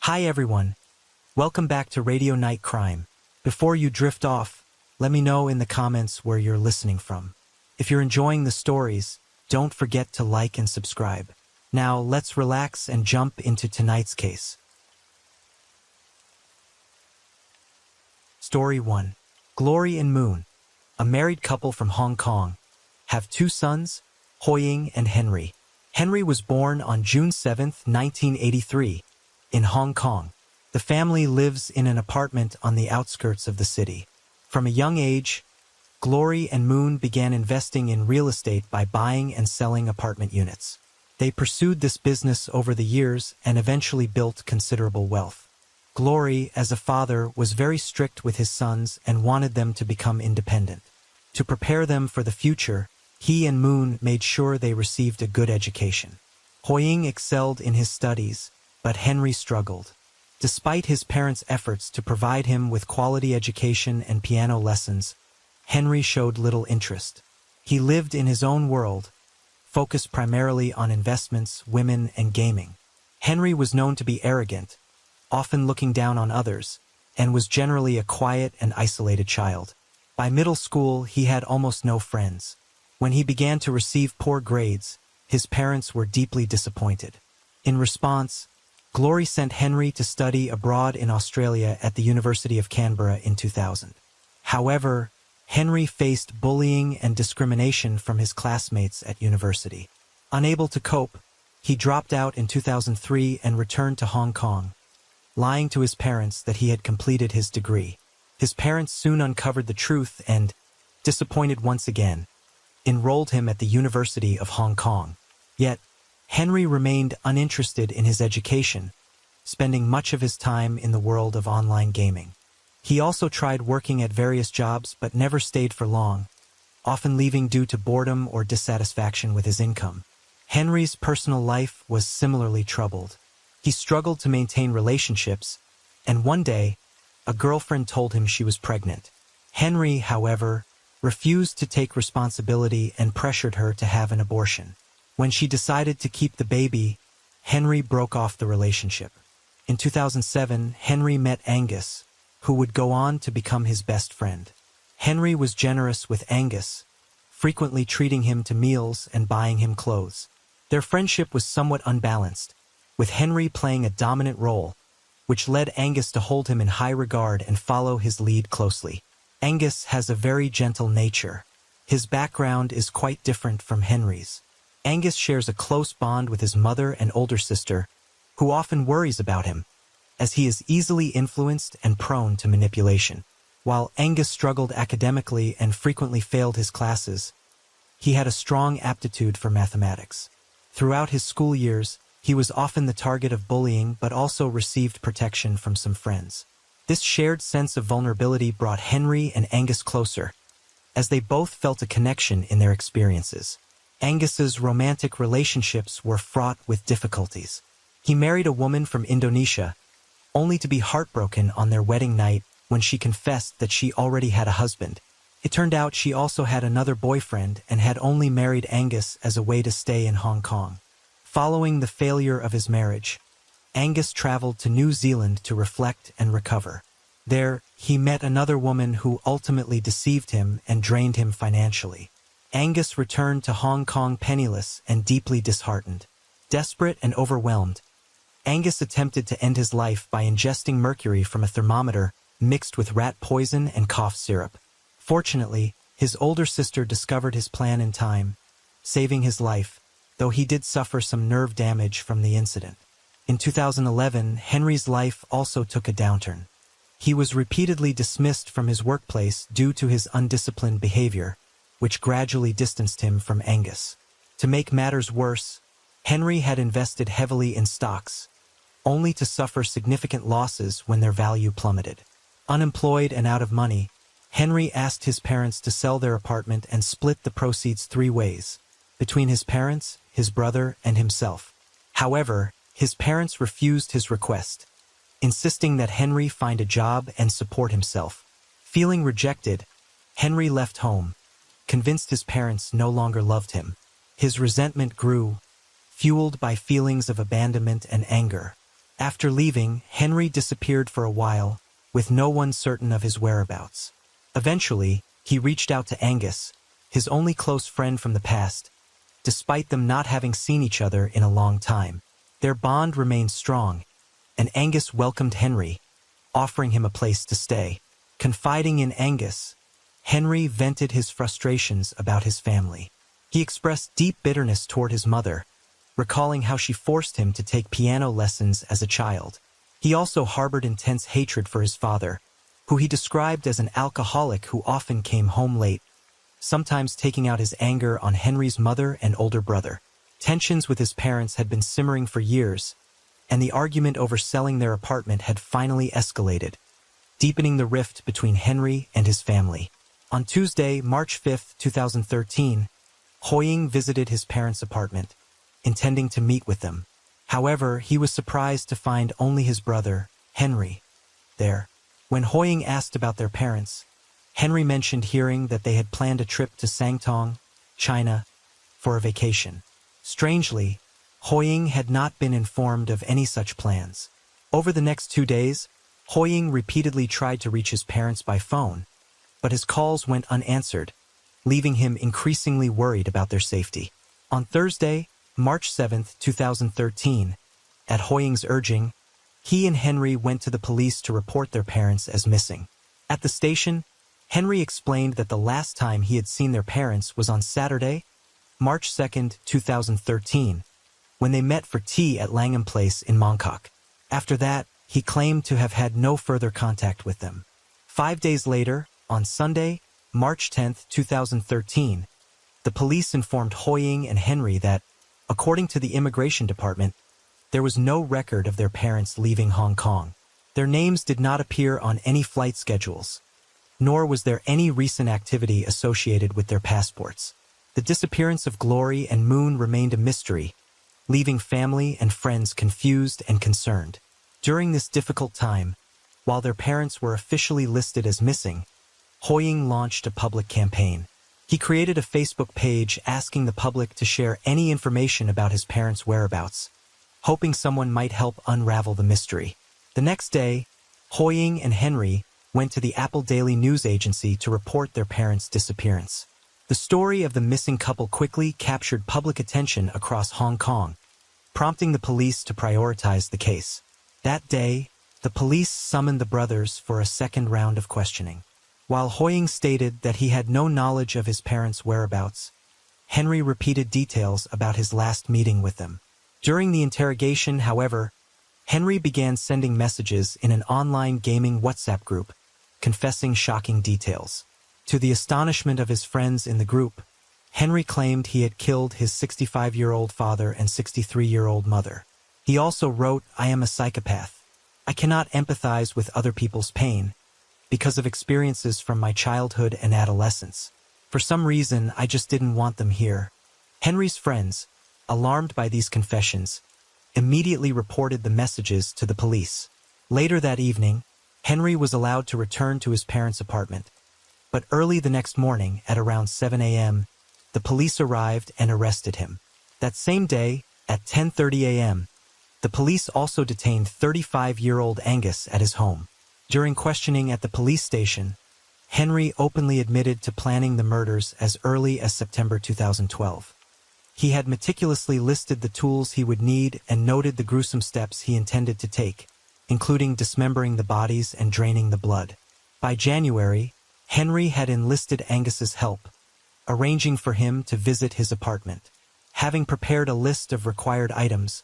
Hi everyone, welcome back to Radio Night Crime. Before you drift off, let me know in the comments where you're listening from. If you're enjoying the stories, don't forget to like and subscribe. Now let's relax and jump into tonight's case. Story 1. Glory and Moon, a married couple from Hong Kong, have two sons, Hoying and Henry. Henry was born on June 7, 1983, in Hong Kong. The family lives in an apartment on the outskirts of the city. From a young age, Glory and Moon began investing in real estate by buying and selling apartment units. They pursued this business over the years and eventually built considerable wealth. Glory, as a father, was very strict with his sons and wanted them to become independent. To prepare them for the future, he and Moon made sure they received a good education. Hoying excelled in his studies, but Henry struggled. Despite his parents' efforts to provide him with quality education and piano lessons, Henry showed little interest. He lived in his own world, focused primarily on investments, women, and gaming. Henry was known to be arrogant, often looking down on others, and was generally a quiet and isolated child. By middle school, he had almost no friends. When he began to receive poor grades, his parents were deeply disappointed. In response, Glory sent Henry to study abroad in Australia at the University of Canberra in 2000. However, Henry faced bullying and discrimination from his classmates at university. Unable to cope, he dropped out in 2003 and returned to Hong Kong, lying to his parents that he had completed his degree. His parents soon uncovered the truth and, disappointed once again, enrolled him at the University of Hong Kong. Yet, Henry remained uninterested in his education, spending much of his time in the world of online gaming. He also tried working at various jobs but never stayed for long, often leaving due to boredom or dissatisfaction with his income. Henry's personal life was similarly troubled. He struggled to maintain relationships, and one day, a girlfriend told him she was pregnant. Henry, however, refused to take responsibility and pressured her to have an abortion. When she decided to keep the baby, Henry broke off the relationship. In 2007, Henry met Angus, who would go on to become his best friend. Henry was generous with Angus, frequently treating him to meals and buying him clothes. Their friendship was somewhat unbalanced, with Henry playing a dominant role, which led Angus to hold him in high regard and follow his lead closely. Angus has a very gentle nature. His background is quite different from Henry's. Angus shares a close bond with his mother and older sister, who often worries about him, as he is easily influenced and prone to manipulation. While Angus struggled academically and frequently failed his classes, he had a strong aptitude for mathematics. Throughout his school years, he was often the target of bullying but also received protection from some friends. This shared sense of vulnerability brought Henry and Angus closer, as they both felt a connection in their experiences. Angus's romantic relationships were fraught with difficulties. He married a woman from Indonesia, only to be heartbroken on their wedding night when she confessed that she already had a husband. It turned out she also had another boyfriend and had only married Angus as a way to stay in Hong Kong. Following the failure of his marriage, Angus traveled to New Zealand to reflect and recover. There, he met another woman who ultimately deceived him and drained him financially. Angus returned to Hong Kong penniless and deeply disheartened. Desperate and overwhelmed, Angus attempted to end his life by ingesting mercury from a thermometer mixed with rat poison and cough syrup. Fortunately, his older sister discovered his plan in time, saving his life, though he did suffer some nerve damage from the incident. In 2011, Henry's life also took a downturn. He was repeatedly dismissed from his workplace due to his undisciplined behavior, which gradually distanced him from Angus. To make matters worse, Henry had invested heavily in stocks, only to suffer significant losses when their value plummeted. Unemployed and out of money, Henry asked his parents to sell their apartment and split the proceeds 3 ways, between his parents, his brother, and himself. However, his parents refused his request, insisting that Henry find a job and support himself. Feeling rejected, Henry left home, convinced his parents no longer loved him. His resentment grew, fueled by feelings of abandonment and anger. After leaving, Henry disappeared for a while, with no one certain of his whereabouts. Eventually, he reached out to Angus, his only close friend from the past, despite them not having seen each other in a long time. Their bond remained strong, and Angus welcomed Henry, offering him a place to stay. Confiding in Angus, Henry vented his frustrations about his family. He expressed deep bitterness toward his mother, recalling how she forced him to take piano lessons as a child. He also harbored intense hatred for his father, who he described as an alcoholic who often came home late, sometimes taking out his anger on Henry's mother and older brother. Tensions with his parents had been simmering for years, and the argument over selling their apartment had finally escalated, deepening the rift between Henry and his family. On Tuesday, March 5, 2013, Hoying visited his parents' apartment, intending to meet with them. However, he was surprised to find only his brother, Henry, there. When Hoying asked about their parents, Henry mentioned hearing that they had planned a trip to Sangtong, China, for a vacation. Strangely, Hoying had not been informed of any such plans. Over the next 2 days, Hoying repeatedly tried to reach his parents by phone, but his calls went unanswered, leaving him increasingly worried about their safety. On Thursday, March 7, 2013, at Hoying's urging, he and Henry went to the police to report their parents as missing. At the station, Henry explained that the last time he had seen their parents was on Saturday, March 2, 2013, when they met for tea at Langham Place in Mongkok. After that, he claimed to have had no further contact with them. 5 days later, on Sunday, March 10, 2013, the police informed Hoying and Henry that, according to the Immigration Department, there was no record of their parents leaving Hong Kong. Their names did not appear on any flight schedules, nor was there any recent activity associated with their passports. The disappearance of Glory and Moon remained a mystery, leaving family and friends confused and concerned. During this difficult time, while their parents were officially listed as missing, Hoying launched a public campaign. He created a Facebook page asking the public to share any information about his parents' whereabouts, hoping someone might help unravel the mystery. The next day, Hoying and Henry went to the Apple Daily News Agency to report their parents' disappearance. The story of the missing couple quickly captured public attention across Hong Kong, prompting the police to prioritize the case. That day, the police summoned the brothers for a second round of questioning. While Hoying stated that he had no knowledge of his parents' whereabouts, Henry repeated details about his last meeting with them. During the interrogation, however, Henry began sending messages in an online gaming WhatsApp group, confessing shocking details. To the astonishment of his friends in the group, Henry claimed he had killed his 65-year-old father and 63-year-old mother. He also wrote, "I am a psychopath. I cannot empathize with other people's pain because of experiences from my childhood and adolescence. For some reason, I just didn't want them here." Henry's friends, alarmed by these confessions, immediately reported the messages to the police. Later that evening, Henry was allowed to return to his parents' apartment. But early the next morning, at around 7 a.m., the police arrived and arrested him. That same day, at 10:30 a.m., the police also detained 35-year-old Angus at his home. During questioning at the police station, Henry openly admitted to planning the murders as early as September 2012. He had meticulously listed the tools he would need and noted the gruesome steps he intended to take, including dismembering the bodies and draining the blood. By January, Henry had enlisted Angus's help, arranging for him to visit his apartment. Having prepared a list of required items,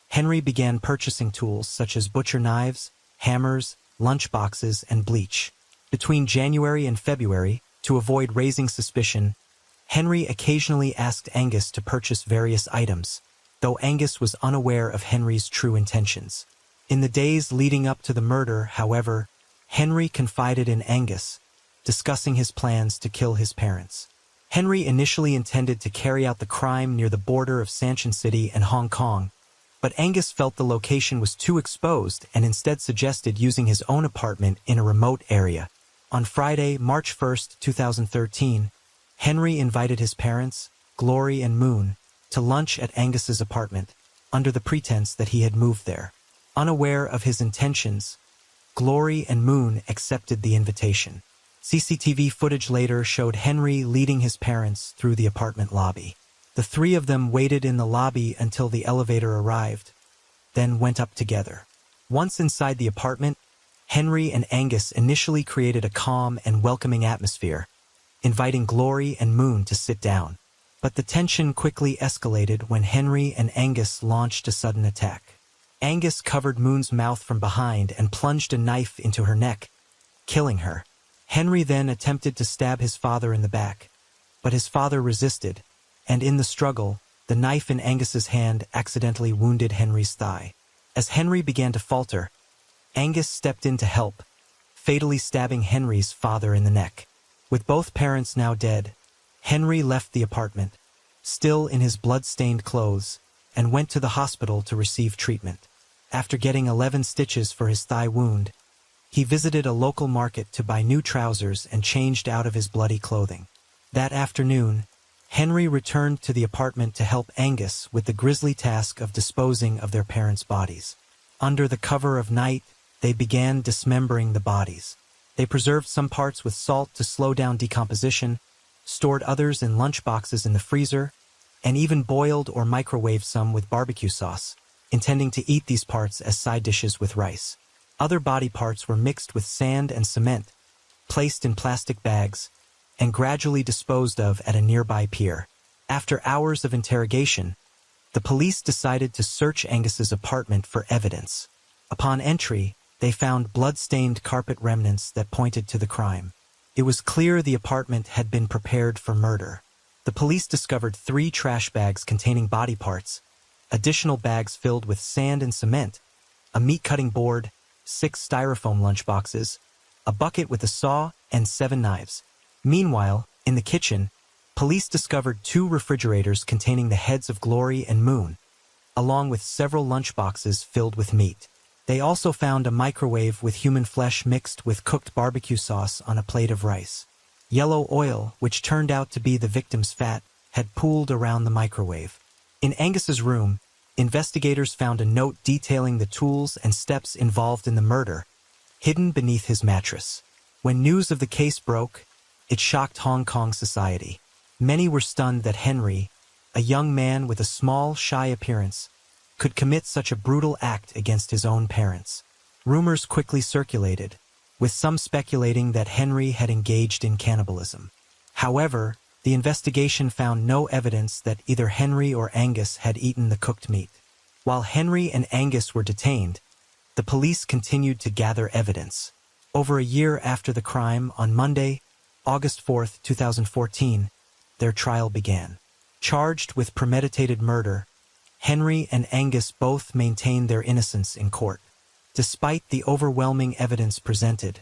Henry began purchasing tools such as butcher knives, hammers, lunch boxes, and bleach. Between January and February, to avoid raising suspicion, Henry occasionally asked Angus to purchase various items, though Angus was unaware of Henry's true intentions. In the days leading up to the murder, however, Henry confided in Angus, discussing his plans to kill his parents. Henry initially intended to carry out the crime near the border of Sanchin City and Hong Kong, but Angus felt the location was too exposed and instead suggested using his own apartment in a remote area. On Friday, March 1, 2013, Henry invited his parents, Glory and Moon, to lunch at Angus's apartment, under the pretense that he had moved there. Unaware of his intentions, Glory and Moon accepted the invitation. CCTV footage later showed Henry leading his parents through the apartment lobby. The three of them waited in the lobby until the elevator arrived, then went up together. Once inside the apartment, Henry and Angus initially created a calm and welcoming atmosphere, inviting Glory and Moon to sit down. But the tension quickly escalated when Henry and Angus launched a sudden attack. Angus covered Moon's mouth from behind and plunged a knife into her neck, killing her. Henry then attempted to stab his father in the back, but his father resisted, and in the struggle, the knife in Angus's hand accidentally wounded Henry's thigh. As Henry began to falter, Angus stepped in to help, fatally stabbing Henry's father in the neck. With both parents now dead, Henry left the apartment, still in his blood-stained clothes, and went to the hospital to receive treatment. After getting 11 stitches for his thigh wound, he visited a local market to buy new trousers and changed out of his bloody clothing. That afternoon, Henry returned to the apartment to help Angus with the grisly task of disposing of their parents' bodies. Under the cover of night, they began dismembering the bodies. They preserved some parts with salt to slow down decomposition, stored others in lunchboxes in the freezer, and even boiled or microwaved some with barbecue sauce, intending to eat these parts as side dishes with rice. Other body parts were mixed with sand and cement, placed in plastic bags, and gradually disposed of at a nearby pier. After hours of interrogation, the police decided to search Angus's apartment for evidence. Upon entry, they found blood-stained carpet remnants that pointed to the crime. It was clear the apartment had been prepared for murder. The police discovered 3 trash bags containing body parts, additional bags filled with sand and cement, a meat-cutting board, 6 styrofoam lunchboxes, a bucket with a saw, and 7 knives. Meanwhile, in the kitchen, police discovered 2 refrigerators containing the heads of Glory and Moon, along with several lunchboxes filled with meat. They also found a microwave with human flesh mixed with cooked barbecue sauce on a plate of rice. Yellow oil, which turned out to be the victim's fat, had pooled around the microwave. In Angus's room, investigators found a note detailing the tools and steps involved in the murder, hidden beneath his mattress. When news of the case broke, it shocked Hong Kong society. Many were stunned that Henry, a young man with a small, shy appearance, could commit such a brutal act against his own parents. Rumors quickly circulated, with some speculating that Henry had engaged in cannibalism. However, the investigation found no evidence that either Henry or Angus had eaten the cooked meat. While Henry and Angus were detained, the police continued to gather evidence. Over a year after the crime, on Monday, August 4, 2014, their trial began. Charged with premeditated murder, Henry and Angus both maintained their innocence in court. Despite the overwhelming evidence presented,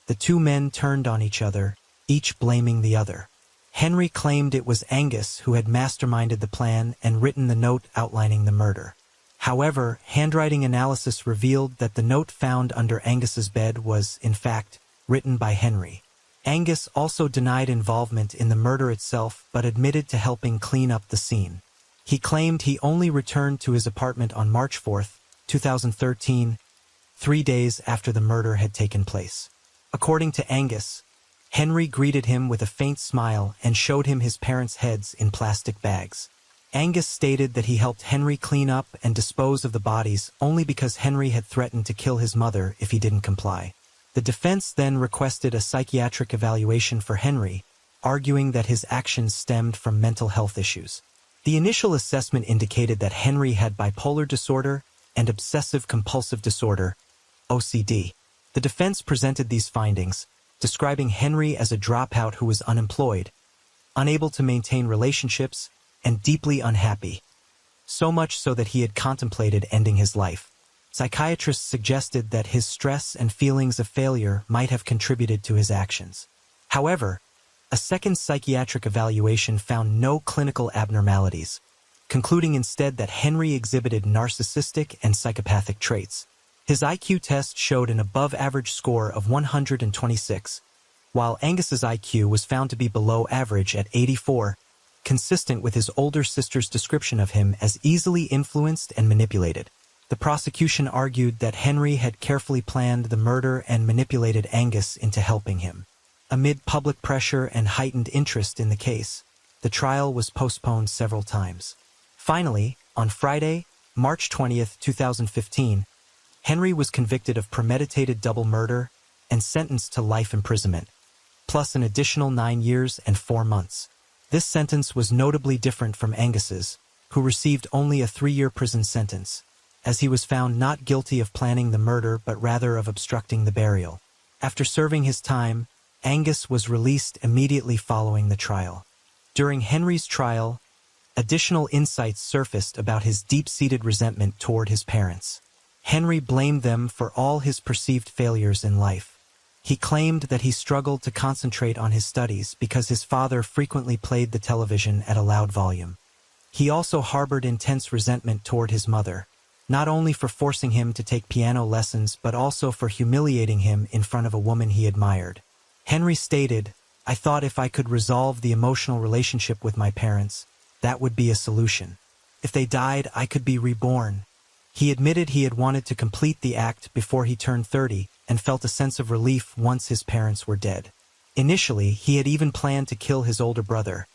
the 2 men turned on each other, each blaming the other. Henry claimed it was Angus who had masterminded the plan and written the note outlining the murder. However, handwriting analysis revealed that the note found under Angus's bed was, in fact, written by Henry. Angus also denied involvement in the murder itself but admitted to helping clean up the scene. He claimed he only returned to his apartment on March 4, 2013, 3 days after the murder had taken place. According to Angus, Henry greeted him with a faint smile and showed him his parents' heads in plastic bags. Angus stated that he helped Henry clean up and dispose of the bodies only because Henry had threatened to kill his mother if he didn't comply. The defense then requested a psychiatric evaluation for Henry, arguing that his actions stemmed from mental health issues. The initial assessment indicated that Henry had bipolar disorder and obsessive-compulsive disorder, OCD. The defense presented these findings, describing Henry as a dropout who was unemployed, unable to maintain relationships, and deeply unhappy, so much so that he had contemplated ending his life. Psychiatrists suggested that his stress and feelings of failure might have contributed to his actions. However, a second psychiatric evaluation found no clinical abnormalities, concluding instead that Henry exhibited narcissistic and psychopathic traits. His IQ test showed an above-average score of 126, while Angus's IQ was found to be below average at 84, consistent with his older sister's description of him as easily influenced and manipulated. The prosecution argued that Henry had carefully planned the murder and manipulated Angus into helping him. Amid public pressure and heightened interest in the case, the trial was postponed several times. Finally, on Friday, March 20th, 2015, Henry was convicted of premeditated double murder and sentenced to life imprisonment, plus an additional 9 years and 4 months. This sentence was notably different from Angus's, who received only a 3-year prison sentence, as he was found not guilty of planning the murder but rather of obstructing the burial. After serving his time, Angus was released immediately following the trial. During Henry's trial, additional insights surfaced about his deep-seated resentment toward his parents. Henry blamed them for all his perceived failures in life. He claimed that he struggled to concentrate on his studies because his father frequently played the television at a loud volume. He also harbored intense resentment toward his mother, not only for forcing him to take piano lessons but also for humiliating him in front of a woman he admired. Henry stated, "I thought if I could resolve the emotional relationship with my parents, that would be a solution. If they died, I could be reborn." He admitted he had wanted to complete the act before he turned 30 and felt a sense of relief once his parents were dead. Initially, he had even planned to kill his older brother,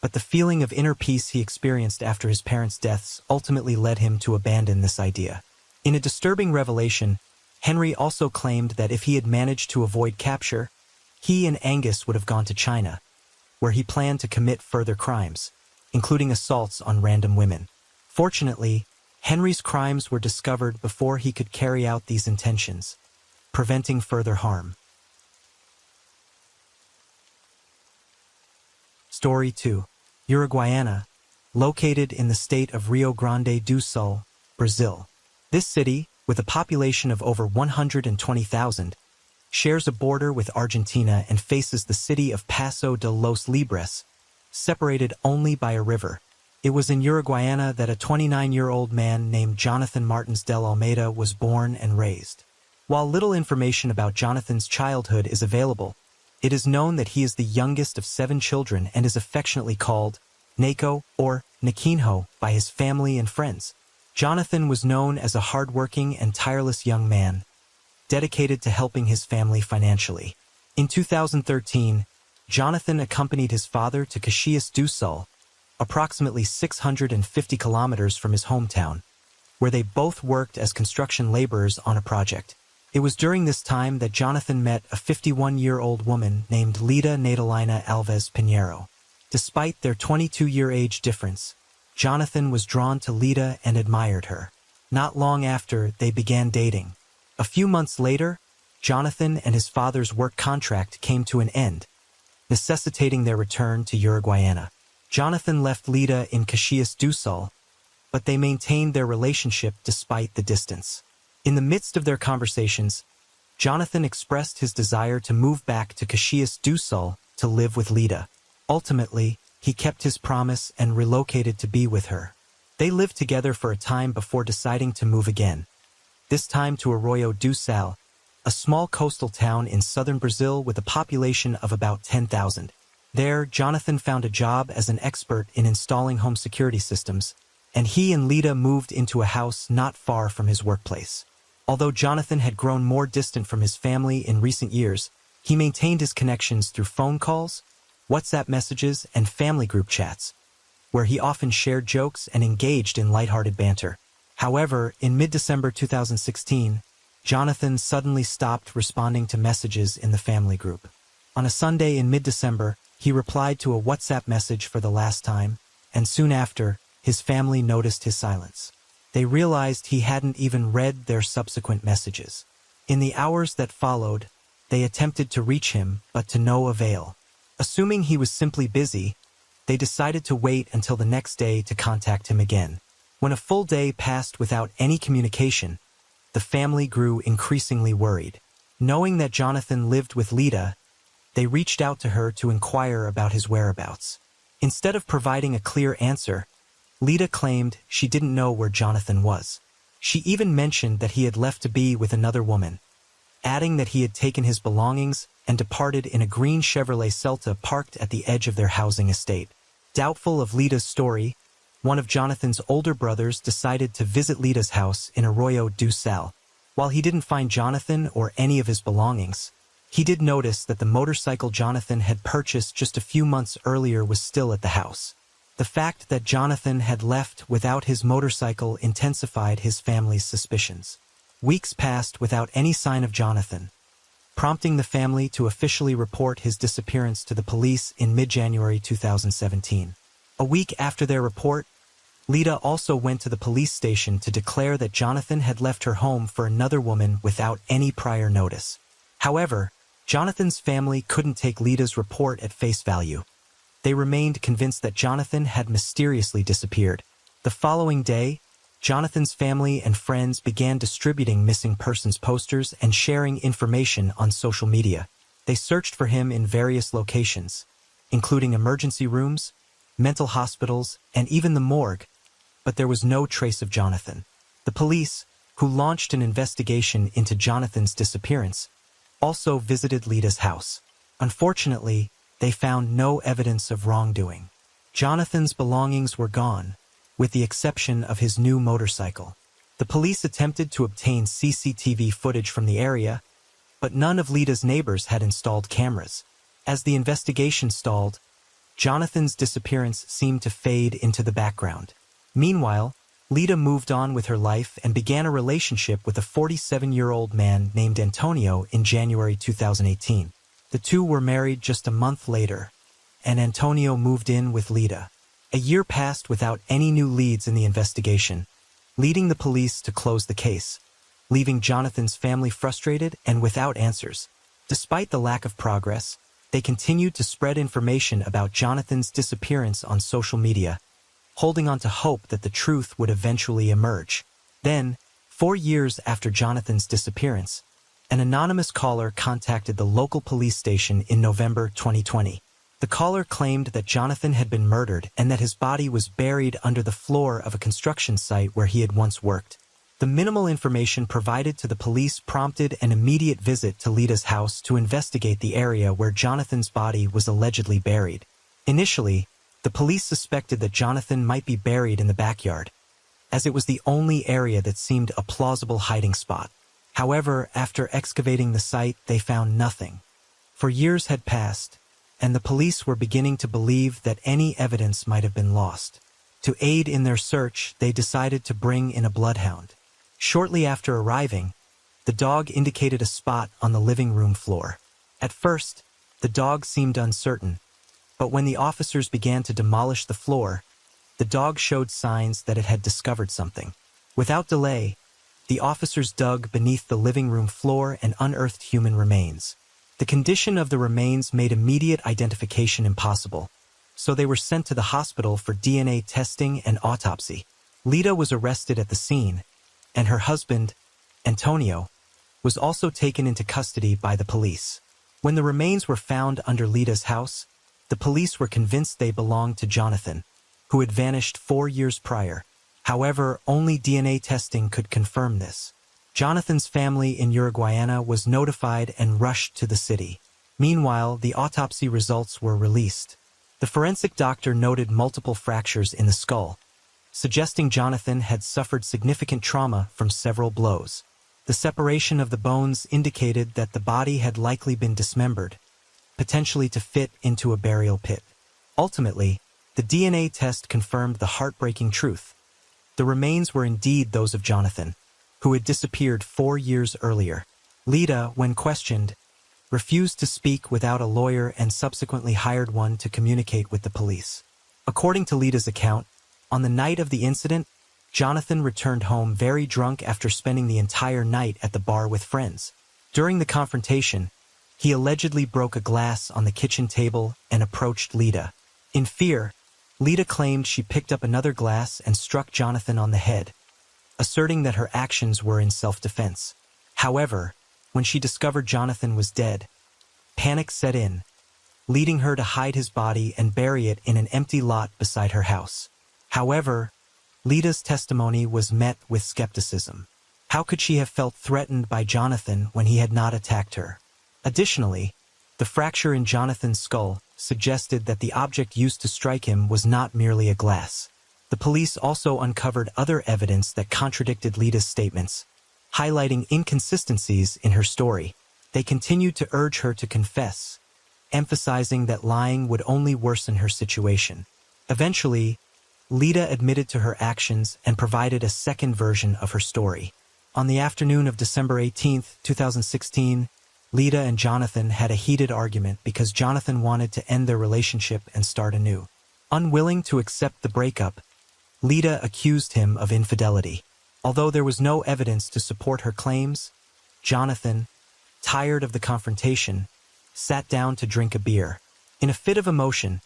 but the feeling of inner peace he experienced after his parents' deaths ultimately led him to abandon this idea. In a disturbing revelation, Henry also claimed that if he had managed to avoid capture, he and Angus would have gone to China, where he planned to commit further crimes, including assaults on random women. Fortunately, Henry's crimes were discovered before he could carry out these intentions, preventing further harm. Story 2. Uruguaiana, located in the state of Rio Grande do Sul, Brazil. This city, with a population of over 120,000, shares a border with Argentina and faces the city of Paso de los Libres, separated only by a river. It was in Uruguaiana that a 29-year-old man named Jonathan Martins del Almeida was born and raised. While little information about Jonathan's childhood is available, it is known that he is the youngest of 7 children and is affectionately called Naco or Naquinho by his family and friends. Jonathan was known as a hardworking and tireless young man, dedicated to helping his family financially. In 2013, Jonathan accompanied his father to Caxias do Sul, approximately 650 kilometers from his hometown, where they both worked as construction laborers on a project. It was during this time that Jonathan met a 51-year-old woman named Lida Nadalina Alves Pinheiro. Despite their 22-year age difference, Jonathan was drawn to Lida and admired her. Not long after, they began dating. A few months later, Jonathan and his father's work contract came to an end, necessitating their return to Uruguaiana. Jonathan left Lida in Caxias do Sul, but they maintained their relationship despite the distance. In the midst of their conversations, Jonathan expressed his desire to move back to Caxias do Sul to live with Lida. Ultimately, he kept his promise and relocated to be with her. They lived together for a time before deciding to move again, this time to Arroio do Sal, a small coastal town in southern Brazil with a population of about 10,000. There, Jonathan found a job as an expert in installing home security systems, and he and Lida moved into a house not far from his workplace. Although Jonathan had grown more distant from his family in recent years, he maintained his connections through phone calls, WhatsApp messages, and family group chats, where he often shared jokes and engaged in lighthearted banter. However, in mid-December 2016, Jonathan suddenly stopped responding to messages in the family group. On a Sunday in mid-December, he replied to a WhatsApp message for the last time, and soon after, his family noticed his silence. They realized he hadn't even read their subsequent messages. In the hours that followed, they attempted to reach him, but to no avail. Assuming he was simply busy, they decided to wait until the next day to contact him again. When a full day passed without any communication, the family grew increasingly worried. Knowing that Jonathan lived with Lida, they reached out to her to inquire about his whereabouts. Instead of providing a clear answer, Lida claimed she didn't know where Jonathan was. She even mentioned that he had left to be with another woman, adding that he had taken his belongings and departed in a green Chevrolet Celta parked at the edge of their housing estate. Doubtful of Lida's story, one of Jonathan's older brothers decided to visit Lida's house in Arroyo do Sal. While he didn't find Jonathan or any of his belongings, he did notice that the motorcycle Jonathan had purchased just a few months earlier was still at the house. The fact that Jonathan had left without his motorcycle intensified his family's suspicions. Weeks passed without any sign of Jonathan, prompting the family to officially report his disappearance to the police in mid-January 2017. A week after their report, Lida also went to the police station to declare that Jonathan had left her home for another woman without any prior notice. However, Jonathan's family couldn't take Lida's report at face value. They remained convinced that Jonathan had mysteriously disappeared. The following day, Jonathan's family and friends began distributing missing persons posters and sharing information on social media. They searched for him in various locations, including emergency rooms, mental hospitals, and even the morgue, but there was no trace of Jonathan. The police, who launched an investigation into Jonathan's disappearance, also visited Lida's house. Unfortunately, they found no evidence of wrongdoing. Jonathan's belongings were gone, with the exception of his new motorcycle. The police attempted to obtain CCTV footage from the area, but none of Lida's neighbors had installed cameras. As the investigation stalled, Jonathan's disappearance seemed to fade into the background. Meanwhile, Lida moved on with her life and began a relationship with a 47-year-old man named Antonio in January 2018. The two were married just a month later, and Antonio moved in with Lida. A year passed without any new leads in the investigation, leading the police to close the case, leaving Jonathan's family frustrated and without answers. Despite the lack of progress, they continued to spread information about Jonathan's disappearance on social media, holding on to hope that the truth would eventually emerge. Then, 4 years after Jonathan's disappearance, an anonymous caller contacted the local police station in November 2020. The caller claimed that Jonathan had been murdered and that his body was buried under the floor of a construction site where he had once worked. The minimal information provided to the police prompted an immediate visit to Lida's house to investigate the area where Jonathan's body was allegedly buried. Initially, the police suspected that Jonathan might be buried in the backyard, as it was the only area that seemed a plausible hiding spot. However, after excavating the site, they found nothing. For years had passed, and the police were beginning to believe that any evidence might have been lost. To aid in their search, they decided to bring in a bloodhound. Shortly after arriving, the dog indicated a spot on the living room floor. At first, the dog seemed uncertain, but when the officers began to demolish the floor, the dog showed signs that it had discovered something. Without delay, the officers dug beneath the living room floor and unearthed human remains. The condition of the remains made immediate identification impossible, so they were sent to the hospital for DNA testing and autopsy. Lida was arrested at the scene, and her husband, Antonio, was also taken into custody by the police. When the remains were found under Lida's house, the police were convinced they belonged to Jonathan, who had vanished 4 years prior. However, only DNA testing could confirm this. Jonathan's family in Uruguayana was notified and rushed to the city. Meanwhile, the autopsy results were released. The forensic doctor noted multiple fractures in the skull, suggesting Jonathan had suffered significant trauma from several blows. The separation of the bones indicated that the body had likely been dismembered, potentially to fit into a burial pit. Ultimately, the DNA test confirmed the heartbreaking truth. The remains were indeed those of Jonathan, who had disappeared 4 years earlier. Lida, when questioned, refused to speak without a lawyer and subsequently hired one to communicate with the police. According to Lida's account, on the night of the incident, Jonathan returned home very drunk after spending the entire night at the bar with friends. During the confrontation, he allegedly broke a glass on the kitchen table and approached Lida. In fear, Lida claimed she picked up another glass and struck Jonathan on the head, asserting that her actions were in self-defense. However, when she discovered Jonathan was dead, panic set in, leading her to hide his body and bury it in an empty lot beside her house. However, Lida's testimony was met with skepticism. How could she have felt threatened by Jonathan when he had not attacked her? Additionally, the fracture in Jonathan's skull suggested that the object used to strike him was not merely a glass. The police also uncovered other evidence that contradicted Lita's statements, highlighting inconsistencies in her story. They continued to urge her to confess, emphasizing that lying would only worsen her situation. Eventually, Lita admitted to her actions and provided a second version of her story. On the afternoon of December 18, 2016, Lita and Jonathan had a heated argument because Jonathan wanted to end their relationship and start anew. Unwilling to accept the breakup, Lita accused him of infidelity. Although there was no evidence to support her claims, Jonathan, tired of the confrontation, sat down to drink a beer. In a fit of emotion,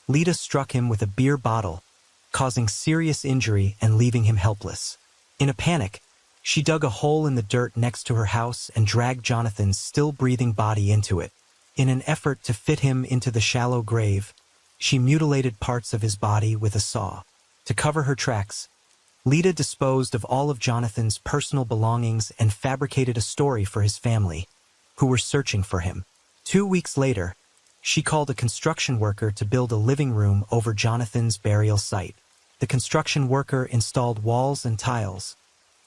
Lita struck him with a beer bottle, causing serious injury and leaving him helpless. In a panic, she dug a hole in the dirt next to her house and dragged Jonathan's still-breathing body into it. In an effort to fit him into the shallow grave, she mutilated parts of his body with a saw. To cover her tracks, Lita disposed of all of Jonathan's personal belongings and fabricated a story for his family, who were searching for him. 2 weeks later, she called a construction worker to build a living room over Jonathan's burial site. The construction worker installed walls and tiles,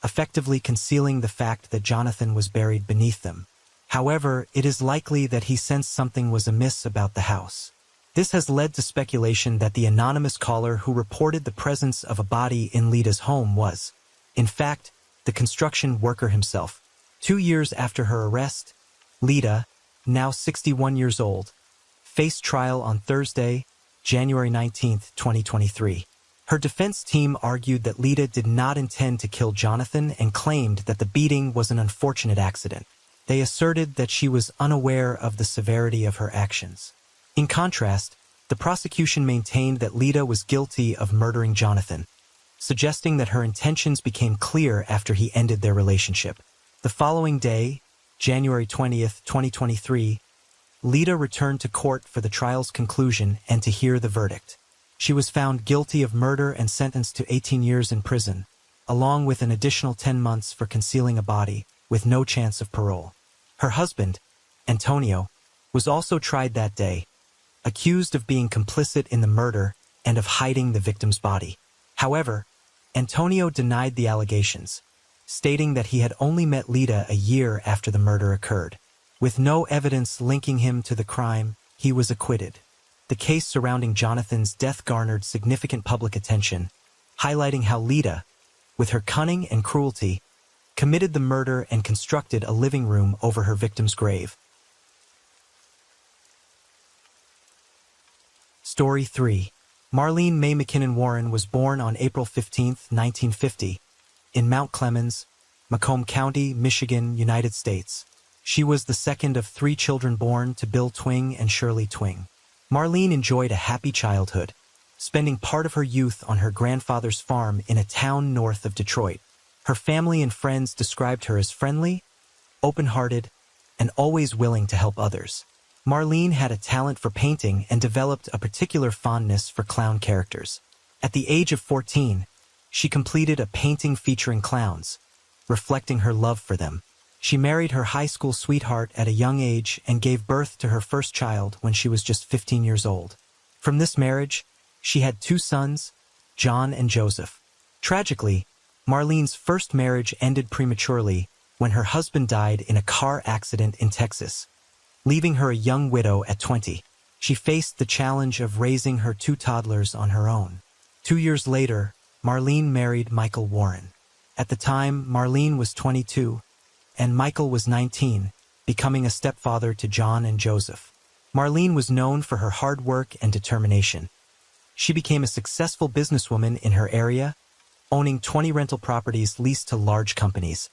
effectively concealing the fact that Jonathan was buried beneath them. However, it is likely that he sensed something was amiss about the house. This has led to speculation that the anonymous caller who reported the presence of a body in Lita's home was, in fact, the construction worker himself. 2 years after her arrest, Lita, now 61 years old, faced trial on Thursday, January 19, 2023. Her defense team argued that Lita did not intend to kill Jonathan and claimed that the beating was an unfortunate accident. They asserted that she was unaware of the severity of her actions. In contrast, the prosecution maintained that Lita was guilty of murdering Jonathan, suggesting that her intentions became clear after he ended their relationship. The following day, January 20, 2023, Lita returned to court for the trial's conclusion and to hear the verdict. She was found guilty of murder and sentenced to 18 years in prison, along with an additional 10 months for concealing a body, with no chance of parole. Her husband, Antonio, was also tried that day, accused of being complicit in the murder and of hiding the victim's body. However, Antonio denied the allegations, stating that he had only met Lita a year after the murder occurred. With no evidence linking him to the crime, he was acquitted. The case surrounding Jonathan's death garnered significant public attention, highlighting how Lita, with her cunning and cruelty, committed the murder and constructed a living room over her victim's grave. Story 3. Marlene May McKinnon Warren was born on April 15, 1950, in Mount Clemens, Macomb County, Michigan, United States. She was the second of 3 children born to Bill Twing and Shirley Twing. Marlene enjoyed a happy childhood, spending part of her youth on her grandfather's farm in a town north of Detroit. Her family and friends described her as friendly, open-hearted, and always willing to help others. Marlene had a talent for painting and developed a particular fondness for clown characters. At the age of 14, she completed a painting featuring clowns, reflecting her love for them. She married her high school sweetheart at a young age and gave birth to her first child when she was just 15 years old. From this marriage, she had 2 sons, John and Joseph. Tragically, Marlene's first marriage ended prematurely when her husband died in a car accident in Texas, leaving her a young widow at 20. She faced the challenge of raising her 2 toddlers on her own. 2 years later, Marlene married Michael Warren. At the time, Marlene was 22, and Michael was 19, becoming a stepfather to John and Joseph. Marlene was known for her hard work and determination. She became a successful businesswoman in her area, owning 20 rental properties leased to large companies,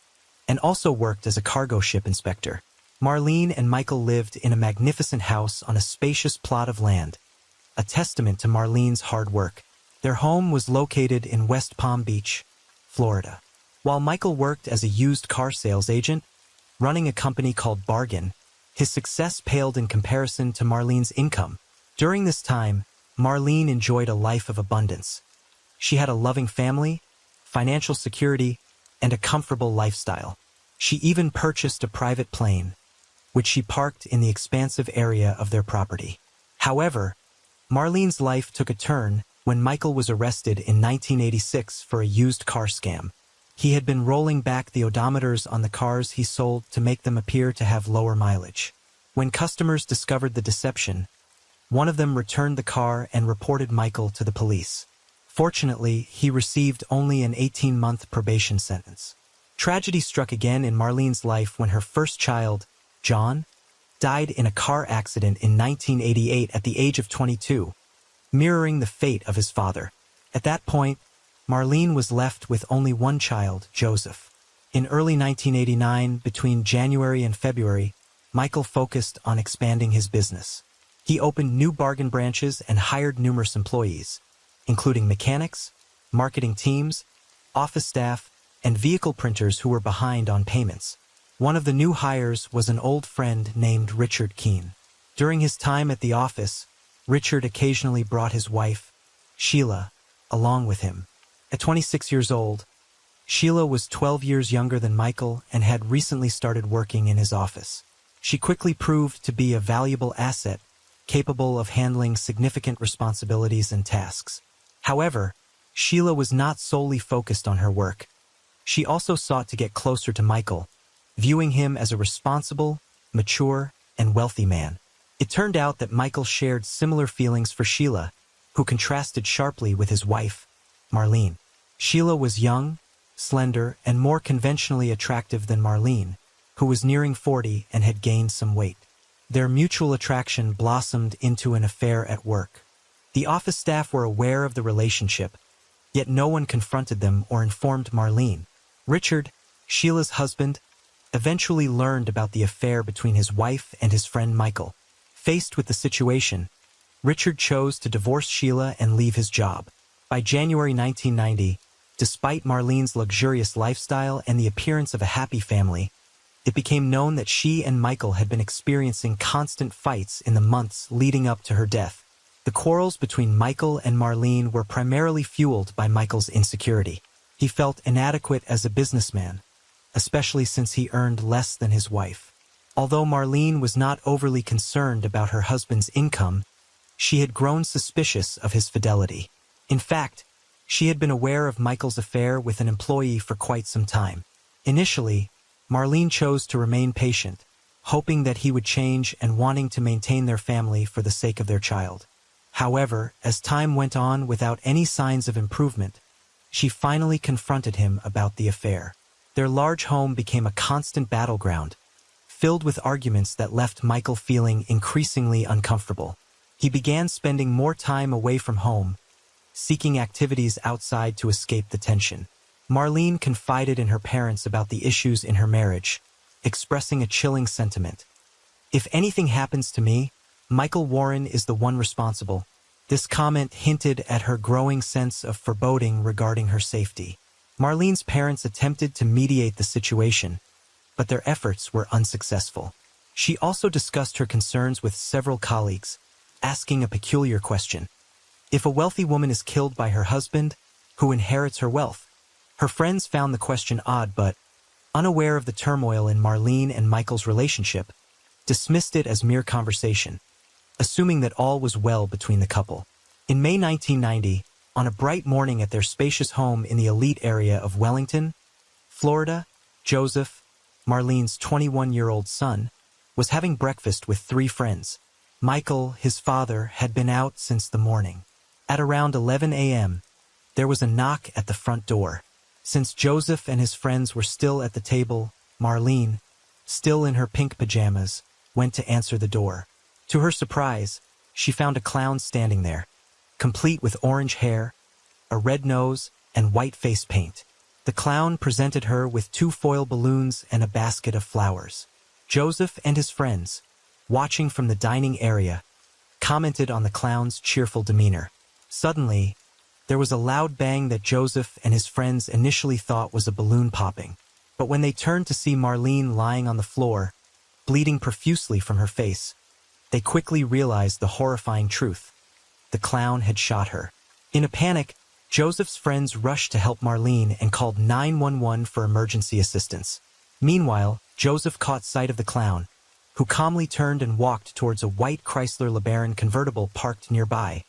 and also worked as a cargo ship inspector. Marlene and Michael lived in a magnificent house on a spacious plot of land, a testament to Marlene's hard work. Their home was located in West Palm Beach, Florida. While Michael worked as a used car sales agent, running a company called Bargain, his success paled in comparison to Marlene's income. During this time, Marlene enjoyed a life of abundance. She had a loving family, financial security, and a comfortable lifestyle. She even purchased a private plane, which she parked in the expansive area of their property. However, Marlene's life took a turn when Michael was arrested in 1986 for a used car scam. He had been rolling back the odometers on the cars he sold to make them appear to have lower mileage. When customers discovered the deception, one of them returned the car and reported Michael to the police. Fortunately, he received only an 18-month probation sentence. Tragedy struck again in Marlene's life when her first child, John, died in a car accident in 1988 at the age of 22, mirroring the fate of his father. At that point, Marlene was left with only one child, Joseph. In early 1989, between January and February, Michael focused on expanding his business. He opened new bargain branches and hired numerous employees, including mechanics, marketing teams, office staff, and vehicle printers who were behind on payments. One of the new hires was an old friend named Richard Keene. During his time at the office, Richard occasionally brought his wife, Sheila, along with him. At 26 years old, Sheila was 12 years younger than Michael and had recently started working in his office. She quickly proved to be a valuable asset, capable of handling significant responsibilities and tasks. However, Sheila was not solely focused on her work. She also sought to get closer to Michael, viewing him as a responsible, mature, and wealthy man. It turned out that Michael shared similar feelings for Sheila, who contrasted sharply with his wife, Marlene. Sheila was young, slender, and more conventionally attractive than Marlene, who was nearing 40 and had gained some weight. Their mutual attraction blossomed into an affair at work. The office staff were aware of the relationship, yet no one confronted them or informed Marlene. Richard, Sheila's husband, eventually learned about the affair between his wife and his friend Michael. Faced with the situation, Richard chose to divorce Sheila and leave his job. By January 1990, despite Marlene's luxurious lifestyle and the appearance of a happy family, it became known that she and Michael had been experiencing constant fights in the months leading up to her death. The quarrels between Michael and Marlene were primarily fueled by Michael's insecurity. He felt inadequate as a businessman, especially since he earned less than his wife. Although Marlene was not overly concerned about her husband's income, she had grown suspicious of his fidelity. In fact, she had been aware of Michael's affair with an employee for quite some time. Initially, Marlene chose to remain patient, hoping that he would change and wanting to maintain their family for the sake of their child. However, as time went on without any signs of improvement, she finally confronted him about the affair. Their large home became a constant battleground, filled with arguments that left Michael feeling increasingly uncomfortable. He began spending more time away from home, seeking activities outside to escape the tension. Marlene confided in her parents about the issues in her marriage, expressing a chilling sentiment. "If anything happens to me, Michael Warren is the one responsible." This comment hinted at her growing sense of foreboding regarding her safety. Marlene's parents attempted to mediate the situation, but their efforts were unsuccessful. She also discussed her concerns with several colleagues, asking a peculiar question. If a wealthy woman is killed by her husband, who inherits her wealth? Her friends found the question odd but, unaware of the turmoil in Marlene and Michael's relationship, dismissed it as mere conversation, assuming that all was well between the couple. In May 1990, on a bright morning at their spacious home in the elite area of Wellington, Florida, Joseph, Marlene's 21-year-old son, was having breakfast with 3 friends. Michael, his father, had been out since the morning. At around 11 a.m., there was a knock at the front door. Since Joseph and his friends were still at the table, Marlene, still in her pink pajamas, went to answer the door. To her surprise, she found a clown standing there, complete with orange hair, a red nose, and white face paint. The clown presented her with 2 foil balloons and a basket of flowers. Joseph and his friends, watching from the dining area, commented on the clown's cheerful demeanor. Suddenly, there was a loud bang that Joseph and his friends initially thought was a balloon popping. But when they turned to see Marlene lying on the floor, bleeding profusely from her face, they quickly realized the horrifying truth. The clown had shot her. In a panic, Joseph's friends rushed to help Marlene and called 911 for emergency assistance. Meanwhile, Joseph caught sight of the clown, who calmly turned and walked towards a white Chrysler LeBaron convertible parked nearby.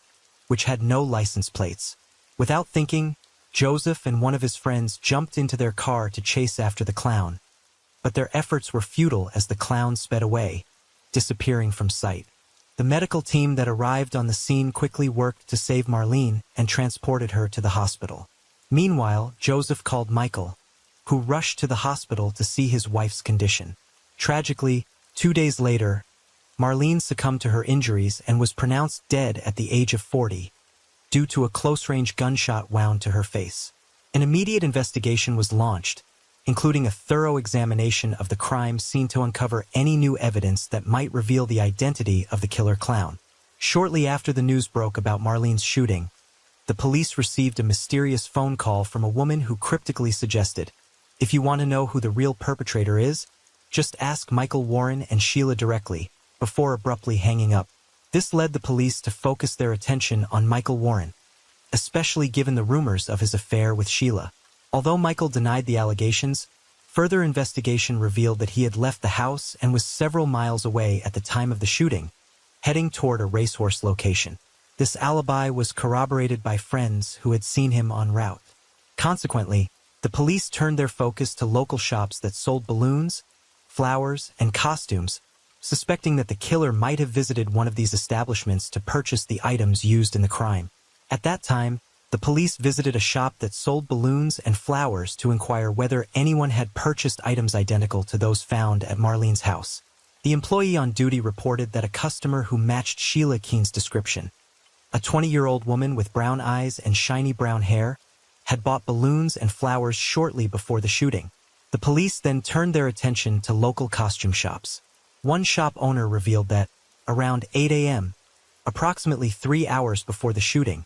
which had no license plates. Without thinking, Joseph and one of his friends jumped into their car to chase after the clown, but their efforts were futile as the clown sped away, disappearing from sight. The medical team that arrived on the scene quickly worked to save Marlene and transported her to the hospital. Meanwhile, Joseph called Michael, who rushed to the hospital to see his wife's condition. Tragically, 2 days later, Marlene succumbed to her injuries and was pronounced dead at the age of 40, due to a close-range gunshot wound to her face. An immediate investigation was launched, including a thorough examination of the crime scene to uncover any new evidence that might reveal the identity of the killer clown. Shortly after the news broke about Marlene's shooting, the police received a mysterious phone call from a woman who cryptically suggested, "If you want to know who the real perpetrator is, just ask Michael Warren and Sheila directly," before abruptly hanging up. This led the police to focus their attention on Michael Warren, especially given the rumors of his affair with Sheila. Although Michael denied the allegations, further investigation revealed that he had left the house and was several miles away at the time of the shooting, heading toward a racehorse location. This alibi was corroborated by friends who had seen him en route. Consequently, the police turned their focus to local shops that sold balloons, flowers, and costumes, suspecting that the killer might have visited one of these establishments to purchase the items used in the crime. At that time, the police visited a shop that sold balloons and flowers to inquire whether anyone had purchased items identical to those found at Marlene's house. The employee on duty reported that a customer who matched Sheila Keene's description, a 20-year-old woman with brown eyes and shiny brown hair, had bought balloons and flowers shortly before the shooting. The police then turned their attention to local costume shops. One shop owner revealed that, around 8 a.m., approximately 3 hours before the shooting,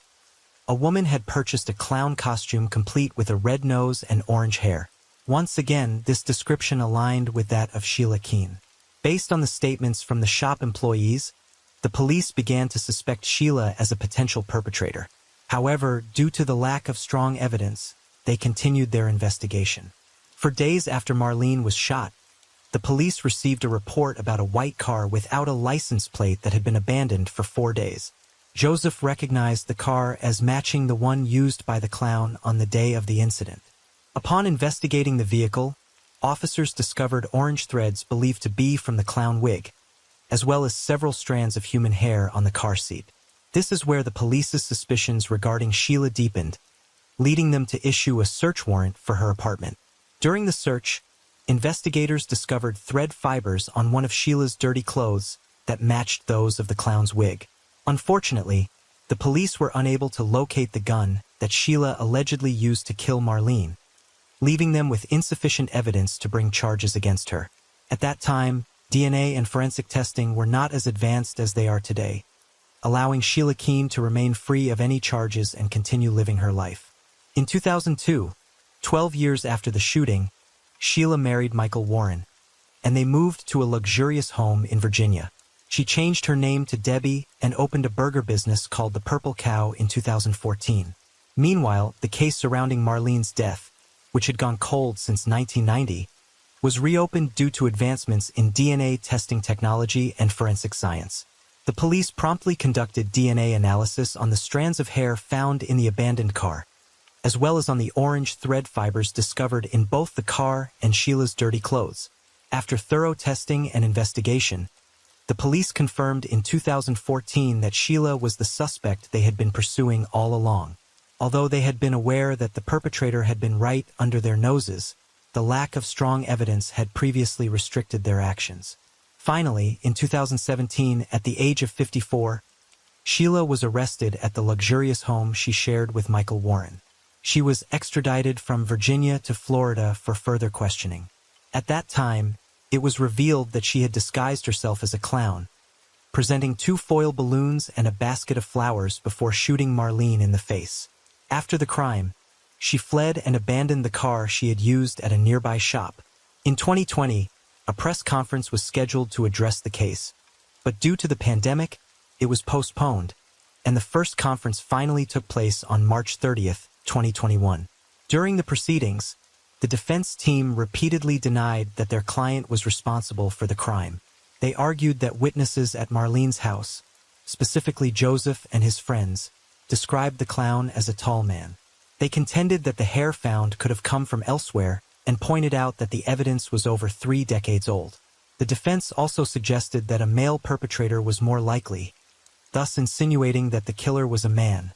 a woman had purchased a clown costume complete with a red nose and orange hair. Once again, this description aligned with that of Sheila Keene. Based on the statements from the shop employees, the police began to suspect Sheila as a potential perpetrator. However, due to the lack of strong evidence, they continued their investigation. For days after Marlene was shot, the police received a report about a white car without a license plate that had been abandoned for 4 days. Joseph recognized the car as matching the one used by the clown on the day of the incident. Upon investigating the vehicle, officers discovered orange threads believed to be from the clown wig, as well as several strands of human hair on the car seat. This is where the police's suspicions regarding Sheila deepened, leading them to issue a search warrant for her apartment. During the search, investigators discovered thread fibers on one of Sheila's dirty clothes that matched those of the clown's wig. Unfortunately, the police were unable to locate the gun that Sheila allegedly used to kill Marlene, leaving them with insufficient evidence to bring charges against her. At that time, DNA and forensic testing were not as advanced as they are today, allowing Sheila Keene to remain free of any charges and continue living her life. In 2002, 12 years after the shooting, Sheila married Michael Warren, and they moved to a luxurious home in Virginia. She changed her name to Debbie and opened a burger business called the Purple Cow in 2014. Meanwhile, the case surrounding Marlene's death, which had gone cold since 1990, was reopened due to advancements in DNA testing technology and forensic science. The police promptly conducted DNA analysis on the strands of hair found in the abandoned car, as well as on the orange thread fibers discovered in both the car and Sheila's dirty clothes. After thorough testing and investigation, the police confirmed in 2014 that Sheila was the suspect they had been pursuing all along. Although they had been aware that the perpetrator had been right under their noses, the lack of strong evidence had previously restricted their actions. Finally, in 2017, at the age of 54, Sheila was arrested at the luxurious home she shared with Michael Warren. She was extradited from Virginia to Florida for further questioning. At that time, it was revealed that she had disguised herself as a clown, presenting 2 foil balloons and a basket of flowers before shooting Marlene in the face. After the crime, she fled and abandoned the car she had used at a nearby shop. In 2020, a press conference was scheduled to address the case, but due to the pandemic, it was postponed, and the first conference finally took place on March 30th, 2021. During the proceedings, the defense team repeatedly denied that their client was responsible for the crime. They argued that witnesses at Marlene's house, specifically Joseph and his friends, described the clown as a tall man. They contended that the hair found could have come from elsewhere and pointed out that the evidence was over 3 decades old. The defense also suggested that a male perpetrator was more likely, thus insinuating that the killer was a man,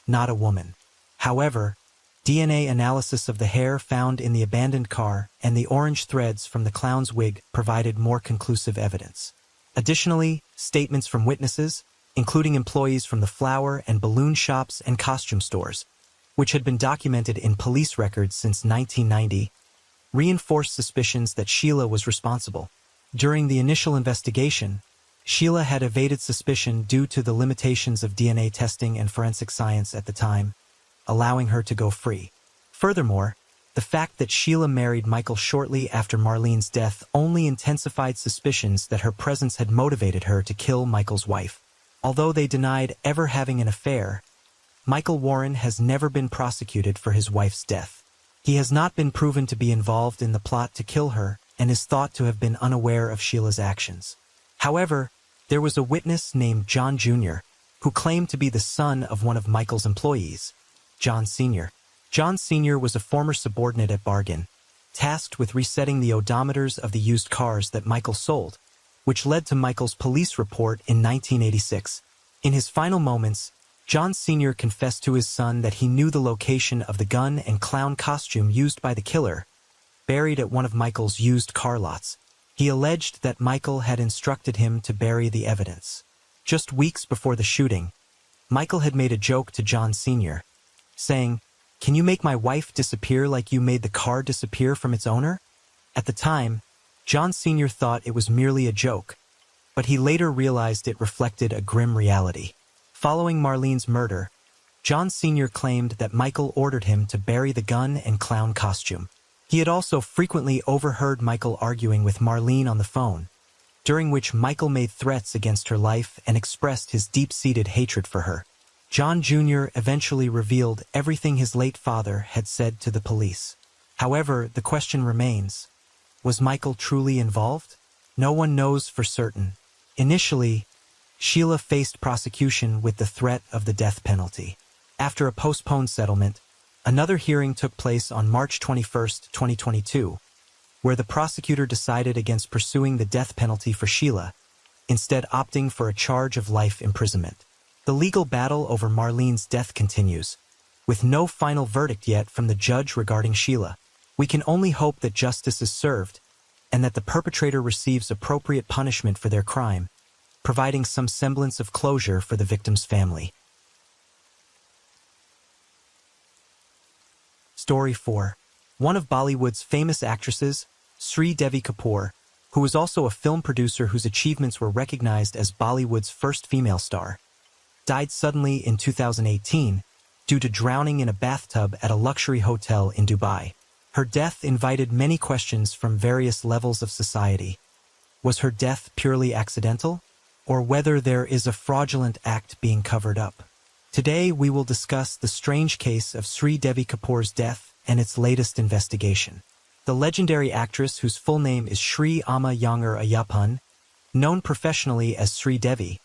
not a woman. However, DNA analysis of the hair found in the abandoned car and the orange threads from the clown's wig provided more conclusive evidence. Additionally, statements from witnesses, including employees from the flower and balloon shops and costume stores, which had been documented in police records since 1990, reinforced suspicions that Sheila was responsible. During the initial investigation, Sheila had evaded suspicion due to the limitations of DNA testing and forensic science at the time, allowing her to go free. Furthermore, the fact that Sheila married Michael shortly after Marlene's death only intensified suspicions that her presence had motivated her to kill Michael's wife. Although they denied ever having an affair, Michael Warren has never been prosecuted for his wife's death. He has not been proven to be involved in the plot to kill her and is thought to have been unaware of Sheila's actions. However, there was a witness named John Jr., who claimed to be the son of one of Michael's employees, John Sr. John Sr. was a former subordinate at Bargain, tasked with resetting the odometers of the used cars that Michael sold, which led to Michael's police report in 1986. In his final moments, John Sr. confessed to his son that he knew the location of the gun and clown costume used by the killer, buried at one of Michael's used car lots. He alleged that Michael had instructed him to bury the evidence. Just weeks before the shooting, Michael had made a joke to John Sr., saying, "Can you make my wife disappear like you made the car disappear from its owner?" At the time, John Sr. thought it was merely a joke, but he later realized it reflected a grim reality. Following Marlene's murder, John Sr. claimed that Michael ordered him to bury the gun and clown costume. He had also frequently overheard Michael arguing with Marlene on the phone, during which Michael made threats against her life and expressed his deep-seated hatred for her. John Jr. eventually revealed everything his late father had said to the police. However, the question remains, was Michael truly involved? No one knows for certain. Initially, Sheila faced prosecution with the threat of the death penalty. After a postponed settlement, another hearing took place on March 21, 2022, where the prosecutor decided against pursuing the death penalty for Sheila, instead opting for a charge of life imprisonment. The legal battle over Marlene's death continues, with no final verdict yet from the judge regarding Sheila. We can only hope that justice is served and that the perpetrator receives appropriate punishment for their crime, providing some semblance of closure for the victim's family. Story 4. One of Bollywood's famous actresses, Sri Devi Kapoor, who was also a film producer whose achievements were recognized as Bollywood's first female star, died suddenly in 2018 due to drowning in a bathtub at a luxury hotel in Dubai. Her death invited many questions from various levels of society. Was her death purely accidental, or whether there is a fraudulent act being covered up? Today we will discuss the strange case of Sri Devi Kapoor's death and its latest investigation. The legendary actress, whose full name is Sri Amma Yangar Ayyappan, known professionally as Sri Devi,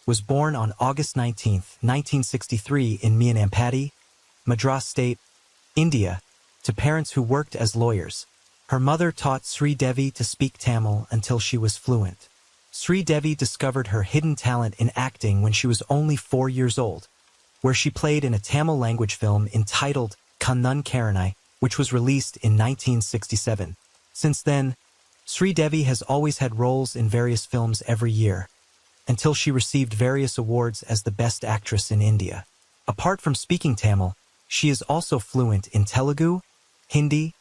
was born on August 19, 1963 in Meeanampati, Madras State, India, to parents who worked as lawyers. Her mother taught Sri Devi to speak Tamil until she was fluent. Sri Devi discovered her hidden talent in acting when she was only 4 years old, where she played in a Tamil language film entitled Kannun Karanai, which was released in 1967. Since then, Sri Devi has always had roles in various films every year, until she received various awards as the best actress in India. Apart from speaking Tamil, she is also fluent in Telugu, Hindi,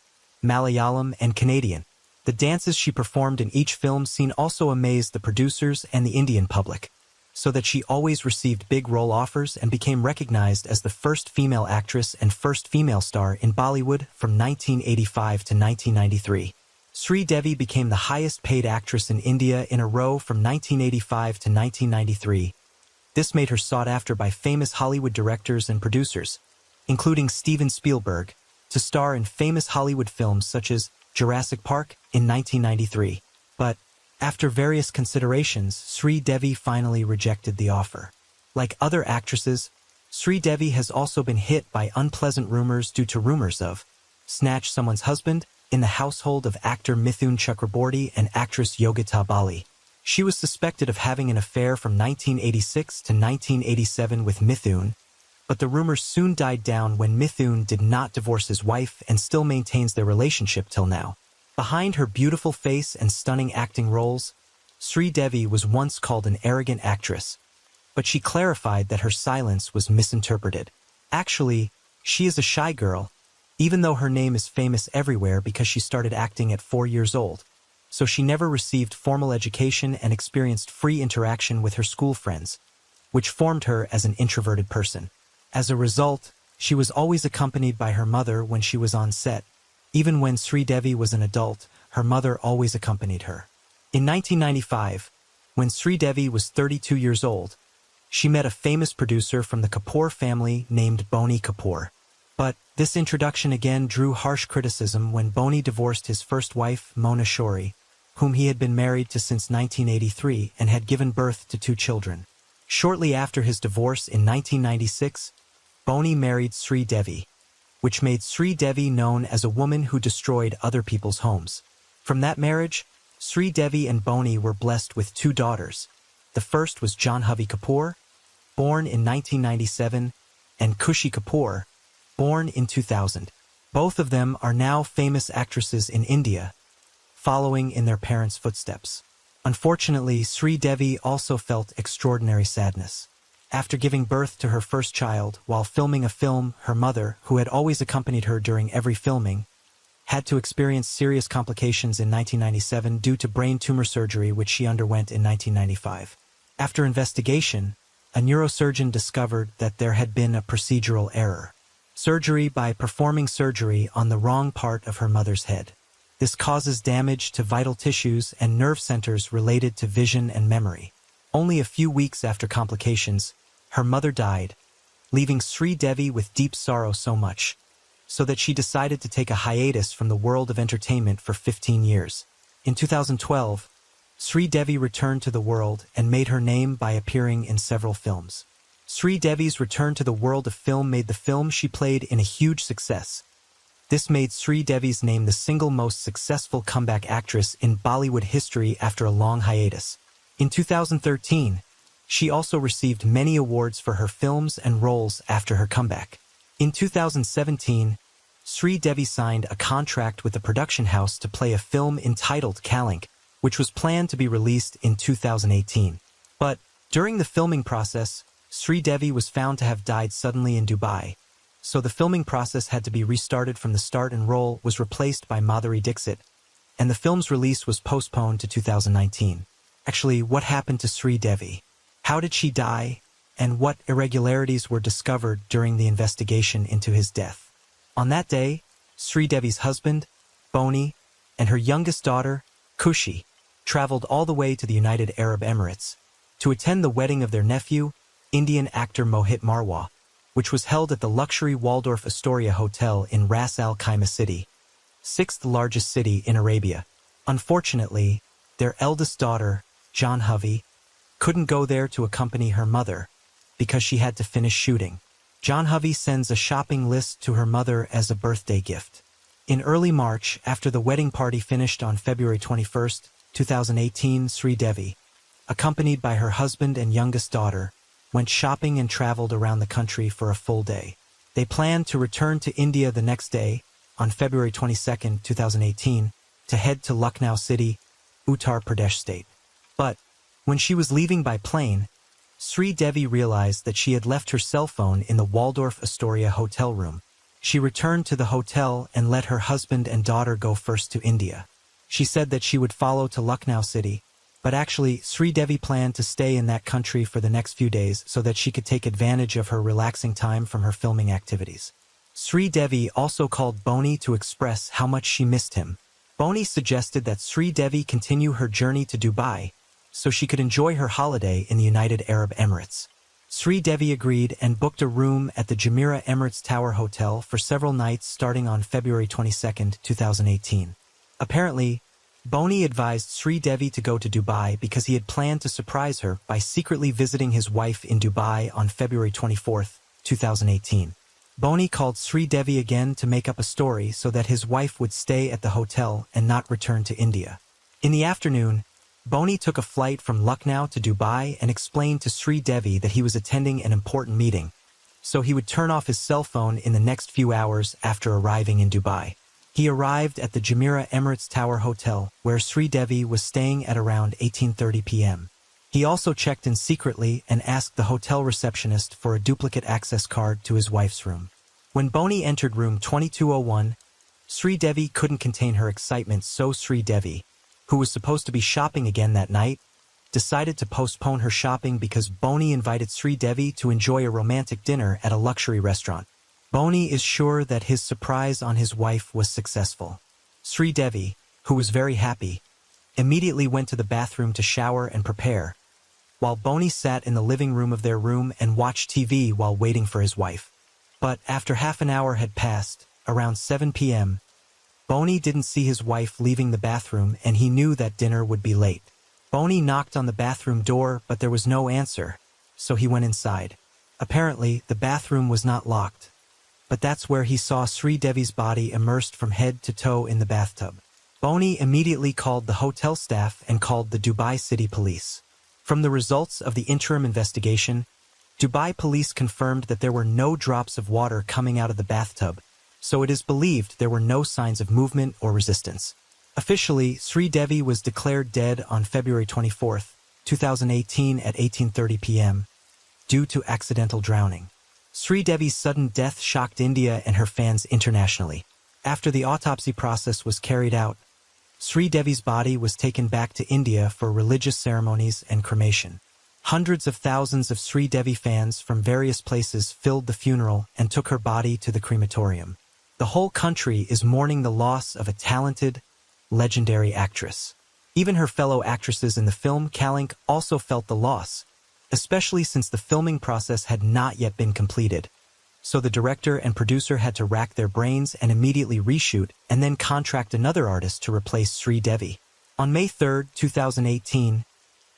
Malayalam, and Canadian. The dances she performed in each film scene also amazed the producers and the Indian public, so that she always received big role offers and became recognized as the first female actress and first female star in Bollywood from 1985 to 1993. Sri Devi became the highest-paid actress in India in a row from 1985 to 1993. This made her sought after by famous Hollywood directors and producers, including Steven Spielberg, to star in famous Hollywood films such as Jurassic Park in 1993. But, after various considerations, Sri Devi finally rejected the offer. Like other actresses, Sri Devi has also been hit by unpleasant rumors due to rumors of snatch someone's husband in the household of actor Mithun Chakraborty and actress Yogita Bali. She was suspected of having an affair from 1986 to 1987 with Mithun, but the rumors soon died down when Mithun did not divorce his wife and still maintains their relationship till now. Behind her beautiful face and stunning acting roles, Sri Devi was once called an arrogant actress, but she clarified that her silence was misinterpreted. Actually, she is a shy girl, even though her name is famous everywhere because she started acting at 4 years old, so she never received formal education and experienced free interaction with her school friends, which formed her as an introverted person. As a result, she was always accompanied by her mother when she was on set. Even when Sri Devi was an adult, her mother always accompanied her. In 1995, when Sri Devi was 32 years old, she met a famous producer from the Kapoor family named Boney Kapoor. But this introduction again drew harsh criticism when Boney divorced his first wife, Mona Shori, whom he had been married to since 1983 and had given birth to 2 children. Shortly after his divorce in 1996, Boney married Sri Devi, which made Sri Devi known as a woman who destroyed other people's homes. From that marriage, Sri Devi and Boney were blessed with 2 daughters. The first was Janhavi Kapoor, born in 1997, and Kushi Kapoor, born in 2000. Both of them are now famous actresses in India, following in their parents' footsteps. Unfortunately, Sri Devi also felt extraordinary sadness. After giving birth to her first child while filming a film, her mother, who had always accompanied her during every filming, had to experience serious complications in 1997 due to brain tumor surgery which she underwent in 1995. After investigation, a neurosurgeon discovered that there had been a procedural error. Surgery by performing surgery on the wrong part of her mother's head. This causes damage to vital tissues and nerve centers related to vision and memory. Only a few weeks after complications, her mother died, leaving Sri Devi with deep sorrow so much, so that she decided to take a hiatus from the world of entertainment for 15 years. In 2012, Sri Devi returned to the world and made her name by appearing in several films. Sri Devi's return to the world of film made the film she played in a huge success. This made Sri Devi's name the single most successful comeback actress in Bollywood history after a long hiatus. In 2013, she also received many awards for her films and roles after her comeback. In 2017, Sri Devi signed a contract with a production house to play a film entitled Kalink, which was planned to be released in 2018. But during the filming process, Sri Devi was found to have died suddenly in Dubai, so the filming process had to be restarted from the start and role was replaced by Madhuri Dixit, and the film's release was postponed to 2019. Actually, what happened to Sri Devi? How did she die? And what irregularities were discovered during the investigation into his death? On that day, Sri Devi's husband, Boney, and her youngest daughter, Kushi, traveled all the way to the United Arab Emirates to attend the wedding of their nephew, Indian actor Mohit Marwah, which was held at the luxury Waldorf Astoria Hotel in Ras Al Khaimah city, 6th largest city in Arabia. Unfortunately, their eldest daughter, Janhavi, couldn't go there to accompany her mother because she had to finish shooting. Janhavi sends a shopping list to her mother as a birthday gift. In early March, after the wedding party finished on February 21, 2018, Sri Devi, accompanied by her husband and youngest daughter, went shopping and traveled around the country for a full day. They planned to return to India the next day, on February 22, 2018, to head to Lucknow City, Uttar Pradesh state. But when she was leaving by plane, Sri Devi realized that she had left her cell phone in the Waldorf Astoria hotel room. She returned to the hotel and let her husband and daughter go first to India. She said that she would follow to Lucknow City, but actually Sri Devi planned to stay in that country for the next few days so that she could take advantage of her relaxing time from her filming activities. Sri Devi also called Boney to express how much she missed him. Boney suggested that Sri Devi continue her journey to Dubai, so she could enjoy her holiday in the United Arab Emirates. Sri Devi agreed and booked a room at the Jumeirah Emirates Tower Hotel for several nights starting on February 22, 2018. Apparently, Boney advised Sri Devi to go to Dubai because he had planned to surprise her by secretly visiting his wife in Dubai on February 24, 2018. Boney called Sri Devi again to make up a story so that his wife would stay at the hotel and not return to India. In the afternoon, Boney took a flight from Lucknow to Dubai and explained to Sri Devi that he was attending an important meeting, so he would turn off his cell phone in the next few hours after arriving in Dubai. He arrived at the Jumeirah Emirates Tower Hotel, where Sri Devi was staying at around 18:30 p.m. He also checked in secretly and asked the hotel receptionist for a duplicate access card to his wife's room. When Boney entered room 2201, Sri Devi couldn't contain her excitement, so Sri Devi, who was supposed to be shopping again that night, decided to postpone her shopping because Boney invited Sri Devi to enjoy a romantic dinner at a luxury restaurant. Boney is sure that his surprise on his wife was successful. Sri Devi, who was very happy, immediately went to the bathroom to shower and prepare, while Boney sat in the living room of their room and watched TV while waiting for his wife. But after half an hour had passed, around 7 p.m., Boney didn't see his wife leaving the bathroom and he knew that dinner would be late. Boney knocked on the bathroom door, but there was no answer, so he went inside. Apparently, the bathroom was not locked, but that's where he saw Sri Devi's body immersed from head to toe in the bathtub. Boney immediately called the hotel staff and called the Dubai City Police. From the results of the interim investigation, Dubai police confirmed that there were no drops of water coming out of the bathtub, so it is believed there were no signs of movement or resistance. Officially, Sri Devi was declared dead on February 24, 2018 at 18:30 p.m. due to accidental drowning. Sri Devi's sudden death shocked India and her fans internationally. After the autopsy process was carried out, Sri Devi's body was taken back to India for religious ceremonies and cremation. Hundreds of thousands of Sri Devi fans from various places filled the funeral and took her body to the crematorium. The whole country is mourning the loss of a talented, legendary actress. Even her fellow actresses in the film Kalank also felt the loss, especially since the filming process had not yet been completed. So the director and producer had to rack their brains and immediately reshoot and then contract another artist to replace Sri Devi. On May 3, 2018,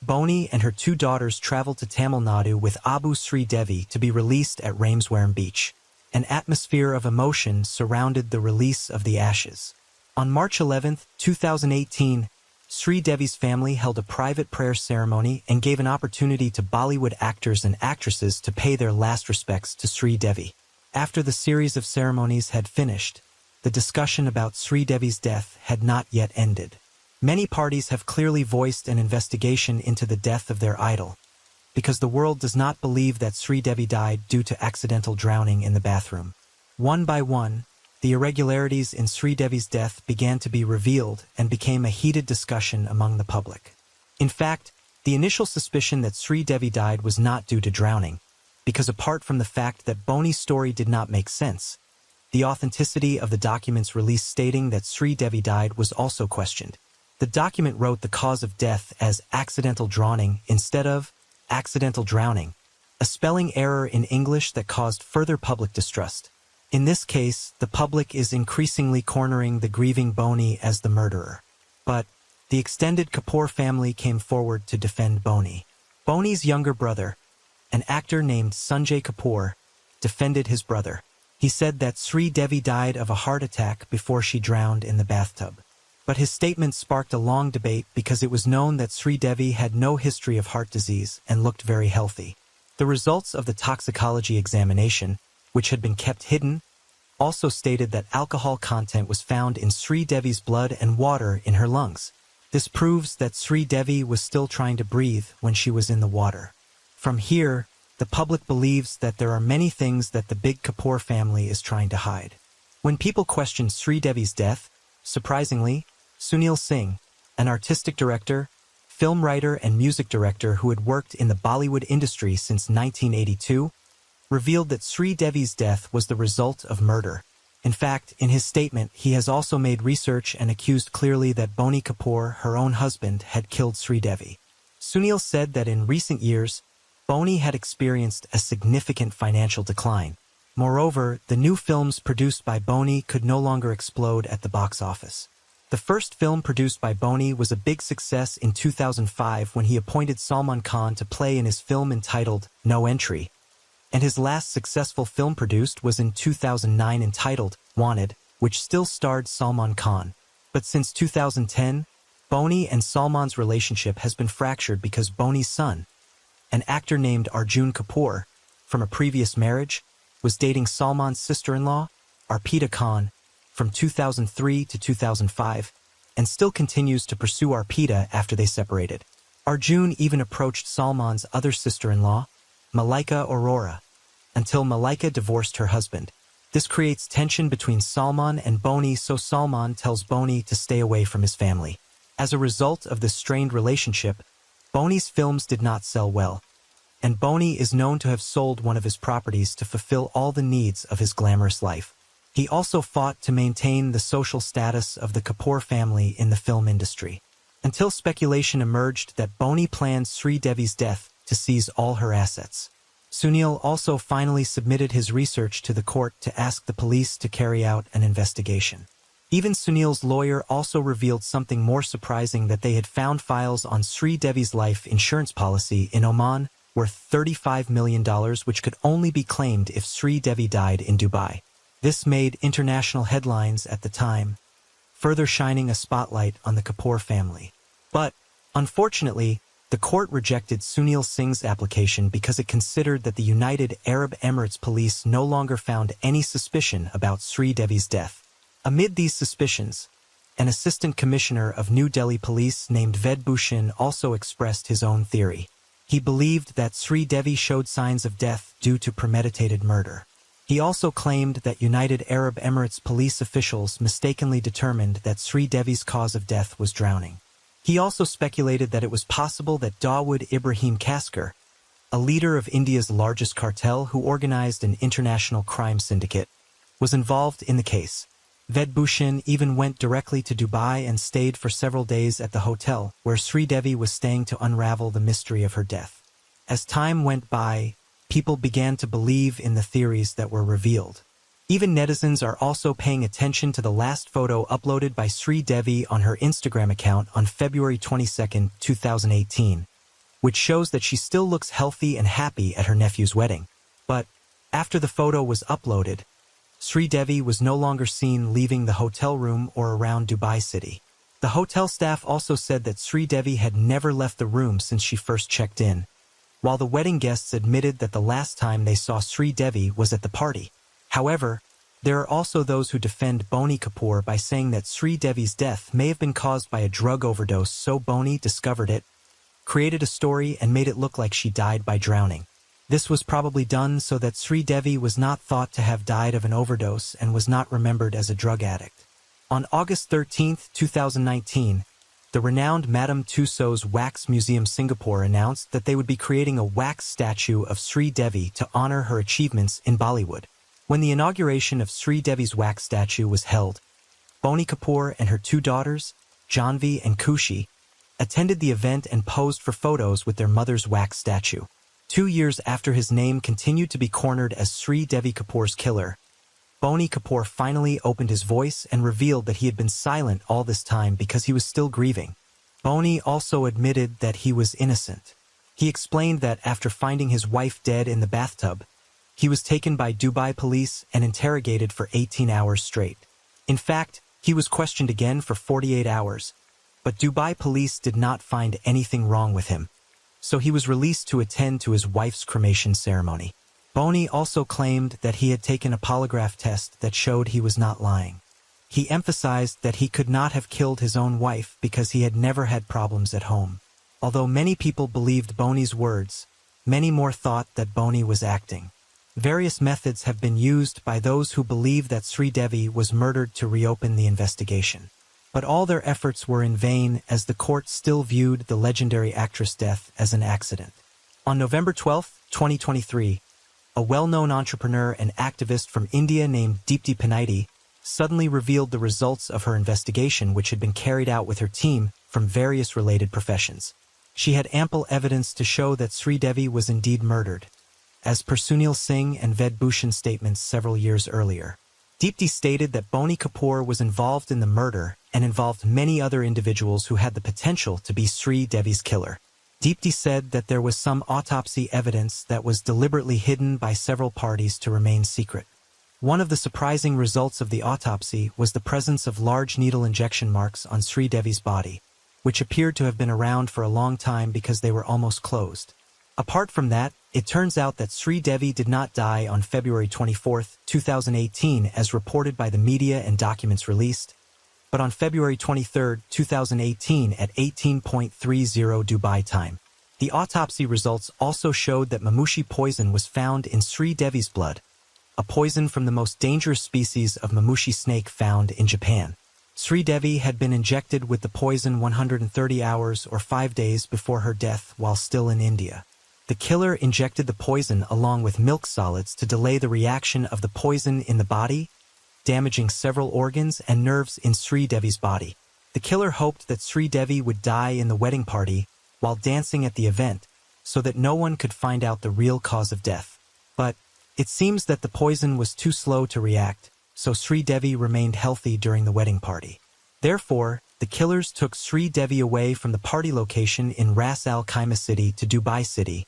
Boney and her two daughters traveled to Tamil Nadu with Abu Sri Devi to be released at Rameswaram Beach. An atmosphere of emotion surrounded the release of the ashes. On March 11, 2018, Sri Devi's family held a private prayer ceremony and gave an opportunity to Bollywood actors and actresses to pay their last respects to Sri Devi. After the series of ceremonies had finished, the discussion about Sri Devi's death had not yet ended. Many parties have clearly voiced an investigation into the death of their idol, because the world does not believe that Sri Devi died due to accidental drowning in the bathroom. One by one, the irregularities in Sri Devi's death began to be revealed and became a heated discussion among the public. In fact, the initial suspicion that Sri Devi died was not due to drowning, because apart from the fact that Boney's story did not make sense, the authenticity of the documents released stating that Sri Devi died was also questioned. The document wrote the cause of death as accidental drowning instead of accidental drowning, a spelling error in English that caused further public distrust. In this case, the public is increasingly cornering the grieving Boney as the murderer. But the extended Kapoor family came forward to defend Boney. Boney's younger brother, an actor named Sanjay Kapoor, defended his brother. He said that Sri Devi died of a heart attack before she drowned in the bathtub. But his statement sparked a long debate because it was known that Sri Devi had no history of heart disease and looked very healthy. The results of the toxicology examination, which had been kept hidden, also stated that alcohol content was found in Sri Devi's blood and water in her lungs. This proves that Sri Devi was still trying to breathe when she was in the water. From here, the public believes that there are many things that the big Kapoor family is trying to hide. When people questioned Sri Devi's death, surprisingly, Sunil Singh, an artistic director, film writer and music director who had worked in the Bollywood industry since 1982, revealed that Sri Devi's death was the result of murder. In fact, in his statement, he has also made research and accused clearly that Boney Kapoor, her own husband, had killed Sri Devi. Sunil said that in recent years, Boney had experienced a significant financial decline. Moreover, the new films produced by Boney could no longer explode at the box office. The first film produced by Boney was a big success in 2005 when he appointed Salman Khan to play in his film entitled No Entry, and his last successful film produced was in 2009 entitled Wanted, which still starred Salman Khan. But since 2010, Boney and Salman's relationship has been fractured because Boney's son, an actor named Arjun Kapoor, from a previous marriage, was dating Salman's sister-in-law, Arpita Khan, from 2003 to 2005, and still continues to pursue Arpita after they separated. Arjun even approached Salman's other sister-in-law, Malaika Aurora, until Malaika divorced her husband. This creates tension between Salman and Boney, so Salman tells Boney to stay away from his family. As a result of this strained relationship, Boney's films did not sell well, and Boney is known to have sold one of his properties to fulfill all the needs of his glamorous life. He also fought to maintain the social status of the Kapoor family in the film industry, until speculation emerged that Boney planned Sridevi's death to seize all her assets. Sunil also finally submitted his research to the court to ask the police to carry out an investigation. Even Sunil's lawyer also revealed something more surprising, that they had found files on Sridevi's life insurance policy in Oman worth $35 million, which could only be claimed if Sridevi died in Dubai. This made international headlines at the time, further shining a spotlight on the Kapoor family. But, unfortunately, the court rejected Sunil Singh's application because it considered that the United Arab Emirates police no longer found any suspicion about Sridevi's death. Amid these suspicions, an assistant commissioner of New Delhi police named Ved Bhushan also expressed his own theory. He believed that Sridevi showed signs of death due to premeditated murder. He also claimed that United Arab Emirates police officials mistakenly determined that Sridevi's cause of death was drowning. He also speculated that it was possible that Dawood Ibrahim Kaskar, a leader of India's largest cartel who organized an international crime syndicate, was involved in the case. Ved Bhushan even went directly to Dubai and stayed for several days at the hotel where Sridevi was staying to unravel the mystery of her death. As time went by, people began to believe in the theories that were revealed. Even netizens are also paying attention to the last photo uploaded by Sridevi on her Instagram account on February 22, 2018, which shows that she still looks healthy and happy at her nephew's wedding. But, after the photo was uploaded, Sridevi was no longer seen leaving the hotel room or around Dubai City. The hotel staff also said that Sridevi had never left the room since she first checked in, while the wedding guests admitted that the last time they saw Sridevi was at the party. However, there are also those who defend Boney Kapoor by saying that Sridevi's death may have been caused by a drug overdose, so Boney discovered it, created a story, and made it look like she died by drowning. This was probably done so that Sridevi was not thought to have died of an overdose and was not remembered as a drug addict. On August 13, 2019, the renowned Madame Tussauds Wax Museum Singapore announced that they would be creating a wax statue of Sridevi to honor her achievements in Bollywood. When the inauguration of Sridevi's wax statue was held, Boney Kapoor and her two daughters, Janvi and Kushi, attended the event and posed for photos with their mother's wax statue. 2 years after his name continued to be cornered as Sridevi Kapoor's killer, Boney Kapoor finally opened his voice and revealed that he had been silent all this time because he was still grieving. Boney also admitted that he was innocent. He explained that after finding his wife dead in the bathtub, he was taken by Dubai police and interrogated for 18 hours straight. In fact, he was questioned again for 48 hours, but Dubai police did not find anything wrong with him, so he was released to attend to his wife's cremation ceremony. Boney also claimed that he had taken a polygraph test that showed he was not lying. He emphasized that he could not have killed his own wife because he had never had problems at home. Although many people believed Boney's words, many more thought that Boney was acting. Various methods have been used by those who believe that Sridevi was murdered to reopen the investigation. But all their efforts were in vain, as the court still viewed the legendary actress' death as an accident. On November 12, 2023, a well-known entrepreneur and activist from India named Deepti Panaiti suddenly revealed the results of her investigation, which had been carried out with her team from various related professions. She had ample evidence to show that Sridevi was indeed murdered, as per Sunil Singh and Ved Bhushan's statements several years earlier. Deepti stated that Boney Kapoor was involved in the murder and involved many other individuals who had the potential to be Sridevi's killer. Deepti said that there was some autopsy evidence that was deliberately hidden by several parties to remain secret. One of the surprising results of the autopsy was the presence of large needle injection marks on Sri Devi's body, which appeared to have been around for a long time because they were almost closed. Apart from that, it turns out that Sri Devi did not die on February 24, 2018 as reported by the media and documents released, but on February 23, 2018 at 18:30 Dubai time. The autopsy results also showed that mamushi poison was found in Sri Devi's blood, a poison from the most dangerous species of mamushi snake found in Japan. Sri Devi had been injected with the poison 130 hours or 5 days before her death while still in India. The killer injected the poison along with milk solids to delay the reaction of the poison in the body, damaging several organs and nerves in Sri Devi's body. The killer hoped that Sri Devi would die in the wedding party while dancing at the event so that no one could find out the real cause of death. But it seems that the poison was too slow to react, so Sri Devi remained healthy during the wedding party. Therefore, the killers took Sri Devi away from the party location in Ras Al Khaimah City to Dubai City,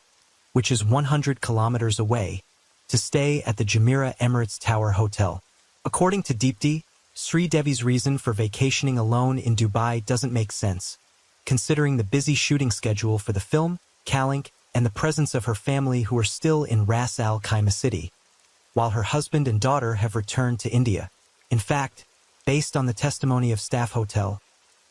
which is 100 kilometers away, to stay at the Jumeirah Emirates Tower Hotel. According to Deepti, Sri Devi's reason for vacationing alone in Dubai doesn't make sense, considering the busy shooting schedule for the film, Kalink, and the presence of her family who are still in Ras Al Khaimah City, while her husband and daughter have returned to India. In fact, based on the testimony of staff hotel,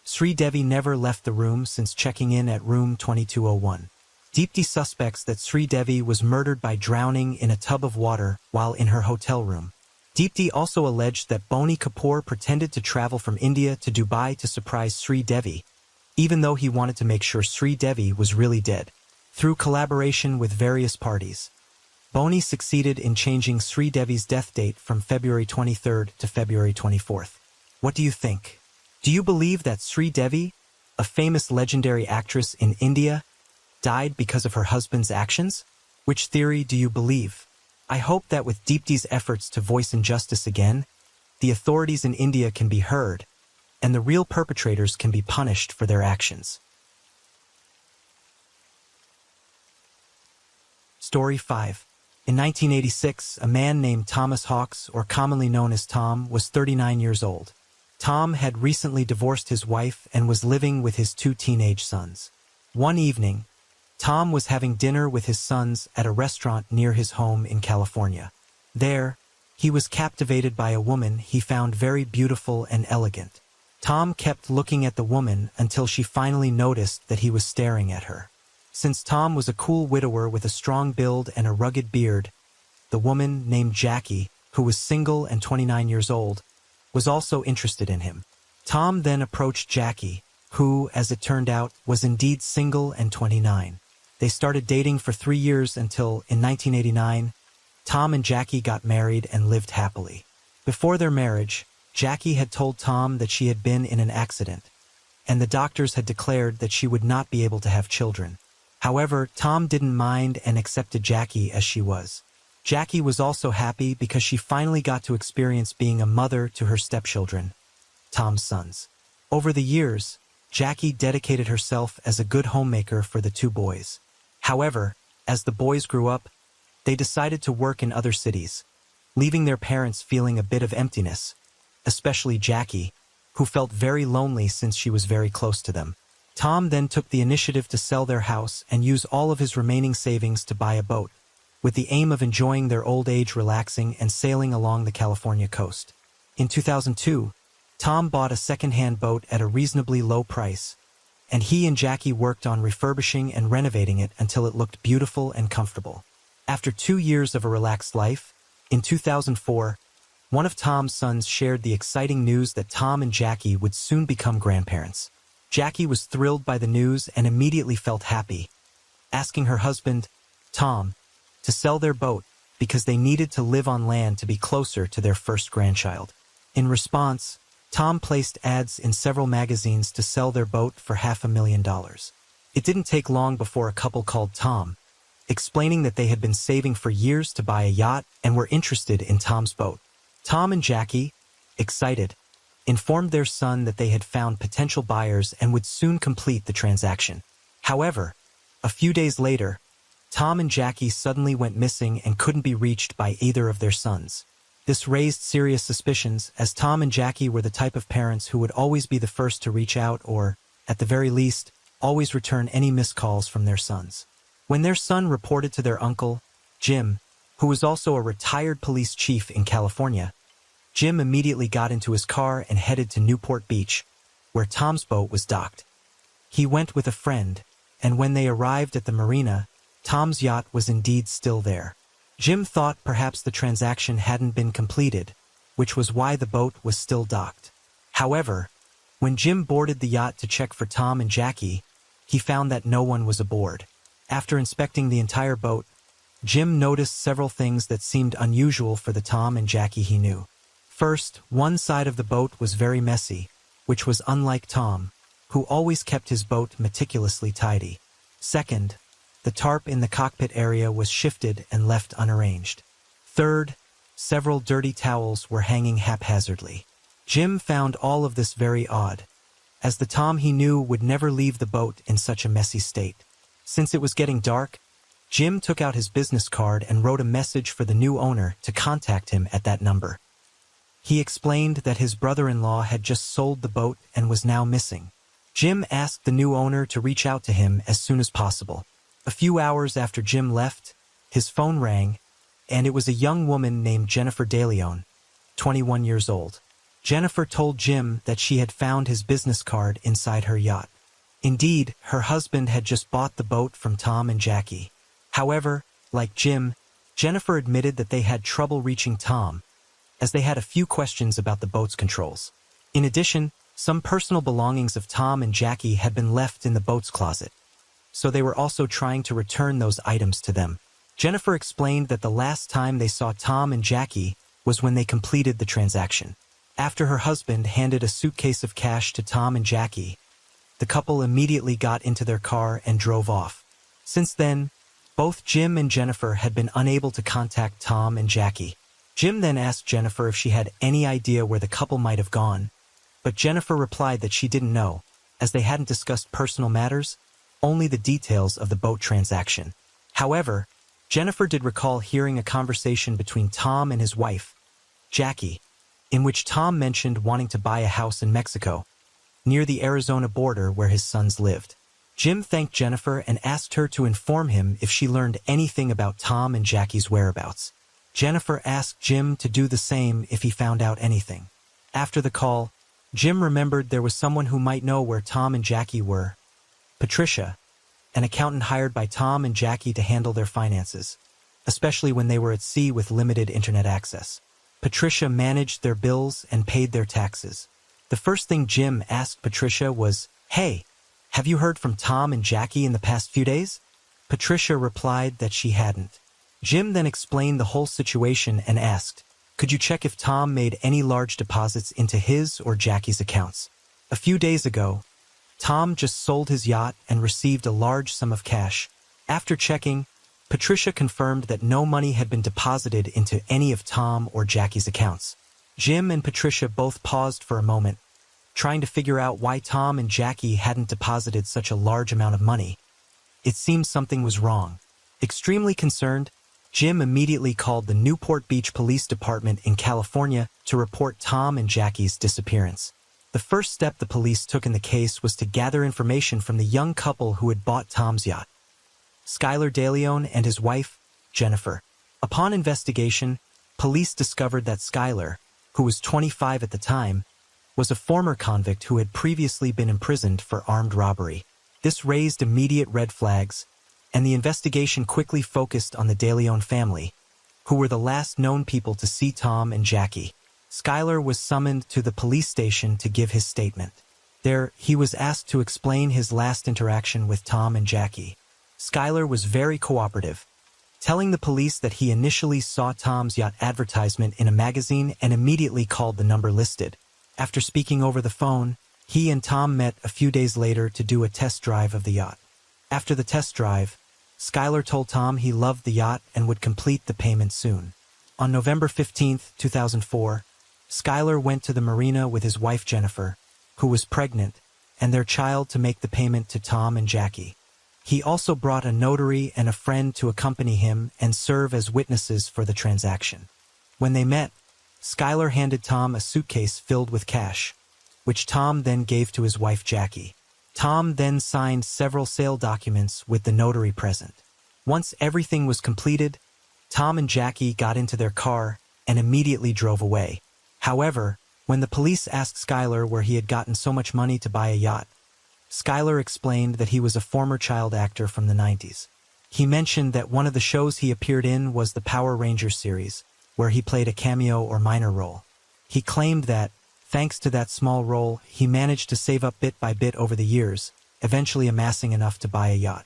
Sri Devi never left the room since checking in at room 2201. Deepti suspects that Sri Devi was murdered by drowning in a tub of water while in her hotel room. Deepti also alleged that Boney Kapoor pretended to travel from India to Dubai to surprise Sri Devi, even though he wanted to make sure Sri Devi was really dead. Through collaboration with various parties, Boney succeeded in changing Sri Devi's death date from February 23rd to February 24th. What do you think? Do you believe that Sri Devi, a famous legendary actress in India, died because of her husband's actions? Which theory do you believe? I hope that with Deepti's efforts to voice injustice again, the authorities in India can be heard, and the real perpetrators can be punished for their actions. Story 5. In 1986, a man named Thomas Hawks, or commonly known as Tom, was 39 years old. Tom had recently divorced his wife and was living with his 2 teenage sons. One evening, Tom was having dinner with his sons at a restaurant near his home in California. There, he was captivated by a woman he found very beautiful and elegant. Tom kept looking at the woman until she finally noticed that he was staring at her. Since Tom was a cool widower with a strong build and a rugged beard, the woman, named Jackie, who was single and 29 years old, was also interested in him. Tom then approached Jackie, who, as it turned out, was indeed single and 29. They started dating for 3 years until, in 1989, Tom and Jackie got married and lived happily. Before their marriage, Jackie had told Tom that she had been in an accident, and the doctors had declared that she would not be able to have children. However, Tom didn't mind and accepted Jackie as she was. Jackie was also happy because she finally got to experience being a mother to her stepchildren, Tom's sons. Over the years, Jackie dedicated herself as a good homemaker for the 2 boys. However, as the boys grew up, they decided to work in other cities, leaving their parents feeling a bit of emptiness, especially Jackie, who felt very lonely since she was very close to them. Tom then took the initiative to sell their house and use all of his remaining savings to buy a boat, with the aim of enjoying their old age relaxing and sailing along the California coast. In 2002, Tom bought a second-hand boat at a reasonably low price, and he and Jackie worked on refurbishing and renovating it until it looked beautiful and comfortable. After 2 years of a relaxed life, in 2004, one of Tom's sons shared the exciting news that Tom and Jackie would soon become grandparents. Jackie was thrilled by the news and immediately felt happy, asking her husband, Tom, to sell their boat because they needed to live on land to be closer to their first grandchild. In response, Tom placed ads in several magazines to sell their boat for $500,000. It didn't take long before a couple called Tom, explaining that they had been saving for years to buy a yacht and were interested in Tom's boat. Tom and Jackie, excited, informed their son that they had found potential buyers and would soon complete the transaction. However, A few days later, Tom and Jackie suddenly went missing and couldn't be reached by either of their sons. This raised serious suspicions, as Tom and Jackie were the type of parents who would always be the first to reach out or, at the very least, always return any missed calls from their sons. When their son reported to their uncle, Jim, who was also a retired police chief in California, Jim immediately got into his car and headed to Newport Beach, where Tom's boat was docked. He went with a friend, and when they arrived at the marina, Tom's yacht was indeed still there. Jim thought perhaps the transaction hadn't been completed, which was why the boat was still docked. However, when Jim boarded the yacht to check for Tom and Jackie, he found that no one was aboard. After inspecting the entire boat, Jim noticed several things that seemed unusual for the Tom and Jackie he knew. First, one side of the boat was very messy, which was unlike Tom, who always kept his boat meticulously tidy. Second, the tarp in the cockpit area was shifted and left unarranged. Third, several dirty towels were hanging haphazardly. Jim found all of this very odd, as the Tom he knew would never leave the boat in such a messy state. Since it was getting dark, Jim took out his business card and wrote a message for the new owner to contact him at that number. He explained that his brother-in-law had just sold the boat and was now missing. Jim asked the new owner to reach out to him as soon as possible. A few hours after Jim left, his phone rang, and it was a young woman named Jennifer DeLeon, 21 years old. Jennifer told Jim that she had found his business card inside her yacht. Indeed, her husband had just bought the boat from Tom and Jackie. However, like Jim, Jennifer admitted that they had trouble reaching Tom, as they had a few questions about the boat's controls. In addition, some personal belongings of Tom and Jackie had been left in the boat's closet, so they were also trying to return those items to them. Jennifer explained that the last time they saw Tom and Jackie was when they completed the transaction. After her husband handed a suitcase of cash to Tom and Jackie, the couple immediately got into their car and drove off. Since then, both Jim and Jennifer had been unable to contact Tom and Jackie. Jim then asked Jennifer if she had any idea where the couple might have gone, but Jennifer replied that she didn't know, as they hadn't discussed personal matters, only the details of the boat transaction. However, Jennifer did recall hearing a conversation between Tom and his wife, Jackie, in which Tom mentioned wanting to buy a house in Mexico, near the Arizona border where his sons lived. Jim thanked Jennifer and asked her to inform him if she learned anything about Tom and Jackie's whereabouts. Jennifer asked Jim to do the same if he found out anything. After the call, Jim remembered there was someone who might know where Tom and Jackie were: Patricia, an accountant hired by Tom and Jackie to handle their finances, especially when they were at sea with limited internet access. Patricia managed their bills and paid their taxes. The first thing Jim asked Patricia was, "Hey, have you heard from Tom and Jackie in the past few days?" Patricia replied that she hadn't. Jim then explained the whole situation and asked, "Could you check if Tom made any large deposits into his or Jackie's accounts? A few days ago, Tom just sold his yacht and received a large sum of cash." After checking, Patricia confirmed that no money had been deposited into any of Tom or Jackie's accounts. Jim and Patricia both paused for a moment, trying to figure out why Tom and Jackie hadn't deposited such a large amount of money. It seemed something was wrong. Extremely concerned, Jim immediately called the Newport Beach Police Department in California to report Tom and Jackie's disappearance. The first step the police took in the case was to gather information from the young couple who had bought Tom's yacht, Skylar DeLeon and his wife, Jennifer. Upon investigation, police discovered that Skylar, who was 25 at the time, was a former convict who had previously been imprisoned for armed robbery. This raised immediate red flags, and the investigation quickly focused on the DeLeon family, who were the last known people to see Tom and Jackie. Skylar was summoned to the police station to give his statement. There, he was asked to explain his last interaction with Tom and Jackie. Skylar was very cooperative, telling the police that he initially saw Tom's yacht advertisement in a magazine and immediately called the number listed. After speaking over the phone, he and Tom met a few days later to do a test drive of the yacht. After the test drive, Skylar told Tom he loved the yacht and would complete the payment soon. On November 15, 2004, Skylar went to the marina with his wife Jennifer, who was pregnant, and their child to make the payment to Tom and Jackie. He also brought a notary and a friend to accompany him and serve as witnesses for the transaction. When they met, Skylar handed Tom a suitcase filled with cash, which Tom then gave to his wife Jackie. Tom then signed several sale documents with the notary present. Once everything was completed, Tom and Jackie got into their car and immediately drove away. However, when the police asked Skylar where he had gotten so much money to buy a yacht, Skylar explained that he was a former child actor from the 90s. He mentioned that one of the shows he appeared in was the Power Rangers series, where he played a cameo or minor role. He claimed that, thanks to that small role, he managed to save up bit by bit over the years, eventually amassing enough to buy a yacht.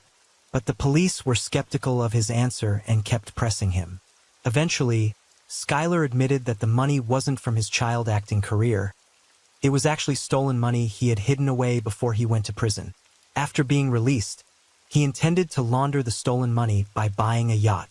But the police were skeptical of his answer and kept pressing him. Eventually, Skylar admitted that the money wasn't from his child acting career. It was actually stolen money he had hidden away before he went to prison. After being released, he intended to launder the stolen money by buying a yacht.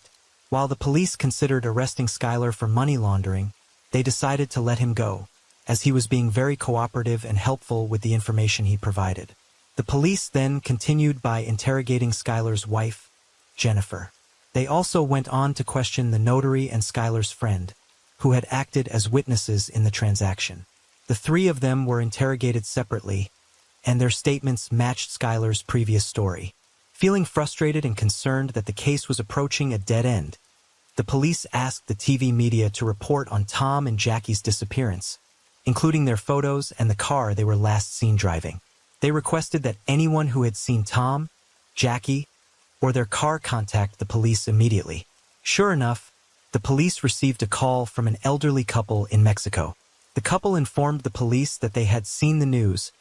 While the police considered arresting Skylar for money laundering, they decided to let him go, as he was being very cooperative and helpful with the information he provided. The police then continued by interrogating Skylar's wife, Jennifer. They also went on to question the notary and Skylar's friend, who had acted as witnesses in the transaction. The three of them were interrogated separately, and their statements matched Skylar's previous story. Feeling frustrated and concerned that the case was approaching a dead end, the police asked the TV media to report on Tom and Jackie's disappearance, including their photos and the car they were last seen driving. They requested that anyone who had seen Tom, Jackie, or their car contact the police immediately. Sure enough, the police received a call from an elderly couple in Mexico. The couple informed the police that they had seen the news,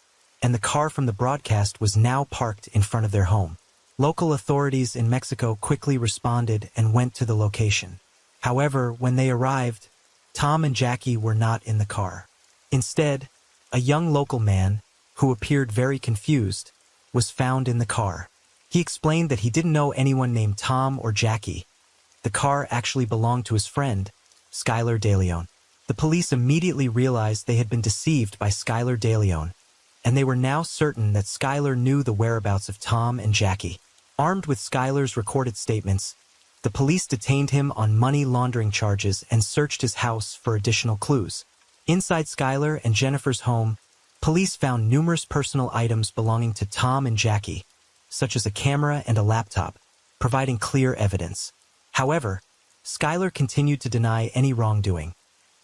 and the car from the broadcast was now parked in front of their home. Local authorities in Mexico quickly responded and went to the location. However, when they arrived, Tom and Jackie were not in the car. Instead, a young local man, who appeared very confused, was found in the car. He explained that he didn't know anyone named Tom or Jackie. The car actually belonged to his friend, Skylar DeLeon. The police immediately realized they had been deceived by Skylar DeLeon, and they were now certain that Skylar knew the whereabouts of Tom and Jackie. Armed with Skylar's recorded statements, the police detained him on money laundering charges and searched his house for additional clues. Inside Skylar and Jennifer's home, police found numerous personal items belonging to Tom and Jackie, such as a camera and a laptop, providing clear evidence. However, Skylar continued to deny any wrongdoing,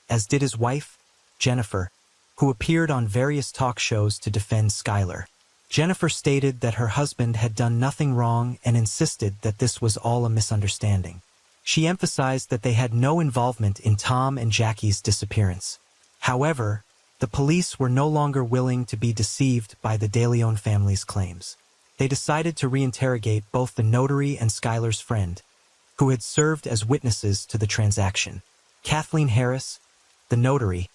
as did his wife, Jennifer, who appeared on various talk shows to defend Skylar. Jennifer stated that her husband had done nothing wrong and insisted that this was all a misunderstanding. She emphasized that they had no involvement in Tom and Jackie's disappearance. However, the police were no longer willing to be deceived by the DeLeon family's claims. They decided to reinterrogate both the notary and Skylar's friend, who had served as witnesses to the transaction. Kathleen Harris, the notary,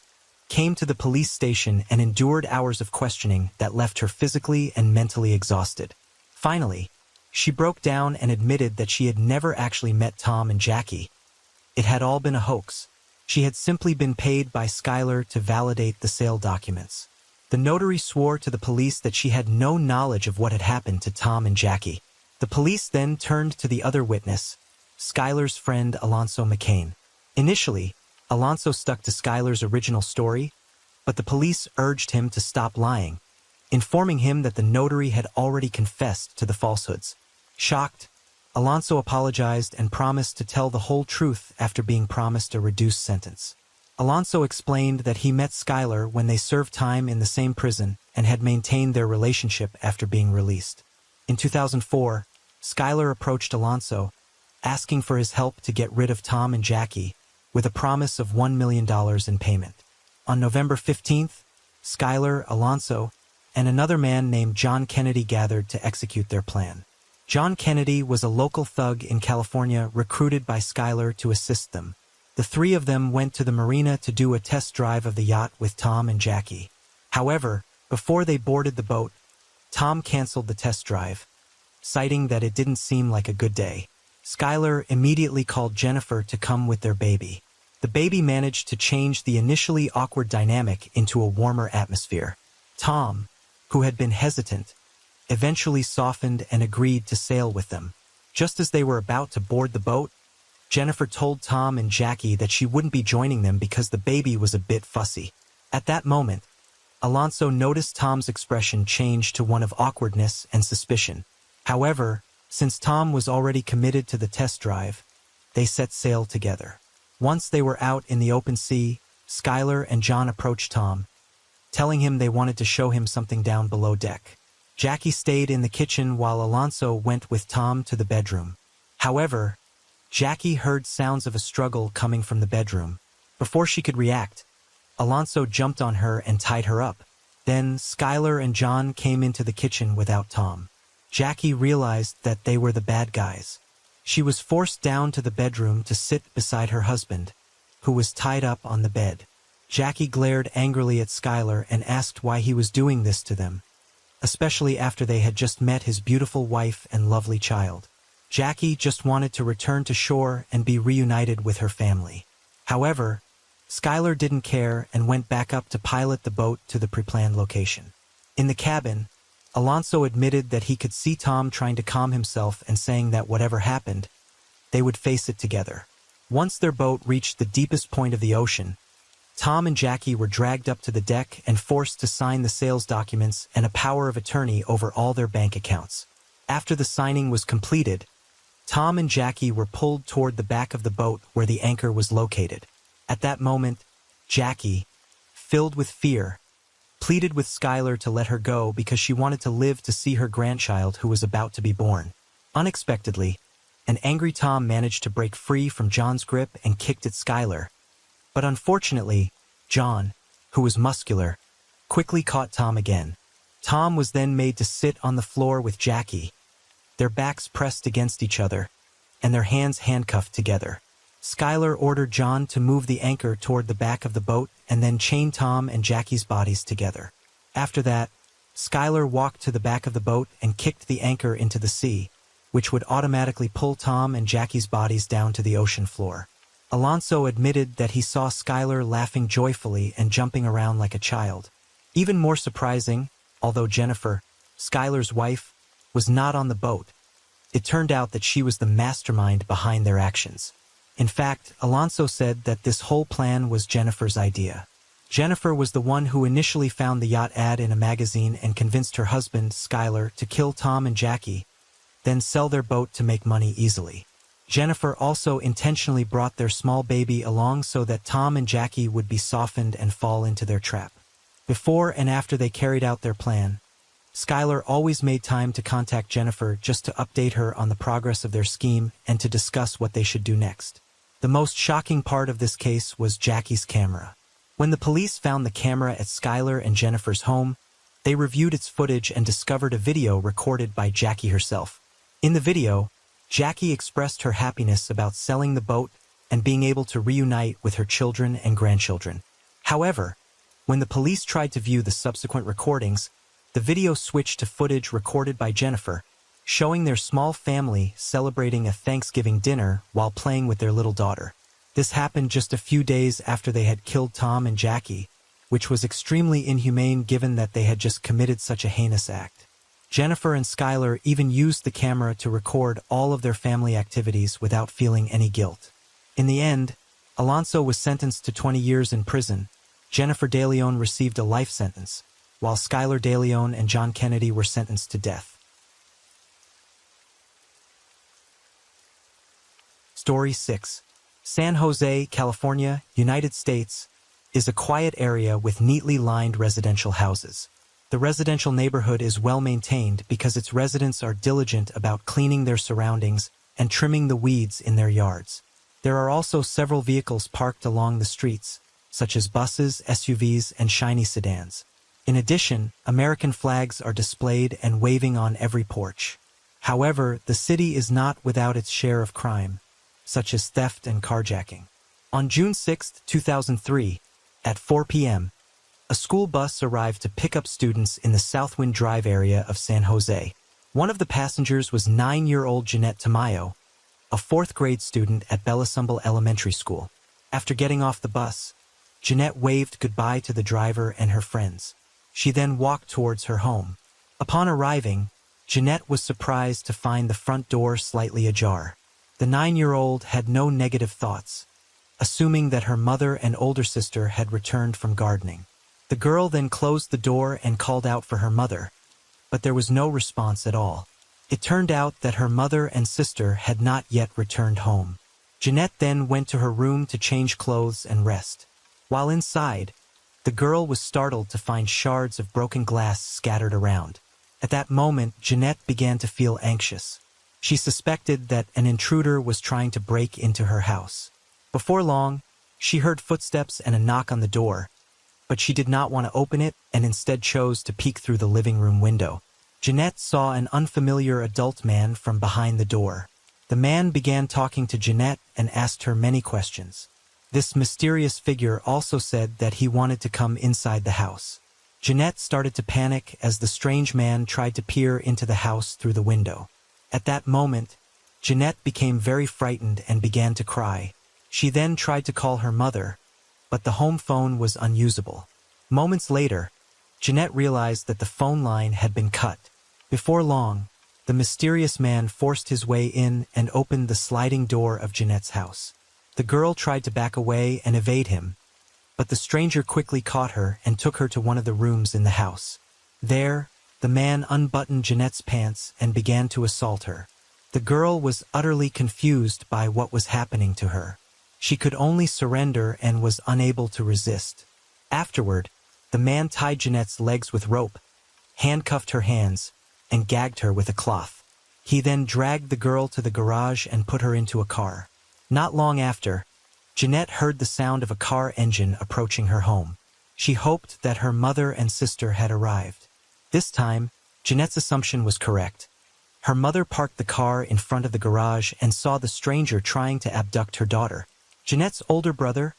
came to the police station and endured hours of questioning that left her physically and mentally exhausted. Finally, she broke down and admitted that she had never actually met Tom and Jackie. It had all been a hoax. She had simply been paid by Skylar to validate the sale documents. The notary swore to the police that she had no knowledge of what had happened to Tom and Jackie. The police then turned to the other witness, Skylar's friend Alonso McCain. Initially, Alonso stuck to Skylar's original story, but the police urged him to stop lying, informing him that the notary had already confessed to the falsehoods. Shocked, Alonso apologized and promised to tell the whole truth after being promised a reduced sentence. Alonso explained that he met Skylar when they served time in the same prison and had maintained their relationship after being released. In 2004, Skylar approached Alonso, asking for his help to get rid of Tom and Jackie, with a promise of $1 million in payment. On November 15th, Skylar, Alonso, and another man named John Kennedy gathered to execute their plan. John Kennedy was a local thug in California recruited by Skylar to assist them. The three of them went to the marina to do a test drive of the yacht with Tom and Jackie. However, before they boarded the boat, Tom canceled the test drive, citing that it didn't seem like a good day. Skylar immediately called Jennifer to come with their baby. The baby managed to change the initially awkward dynamic into a warmer atmosphere. Tom, who had been hesitant, eventually softened and agreed to sail with them. Just as they were about to board the boat, Jennifer told Tom and Jackie that she wouldn't be joining them because the baby was a bit fussy. At that moment, Alonso noticed Tom's expression change to one of awkwardness and suspicion. However, since Tom was already committed to the test drive, they set sail together. Once they were out in the open sea, Skylar and John approached Tom, telling him they wanted to show him something down below deck. Jackie stayed in the kitchen while Alonso went with Tom to the bedroom. However, Jackie heard sounds of a struggle coming from the bedroom. Before she could react, Alonso jumped on her and tied her up. Then Skylar and John came into the kitchen without Tom. Jackie realized that they were the bad guys. She was forced down to the bedroom to sit beside her husband, who was tied up on the bed. Jackie glared angrily at Skylar and asked why he was doing this to them, especially after they had just met his beautiful wife and lovely child. Jackie just wanted to return to shore and be reunited with her family. However, Skylar didn't care and went back up to pilot the boat to the pre-planned location. In the cabin, Alonso admitted that he could see Tom trying to calm himself and saying that whatever happened, they would face it together. Once their boat reached the deepest point of the ocean, Tom and Jackie were dragged up to the deck and forced to sign the sales documents and a power of attorney over all their bank accounts. After the signing was completed, Tom and Jackie were pulled toward the back of the boat where the anchor was located. At that moment, Jackie, filled with fear, pleaded with Skylar to let her go because she wanted to live to see her grandchild who was about to be born. Unexpectedly, an angry Tom managed to break free from John's grip and kicked at Skylar. But unfortunately, John, who was muscular, quickly caught Tom again. Tom was then made to sit on the floor with Jackie, their backs pressed against each other, and their hands handcuffed together. Skylar ordered John to move the anchor toward the back of the boat and then chain Tom and Jackie's bodies together. After that, Skylar walked to the back of the boat and kicked the anchor into the sea, which would automatically pull Tom and Jackie's bodies down to the ocean floor. Alonso admitted that he saw Skylar laughing joyfully and jumping around like a child. Even more surprising, although Jennifer, Skylar's wife, was not on the boat, it turned out that she was the mastermind behind their actions. In fact, Alonso said that this whole plan was Jennifer's idea. Jennifer was the one who initially found the yacht ad in a magazine and convinced her husband, Skylar, to kill Tom and Jackie, then sell their boat to make money easily. Jennifer also intentionally brought their small baby along so that Tom and Jackie would be softened and fall into their trap. Before and after they carried out their plan, Skylar always made time to contact Jennifer just to update her on the progress of their scheme and to discuss what they should do next. The most shocking part of this case was Jackie's camera. When the police found the camera at Skylar and Jennifer's home, they reviewed its footage and discovered a video recorded by Jackie herself. In the video, Jackie expressed her happiness about selling the boat and being able to reunite with her children and grandchildren. However, when the police tried to view the subsequent recordings, the video switched to footage recorded by Jennifer, showing their small family celebrating a Thanksgiving dinner while playing with their little daughter. This happened just a few days after they had killed Tom and Jackie, which was extremely inhumane given that they had just committed such a heinous act. Jennifer and Skylar even used the camera to record all of their family activities without feeling any guilt. In the end, Alonso was sentenced to 20 years in prison. Jennifer De Leon received a life sentence, while Skylar De Leon and John Kennedy were sentenced to death. Story 6. San Jose, California, United States, is a quiet area with neatly lined residential houses. The residential neighborhood is well maintained because its residents are diligent about cleaning their surroundings and trimming the weeds in their yards. There are also several vehicles parked along the streets, such as buses, SUVs, and shiny sedans. In addition, American flags are displayed and waving on every porch. However, the city is not without its share of crime, such as theft and carjacking. On June 6, 2003, at 4 p.m., a school bus arrived to pick up students in the Southwind Drive area of San Jose. One of the passengers was 9-year-old Jeanette Tamayo, a 4th-grade student at Bellasumble Elementary School. After getting off the bus, Jeanette waved goodbye to the driver and her friends. She then walked towards her home. Upon arriving, Jeanette was surprised to find the front door slightly ajar. The 9-year-old had no negative thoughts, assuming that her mother and older sister had returned from gardening. The girl then closed the door and called out for her mother, but there was no response at all. It turned out that her mother and sister had not yet returned home. Jeanette then went to her room to change clothes and rest. While inside, the girl was startled to find shards of broken glass scattered around. At that moment, Jeanette began to feel anxious. She suspected that an intruder was trying to break into her house. Before long, she heard footsteps and a knock on the door, but she did not want to open it and instead chose to peek through the living room window. Jeanette saw an unfamiliar adult man from behind the door. The man began talking to Jeanette and asked her many questions. This mysterious figure also said that he wanted to come inside the house. Jeanette started to panic as the strange man tried to peer into the house through the window. At that moment, Jeanette became very frightened and began to cry. She then tried to call her mother, but the home phone was unusable. Moments later, Jeanette realized that the phone line had been cut. Before long, the mysterious man forced his way in and opened the sliding door of Jeanette's house. The girl tried to back away and evade him, but the stranger quickly caught her and took her to one of the rooms in the house. There, the man unbuttoned Jeanette's pants and began to assault her. The girl was utterly confused by what was happening to her. She could only surrender and was unable to resist. Afterward, the man tied Jeanette's legs with rope, handcuffed her hands, and gagged her with a cloth. He then dragged the girl to the garage and put her into a car. Not long after, Jeanette heard the sound of a car engine approaching her home. She hoped that her mother and sister had arrived. This time, Jeanette's assumption was correct. Her mother parked the car in front of the garage and saw the stranger trying to abduct her daughter. Jeanette's older brother,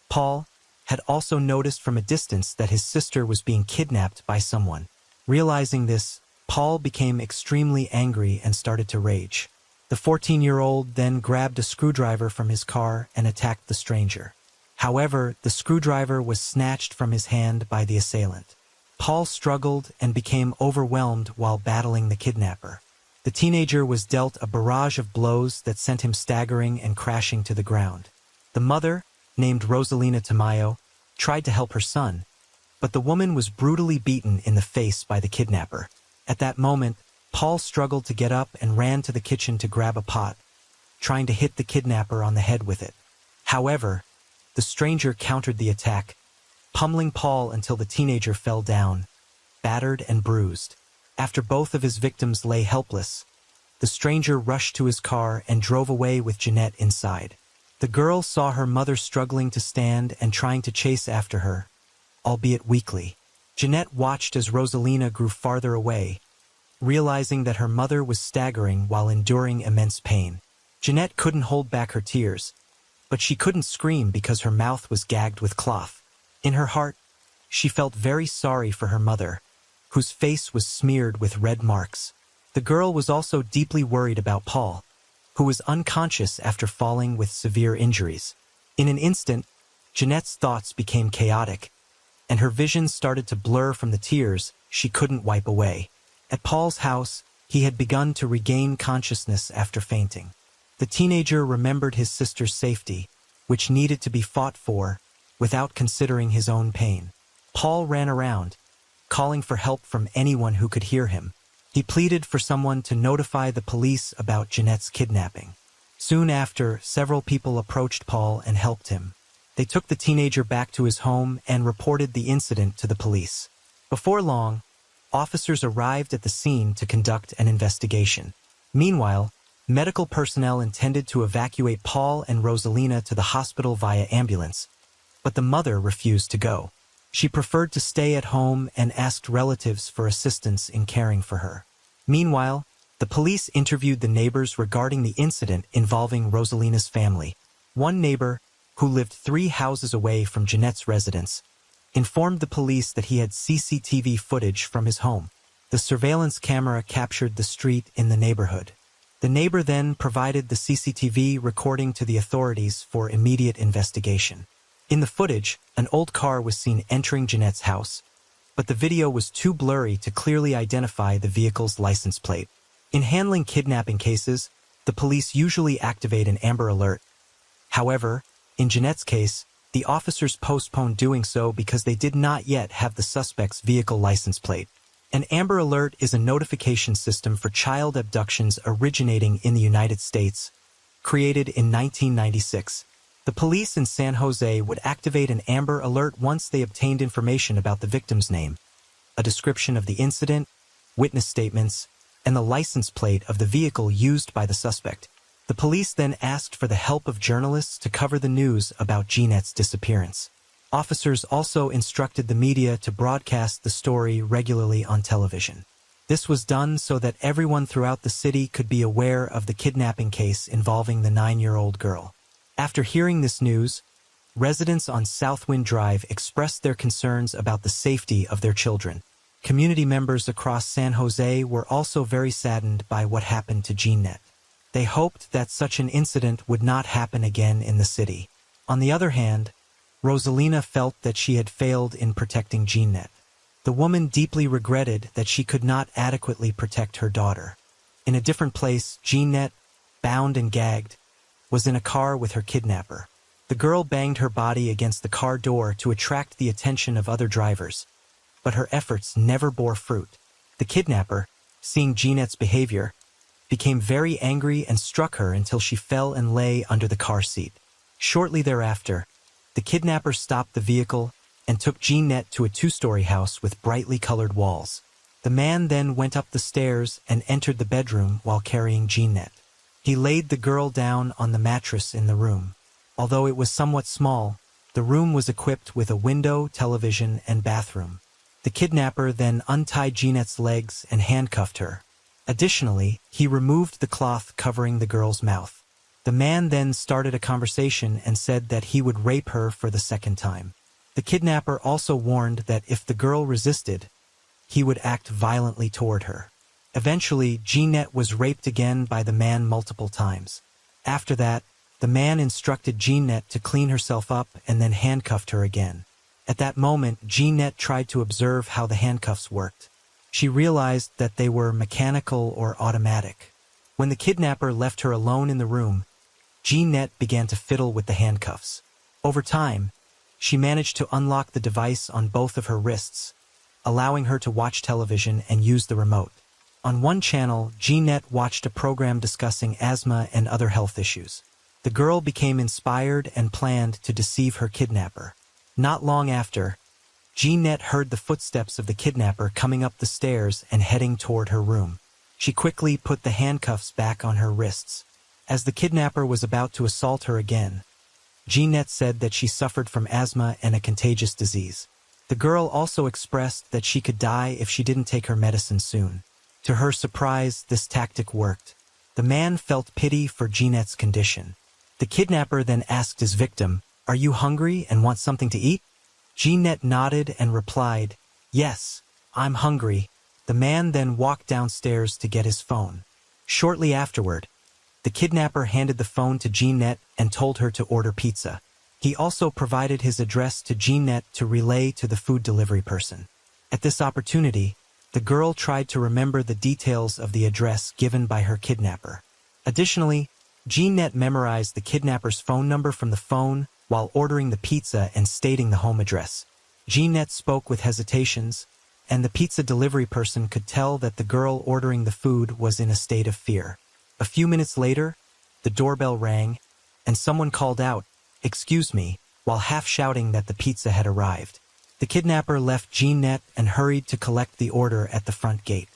Paul, had also noticed from a distance that his sister was being kidnapped by someone. Realizing this, Paul became extremely angry and started to rage. The 14-year-old then grabbed a screwdriver from his car and attacked the stranger. However, the screwdriver was snatched from his hand by the assailant. Paul struggled and became overwhelmed while battling the kidnapper. The teenager was dealt a barrage of blows that sent him staggering and crashing to the ground. The mother, named Rosalina Tamayo, tried to help her son, but the woman was brutally beaten in the face by the kidnapper. At that moment, Paul struggled to get up and ran to the kitchen to grab a pot, trying to hit the kidnapper on the head with it. However, the stranger countered the attack, pummeling Paul until the teenager fell down, battered and bruised. After both of his victims lay helpless, the stranger rushed to his car and drove away with Jeanette inside. The girl saw her mother struggling to stand and trying to chase after her, albeit weakly. Jeanette watched as Rosalina grew farther away, realizing that her mother was staggering while enduring immense pain. Jeanette couldn't hold back her tears, but she couldn't scream because her mouth was gagged with cloth. In her heart, she felt very sorry for her mother, whose face was smeared with red marks. The girl was also deeply worried about Paul, who was unconscious after falling with severe injuries. In an instant, Jeanette's thoughts became chaotic, and her vision started to blur from the tears she couldn't wipe away. At Paul's house, he had begun to regain consciousness after fainting. The teenager remembered his sister's safety, which needed to be fought for, without considering his own pain. Paul ran around, calling for help from anyone who could hear him. He pleaded for someone to notify the police about Jeanette's kidnapping. Soon after, several people approached Paul and helped him. They took the teenager back to his home and reported the incident to the police. Before long, officers arrived at the scene to conduct an investigation. Meanwhile, medical personnel intended to evacuate Paul and Rosalina to the hospital via ambulance, but the mother refused to go. She preferred to stay at home and asked relatives for assistance in caring for her. Meanwhile, the police interviewed the neighbors regarding the incident involving Rosalina's family. One neighbor, who lived 3 houses away from Jeanette's residence, informed the police that he had CCTV footage from his home. The surveillance camera captured the street in the neighborhood. The neighbor then provided the CCTV recording to the authorities for immediate investigation. In the footage, an old car was seen entering Jeanette's house, but the video was too blurry to clearly identify the vehicle's license plate. In handling kidnapping cases, the police usually activate an Amber Alert. However, in Jeanette's case, the officers postponed doing so because they did not yet have the suspect's vehicle license plate. An Amber Alert is a notification system for child abductions originating in the United States, created in 1996. The police in San Jose would activate an Amber Alert once they obtained information about the victim's name, a description of the incident, witness statements, and the license plate of the vehicle used by the suspect. The police then asked for the help of journalists to cover the news about Jeanette's disappearance. Officers also instructed the media to broadcast the story regularly on television. This was done so that everyone throughout the city could be aware of the kidnapping case involving the 9-year-old girl. After hearing this news, residents on Southwind Drive expressed their concerns about the safety of their children. Community members across San Jose were also very saddened by what happened to Jeanette. They hoped that such an incident would not happen again in the city. On the other hand, Rosalina felt that she had failed in protecting Jeanette. The woman deeply regretted that she could not adequately protect her daughter. In a different place, Jeanette, bound and gagged, was in a car with her kidnapper. The girl banged her body against the car door to attract the attention of other drivers, but her efforts never bore fruit. The kidnapper, seeing Jeanette's behavior, became very angry and struck her until she fell and lay under the car seat. Shortly thereafter, the kidnapper stopped the vehicle and took Jeanette to a 2-story house with brightly colored walls. The man then went up the stairs and entered the bedroom while carrying Jeanette. He laid the girl down on the mattress in the room. Although it was somewhat small, the room was equipped with a window, television, and bathroom. The kidnapper then untied Jeanette's legs and handcuffed her. Additionally, he removed the cloth covering the girl's mouth. The man then started a conversation and said that he would rape her for the second time. The kidnapper also warned that if the girl resisted, he would act violently toward her. Eventually, Jeanette was raped again by the man multiple times. After that, the man instructed Jeanette to clean herself up and then handcuffed her again. At that moment, Jeanette tried to observe how the handcuffs worked. She realized that they were mechanical or automatic. When the kidnapper left her alone in the room, Jeanette began to fiddle with the handcuffs. Over time, she managed to unlock the device on both of her wrists, allowing her to watch television and use the remote. On one channel, Jeanette watched a program discussing asthma and other health issues. The girl became inspired and planned to deceive her kidnapper. Not long after, Jeanette heard the footsteps of the kidnapper coming up the stairs and heading toward her room. She quickly put the handcuffs back on her wrists. As the kidnapper was about to assault her again, Jeanette said that she suffered from asthma and a contagious disease. The girl also expressed that she could die if she didn't take her medicine soon. To her surprise, this tactic worked. The man felt pity for Jeanette's condition. The kidnapper then asked his victim, "Are you hungry and want something to eat?" Jeanette nodded and replied, "Yes, I'm hungry." The man then walked downstairs to get his phone. Shortly afterward, the kidnapper handed the phone to Jeanette and told her to order pizza. He also provided his address to Jeanette to relay to the food delivery person. At this opportunity, the girl tried to remember the details of the address given by her kidnapper. Additionally, Jeanette memorized the kidnapper's phone number from the phone while ordering the pizza and stating the home address. Jeanette spoke with hesitations, and the pizza delivery person could tell that the girl ordering the food was in a state of fear. A few minutes later, the doorbell rang, and someone called out, "Excuse me," while half shouting that the pizza had arrived. The kidnapper left Jeanette and hurried to collect the order at the front gate.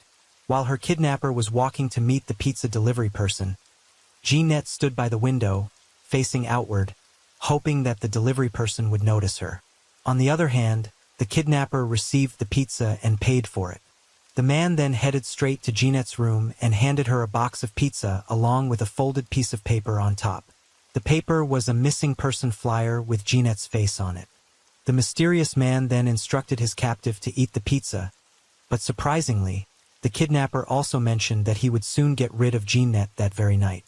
While her kidnapper was walking to meet the pizza delivery person, Jeanette stood by the window, facing outward, hoping that the delivery person would notice her. On the other hand, the kidnapper received the pizza and paid for it. The man then headed straight to Jeanette's room and handed her a box of pizza along with a folded piece of paper on top. The paper was a missing person flyer with Jeanette's face on it. The mysterious man then instructed his captive to eat the pizza, but surprisingly, the kidnapper also mentioned that he would soon get rid of Jeanette that very night.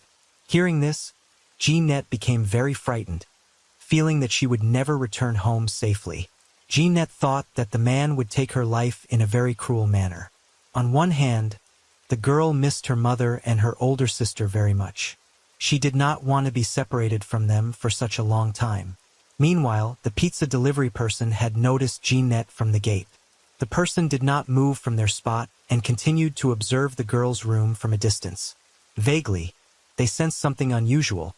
Hearing this, Jeanette became very frightened, feeling that she would never return home safely. Jeanette thought that the man would take her life in a very cruel manner. On one hand, the girl missed her mother and her older sister very much. She did not want to be separated from them for such a long time. Meanwhile, the pizza delivery person had noticed Jeanette from the gate. The person did not move from their spot and continued to observe the girl's room from a distance. Vaguely, they sensed something unusual,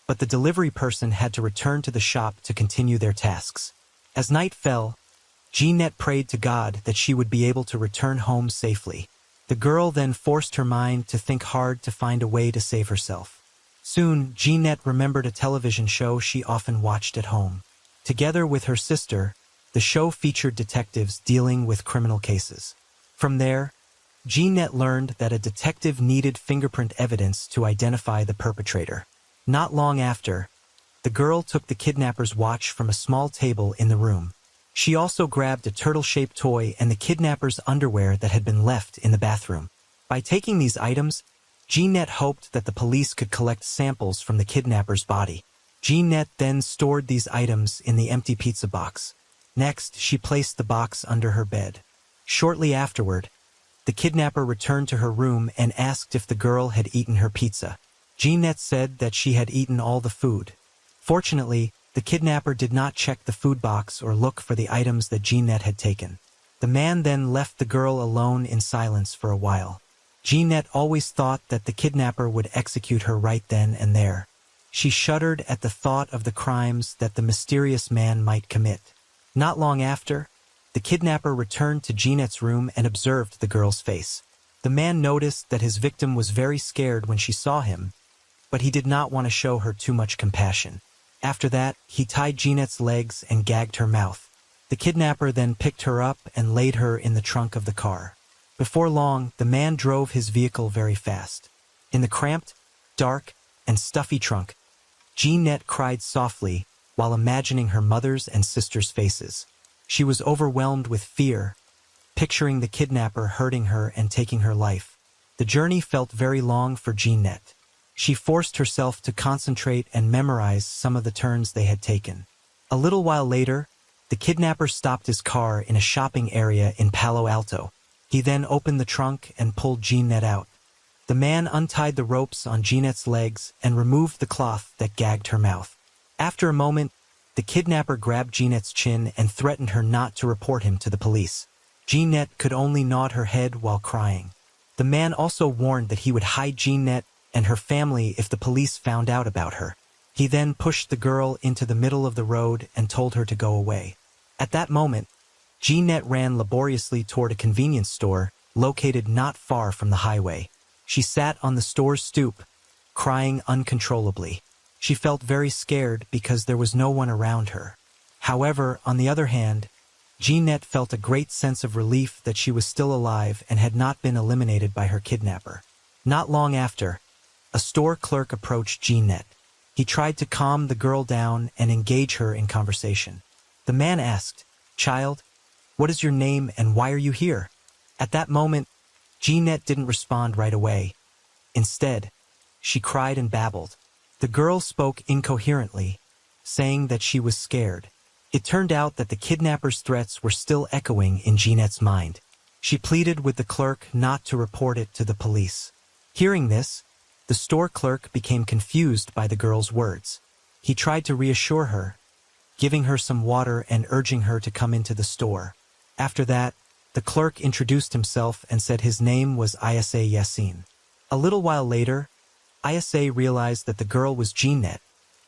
but the delivery person had to return to the shop to continue their tasks. As night fell, Jeanette prayed to God that she would be able to return home safely. The girl then forced her mind to think hard to find a way to save herself. Soon, Jeanette remembered a television show she often watched at home. Together with her sister, the show featured detectives dealing with criminal cases. From there, Jeanette learned that a detective needed fingerprint evidence to identify the perpetrator. Not long after, the girl took the kidnapper's watch from a small table in the room. She also grabbed a turtle-shaped toy and the kidnapper's underwear that had been left in the bathroom. By taking these items, Jeanette hoped that the police could collect samples from the kidnapper's body. Jeanette then stored these items in the empty pizza box. Next, she placed the box under her bed. Shortly afterward, the kidnapper returned to her room and asked if the girl had eaten her pizza. Jeanette said that she had eaten all the food. Fortunately, the kidnapper did not check the food box or look for the items that Jeanette had taken. The man then left the girl alone in silence for a while. Jeanette always thought that the kidnapper would execute her right then and there. She shuddered at the thought of the crimes that the mysterious man might commit. Not long after, the kidnapper returned to Jeanette's room and observed the girl's face. The man noticed that his victim was very scared when she saw him, but he did not want to show her too much compassion. After that, he tied Jeanette's legs and gagged her mouth. The kidnapper then picked her up and laid her in the trunk of the car. Before long, the man drove his vehicle very fast. In the cramped, dark, and stuffy trunk, Jeanette cried softly while imagining her mother's and sister's faces. She was overwhelmed with fear, picturing the kidnapper hurting her and taking her life. The journey felt very long for Jeanette. She forced herself to concentrate and memorize some of the turns they had taken. A little while later, the kidnapper stopped his car in a shopping area in Palo Alto. He then opened the trunk and pulled Jeanette out. The man untied the ropes on Jeanette's legs and removed the cloth that gagged her mouth. After a moment, the kidnapper grabbed Jeanette's chin and threatened her not to report him to the police. Jeanette could only nod her head while crying. The man also warned that he would hide Jeanette and her family if the police found out about her. He then pushed the girl into the middle of the road and told her to go away. At that moment, Jeanette ran laboriously toward a convenience store located not far from the highway. She sat on the store's stoop, crying uncontrollably. She felt very scared because there was no one around her. However, on the other hand, Jeanette felt a great sense of relief that she was still alive and had not been eliminated by her kidnapper. Not long after, a store clerk approached Jeanette. He tried to calm the girl down and engage her in conversation. The man asked, "Child, what is your name and why are you here?" At that moment, Jeanette didn't respond right away. Instead, she cried and babbled. The girl spoke incoherently, saying that she was scared. It turned out that the kidnapper's threats were still echoing in Jeanette's mind. She pleaded with the clerk not to report it to the police. Hearing this, the store clerk became confused by the girl's words. He tried to reassure her, giving her some water and urging her to come into the store. After that, the clerk introduced himself and said his name was Isa Yassin. A little while later, Isa realized that the girl was Jeanette,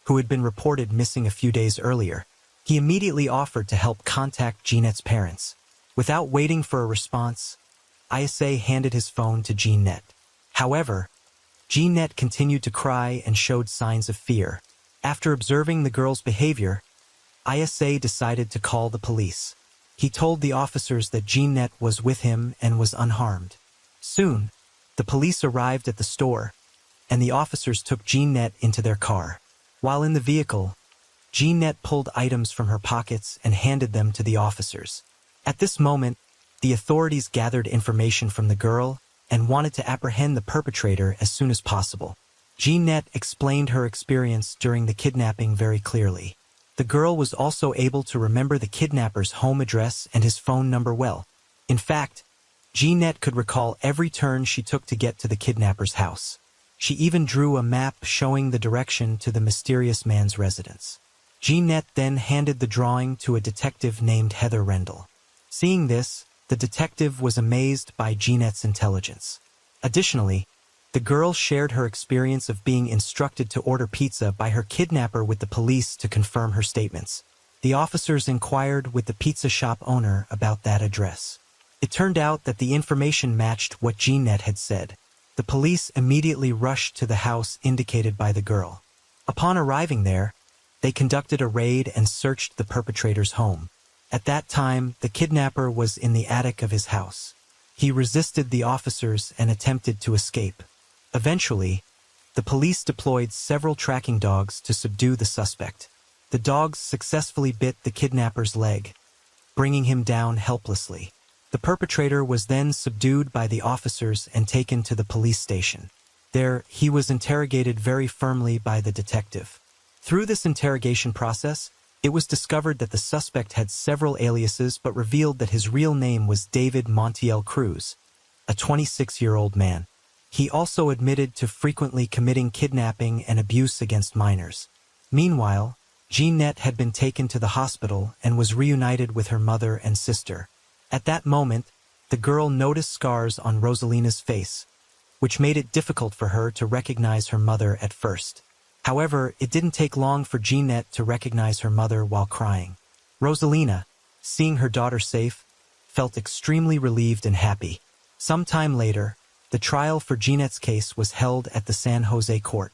who had been reported missing a few days earlier. He immediately offered to help contact Jeanette's parents. Without waiting for a response, Isa handed his phone to Jeanette. However, Jeanette continued to cry and showed signs of fear. After observing the girl's behavior, Isa decided to call the police. He told the officers that Jeanette was with him and was unharmed. Soon, the police arrived at the store, and the officers took Jeanette into their car. While in the vehicle, Jeanette pulled items from her pockets and handed them to the officers. At this moment, the authorities gathered information from the girl and wanted to apprehend the perpetrator as soon as possible. Jeanette explained her experience during the kidnapping very clearly. The girl was also able to remember the kidnapper's home address and his phone number well. In fact, Jeanette could recall every turn she took to get to the kidnapper's house. She even drew a map showing the direction to the mysterious man's residence. Jeanette then handed the drawing to a detective named Heather Rendell. Seeing this, the detective was amazed by Jeanette's intelligence. Additionally, the girl shared her experience of being instructed to order pizza by her kidnapper with the police to confirm her statements. The officers inquired with the pizza shop owner about that address. It turned out that the information matched what Jeanette had said. The police immediately rushed to the house indicated by the girl. Upon arriving there, they conducted a raid and searched the perpetrator's home. At that time, the kidnapper was in the attic of his house. He resisted the officers and attempted to escape. Eventually, the police deployed several tracking dogs to subdue the suspect. The dogs successfully bit the kidnapper's leg, bringing him down helplessly. The perpetrator was then subdued by the officers and taken to the police station. There, he was interrogated very firmly by the detective. Through this interrogation process, it was discovered that the suspect had several aliases but revealed that his real name was David Montiel Cruz, a 26-year-old man. He also admitted to frequently committing kidnapping and abuse against minors. Meanwhile, Jeanette had been taken to the hospital and was reunited with her mother and sister. At that moment, the girl noticed scars on Rosalina's face, which made it difficult for her to recognize her mother at first. However, it didn't take long for Jeanette to recognize her mother while crying. Rosalina, seeing her daughter safe, felt extremely relieved and happy. Some time later, the trial for Jeanette's case was held at the San Jose court.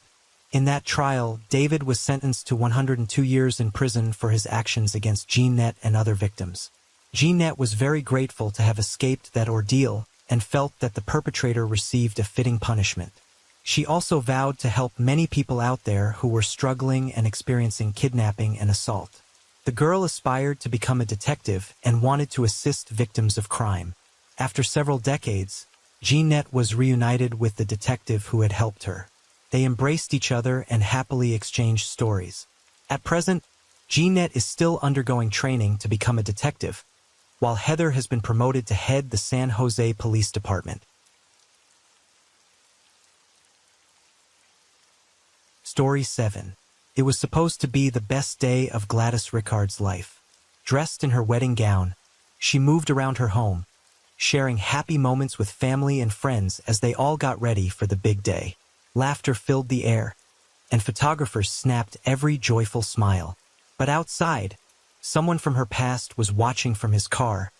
In that trial, David was sentenced to 102 years in prison for his actions against Jeanette and other victims. Jeanette was very grateful to have escaped that ordeal and felt that the perpetrator received a fitting punishment. She also vowed to help many people out there who were struggling and experiencing kidnapping and assault. The girl aspired to become a detective and wanted to assist victims of crime. After several decades, Jeanette was reunited with the detective who had helped her. They embraced each other and happily exchanged stories. At present, Jeanette is still undergoing training to become a detective, while Heather has been promoted to head the San Jose Police Department. Story 7. It was supposed to be the best day of Gladys Rickard's life. Dressed in her wedding gown, she moved around her home, sharing happy moments with family and friends as they all got ready for the big day. Laughter filled the air, and photographers snapped every joyful smile. But outside, someone from her past was watching from his car,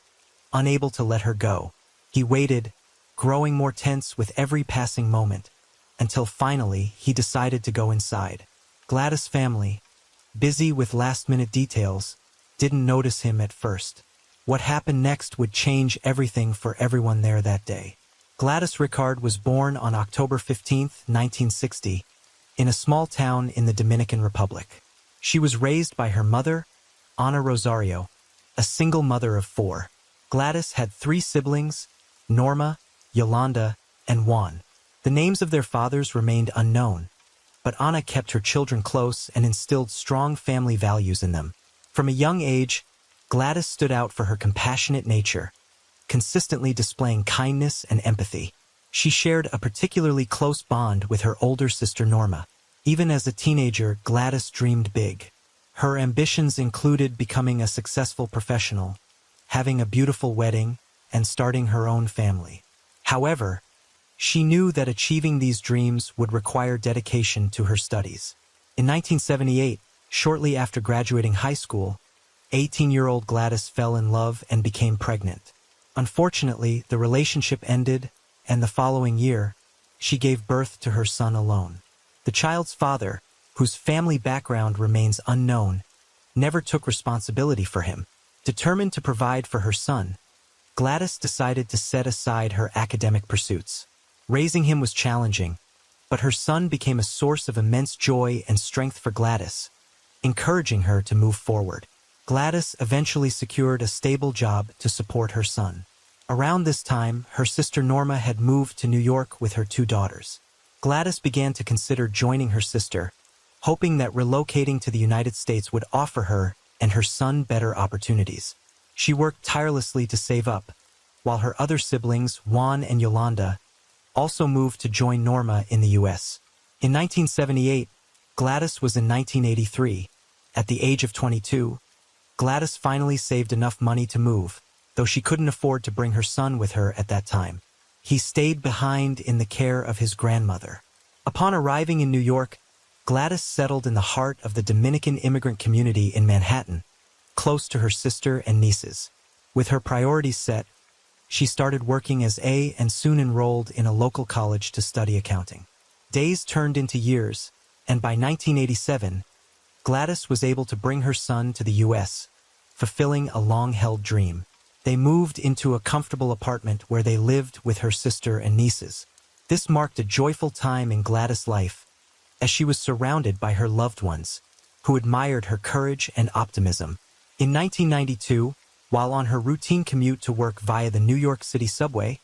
unable to let her go. He waited, growing more tense with every passing moment, until finally he decided to go inside. Gladys' family, busy with last-minute details, didn't notice him at first. What happened next would change everything for everyone there that day. Gladys Rickard was born on October 15, 1960, in a small town in the Dominican Republic. She was raised by her mother, Ana Rosario, a single mother of 4. Gladys had 3 siblings, Norma, Yolanda, and Juan. The names of their fathers remained unknown, but Ana kept her children close and instilled strong family values in them. From a young age, Gladys stood out for her compassionate nature, consistently displaying kindness and empathy. She shared a particularly close bond with her older sister Norma. Even as a teenager, Gladys dreamed big. Her ambitions included becoming a successful professional, having a beautiful wedding, and starting her own family. However, she knew that achieving these dreams would require dedication to her studies. In 1978, shortly after graduating high school, 18-year-old Gladys fell in love and became pregnant. Unfortunately, the relationship ended, and the following year, she gave birth to her son alone. The child's father, whose family background remains unknown, never took responsibility for him. Determined to provide for her son, Gladys decided to set aside her academic pursuits. Raising him was challenging, but her son became a source of immense joy and strength for Gladys, encouraging her to move forward. Gladys eventually secured a stable job to support her son. Around this time, her sister Norma had moved to New York with her 2 daughters. Gladys began to consider joining her sister, hoping that relocating to the United States would offer her and her son better opportunities. She worked tirelessly to save up, while her other siblings, Juan and Yolanda, also moved to join Norma in the U.S. In 1978, Gladys was in 1983. At the age of 22, Gladys finally saved enough money to move, though she couldn't afford to bring her son with her at that time. He stayed behind in the care of his grandmother. Upon arriving in New York, Gladys settled in the heart of the Dominican immigrant community in Manhattan, close to her sister and nieces. With her priorities set, she started working as and soon enrolled in a local college to study accounting. Days turned into years, and by 1987, Gladys was able to bring her son to the U.S., fulfilling a long-held dream. They moved into a comfortable apartment where they lived with her sister and nieces. This marked a joyful time in Gladys' life, as she was surrounded by her loved ones, who admired her courage and optimism. In 1992, while on her routine commute to work via the New York City subway,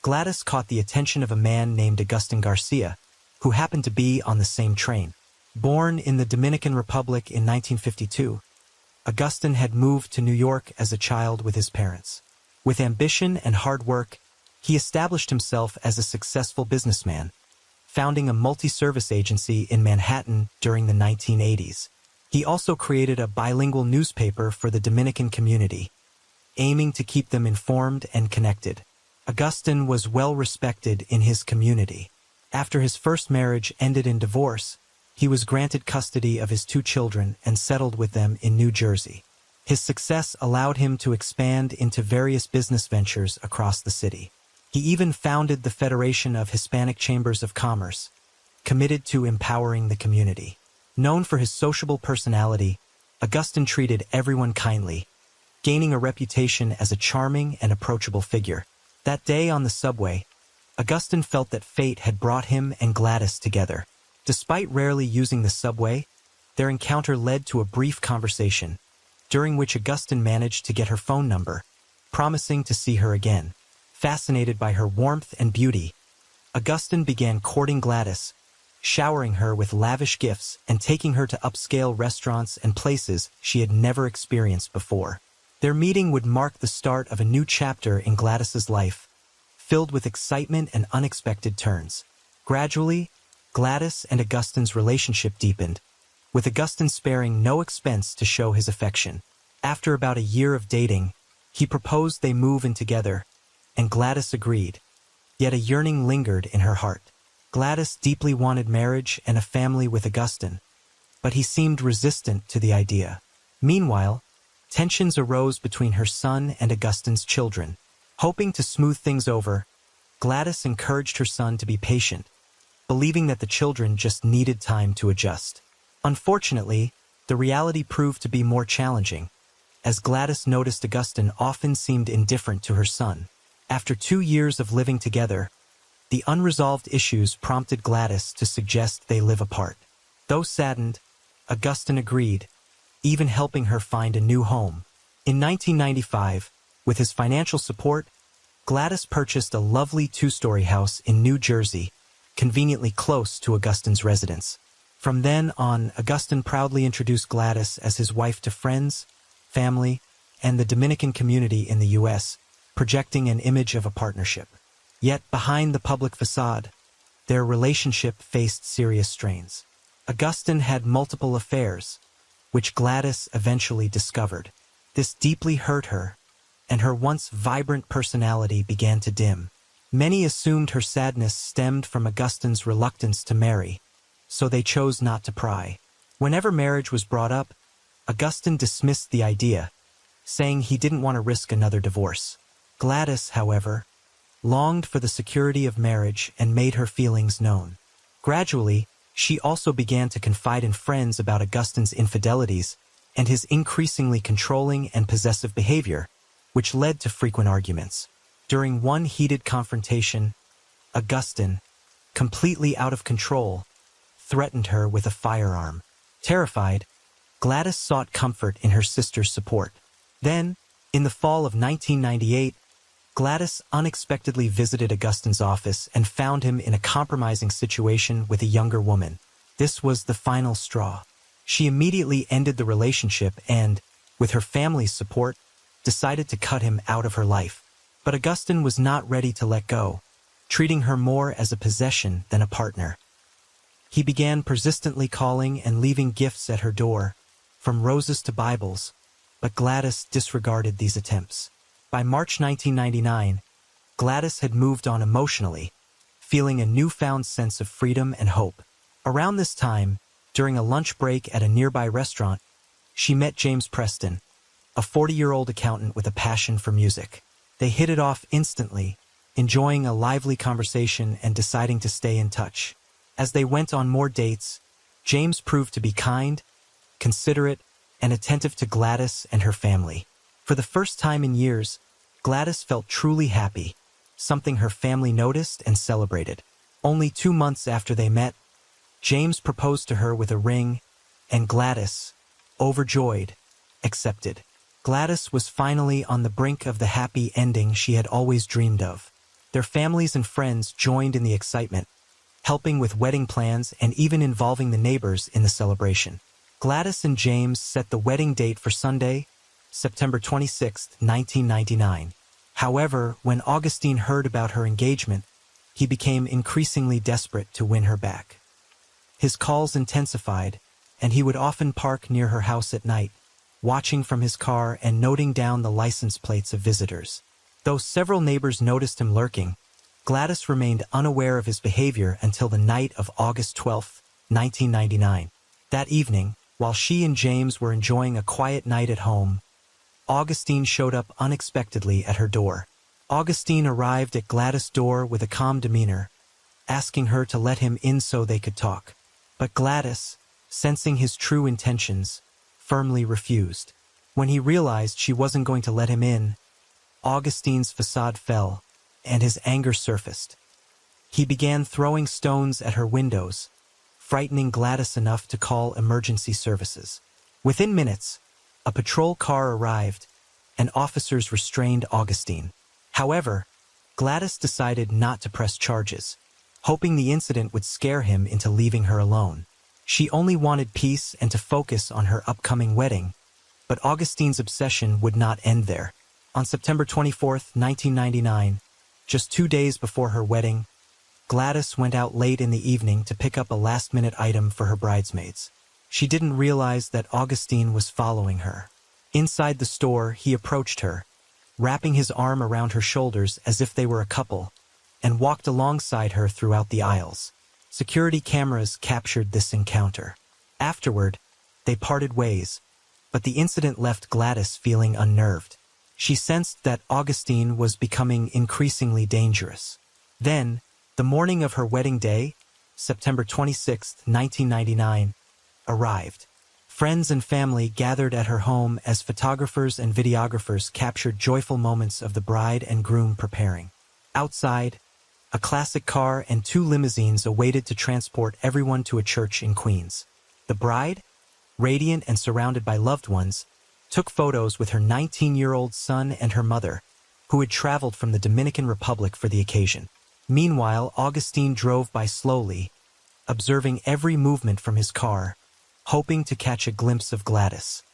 Gladys caught the attention of a man named Agustin Garcia, who happened to be on the same train. Born in the Dominican Republic in 1952, Agustin had moved to New York as a child with his parents. With ambition and hard work, he established himself as a successful businessman, founding a multi-service agency in Manhattan during the 1980s. He also created a bilingual newspaper for the Dominican community, aiming to keep them informed and connected. Agustin was well respected in his community. After his first marriage ended in divorce, he was granted custody of his 2 children and settled with them in New Jersey. His success allowed him to expand into various business ventures across the city. He even founded the Federation of Hispanic Chambers of Commerce, committed to empowering the community. Known for his sociable personality, Agustin treated everyone kindly, gaining a reputation as a charming and approachable figure. That day on the subway, Agustin felt that fate had brought him and Gladys together. Despite rarely using the subway, their encounter led to a brief conversation, during which Agustin managed to get her phone number, promising to see her again. Fascinated by her warmth and beauty, Agustin began courting Gladys, showering her with lavish gifts and taking her to upscale restaurants and places she had never experienced before. Their meeting would mark the start of a new chapter in Gladys's life, filled with excitement and unexpected turns. Gradually, Gladys and Agustin's relationship deepened, with Agustin sparing no expense to show his affection. After about a year of dating, he proposed they move in together, and Gladys agreed, yet a yearning lingered in her heart. Gladys deeply wanted marriage and a family with Agustin, but he seemed resistant to the idea. Meanwhile, tensions arose between her son and Agustin's children. Hoping to smooth things over, Gladys encouraged her son to be patient, believing that the children just needed time to adjust. Unfortunately, the reality proved to be more challenging, as Gladys noticed Agustin often seemed indifferent to her son. After 2 years of living together, the unresolved issues prompted Gladys to suggest they live apart. Though saddened, Agustin agreed, even helping her find a new home. In 1995, with his financial support, Gladys purchased a lovely 2-story house in New Jersey, conveniently close to Agustin's residence. From then on, Agustin proudly introduced Gladys as his wife to friends, family, and the Dominican community in the U.S., projecting an image of a partnership. Yet behind the public facade, their relationship faced serious strains. Agustin had multiple affairs, which Gladys eventually discovered. This deeply hurt her, and her once vibrant personality began to dim. Many assumed her sadness stemmed from Agustin's reluctance to marry, so they chose not to pry. Whenever marriage was brought up, Agustin dismissed the idea, saying he didn't want to risk another divorce. Gladys, however, longed for the security of marriage and made her feelings known. Gradually, she also began to confide in friends about Agustin's infidelities and his increasingly controlling and possessive behavior, which led to frequent arguments. During one heated confrontation, Agustin, completely out of control, threatened her with a firearm. Terrified, Gladys sought comfort in her sister's support. Then, in the fall of 1998, Gladys unexpectedly visited Agustin's office and found him in a compromising situation with a younger woman. This was the final straw. She immediately ended the relationship and, with her family's support, decided to cut him out of her life. But Augustine was not ready to let go, treating her more as a possession than a partner. He began persistently calling and leaving gifts at her door, from roses to Bibles, but Gladys disregarded these attempts. By March 1999, Gladys had moved on emotionally, feeling a newfound sense of freedom and hope. Around this time, during a lunch break at a nearby restaurant, she met James Preston, a 40-year-old accountant with a passion for music. They hit it off instantly, enjoying a lively conversation and deciding to stay in touch. As they went on more dates, James proved to be kind, considerate, and attentive to Gladys and her family. For the first time in years, Gladys felt truly happy, something her family noticed and celebrated. Only 2 months after they met, James proposed to her with a ring, and Gladys, overjoyed, accepted. Gladys was finally on the brink of the happy ending she had always dreamed of. Their families and friends joined in the excitement, helping with wedding plans and even involving the neighbors in the celebration. Gladys and James set the wedding date for Sunday, September 26, 1999. However, when Augustine heard about her engagement, he became increasingly desperate to win her back. His calls intensified, and he would often park near her house at night, watching from his car and noting down the license plates of visitors. Though several neighbors noticed him lurking, Gladys remained unaware of his behavior until the night of August 12, 1999. That evening, while she and James were enjoying a quiet night at home, Augustine showed up unexpectedly at her door. Augustine arrived at Gladys' door with a calm demeanor, asking her to let him in so they could talk. But Gladys, sensing his true intentions, firmly refused. When he realized she wasn't going to let him in, Augustine's facade fell, and his anger surfaced. He began throwing stones at her windows, frightening Gladys enough to call emergency services. Within minutes, a patrol car arrived, and officers restrained Augustine. However, Gladys decided not to press charges, hoping the incident would scare him into leaving her alone. She only wanted peace and to focus on her upcoming wedding, but Augustine's obsession would not end there. On September 24, 1999, just 2 days before her wedding, Gladys went out late in the evening to pick up a last-minute item for her bridesmaids. She didn't realize that Augustine was following her. Inside the store, he approached her, wrapping his arm around her shoulders as if they were a couple, and walked alongside her throughout the aisles. Security cameras captured this encounter. Afterward, they parted ways, but the incident left Gladys feeling unnerved. She sensed that Augustine was becoming increasingly dangerous. Then, the morning of her wedding day, September 26, 1999, arrived. Friends and family gathered at her home as photographers and videographers captured joyful moments of the bride and groom preparing. Outside, a classic car and 2 limousines awaited to transport everyone to a church in Queens. The bride, radiant and surrounded by loved ones, took photos with her 19-year-old son and her mother, who had traveled from the Dominican Republic for the occasion. Meanwhile, Augustine drove by slowly, observing every movement from his car, hoping to catch a glimpse of Gladys.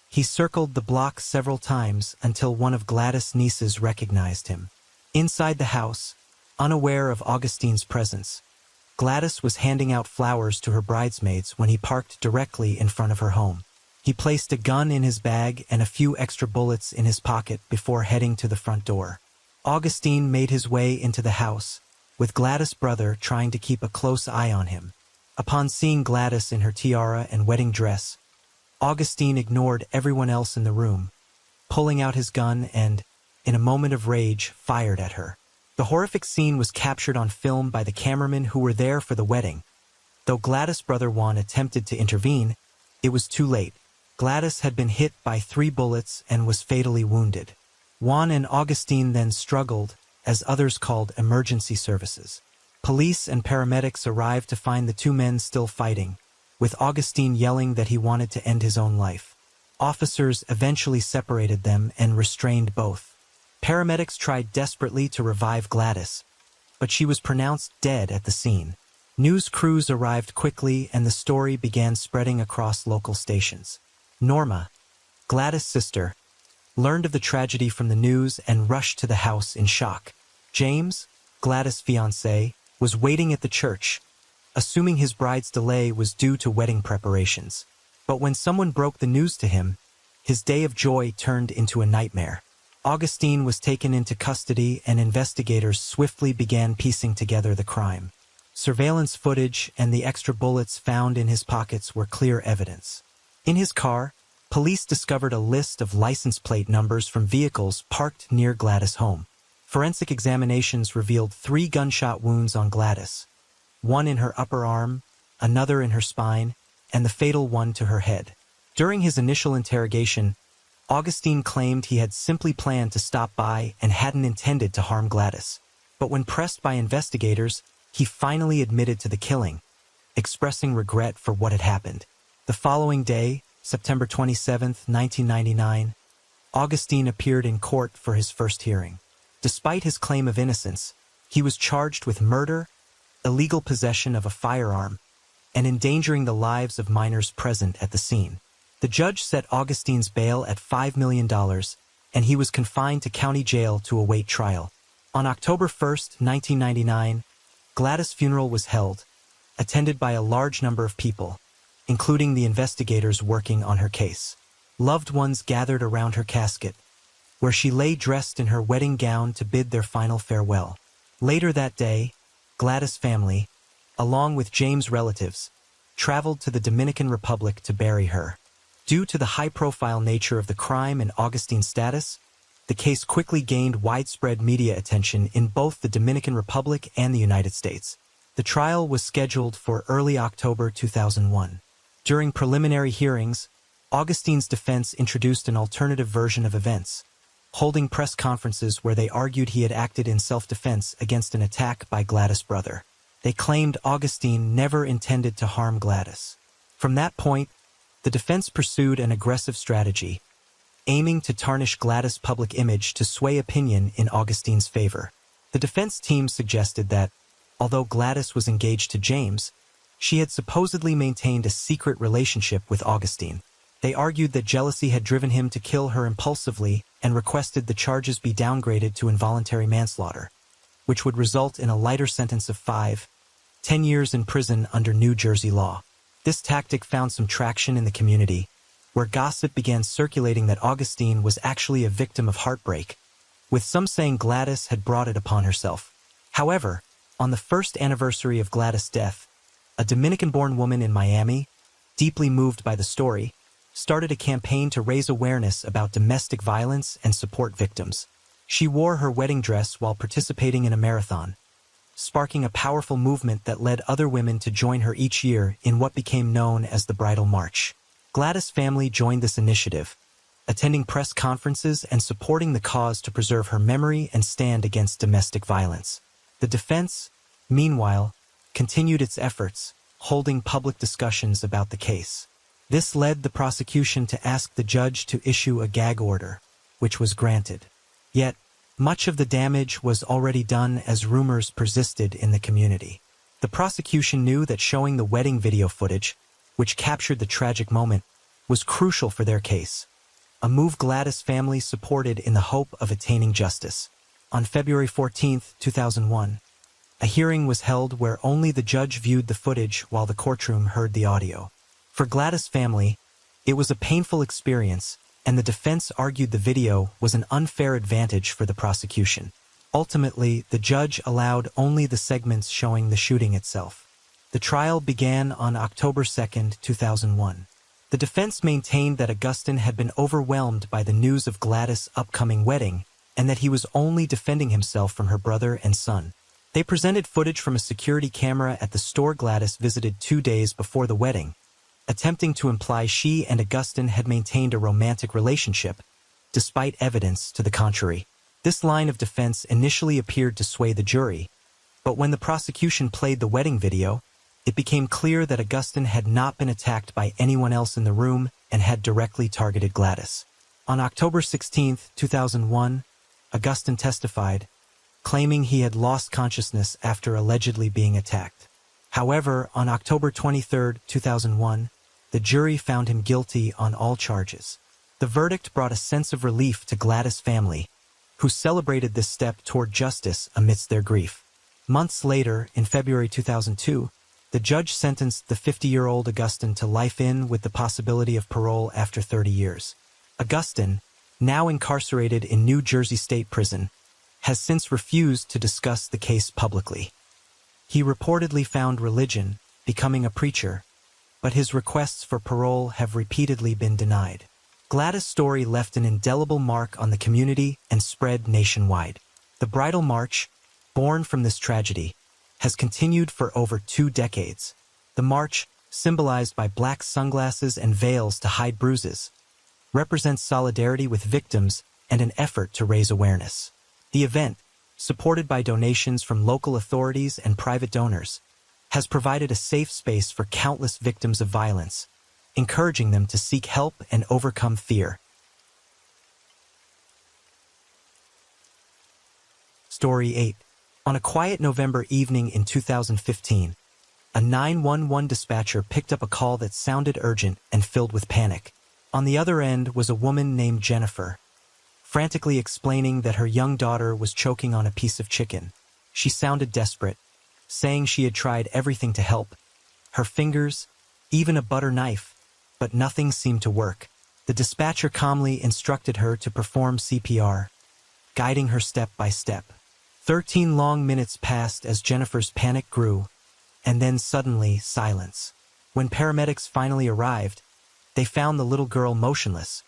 He circled the block several times until one of Gladys' nieces recognized him. Inside the house, unaware of Augustine's presence, Gladys was handing out flowers to her bridesmaids when he parked directly in front of her home. He placed a gun in his bag and a few extra bullets in his pocket before heading to the front door. Augustine made his way into the house, with Gladys' brother trying to keep a close eye on him. Upon seeing Gladys in her tiara and wedding dress, Augustine ignored everyone else in the room, pulling out his gun and, in a moment of rage, fired at her. The horrific scene was captured on film by the cameramen who were there for the wedding. Though Gladys' brother Juan attempted to intervene, it was too late. Gladys had been hit by 3 bullets and was fatally wounded. Juan and Augustine then struggled, as others called emergency services. Police and paramedics arrived to find the 2 men still fighting, with Augustine yelling that he wanted to end his own life. Officers eventually separated them and restrained both. Paramedics tried desperately to revive Gladys, but she was pronounced dead at the scene. News crews arrived quickly and the story began spreading across local stations. Norma, Gladys' sister, learned of the tragedy from the news and rushed to the house in shock. James, Gladys' fiancé, was waiting at the church, assuming his bride's delay was due to wedding preparations. But when someone broke the news to him, his day of joy turned into a nightmare. Augustine was taken into custody and investigators swiftly began piecing together the crime. Surveillance footage and the extra bullets found in his pockets were clear evidence. In his car, police discovered a list of license plate numbers from vehicles parked near Gladys' home. Forensic examinations revealed 3 gunshot wounds on Gladys, one in her upper arm, another in her spine, and the fatal one to her head. During his initial interrogation, Augustine claimed he had simply planned to stop by and hadn't intended to harm Gladys. But when pressed by investigators, he finally admitted to the killing, expressing regret for what had happened. The following day, September 27, 1999, Augustine appeared in court for his first hearing. Despite his claim of innocence, he was charged with murder, illegal possession of a firearm, and endangering the lives of minors present at the scene. The judge set Augustine's bail at $5 million, and he was confined to county jail to await trial. On October 1, 1999, Gladys' funeral was held, attended by a large number of people, including the investigators working on her case. Loved ones gathered around her casket, where she lay dressed in her wedding gown to bid their final farewell. Later that day, Gladys' family, along with James' relatives, traveled to the Dominican Republic to bury her. Due to the high-profile nature of the crime and Augustine's status, the case quickly gained widespread media attention in both the Dominican Republic and the United States. The trial was scheduled for early October 2001. During preliminary hearings, Augustine's defense introduced an alternative version of events, holding press conferences where they argued he had acted in self-defense against an attack by Gladys' brother. They claimed Augustine never intended to harm Gladys. From that point, the defense pursued an aggressive strategy, aiming to tarnish Gladys' public image to sway opinion in Augustine's favor. The defense team suggested that, although Gladys was engaged to James, she had supposedly maintained a secret relationship with Augustine. They argued that jealousy had driven him to kill her impulsively and requested the charges be downgraded to involuntary manslaughter, which would result in a lighter sentence of 10 years in prison under New Jersey law. This tactic found some traction in the community, where gossip began circulating that Augustine was actually a victim of heartbreak, with some saying Gladys had brought it upon herself. However, on the first anniversary of Gladys' death, a Dominican-born woman in Miami, deeply moved by the story, started a campaign to raise awareness about domestic violence and support victims. She wore her wedding dress while participating in a marathon, sparking a powerful movement that led other women to join her each year in what became known as the Bridal March. Gladys' family joined this initiative, attending press conferences and supporting the cause to preserve her memory and stand against domestic violence. The defense, meanwhile, continued its efforts, holding public discussions about the case. This led the prosecution to ask the judge to issue a gag order, which was granted. Yet, much of the damage was already done as rumors persisted in the community. The prosecution knew that showing the wedding video footage, which captured the tragic moment, was crucial for their case, a move Gladys' family supported in the hope of attaining justice. On February 14, 2001, a hearing was held where only the judge viewed the footage while the courtroom heard the audio. For Gladys' family, it was a painful experience, and the defense argued the video was an unfair advantage for the prosecution. Ultimately, the judge allowed only the segments showing the shooting itself. The trial began on October 2, 2001. The defense maintained that Augustine had been overwhelmed by the news of Gladys' upcoming wedding and that he was only defending himself from her brother and son. They presented footage from a security camera at the store Gladys visited 2 days before the wedding, attempting to imply she and Augustine had maintained a romantic relationship, despite evidence to the contrary. This line of defense initially appeared to sway the jury, but when the prosecution played the wedding video, it became clear that Augustine had not been attacked by anyone else in the room and had directly targeted Gladys. On October 16, 2001, Augustine testified, claiming he had lost consciousness after allegedly being attacked. However, on October 23, 2001, the jury found him guilty on all charges. The verdict brought a sense of relief to Gladys' family, who celebrated this step toward justice amidst their grief. Months later, in February 2002, the judge sentenced the 50-year-old Augustine to life in with the possibility of parole after 30 years. Augustine, now incarcerated in New Jersey State Prison, has since refused to discuss the case publicly. He reportedly found religion, becoming a preacher, but his requests for parole have repeatedly been denied. Gladys' story left an indelible mark on the community and spread nationwide. The Bridal March, born from this tragedy, has continued for over 2 decades. The march, symbolized by black sunglasses and veils to hide bruises, represents solidarity with victims and an effort to raise awareness. The event, supported by donations from local authorities and private donors, has provided a safe space for countless victims of violence, encouraging them to seek help and overcome fear. Story 8. On a quiet November evening in 2015, a 911 dispatcher picked up a call that sounded urgent and filled with panic. On the other end was a woman named Jennifer, frantically explaining that her young daughter was choking on a piece of chicken. She sounded desperate, saying she had tried everything to help, her fingers, even a butter knife, but nothing seemed to work. The dispatcher calmly instructed her to perform CPR, guiding her step by step. 13 long minutes passed as Jennifer's panic grew, and then suddenly silence. When paramedics finally arrived, they found the little girl motionless,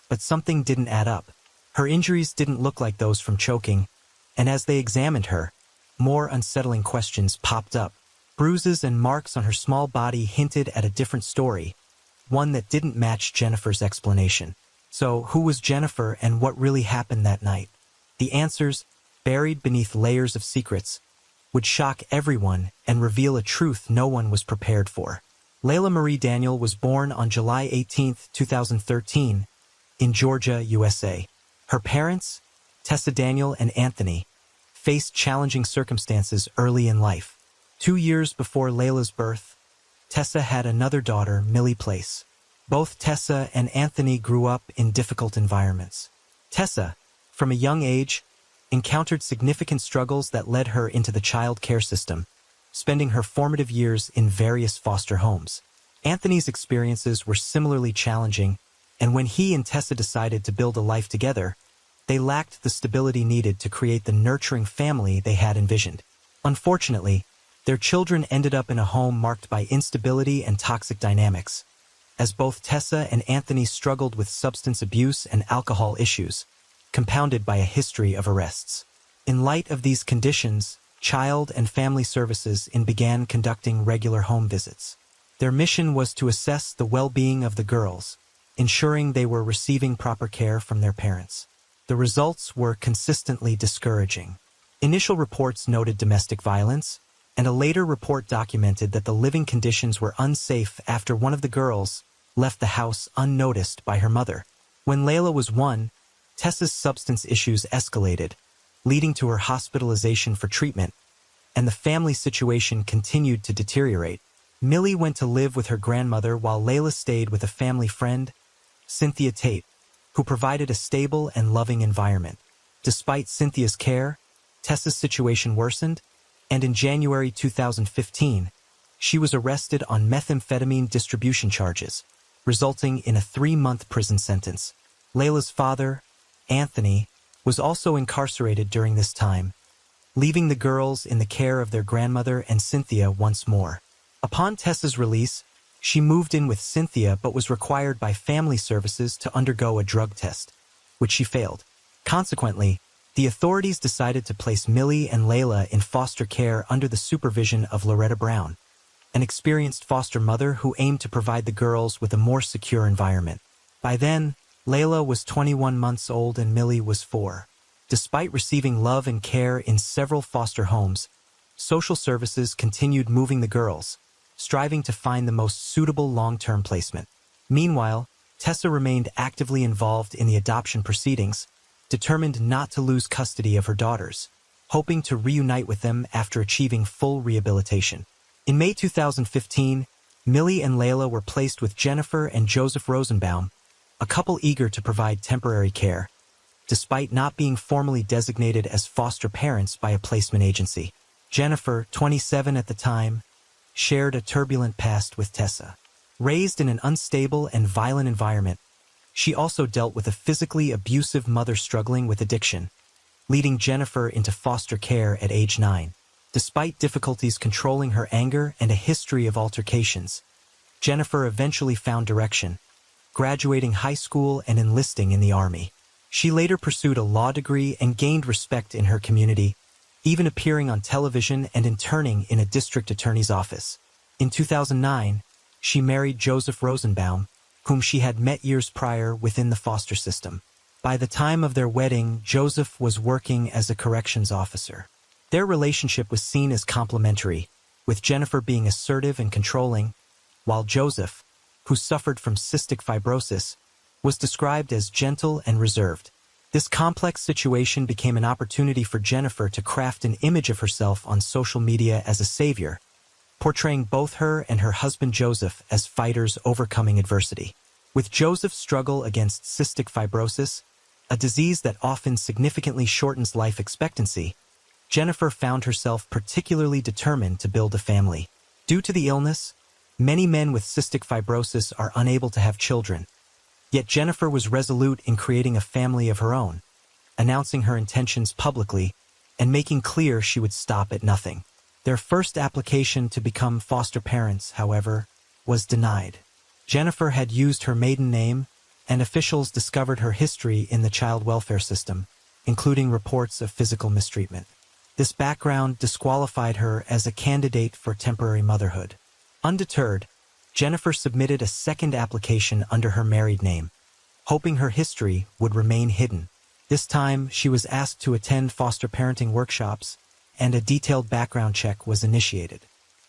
but something didn't add up. Her injuries didn't look like those from choking, and as they examined her, more unsettling questions popped up. Bruises and marks on her small body hinted at a different story, one that didn't match Jennifer's explanation. So, who was Jennifer and what really happened that night? The answers, buried beneath layers of secrets, would shock everyone and reveal a truth no one was prepared for. Layla Marie Daniel was born on July 18, 2013, in Georgia, USA. Her parents, Tessa Daniel and Anthony, faced challenging circumstances early in life. 2 years before Layla's birth, Tessa had another daughter, Millie Place. Both Tessa and Anthony grew up in difficult environments. Tessa, from a young age, encountered significant struggles that led her into the child care system, spending her formative years in various foster homes. Anthony's experiences were similarly challenging, and when he and Tessa decided to build a life together, they lacked the stability needed to create the nurturing family they had envisioned. Unfortunately, their children ended up in a home marked by instability and toxic dynamics, as both Tessa and Anthony struggled with substance abuse and alcohol issues, compounded by a history of arrests. In light of these conditions, Child and Family Services began conducting regular home visits. Their mission was to assess the well-being of the girls, ensuring they were receiving proper care from their parents. The results were consistently discouraging. Initial reports noted domestic violence, and a later report documented that the living conditions were unsafe after one of the girls left the house unnoticed by her mother. When Layla was 1, Tessa's substance issues escalated, leading to her hospitalization for treatment, and the family situation continued to deteriorate. Millie went to live with her grandmother while Layla stayed with a family friend, Cynthia Tate, who provided a stable and loving environment. Despite Cynthia's care, Tessa's situation worsened, and in January 2015, she was arrested on methamphetamine distribution charges, resulting in a 3-month prison sentence. Layla's father, Anthony, was also incarcerated during this time, leaving the girls in the care of their grandmother and Cynthia once more. Upon Tessa's release, she moved in with Cynthia but was required by Family Services to undergo a drug test, which she failed. Consequently, the authorities decided to place Millie and Layla in foster care under the supervision of Loretta Brown, an experienced foster mother who aimed to provide the girls with a more secure environment. By then, Layla was 21 months old and Millie was 4. Despite receiving love and care in several foster homes, social services continued moving the girls, striving to find the most suitable long-term placement. Meanwhile, Tessa remained actively involved in the adoption proceedings, determined not to lose custody of her daughters, hoping to reunite with them after achieving full rehabilitation. In May 2015, Millie and Layla were placed with Jennifer and Joseph Rosenbaum, a couple eager to provide temporary care, despite not being formally designated as foster parents by a placement agency. Jennifer, 27 at the time, shared a turbulent past with Tessa. Raised in an unstable and violent environment, she also dealt with a physically abusive mother struggling with addiction, leading Jennifer into foster care at age 9. Despite difficulties controlling her anger and a history of altercations, Jennifer eventually found direction, graduating high school and enlisting in the Army. She later pursued a law degree and gained respect in her community, even appearing on television and interning in a district attorney's office. In 2009, she married Joseph Rosenbaum, whom she had met years prior within the foster system. By the time of their wedding, Joseph was working as a corrections officer. Their relationship was seen as complementary, with Jennifer being assertive and controlling, while Joseph, who suffered from cystic fibrosis, was described as gentle and reserved. This complex situation became an opportunity for Jennifer to craft an image of herself on social media as a savior, portraying both her and her husband Joseph as fighters overcoming adversity. With Joseph's struggle against cystic fibrosis, a disease that often significantly shortens life expectancy, Jennifer found herself particularly determined to build a family. Due to the illness, many men with cystic fibrosis are unable to have children. Yet Jennifer was resolute in creating a family of her own, announcing her intentions publicly and making clear she would stop at nothing. Their first application to become foster parents, however, was denied. Jennifer had used her maiden name, and officials discovered her history in the child welfare system, including reports of physical mistreatment. This background disqualified her as a candidate for temporary motherhood. Undeterred, Jennifer submitted a second application under her married name, hoping her history would remain hidden. This time, she was asked to attend foster parenting workshops, and a detailed background check was initiated.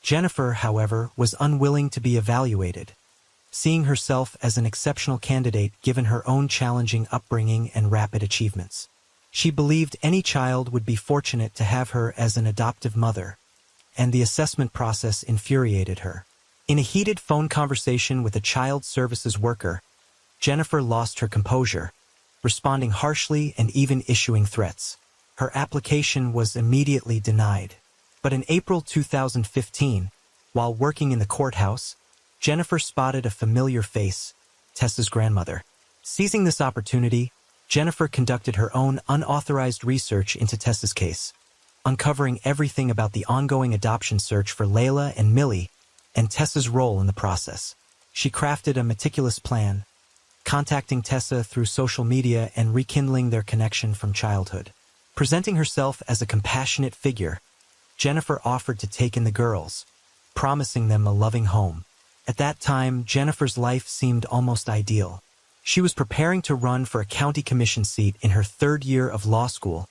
Jennifer, however, was unwilling to be evaluated, seeing herself as an exceptional candidate given her own challenging upbringing and rapid achievements. She believed any child would be fortunate to have her as an adoptive mother, and the assessment process infuriated her. In a heated phone conversation with a child services worker, Jennifer lost her composure, responding harshly and even issuing threats. Her application was immediately denied. But in April 2015, while working in the courthouse, Jennifer spotted a familiar face, Tessa's grandmother. Seizing this opportunity, Jennifer conducted her own unauthorized research into Tessa's case, uncovering everything about the ongoing adoption search for Layla and Millie, and Tessa's role in the process. She crafted a meticulous plan, contacting Tessa through social media and rekindling their connection from childhood. Presenting herself as a compassionate figure, Jennifer offered to take in the girls, promising them a loving home. At that time, Jennifer's life seemed almost ideal. She was preparing to run for a county commission seat in her third year of law school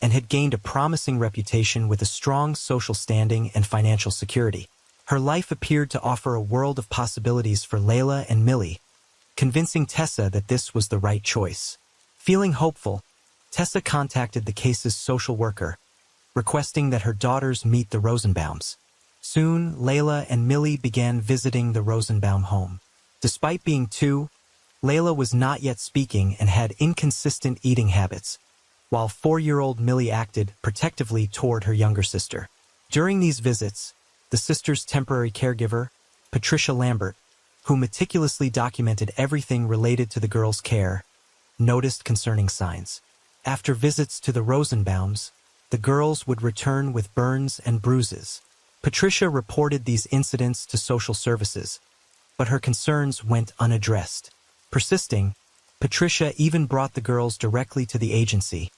and had gained a promising reputation with a strong social standing and financial security. Her life appeared to offer a world of possibilities for Layla and Millie, convincing Tessa that this was the right choice. Feeling hopeful, Tessa contacted the case's social worker, requesting that her daughters meet the Rosenbaums. Soon, Layla and Millie began visiting the Rosenbaum home. Despite being 2, Layla was not yet speaking and had inconsistent eating habits, while 4-year-old Millie acted protectively toward her younger sister. During these visits, the sister's temporary caregiver, Patricia Lambert, who meticulously documented everything related to the girls' care, noticed concerning signs. After visits to the Rosenbaums, the girls would return with burns and bruises. Patricia reported these incidents to social services, but her concerns went unaddressed. Persisting, Patricia even brought the girls directly to the agency,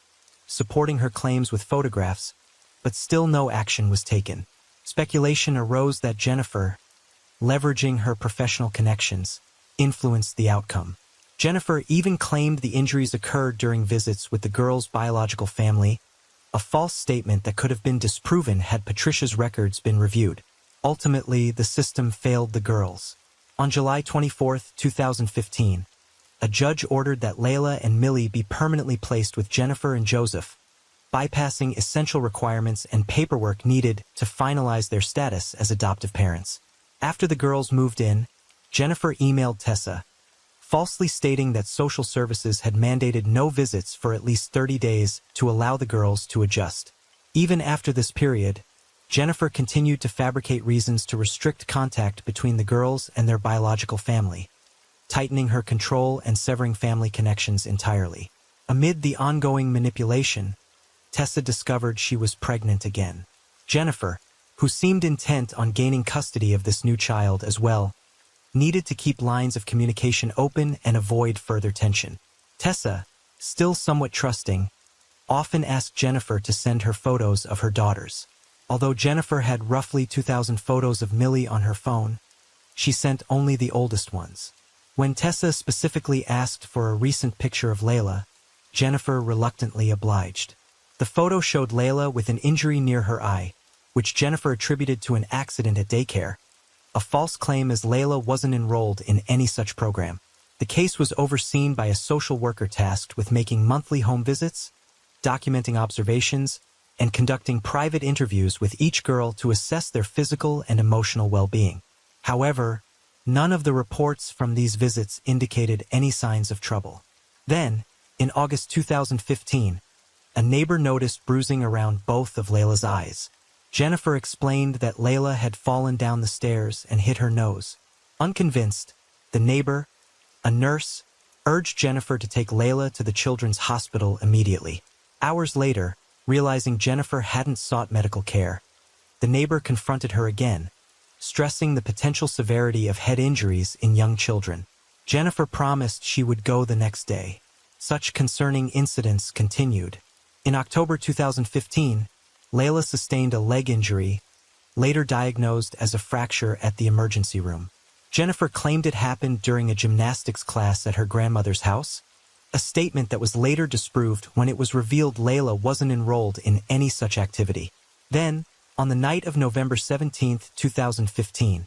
supporting her claims with photographs, but still no action was taken. Speculation arose that Jennifer, leveraging her professional connections, influenced the outcome. Jennifer even claimed the injuries occurred during visits with the girls' biological family, a false statement that could have been disproven had Patricia's records been reviewed. Ultimately, the system failed the girls. On July 24, 2015, a judge ordered that Layla and Millie be permanently placed with Jennifer and Joseph, bypassing essential requirements and paperwork needed to finalize their status as adoptive parents. After the girls moved in, Jennifer emailed Tessa, falsely stating that social services had mandated no visits for at least 30 days to allow the girls to adjust. Even after this period, Jennifer continued to fabricate reasons to restrict contact between the girls and their biological family, tightening her control and severing family connections entirely. Amid the ongoing manipulation, Tessa discovered she was pregnant again. Jennifer, who seemed intent on gaining custody of this new child as well, needed to keep lines of communication open and avoid further tension. Tessa, still somewhat trusting, often asked Jennifer to send her photos of her daughters. Although Jennifer had roughly 2,000 photos of Millie on her phone, she sent only the oldest ones. When Tessa specifically asked for a recent picture of Layla, Jennifer reluctantly obliged. The photo showed Layla with an injury near her eye, which Jennifer attributed to an accident at daycare, a false claim as Layla wasn't enrolled in any such program. The case was overseen by a social worker tasked with making monthly home visits, documenting observations, and conducting private interviews with each girl to assess their physical and emotional well-being. However, none of the reports from these visits indicated any signs of trouble. Then, in August 2015, a neighbor noticed bruising around both of Layla's eyes. Jennifer explained that Layla had fallen down the stairs and hit her nose. Unconvinced, the neighbor, a nurse, urged Jennifer to take Layla to the children's hospital immediately. Hours later, realizing Jennifer hadn't sought medical care, the neighbor confronted her again, stressing the potential severity of head injuries in young children. Jennifer promised she would go the next day. Such concerning incidents continued. In October 2015, Layla sustained a leg injury, later diagnosed as a fracture at the emergency room. Jennifer claimed it happened during a gymnastics class at her grandmother's house, a statement that was later disproved when it was revealed Layla wasn't enrolled in any such activity. Then, on the night of November 17, 2015,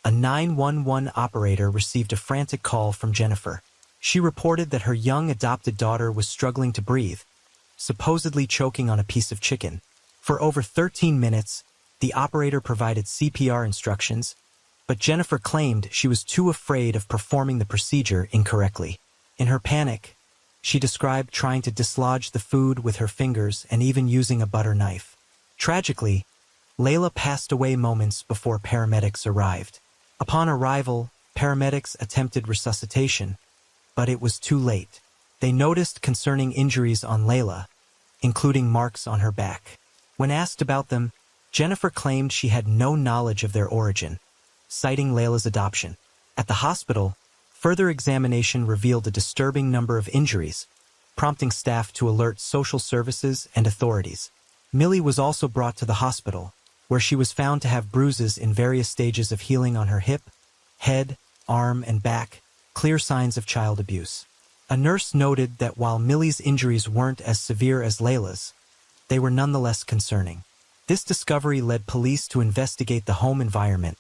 a 911 operator received a frantic call from Jennifer. She reported that her young adopted daughter was struggling to breathe, supposedly choking on a piece of chicken. For over 13 minutes, the operator provided CPR instructions, but Jennifer claimed she was too afraid of performing the procedure incorrectly. In her panic, she described trying to dislodge the food with her fingers and even using a butter knife. Tragically, Layla passed away moments before paramedics arrived. Upon arrival, paramedics attempted resuscitation, but it was too late. They noticed concerning injuries on Layla, including marks on her back. When asked about them, Jennifer claimed she had no knowledge of their origin, citing Layla's adoption. At the hospital, further examination revealed a disturbing number of injuries, prompting staff to alert social services and authorities. Millie was also brought to the hospital, where she was found to have bruises in various stages of healing on her hip, head, arm, and back, clear signs of child abuse. A nurse noted that while Millie's injuries weren't as severe as Layla's, they were nonetheless concerning. This discovery led police to investigate the home environment,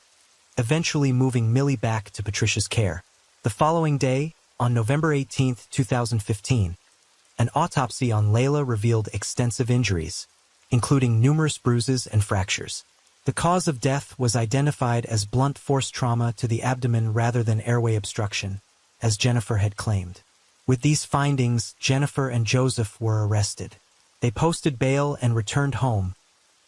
eventually moving Millie back to Patricia's care. The following day, on November 18, 2015, an autopsy on Layla revealed extensive injuries, including numerous bruises and fractures. The cause of death was identified as blunt force trauma to the abdomen rather than airway obstruction, as Jennifer had claimed. With these findings, Jennifer and Joseph were arrested. They posted bail and returned home,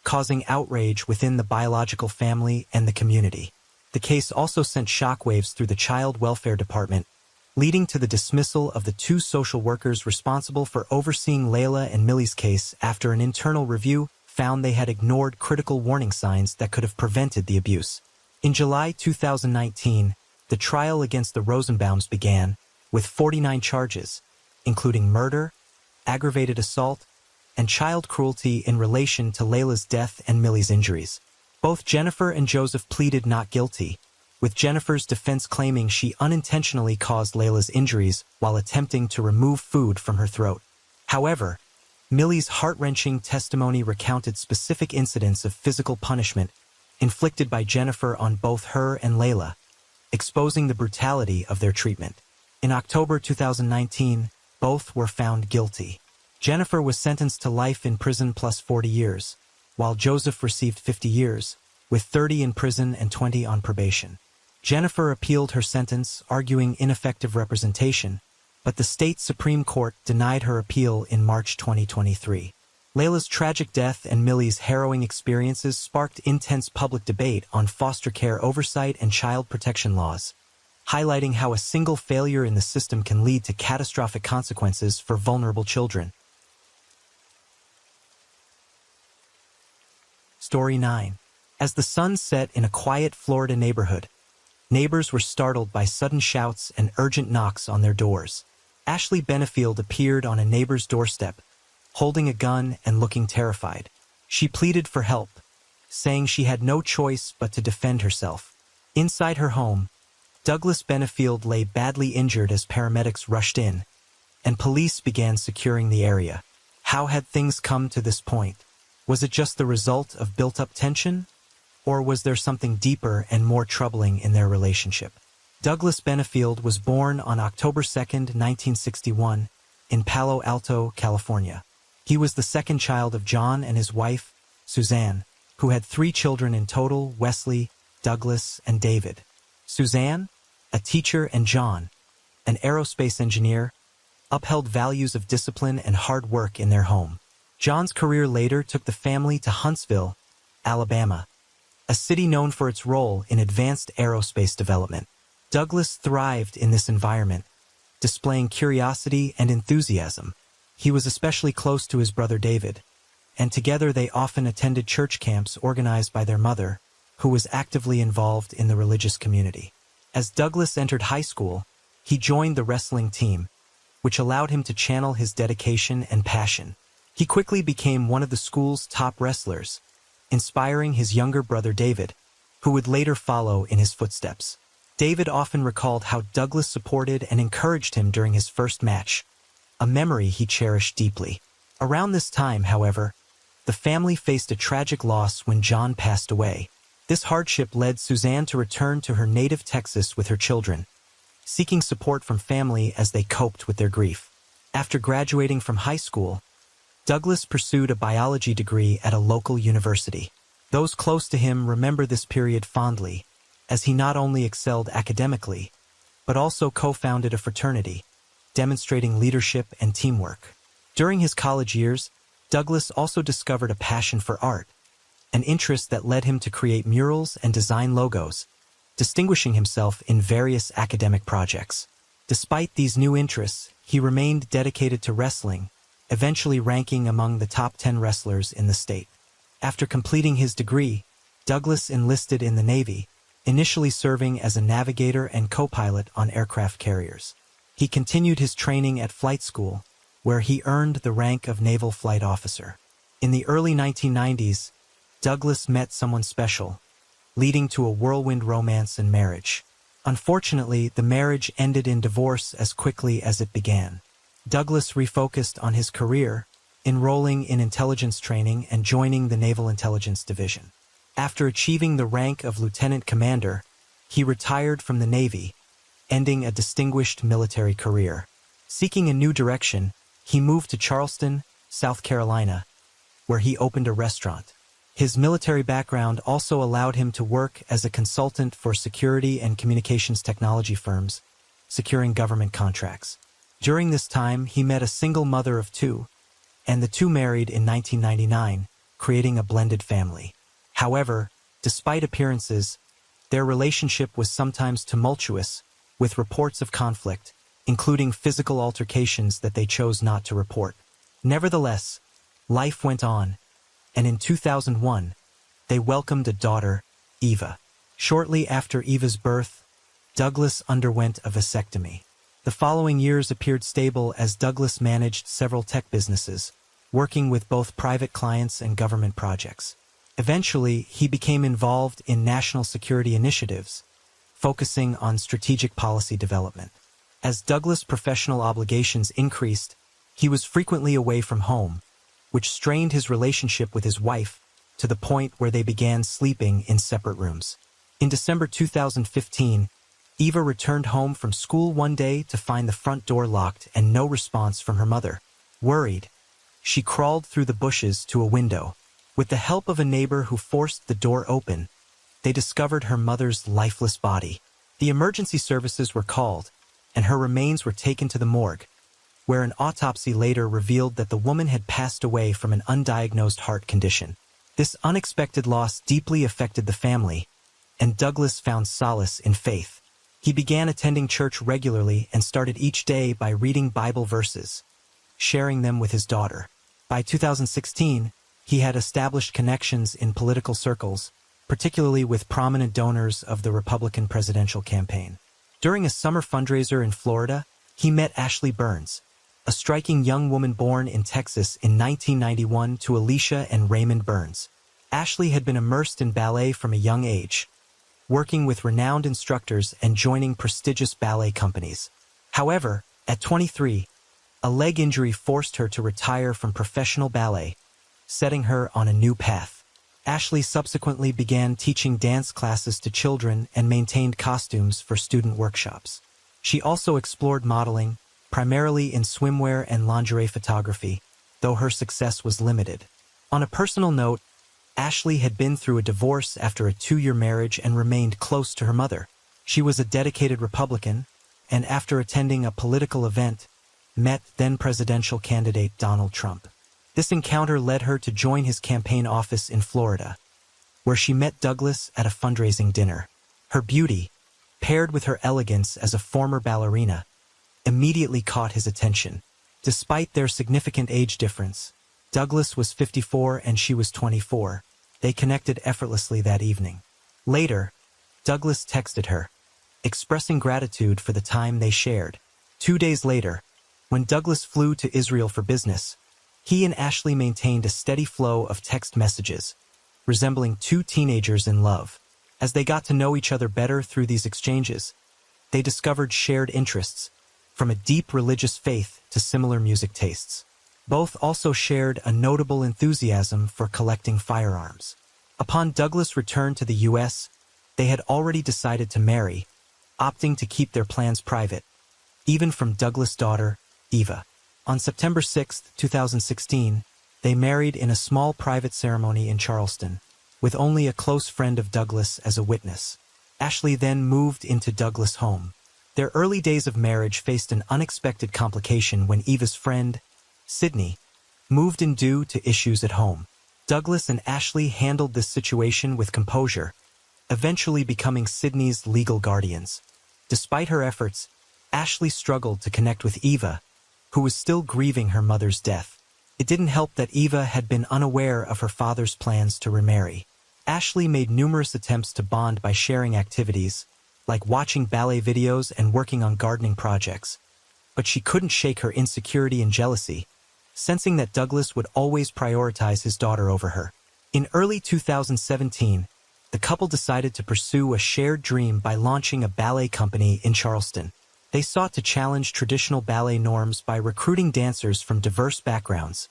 causing outrage within the biological family and the community. The case also sent shockwaves through the Child Welfare Department, leading to the dismissal of the two social workers responsible for overseeing Layla and Millie's case after an internal review found they had ignored critical warning signs that could have prevented the abuse. In July 2019, the trial against the Rosenbaums began, with 49 charges, including murder, aggravated assault, and child cruelty in relation to Layla's death and Millie's injuries. Both Jennifer and Joseph pleaded not guilty, with Jennifer's defense claiming she unintentionally caused Layla's injuries while attempting to remove food from her throat. However, Millie's heart-wrenching testimony recounted specific incidents of physical punishment inflicted by Jennifer on both her and Layla, exposing the brutality of their treatment. In October 2019, both were found guilty. Jennifer was sentenced to life in prison plus 40 years, while Joseph received 50 years, with 30 in prison and 20 on probation. Jennifer appealed her sentence, arguing ineffective representation, but the state Supreme Court denied her appeal in March 2023. Layla's tragic death and Millie's harrowing experiences sparked intense public debate on foster care oversight and child protection laws, highlighting how a single failure in the system can lead to catastrophic consequences for vulnerable children. Story 9. As the sun set in a quiet Florida neighborhood, neighbors were startled by sudden shouts and urgent knocks on their doors. Ashley Benefield appeared on a neighbor's doorstep, holding a gun and looking terrified. She pleaded for help, saying she had no choice but to defend herself. Inside her home, Douglas Benefield lay badly injured as paramedics rushed in, and police began securing the area. How had things come to this point? Was it just the result of built-up tension? Or was there something deeper and more troubling in their relationship? Douglas Benefield was born on October 2, 1961, in Palo Alto, California. He was the second child of John and his wife, Suzanne, who had 3 children in total: Wesley, Douglas, and David. Suzanne, a teacher, and John, an aerospace engineer, upheld values of discipline and hard work in their home. John's career later took the family to Huntsville, Alabama, a city known for its role in advanced aerospace development. Douglas thrived in this environment, displaying curiosity and enthusiasm. He was especially close to his brother David, and together they often attended church camps organized by their mother, who was actively involved in the religious community. As Douglas entered high school, he joined the wrestling team, which allowed him to channel his dedication and passion. He quickly became one of the school's top wrestlers, inspiring his younger brother David, who would later follow in his footsteps. David often recalled how Douglas supported and encouraged him during his first match, a memory he cherished deeply. Around this time, however, the family faced a tragic loss when John passed away. This hardship led Suzanne to return to her native Texas with her children, seeking support from family as they coped with their grief. After graduating from high school, Douglas pursued a biology degree at a local university. Those close to him remember this period fondly, as he not only excelled academically, but also co-founded a fraternity, demonstrating leadership and teamwork. During his college years, Douglas also discovered a passion for art, an interest that led him to create murals and design logos, distinguishing himself in various academic projects. Despite these new interests, he remained dedicated to wrestling, eventually ranking among the top 10 wrestlers in the state. After completing his degree, Douglas enlisted in the Navy, initially serving as a navigator and co-pilot on aircraft carriers. He continued his training at flight school, where he earned the rank of Naval Flight Officer. In the early 1990s, Douglas met someone special, leading to a whirlwind romance and marriage. Unfortunately, the marriage ended in divorce as quickly as it began. Douglas refocused on his career, enrolling in intelligence training and joining the Naval Intelligence Division. After achieving the rank of lieutenant commander, he retired from the Navy, ending a distinguished military career. Seeking a new direction, he moved to Charleston, South Carolina, where he opened a restaurant. His military background also allowed him to work as a consultant for security and communications technology firms, securing government contracts. During this time, he met a single mother of 2, and the two married in 1999, creating a blended family. However, despite appearances, their relationship was sometimes tumultuous, with reports of conflict, including physical altercations that they chose not to report. Nevertheless, life went on, and in 2001, they welcomed a daughter, Eva. Shortly after Eva's birth, Douglas underwent a vasectomy. The following years appeared stable as Douglas managed several tech businesses, working with both private clients and government projects. Eventually, he became involved in national security initiatives, focusing on strategic policy development. As Douglas' professional obligations increased, he was frequently away from home, which strained his relationship with his wife to the point where they began sleeping in separate rooms. In December 2015, Eva returned home from school one day to find the front door locked and no response from her mother. Worried, she crawled through the bushes to a window. With the help of a neighbor who forced the door open, they discovered her mother's lifeless body. The emergency services were called, and her remains were taken to the morgue, where an autopsy later revealed that the woman had passed away from an undiagnosed heart condition. This unexpected loss deeply affected the family, and Douglas found solace in faith. He began attending church regularly and started each day by reading Bible verses, sharing them with his daughter. By 2016, he had established connections in political circles, particularly with prominent donors of the Republican presidential campaign. During a summer fundraiser in Florida, he met Ashley Burns, a striking young woman born in Texas in 1991 to Alicia and Raymond Burns. Ashley had been immersed in ballet from a young age, working with renowned instructors and joining prestigious ballet companies. However, at 23, a leg injury forced her to retire from professional ballet, setting her on a new path. Ashley subsequently began teaching dance classes to children and maintained costumes for student workshops. She also explored modeling, primarily in swimwear and lingerie photography, though her success was limited. On a personal note, Ashley had been through a divorce after a 2-year marriage and remained close to her mother. She was a dedicated Republican, and after attending a political event, met then-presidential candidate Donald Trump. This encounter led her to join his campaign office in Florida, where she met Douglas at a fundraising dinner. Her beauty, paired with her elegance as a former ballerina, immediately caught his attention. Despite their significant age difference, Douglas was 54 and she was 24. They connected effortlessly that evening. Later, Douglas texted her, expressing gratitude for the time they shared. 2 days later, when Douglas flew to Israel for business, he and Ashley maintained a steady flow of text messages, resembling two teenagers in love. As they got to know each other better through these exchanges, they discovered shared interests, from a deep religious faith to similar music tastes. Both also shared a notable enthusiasm for collecting firearms. Upon Douglas' return to the U.S., they had already decided to marry, opting to keep their plans private, even from Douglas' daughter, Eva. On September 6, 2016, they married in a small private ceremony in Charleston, with only a close friend of Douglas as a witness. Ashley then moved into Douglas' home. Their early days of marriage faced an unexpected complication when Eva's friend, Sydney, moved in due to issues at home. Douglas and Ashley handled this situation with composure, eventually becoming Sydney's legal guardians. Despite her efforts, Ashley struggled to connect with Eva, who was still grieving her mother's death. It didn't help that Eva had been unaware of her father's plans to remarry. Ashley made numerous attempts to bond by sharing activities, like watching ballet videos and working on gardening projects, but she couldn't shake her insecurity and jealousy, sensing that Douglas would always prioritize his daughter over her. In early 2017, the couple decided to pursue a shared dream by launching a ballet company in Charleston. They sought to challenge traditional ballet norms by recruiting dancers from diverse backgrounds,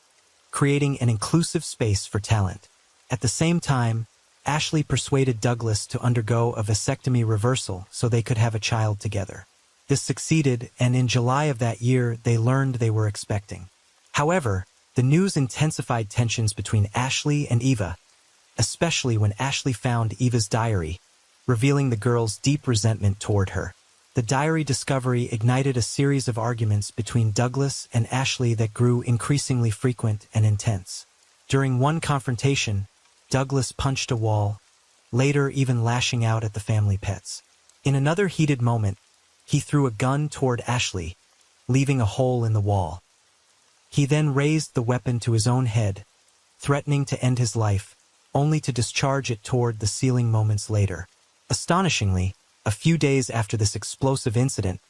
creating an inclusive space for talent. At the same time, Ashley persuaded Douglas to undergo a vasectomy reversal so they could have a child together. This succeeded, and in July of that year, they learned they were expecting. However, the news intensified tensions between Ashley and Eva, especially when Ashley found Eva's diary, revealing the girl's deep resentment toward her. The diary discovery ignited a series of arguments between Douglas and Ashley that grew increasingly frequent and intense. During one confrontation, Douglas punched a wall, later even lashing out at the family pets. In another heated moment, he threw a gun toward Ashley, leaving a hole in the wall. He then raised the weapon to his own head, threatening to end his life, only to discharge it toward the ceiling moments later. Astonishingly, a few days after this explosive incident,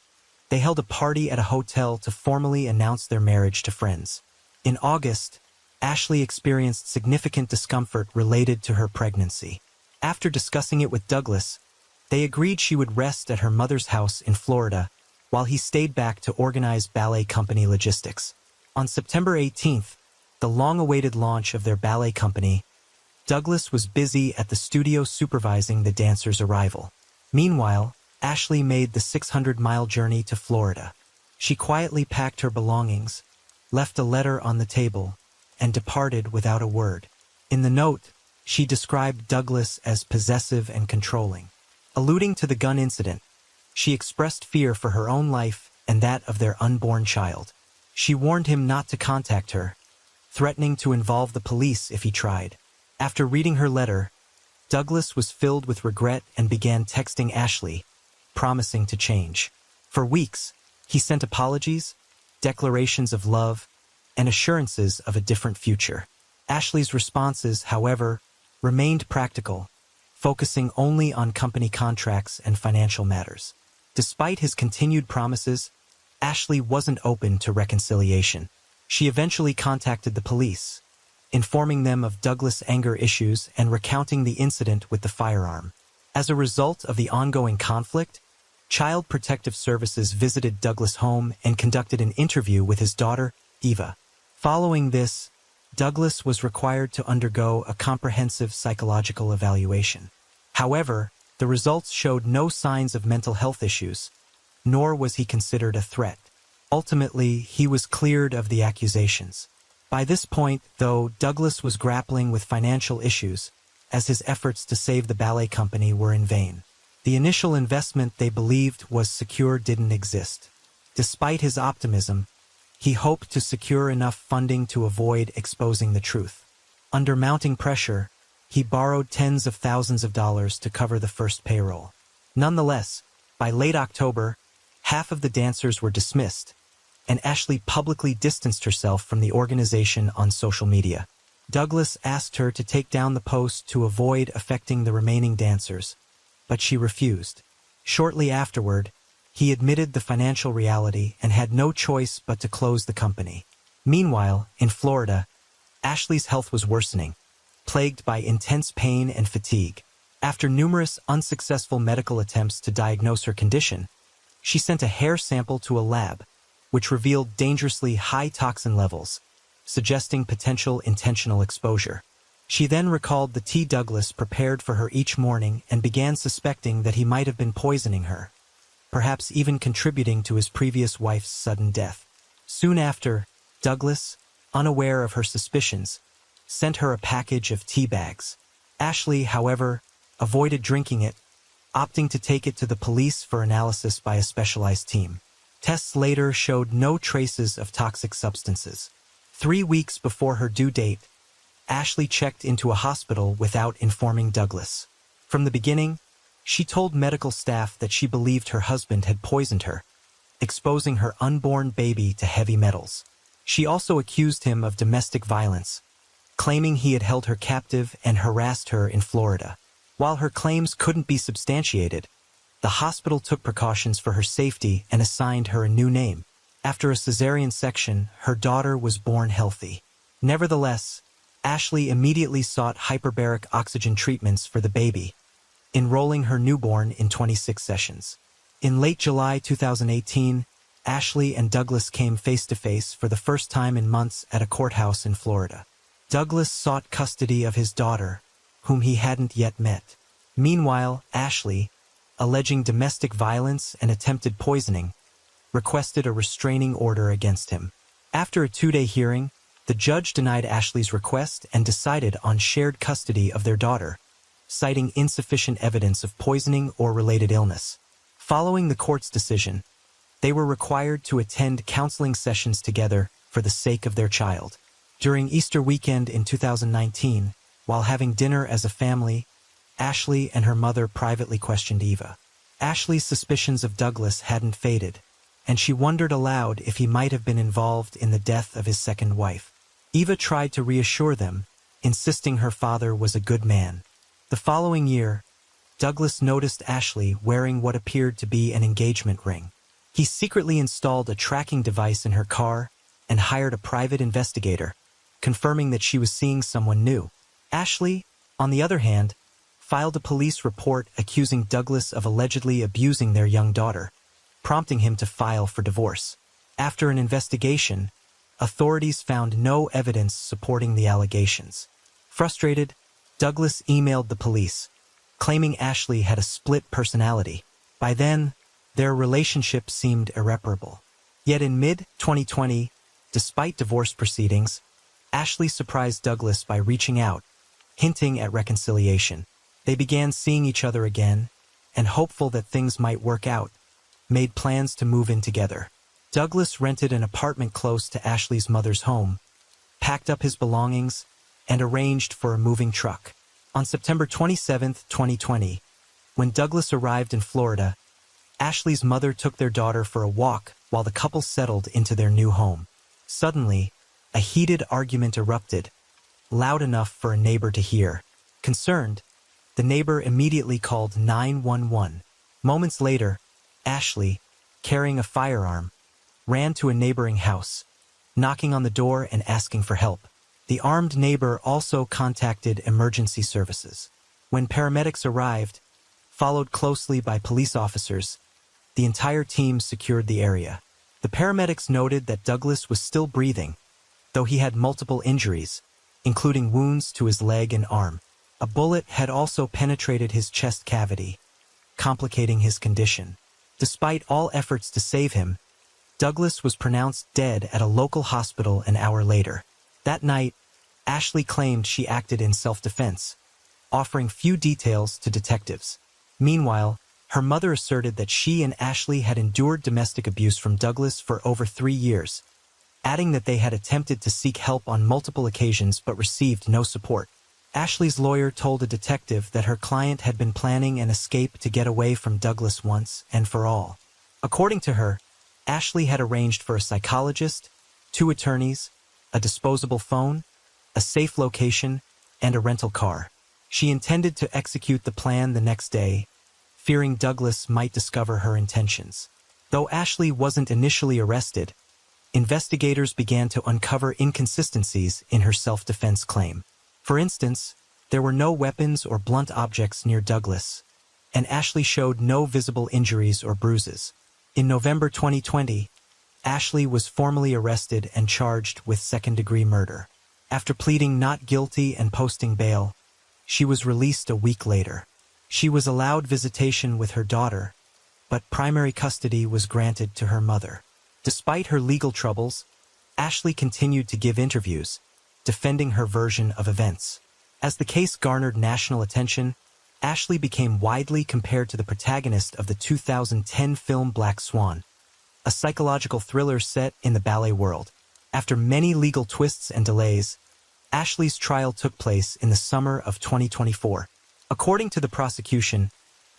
they held a party at a hotel to formally announce their marriage to friends. In August, Ashley experienced significant discomfort related to her pregnancy. After discussing it with Douglas, they agreed she would rest at her mother's house in Florida while he stayed back to organize ballet company logistics. On September 18th, the long-awaited launch of their ballet company, Douglas was busy at the studio supervising the dancers' arrival. Meanwhile, Ashley made the 600-mile journey to Florida. She quietly packed her belongings, left a letter on the table, and departed without a word. In the note, she described Douglas as possessive and controlling. Alluding to the gun incident, she expressed fear for her own life and that of their unborn child. She warned him not to contact her, threatening to involve the police if he tried. After reading her letter, Douglas was filled with regret and began texting Ashley, promising to change. For weeks, he sent apologies, declarations of love, and assurances of a different future. Ashley's responses, however, remained practical, focusing only on company contracts and financial matters. Despite his continued promises, Ashley wasn't open to reconciliation. She eventually contacted the police, informing them of Douglas' anger issues and recounting the incident with the firearm. As a result of the ongoing conflict, Child Protective Services visited Douglas' home and conducted an interview with his daughter, Eva. Following this, Douglas was required to undergo a comprehensive psychological evaluation. However, the results showed no signs of mental health issues, nor was he considered a threat. Ultimately, he was cleared of the accusations. By this point, though, Douglas was grappling with financial issues, as his efforts to save the ballet company were in vain. The initial investment they believed was secure didn't exist. Despite his optimism, he hoped to secure enough funding to avoid exposing the truth. Under mounting pressure, he borrowed tens of thousands of dollars to cover the first payroll. Nonetheless, by late October, half of the dancers were dismissed, and Ashley publicly distanced herself from the organization on social media. Douglas asked her to take down the post to avoid affecting the remaining dancers, but she refused. Shortly afterward, he admitted the financial reality and had no choice but to close the company. Meanwhile, in Florida, Ashley's health was worsening, plagued by intense pain and fatigue. After numerous unsuccessful medical attempts to diagnose her condition, she sent a hair sample to a lab, which revealed dangerously high toxin levels, suggesting potential intentional exposure. She then recalled the tea Douglas prepared for her each morning and began suspecting that he might have been poisoning her, perhaps even contributing to his previous wife's sudden death. Soon after, Douglas, unaware of her suspicions, sent her a package of tea bags. Ashley, however, avoided drinking it, opting to take it to the police for analysis by a specialized team. Tests later showed no traces of toxic substances. 3 weeks before her due date, Ashley checked into a hospital without informing Douglas. From the beginning, she told medical staff that she believed her husband had poisoned her, exposing her unborn baby to heavy metals. She also accused him of domestic violence, claiming he had held her captive and harassed her in Florida. While her claims couldn't be substantiated, the hospital took precautions for her safety and assigned her a new name. After a cesarean section, her daughter was born healthy. Nevertheless, Ashley immediately sought hyperbaric oxygen treatments for the baby, enrolling her newborn in 26 sessions. In late July 2018, Ashley and Douglas came face-to-face for the first time in months at a courthouse in Florida. Douglas sought custody of his daughter, whom he hadn't yet met. Meanwhile, Ashley, alleging domestic violence and attempted poisoning, requested a restraining order against him. After a 2-day hearing, the judge denied Ashley's request and decided on shared custody of their daughter, citing insufficient evidence of poisoning or related illness. Following the court's decision, they were required to attend counseling sessions together for the sake of their child. During Easter weekend in 2019, while having dinner as a family, Ashley and her mother privately questioned Eva. Ashley's suspicions of Douglas hadn't faded, and she wondered aloud if he might have been involved in the death of his second wife. Eva tried to reassure them, insisting her father was a good man. The following year, Douglas noticed Ashley wearing what appeared to be an engagement ring. He secretly installed a tracking device in her car and hired a private investigator, confirming that she was seeing someone new. Ashley, on the other hand, filed a police report accusing Douglas of allegedly abusing their young daughter, prompting him to file for divorce. After an investigation, authorities found no evidence supporting the allegations. Frustrated, Douglas emailed the police, claiming Ashley had a split personality. By then, their relationship seemed irreparable. Yet in mid-2020, despite divorce proceedings, Ashley surprised Douglas by reaching out, hinting at reconciliation. They began seeing each other again, and hopeful that things might work out, made plans to move in together. Douglas rented an apartment close to Ashley's mother's home, packed up his belongings, and arranged for a moving truck. On September 27, 2020, when Douglas arrived in Florida, Ashley's mother took their daughter for a walk while the couple settled into their new home. Suddenly, a heated argument erupted, loud enough for a neighbor to hear. Concerned, the neighbor immediately called 911. Moments later, Ashley, carrying a firearm, ran to a neighboring house, knocking on the door and asking for help. The armed neighbor also contacted emergency services. When paramedics arrived, followed closely by police officers, the entire team secured the area. The paramedics noted that Douglas was still breathing, though he had multiple injuries, including wounds to his leg and arm. A bullet had also penetrated his chest cavity, complicating his condition. Despite all efforts to save him, Douglas was pronounced dead at a local hospital an hour later. That night, Ashley claimed she acted in self-defense, offering few details to detectives. Meanwhile, her mother asserted that she and Ashley had endured domestic abuse from Douglas for over 3 years, adding that they had attempted to seek help on multiple occasions but received no support. Ashley's lawyer told a detective that her client had been planning an escape to get away from Douglas once and for all. According to her, Ashley had arranged for a psychologist, 2 attorneys, a disposable phone, a safe location, and a rental car. She intended to execute the plan the next day, fearing Douglas might discover her intentions. Though Ashley wasn't initially arrested, investigators began to uncover inconsistencies in her self-defense claim. For instance, there were no weapons or blunt objects near Douglas, and Ashley showed no visible injuries or bruises. In November 2020, Ashley was formally arrested and charged with second-degree murder. After pleading not guilty and posting bail, she was released a week later. She was allowed visitation with her daughter, but primary custody was granted to her mother. Despite her legal troubles, Ashley continued to give interviews, defending her version of events. As the case garnered national attention, Ashley became widely compared to the protagonist of the 2010 film Black Swan, a psychological thriller set in the ballet world. After many legal twists and delays, Ashley's trial took place in the summer of 2024. According to the prosecution,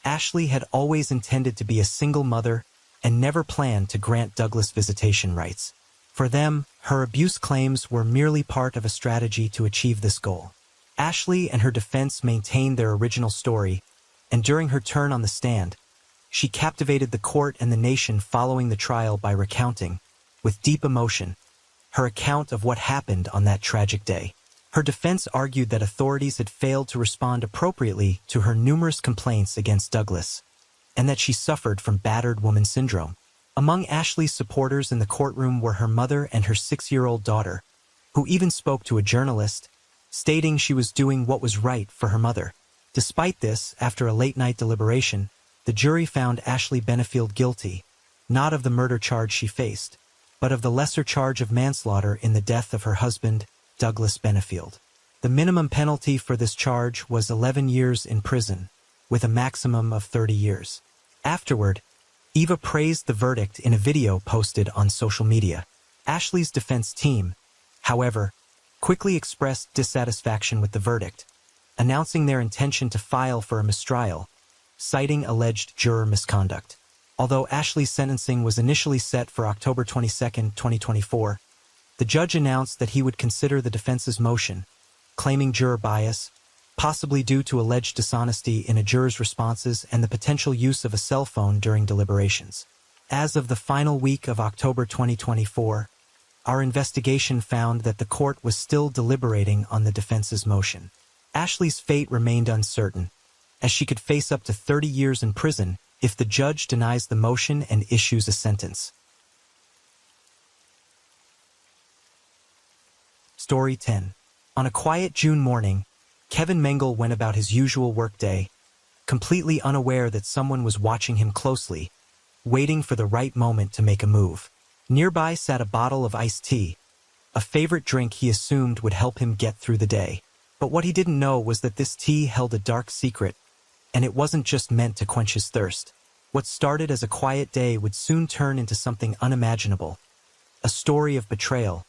Ashley had always intended to be a single mother and never planned to grant Douglas visitation rights. For them, her abuse claims were merely part of a strategy to achieve this goal. Ashley and her defense maintained their original story, and during her turn on the stand, she captivated the court and the nation following the trial by recounting, with deep emotion, her account of what happened on that tragic day. Her defense argued that authorities had failed to respond appropriately to her numerous complaints against Douglas, and that she suffered from battered woman syndrome. Among Ashley's supporters in the courtroom were her mother and her 6-year-old daughter, who even spoke to a journalist, stating she was doing what was right for her mother. Despite this, after a late-night deliberation, the jury found Ashley Benefield guilty, not of the murder charge she faced, but of the lesser charge of manslaughter in the death of her husband, Douglas Benefield. The minimum penalty for this charge was 11 years in prison, with a maximum of 30 years. Afterward, Eva praised the verdict in a video posted on social media. Ashley's defense team, however, quickly expressed dissatisfaction with the verdict, announcing their intention to file for a mistrial, citing alleged juror misconduct. Although Ashley's sentencing was initially set for October 22, 2024, the judge announced that he would consider the defense's motion, claiming juror bias, possibly due to alleged dishonesty in a juror's responses and the potential use of a cell phone during deliberations. As of the final week of October 2024, our investigation found that the court was still deliberating on the defense's motion. Ashley's fate remained uncertain, as she could face up to 30 years in prison if the judge denies the motion and issues a sentence. Story 10. On a quiet June morning, Kevin Mengel went about his usual workday, completely unaware that someone was watching him closely, waiting for the right moment to make a move. Nearby sat a bottle of iced tea, a favorite drink he assumed would help him get through the day. But what he didn't know was that this tea held a dark secret, and it wasn't just meant to quench his thirst. What started as a quiet day would soon turn into something unimaginable. A story of betrayal,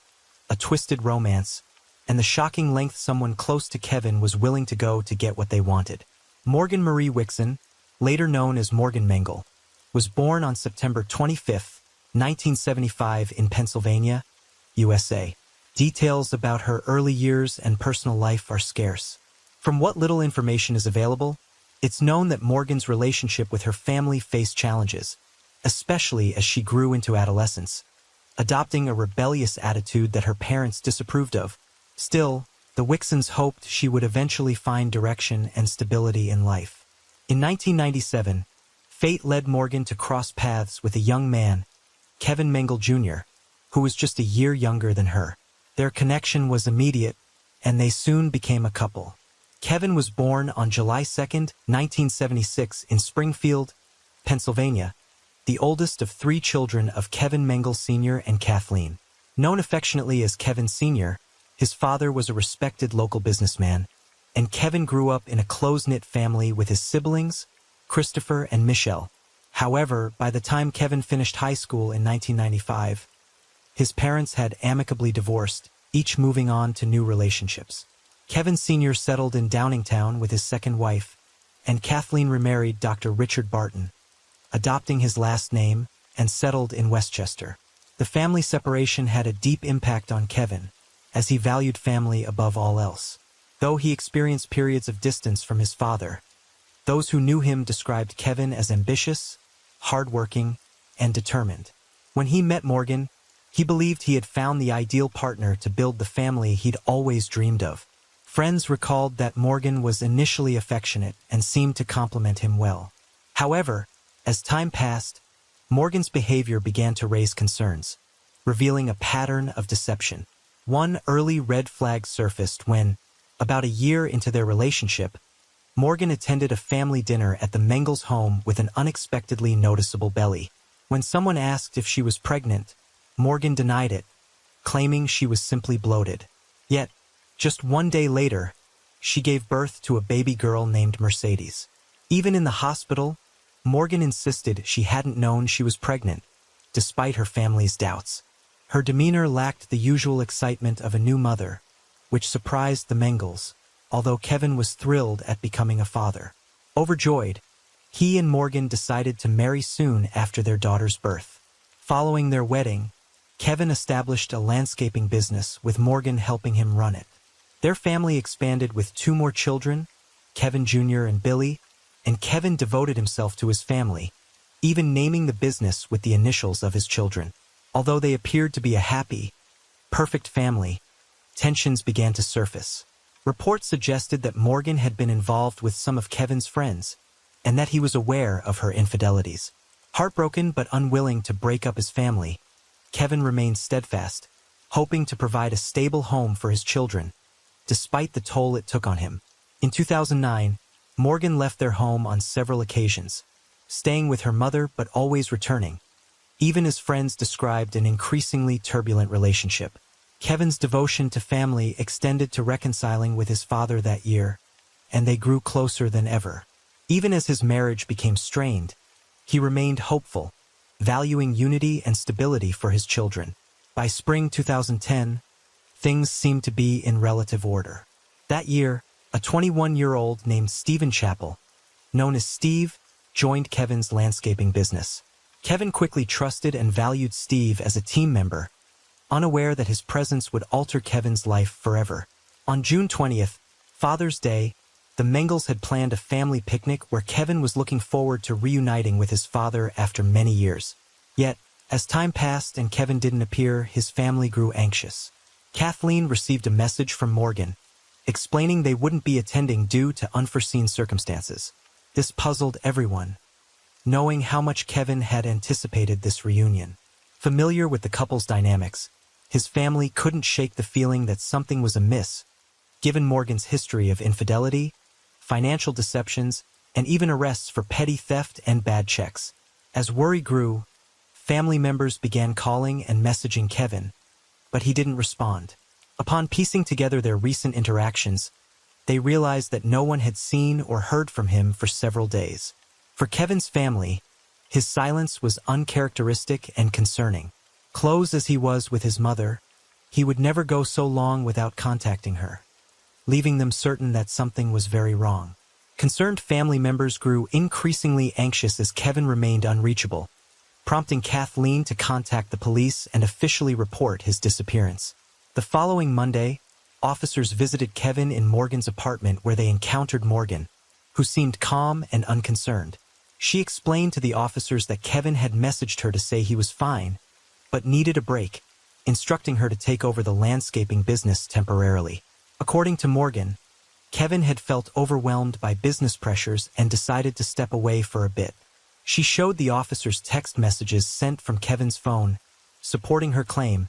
a twisted romance, and the shocking length someone close to Kevin was willing to go to get what they wanted. Morgan Marie Wixon, later known as Morgan Mengle, was born on September 25, 1975 in Pennsylvania, USA. Details about her early years and personal life are scarce. From what little information is available, it's known that Morgan's relationship with her family faced challenges, especially as she grew into adolescence, adopting a rebellious attitude that her parents disapproved of. Still, the Wixons hoped she would eventually find direction and stability in life. In 1997, fate led Morgan to cross paths with a young man, Kevin Mengle Jr., who was just a year younger than her. Their connection was immediate, and they soon became a couple. Kevin was born on July 2, 1976 in Springfield, Pennsylvania, the oldest of three children of Kevin Mengle Sr. and Kathleen. Known affectionately as Kevin Sr., his father was a respected local businessman, and Kevin grew up in a close-knit family with his siblings, Christopher and Michelle. However, by the time Kevin finished high school in 1995, his parents had amicably divorced, each moving on to new relationships. Kevin Sr. settled in Downingtown with his second wife, and Kathleen remarried Dr. Richard Barton, adopting his last name, and settled in Westchester. The family separation had a deep impact on Kevin, as he valued family above all else. Though he experienced periods of distance from his father, those who knew him described Kevin as ambitious, hardworking, and determined. When he met Morgan, he believed he had found the ideal partner to build the family he'd always dreamed of. Friends recalled that Morgan was initially affectionate and seemed to compliment him well. However, as time passed, Morgan's behavior began to raise concerns, revealing a pattern of deception. One early red flag surfaced when, about a year into their relationship, Morgan attended a family dinner at the Mengles' home with an unexpectedly noticeable belly. When someone asked if she was pregnant, Morgan denied it, claiming she was simply bloated. Yet, just one day later, she gave birth to a baby girl named Mercedes. Even in the hospital, Morgan insisted she hadn't known she was pregnant, despite her family's doubts. Her demeanor lacked the usual excitement of a new mother, which surprised the Mengles, although Kevin was thrilled at becoming a father. Overjoyed, he and Morgan decided to marry soon after their daughter's birth. Following their wedding, Kevin established a landscaping business with Morgan helping him run it. Their family expanded with two more children, Kevin Jr. and Billy, and Kevin devoted himself to his family, even naming the business with the initials of his children. Although they appeared to be a happy, perfect family, tensions began to surface. Reports suggested that Morgan had been involved with some of Kevin's friends, and that he was aware of her infidelities. Heartbroken but unwilling to break up his family, Kevin remained steadfast, hoping to provide a stable home for his children, despite the toll it took on him. In 2009, Morgan left their home on several occasions, staying with her mother but always returning. Even as friends described an increasingly turbulent relationship. Kevin's devotion to family extended to reconciling with his father that year, and they grew closer than ever. Even as his marriage became strained, he remained hopeful, valuing unity and stability for his children. By spring 2010, things seemed to be in relative order. That year, a 21-year-old named Stephen Chappell, known as Steve, joined Kevin's landscaping business. Kevin quickly trusted and valued Steve as a team member, unaware that his presence would alter Kevin's life forever. On June 20th, Father's Day, the Mengles had planned a family picnic where Kevin was looking forward to reuniting with his father after many years. Yet, as time passed and Kevin didn't appear, his family grew anxious. Kathleen received a message from Morgan, explaining they wouldn't be attending due to unforeseen circumstances. This puzzled everyone, knowing how much Kevin had anticipated this reunion. Familiar with the couple's dynamics, his family couldn't shake the feeling that something was amiss, given Morgan's history of infidelity, financial deceptions, and even arrests for petty theft and bad checks. As worry grew, family members began calling and messaging Kevin, but he didn't respond. Upon piecing together their recent interactions, they realized that no one had seen or heard from him for several days. For Kevin's family, his silence was uncharacteristic and concerning. Close as he was with his mother, he would never go so long without contacting her, leaving them certain that something was very wrong. Concerned family members grew increasingly anxious as Kevin remained unreachable, prompting Kathleen to contact the police and officially report his disappearance. The following Monday, officers visited Kevin in Morgan's apartment where they encountered Morgan, who seemed calm and unconcerned. She explained to the officers that Kevin had messaged her to say he was fine, but needed a break, instructing her to take over the landscaping business temporarily. According to Morgan, Kevin had felt overwhelmed by business pressures and decided to step away for a bit. She showed the officers text messages sent from Kevin's phone, supporting her claim,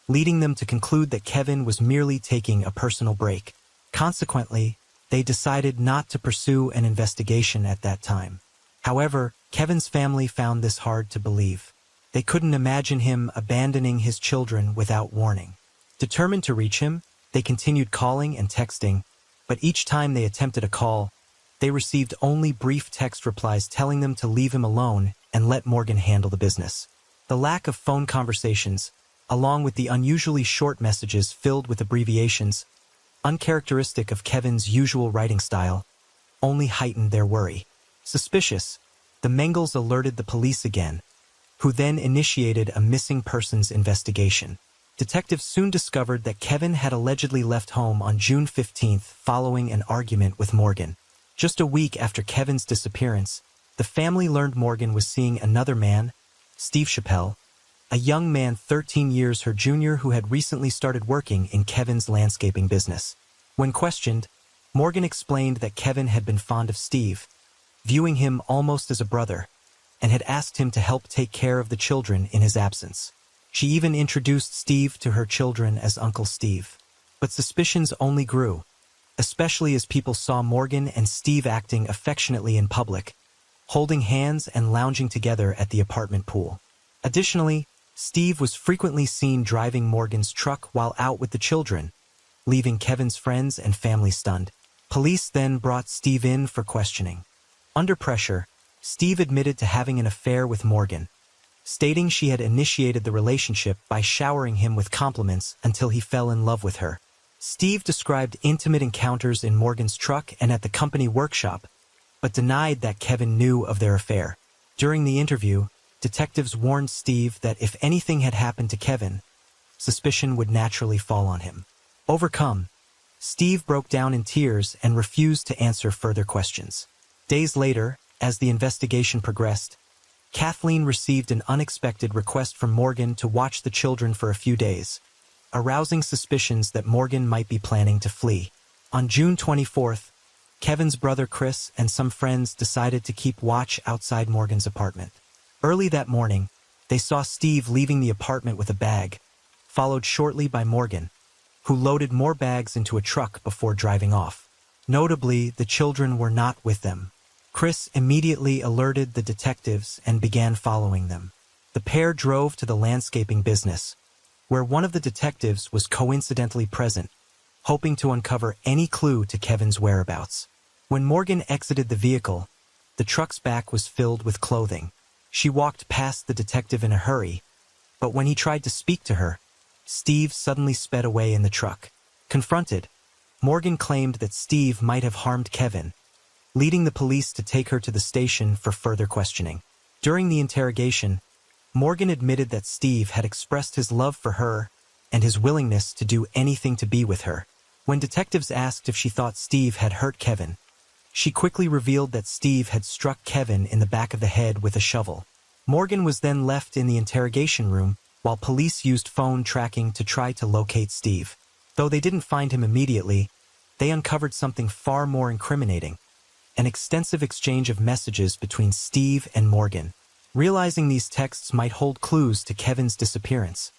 leading them to conclude that Kevin was merely taking a personal break. Consequently, they decided not to pursue an investigation at that time. However, Kevin's family found this hard to believe. They couldn't imagine him abandoning his children without warning. Determined to reach him, they continued calling and texting, but each time they attempted a call, they received only brief text replies telling them to leave him alone and let Morgan handle the business. The lack of phone conversations, along with the unusually short messages filled with abbreviations, uncharacteristic of Kevin's usual writing style, only heightened their worry. Suspicious, the Mengels alerted the police again, who then initiated a missing persons investigation. Detectives soon discovered that Kevin had allegedly left home on June 15th following an argument with Morgan. Just a week after Kevin's disappearance, the family learned Morgan was seeing another man, Steve Chappelle, a young man 13 years her junior who had recently started working in Kevin's landscaping business. When questioned, Morgan explained that Kevin had been fond of Steve, viewing him almost as a brother, and had asked him to help take care of the children in his absence. She even introduced Steve to her children as Uncle Steve. But suspicions only grew, especially as people saw Morgan and Steve acting affectionately in public, holding hands and lounging together at the apartment pool. Additionally, Steve was frequently seen driving Morgan's truck while out with the children, leaving Kevin's friends and family stunned. Police then brought Steve in for questioning. Under pressure, Steve admitted to having an affair with Morgan, stating she had initiated the relationship by showering him with compliments until he fell in love with her. Steve described intimate encounters in Morgan's truck and at the company workshop, but denied that Kevin knew of their affair. During the interview, detectives warned Steve that if anything had happened to Kevin, suspicion would naturally fall on him. Overcome, Steve broke down in tears and refused to answer further questions. Days later, as the investigation progressed, Kathleen received an unexpected request from Morgan to watch the children for a few days, arousing suspicions that Morgan might be planning to flee. On June 24th, Kevin's brother Chris and some friends decided to keep watch outside Morgan's apartment. Early that morning, they saw Steve leaving the apartment with a bag, followed shortly by Morgan, who loaded more bags into a truck before driving off. Notably, the children were not with them. Chris immediately alerted the detectives and began following them. The pair drove to the landscaping business, where one of the detectives was coincidentally present, hoping to uncover any clue to Kevin's whereabouts. When Morgan exited the vehicle, the truck's back was filled with clothing. She walked past the detective in a hurry, but when he tried to speak to her, Steve suddenly sped away in the truck. Confronted, Morgan claimed that Steve might have harmed Kevin, leading the police to take her to the station for further questioning. During the interrogation, Morgan admitted that Steve had expressed his love for her and his willingness to do anything to be with her. When detectives asked if she thought Steve had hurt Kevin, she quickly revealed that Steve had struck Kevin in the back of the head with a shovel. Morgan was then left in the interrogation room while police used phone tracking to try to locate Steve. Though they didn't find him immediately, they uncovered something far more incriminating: an extensive exchange of messages between Steve and Morgan. Realizing these texts might hold clues to Kevin's disappearance,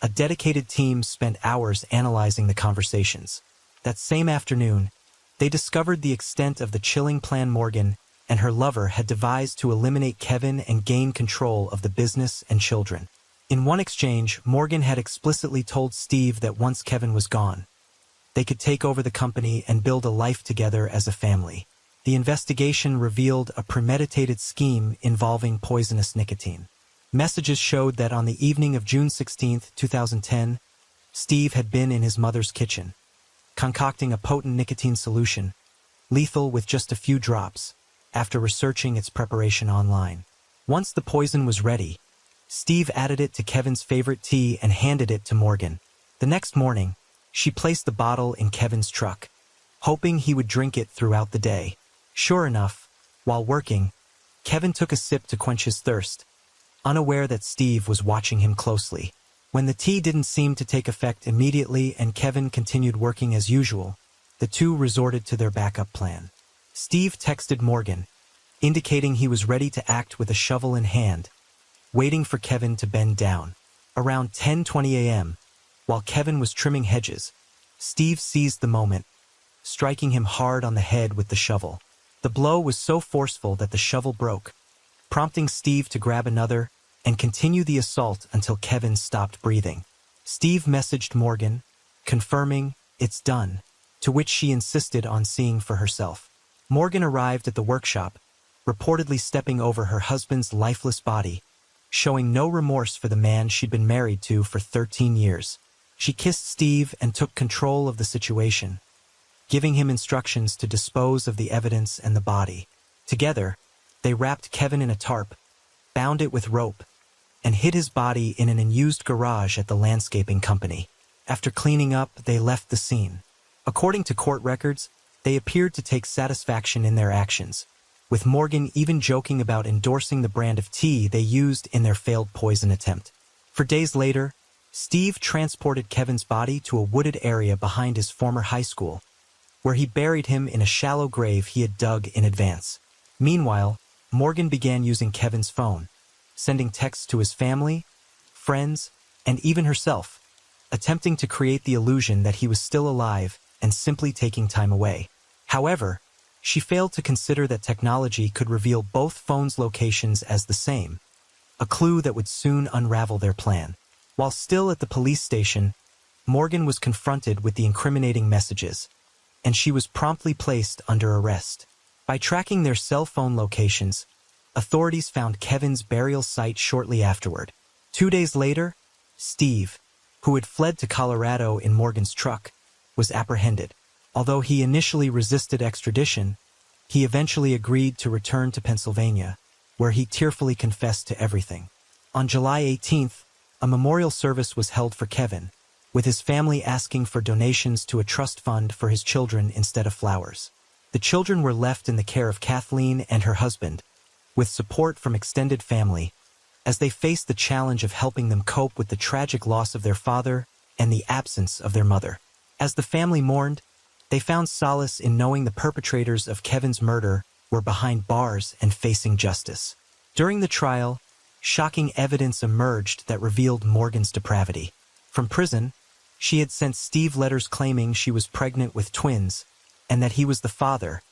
a dedicated team spent hours analyzing the conversations. That same afternoon, they discovered the extent of the chilling plan Morgan and her lover had devised to eliminate Kevin and gain control of the business and children. In one exchange, Morgan had explicitly told Steve that once Kevin was gone, they could take over the company and build a life together as a family. The investigation revealed a premeditated scheme involving poisonous nicotine. Messages showed that on the evening of June 16, 2010, Steve had been in his mother's kitchen, concocting a potent nicotine solution, lethal with just a few drops, after researching its preparation online. Once the poison was ready, Steve added it to Kevin's favorite tea and handed it to Morgan. The next morning, she placed the bottle in Kevin's truck, hoping he would drink it throughout the day. Sure enough, while working, Kevin took a sip to quench his thirst, unaware that Steve was watching him closely. When the tea didn't seem to take effect immediately and Kevin continued working as usual, the two resorted to their backup plan. Steve texted Morgan, indicating he was ready to act with a shovel in hand, waiting for Kevin to bend down. Around 10:20 a.m., while Kevin was trimming hedges, Steve seized the moment, striking him hard on the head with the shovel. The blow was so forceful that the shovel broke, prompting Steve to grab another and continue the assault until Kevin stopped breathing. Steve messaged Morgan, confirming, "It's done," to which she insisted on seeing for herself. Morgan arrived at the workshop, reportedly stepping over her husband's lifeless body, showing no remorse for the man she'd been married to for 13 years. She kissed Steve and took control of the situation, giving him instructions to dispose of the evidence and the body. Together, they wrapped Kevin in a tarp, bound it with rope, and hid his body in an unused garage at the landscaping company. After cleaning up, they left the scene. According to court records, they appeared to take satisfaction in their actions, with Morgan even joking about endorsing the brand of tea they used in their failed poison attempt. For days later, Steve transported Kevin's body to a wooded area behind his former high school, where he buried him in a shallow grave he had dug in advance. Meanwhile, Morgan began using Kevin's phone, sending texts to his family, friends, and even herself, attempting to create the illusion that he was still alive and simply taking time away. However, she failed to consider that technology could reveal both phones' locations as the same, a clue that would soon unravel their plan. While still at the police station, Morgan was confronted with the incriminating messages, and she was promptly placed under arrest. By tracking their cell phone locations, authorities found Kevin's burial site shortly afterward. 2 days later, Steve, who had fled to Colorado in Morgan's truck, was apprehended. Although he initially resisted extradition, he eventually agreed to return to Pennsylvania, where he tearfully confessed to everything. On July 18th, a memorial service was held for Kevin, with his family asking for donations to a trust fund for his children instead of flowers. The children were left in the care of Kathleen and her husband, with support from extended family, as they faced the challenge of helping them cope with the tragic loss of their father and the absence of their mother. As the family mourned, they found solace in knowing the perpetrators of Kevin's murder were behind bars and facing justice. During the trial, shocking evidence emerged that revealed Morgan's depravity. From prison, she had sent Steve letters claiming she was pregnant with twins and that he was the father,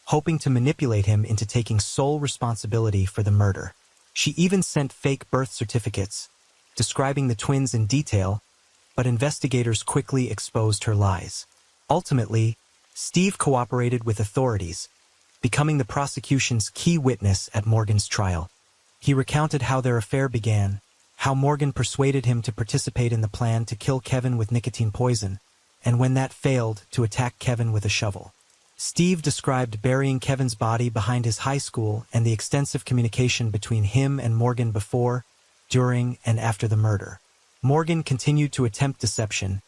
hoping to manipulate him into taking sole responsibility for the murder. She even sent fake birth certificates, describing the twins in detail, but investigators quickly exposed her lies. Ultimately, Steve cooperated with authorities, becoming the prosecution's key witness at Morgan's trial. He recounted how their affair began, how Morgan persuaded him to participate in the plan to kill Kevin with nicotine poison, and when that failed, to attack Kevin with a shovel. Steve described burying Kevin's body behind his high school and the extensive communication between him and Morgan before, during, and after the murder. Morgan continued to attempt deception,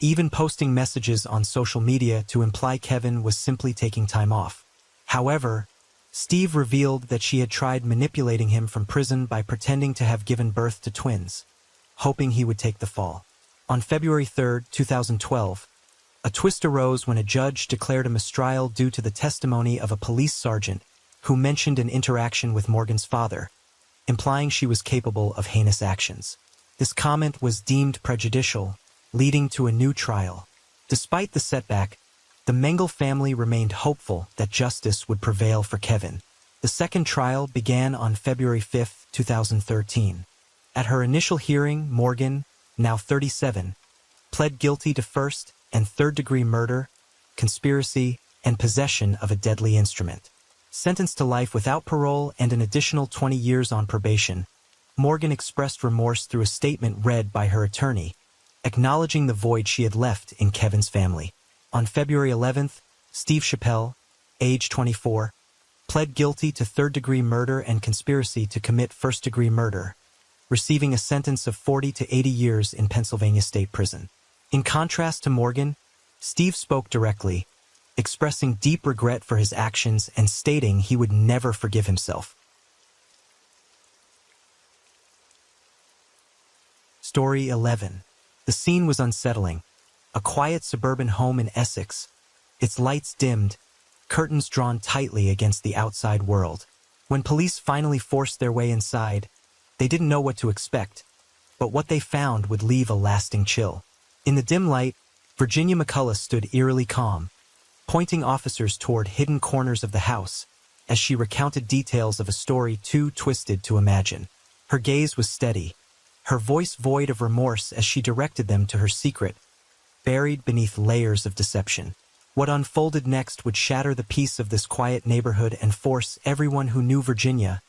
even posting messages on social media to imply Kevin was simply taking time off. However, Steve revealed that she had tried manipulating him from prison by pretending to have given birth to twins, hoping he would take the fall. On February 3, 2012, a twist arose when a judge declared a mistrial due to the testimony of a police sergeant who mentioned an interaction with Morgan's father, implying she was capable of heinous actions. This comment was deemed prejudicial, leading to a new trial. Despite the setback, the Mengele family remained hopeful that justice would prevail for Kevin. The second trial began on February 5, 2013, At her initial hearing, Morgan, now 37, pled guilty to first and third-degree murder, conspiracy, and possession of a deadly instrument. Sentenced to life without parole and an additional 20 years on probation, Morgan expressed remorse through a statement read by her attorney, acknowledging the void she had left in Kevin's family. On February 11th, Steve Chappelle, age 24, pled guilty to third-degree murder and conspiracy to commit first-degree murder, receiving a sentence of 40 to 80 years in Pennsylvania State Prison. In contrast to Morgan, Steve spoke directly, expressing deep regret for his actions and stating he would never forgive himself. Story 11. The scene was unsettling. A quiet suburban home in Essex, its lights dimmed, curtains drawn tightly against the outside world. When police finally forced their way inside, they didn't know what to expect, but what they found would leave a lasting chill. In the dim light, Virginia McCullough stood eerily calm, pointing officers toward hidden corners of the house as she recounted details of a story too twisted to imagine. Her gaze was steady, her voice void of remorse as she directed them to her secret, buried beneath layers of deception. What unfolded next would shatter the peace of this quiet neighborhood and force everyone who knew Virginia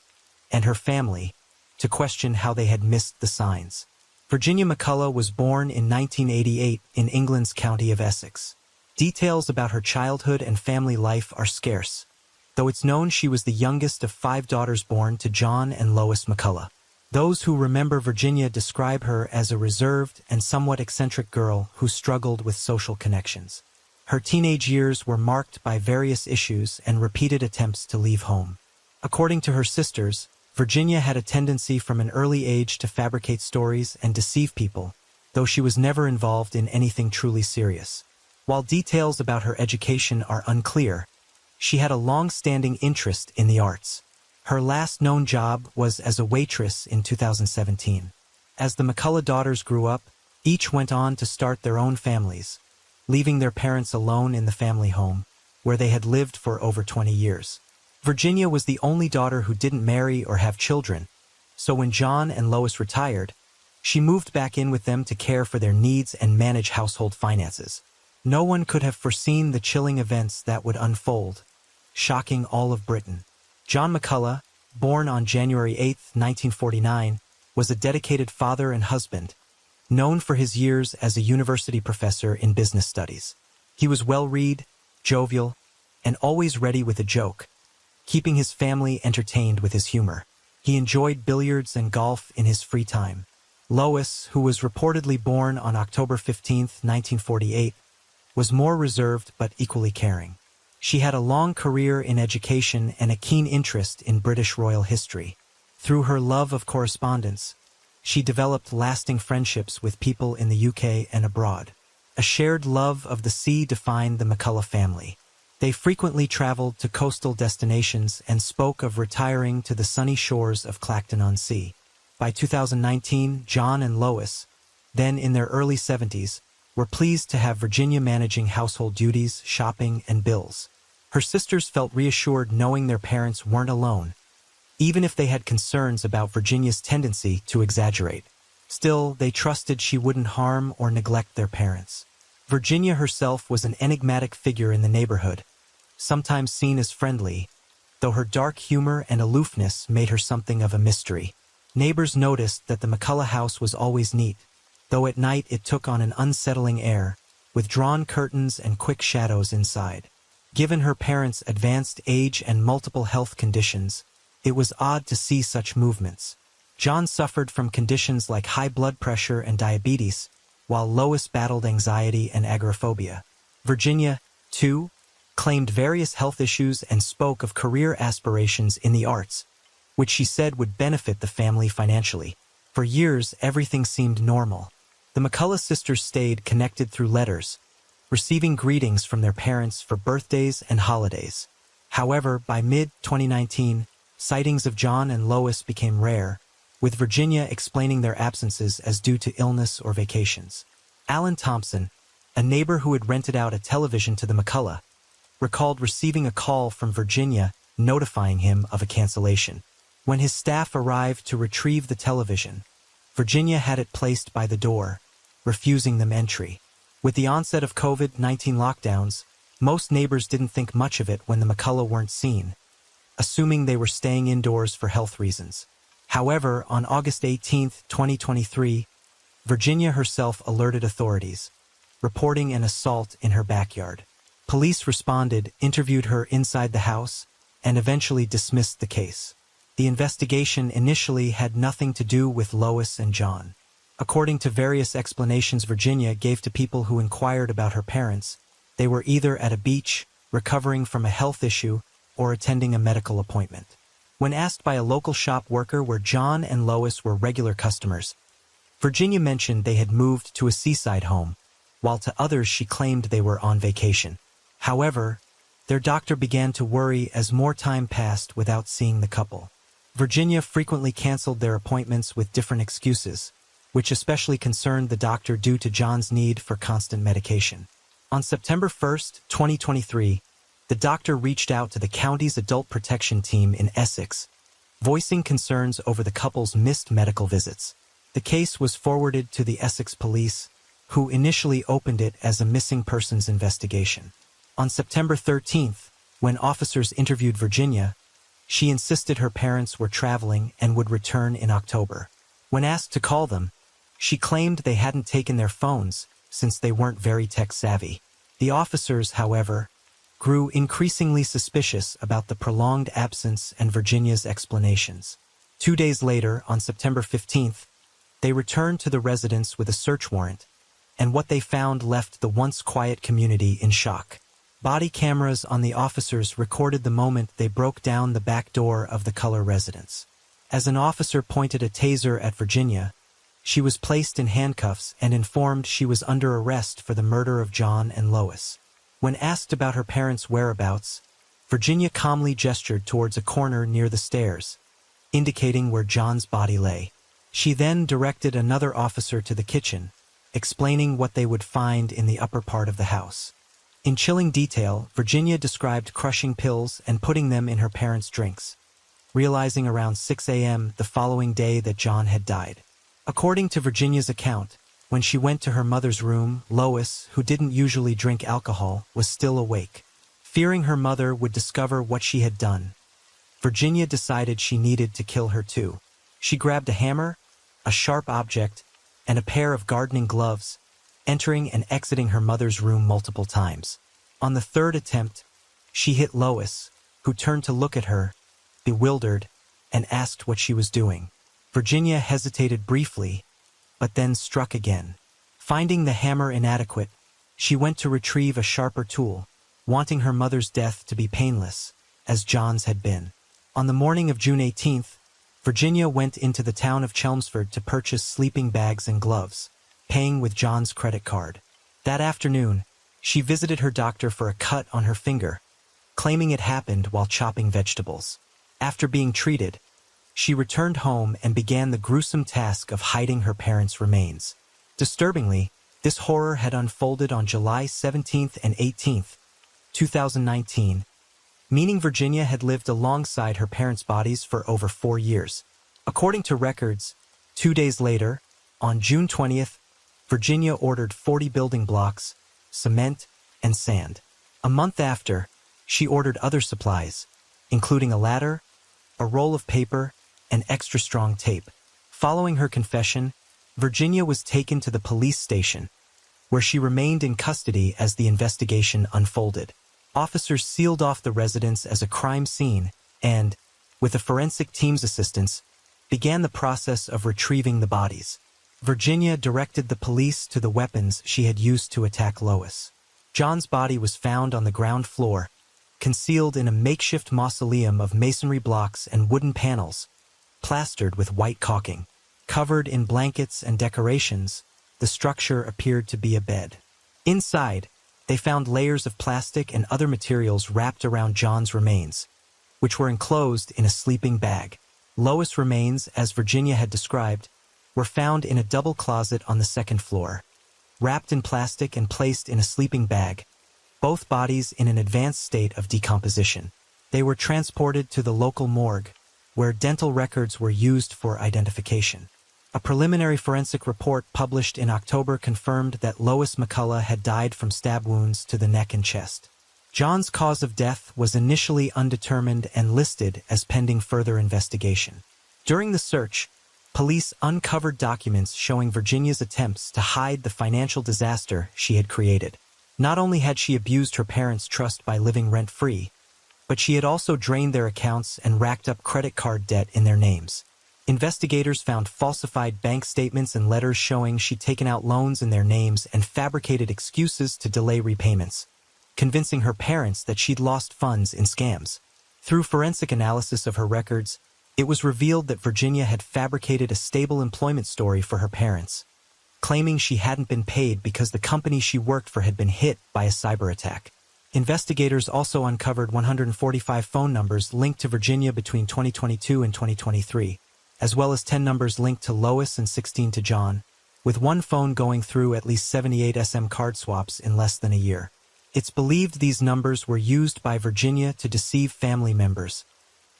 and her family to question how they had missed the signs. Virginia McCullough was born in 1988 in England's county of Essex. Details about her childhood and family life are scarce, though it's known she was the youngest of 5 daughters born to John and Lois McCullough. Those who remember Virginia describe her as a reserved and somewhat eccentric girl who struggled with social connections. Her teenage years were marked by various issues and repeated attempts to leave home. According to her sisters, Virginia had a tendency from an early age to fabricate stories and deceive people, though she was never involved in anything truly serious. While details about her education are unclear, she had a long-standing interest in the arts. Her last known job was as a waitress in 2017. As the McCullough daughters grew up, each went on to start their own families, leaving their parents alone in the family home, where they had lived for over 20 years. Virginia was the only daughter who didn't marry or have children, so when John and Lois retired, she moved back in with them to care for their needs and manage household finances. No one could have foreseen the chilling events that would unfold, shocking all of Britain. John McCullough, born on January 8, 1949, was a dedicated father and husband, known for his years as a university professor in business studies. He was well-read, jovial, and always ready with a joke, keeping his family entertained with his humor. He enjoyed billiards and golf in his free time. Lois, who was reportedly born on October 15, 1948, was more reserved but equally caring. She had a long career in education and a keen interest in British royal history. Through her love of correspondence, she developed lasting friendships with people in the UK and abroad. A shared love of the sea defined the McCullough family. They frequently traveled to coastal destinations and spoke of retiring to the sunny shores of Clacton-on-Sea. By 2019, John and Lois, then in their early 70s, were pleased to have Virginia managing household duties, shopping, and bills. Her sisters felt reassured knowing their parents weren't alone, even if they had concerns about Virginia's tendency to exaggerate. Still, they trusted she wouldn't harm or neglect their parents. Virginia herself was an enigmatic figure in the neighborhood, sometimes seen as friendly, though her dark humor and aloofness made her something of a mystery. Neighbors noticed that the McCullough house was always neat, though at night it took on an unsettling air, with drawn curtains and quick shadows inside. Given her parents' advanced age and multiple health conditions, it was odd to see such movements. John suffered from conditions like high blood pressure and diabetes, while Lois battled anxiety and agoraphobia. Virginia, too, claimed various health issues and spoke of career aspirations in the arts, which she said would benefit the family financially. For years, everything seemed normal. The McCullough sisters stayed connected through letters, receiving greetings from their parents for birthdays and holidays. However, by mid-2019, sightings of John and Lois became rare, with Virginia explaining their absences as due to illness or vacations. Alan Thompson, a neighbor who had rented out a television to the McCullough, recalled receiving a call from Virginia notifying him of a cancellation. When his staff arrived to retrieve the television, Virginia had it placed by the door, refusing them entry. With the onset of COVID-19 lockdowns, most neighbors didn't think much of it when the McCullough weren't seen, assuming they were staying indoors for health reasons. However, on August 18, 2023, Virginia herself alerted authorities, reporting an assault in her backyard. Police responded, interviewed her inside the house, and eventually dismissed the case. The investigation initially had nothing to do with Lois and John. According to various explanations Virginia gave to people who inquired about her parents, they were either at a beach, recovering from a health issue, or attending a medical appointment. When asked by a local shop worker where John and Lois were regular customers, Virginia mentioned they had moved to a seaside home, while to others she claimed they were on vacation. However, their doctor began to worry as more time passed without seeing the couple. Virginia frequently canceled their appointments with different excuses, which especially concerned the doctor due to John's need for constant medication. On September 1, 2023, the doctor reached out to the county's adult protection team in Essex, voicing concerns over the couple's missed medical visits. The case was forwarded to the Essex police, who initially opened it as a missing persons investigation. On September 13th, when officers interviewed Virginia, she insisted her parents were traveling and would return in October. When asked to call them, she claimed they hadn't taken their phones since they weren't very tech-savvy. The officers, however, grew increasingly suspicious about the prolonged absence and Virginia's explanations. 2 days later, on September 15th, they returned to the residence with a search warrant, and what they found left the once quiet community in shock. Body cameras on the officers recorded the moment they broke down the back door of the Cullough residence. As an officer pointed a taser at Virginia, she was placed in handcuffs and informed she was under arrest for the murder of John and Lois. When asked about her parents' whereabouts, Virginia calmly gestured towards a corner near the stairs, indicating where John's body lay. She then directed another officer to the kitchen, explaining what they would find in the upper part of the house. In chilling detail, Virginia described crushing pills and putting them in her parents' drinks, realizing around 6 a.m. the following day that John had died. According to Virginia's account, when she went to her mother's room, Lois, who didn't usually drink alcohol, was still awake. Fearing her mother would discover what she had done, Virginia decided she needed to kill her too. She grabbed a hammer, a sharp object, and a pair of gardening gloves, entering and exiting her mother's room multiple times. On the third attempt, she hit Lois, who turned to look at her, bewildered, and asked what she was doing. Virginia hesitated briefly, but then struck again. Finding the hammer inadequate, she went to retrieve a sharper tool, wanting her mother's death to be painless, as John's had been. On the morning of June 18th, Virginia went into the town of Chelmsford to purchase sleeping bags and gloves, paying with John's credit card. That afternoon, she visited her doctor for a cut on her finger, claiming it happened while chopping vegetables. After being treated, she returned home and began the gruesome task of hiding her parents' remains. Disturbingly, this horror had unfolded on July 17th and 18th, 2019, meaning Virginia had lived alongside her parents' bodies for over 4 years. According to records, 2 days later, on June 20th, Virginia ordered 40 building blocks, cement, and sand. A month after, she ordered other supplies, including a ladder, a roll of paper, and extra strong tape. Following her confession, Virginia was taken to the police station, where she remained in custody as the investigation unfolded. Officers sealed off the residence as a crime scene and, with the forensic team's assistance, began the process of retrieving the bodies. Virginia directed the police to the weapons she had used to attack Lois. John's body was found on the ground floor, concealed in a makeshift mausoleum of masonry blocks and wooden panels, plastered with white caulking. Covered in blankets and decorations, the structure appeared to be a bed. Inside, they found layers of plastic and other materials wrapped around John's remains, which were enclosed in a sleeping bag. Lois' remains, as Virginia had described, were found in a double closet on the second floor, wrapped in plastic and placed in a sleeping bag, both bodies in an advanced state of decomposition. They were transported to the local morgue, where dental records were used for identification. A preliminary forensic report published in October confirmed that Lois McCullough had died from stab wounds to the neck and chest. John's cause of death was initially undetermined and listed as pending further investigation. During the search, police uncovered documents showing Virginia's attempts to hide the financial disaster she had created. Not only had she abused her parents' trust by living rent-free, but she had also drained their accounts and racked up credit card debt in their names. Investigators found falsified bank statements and letters showing she'd taken out loans in their names and fabricated excuses to delay repayments, convincing her parents that she'd lost funds in scams. Through forensic analysis of her records, it was revealed that Virginia had fabricated a stable employment story for her parents, claiming she hadn't been paid because the company she worked for had been hit by a cyber attack. Investigators also uncovered 145 phone numbers linked to Virginia between 2022 and 2023, as well as 10 numbers linked to Lois and 16 to John, with one phone going through at least 78 SM card swaps in less than a year. It's believed these numbers were used by Virginia to deceive family members,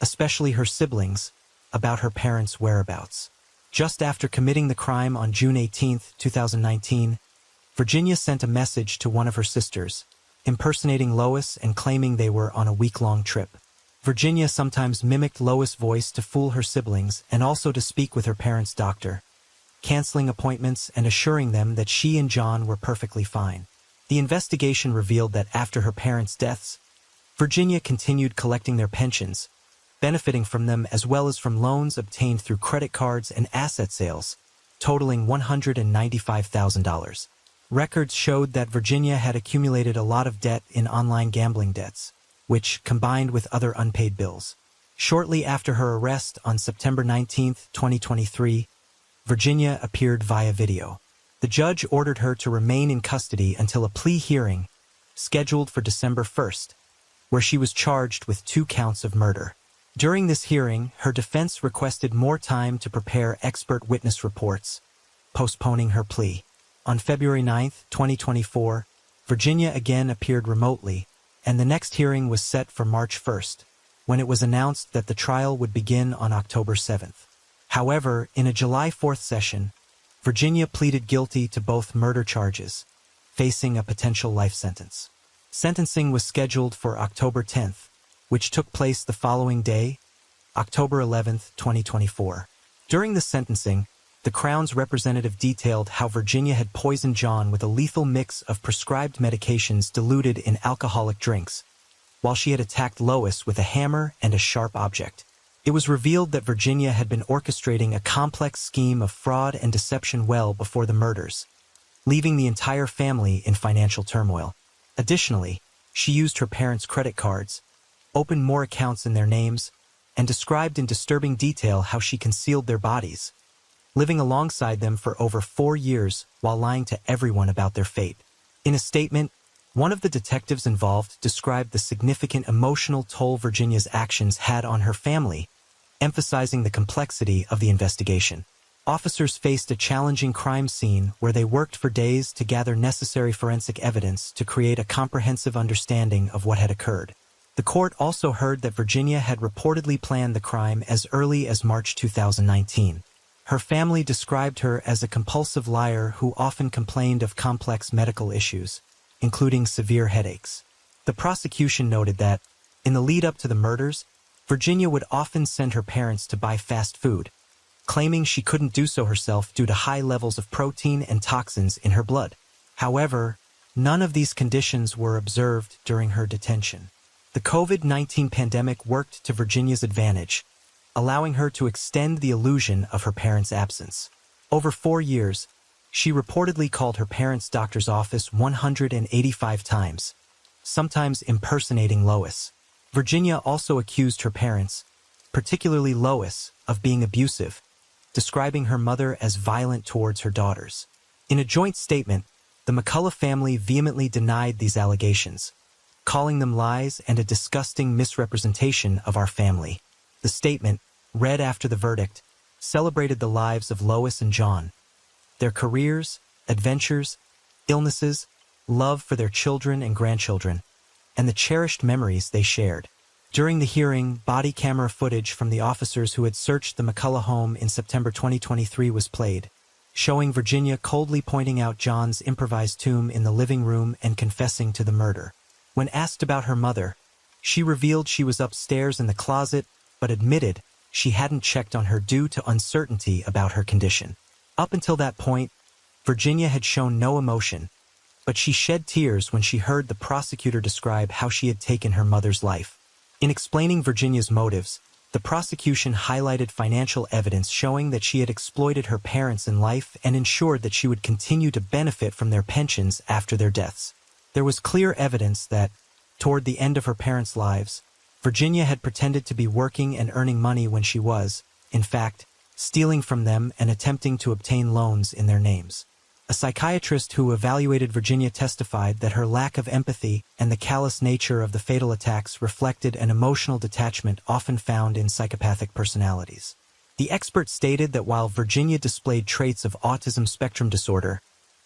especially her siblings, about her parents' whereabouts. Just after committing the crime on June 18, 2019, Virginia sent a message to one of her sisters, impersonating Lois and claiming they were on a week-long trip. Virginia sometimes mimicked Lois' voice to fool her siblings and also to speak with her parents' doctor, canceling appointments and assuring them that she and John were perfectly fine. The investigation revealed that after her parents' deaths, Virginia continued collecting their pensions, benefiting from them as well as from loans obtained through credit cards and asset sales, totaling $195,000. Records showed that Virginia had accumulated a lot of debt in online gambling debts, which combined with other unpaid bills. Shortly after her arrest on September 19, 2023, Virginia appeared via video. The judge ordered her to remain in custody until a plea hearing, scheduled for December 1st, where she was charged with 2 counts of murder. During this hearing, her defense requested more time to prepare expert witness reports, postponing her plea. On February 9, 2024, Virginia again appeared remotely, and the next hearing was set for March 1st, when it was announced that the trial would begin on October 7th. However, in a July 4th session, Virginia pleaded guilty to both murder charges, facing a potential life sentence. Sentencing was scheduled for October 10th, which took place the following day, October 11, 2024. During the sentencing, the Crown's representative detailed how Virginia had poisoned John with a lethal mix of prescribed medications diluted in alcoholic drinks, while she had attacked Lois with a hammer and a sharp object. It was revealed that Virginia had been orchestrating a complex scheme of fraud and deception well before the murders, leaving the entire family in financial turmoil. Additionally, she used her parents' credit cards, opened more accounts in their names, and described in disturbing detail how she concealed their bodies, living alongside them for over 4 years while lying to everyone about their fate. In a statement, one of the detectives involved described the significant emotional toll Virginia's actions had on her family, emphasizing the complexity of the investigation. Officers faced a challenging crime scene where they worked for days to gather necessary forensic evidence to create a comprehensive understanding of what had occurred. The court also heard that Virginia had reportedly planned the crime as early as March 2019. Her family described her as a compulsive liar who often complained of complex medical issues, including severe headaches. The prosecution noted that, in the lead-up to the murders, Virginia would often send her parents to buy fast food, claiming she couldn't do so herself due to high levels of protein and toxins in her blood. However, none of these conditions were observed during her detention. The COVID-19 pandemic worked to Virginia's advantage, allowing her to extend the illusion of her parents' absence. Over 4 years, she reportedly called her parents' doctor's office 185 times, sometimes impersonating Lois. Virginia also accused her parents, particularly Lois, of being abusive, describing her mother as violent towards her daughters. In a joint statement, the McCullough family vehemently denied these allegations, calling them lies and a disgusting misrepresentation of our family. The statement, read after the verdict, celebrated the lives of Lois and John, their careers, adventures, illnesses, love for their children and grandchildren, and the cherished memories they shared. During the hearing, body camera footage from the officers who had searched the McCullough home in September 2023 was played, showing Virginia coldly pointing out John's improvised tomb in the living room and confessing to the murder. When asked about her mother, she revealed she was upstairs in the closet, but admitted she hadn't checked on her due to uncertainty about her condition. Up until that point, Virginia had shown no emotion, but she shed tears when she heard the prosecutor describe how she had taken her mother's life. In explaining Virginia's motives, the prosecution highlighted financial evidence showing that she had exploited her parents in life and ensured that she would continue to benefit from their pensions after their deaths. There was clear evidence that, toward the end of her parents' lives, Virginia had pretended to be working and earning money when she was, in fact, stealing from them and attempting to obtain loans in their names. A psychiatrist who evaluated Virginia testified that her lack of empathy and the callous nature of the fatal attacks reflected an emotional detachment often found in psychopathic personalities. The expert stated that while Virginia displayed traits of autism spectrum disorder,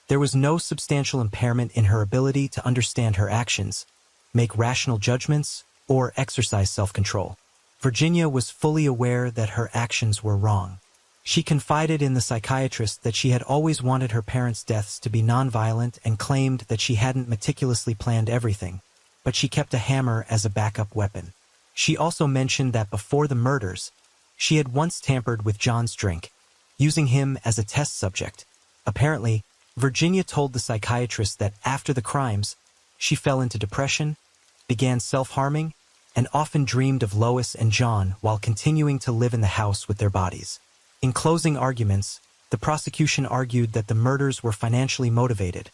there was no substantial impairment in her ability to understand her actions, make rational judgments, or exercise self-control. Virginia was fully aware that her actions were wrong. She confided in the psychiatrist that she had always wanted her parents' deaths to be nonviolent and claimed that she hadn't meticulously planned everything, but she kept a hammer as a backup weapon. She also mentioned that before the murders, she had once tampered with John's drink, using him as a test subject. Apparently, Virginia told the psychiatrist that after the crimes, she fell into depression, began self-harming, and often dreamed of Lois and John while continuing to live in the house with their bodies. In closing arguments, the prosecution argued that the murders were financially motivated,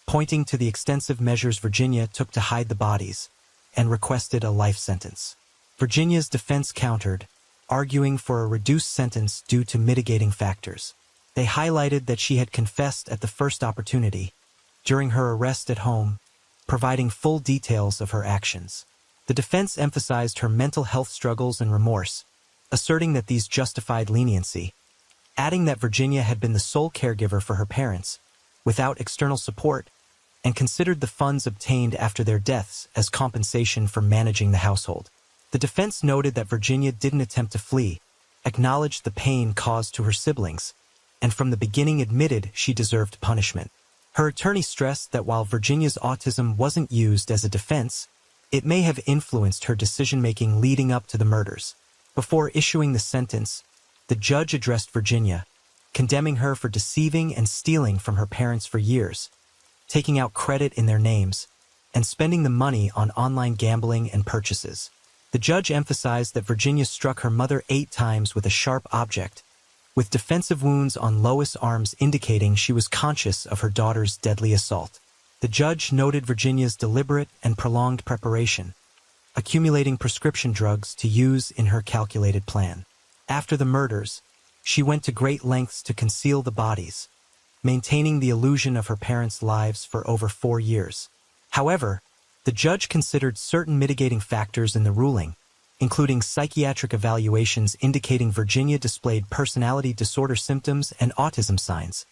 pointing to the extensive measures Virginia took to hide the bodies, and requested a life sentence. Virginia's defense countered, arguing for a reduced sentence due to mitigating factors. They highlighted that she had confessed at the first opportunity, during her arrest at home, providing full details of her actions. The defense emphasized her mental health struggles and remorse, asserting that these justified leniency, adding that Virginia had been the sole caregiver for her parents, without external support, and considered the funds obtained after their deaths as compensation for managing the household. The defense noted that Virginia didn't attempt to flee, acknowledged the pain caused to her siblings, and from the beginning admitted she deserved punishment. Her attorney stressed that while Virginia's autism wasn't used as a defense, it may have influenced her decision-making leading up to the murders. Before issuing the sentence, the judge addressed Virginia, condemning her for deceiving and stealing from her parents for years, taking out credit in their names, and spending the money on online gambling and purchases. The judge emphasized that Virginia struck her mother 8 times with a sharp object, with defensive wounds on Lois' arms indicating she was conscious of her daughter's deadly assault. The judge noted Virginia's deliberate and prolonged preparation, accumulating prescription drugs to use in her calculated plan. After the murders, she went to great lengths to conceal the bodies, maintaining the illusion of her parents' lives for over 4 years. However, the judge considered certain mitigating factors in the ruling, including psychiatric evaluations indicating Virginia displayed personality disorder symptoms and autism signs,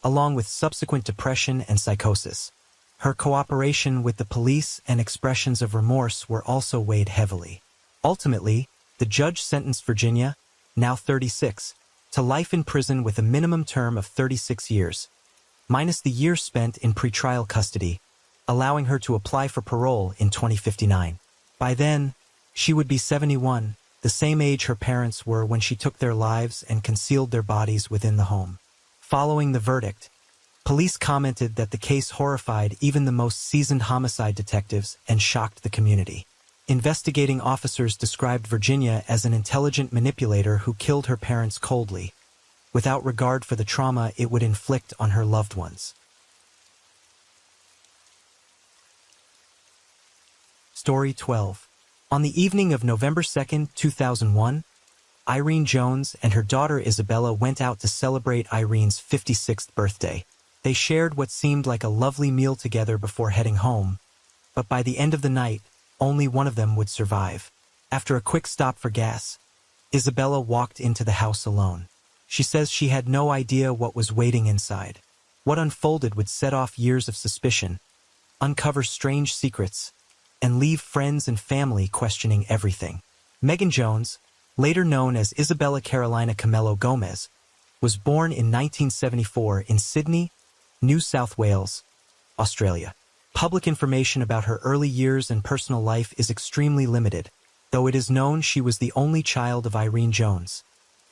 along with subsequent depression and psychosis. Her cooperation with the police and expressions of remorse were also weighed heavily. Ultimately, the judge sentenced Virginia, now 36, to life in prison with a minimum term of 36 years, minus the years spent in pretrial custody, allowing her to apply for parole in 2059. By then, she would be 71, the same age her parents were when she took their lives and concealed their bodies within the home. Following the verdict, police commented that the case horrified even the most seasoned homicide detectives and shocked the community. Investigating officers described Virginia as an intelligent manipulator who killed her parents coldly, without regard for the trauma it would inflict on her loved ones. Story 12. On the evening of November 2, 2001, Irene Jones and her daughter Isabella went out to celebrate Irene's 56th birthday. They shared what seemed like a lovely meal together before heading home, but by the end of the night, only one of them would survive. After a quick stop for gas, Isabella walked into the house alone. She says she had no idea what was waiting inside. What unfolded would set off years of suspicion, uncover strange secrets, and leave friends and family questioning everything. Megan Jones, later known as Isabella Carolina Camelo Gomez, was born in 1974 in Sydney, New South Wales, Australia. Public information about her early years and personal life is extremely limited, though it is known she was the only child of Irene Jones,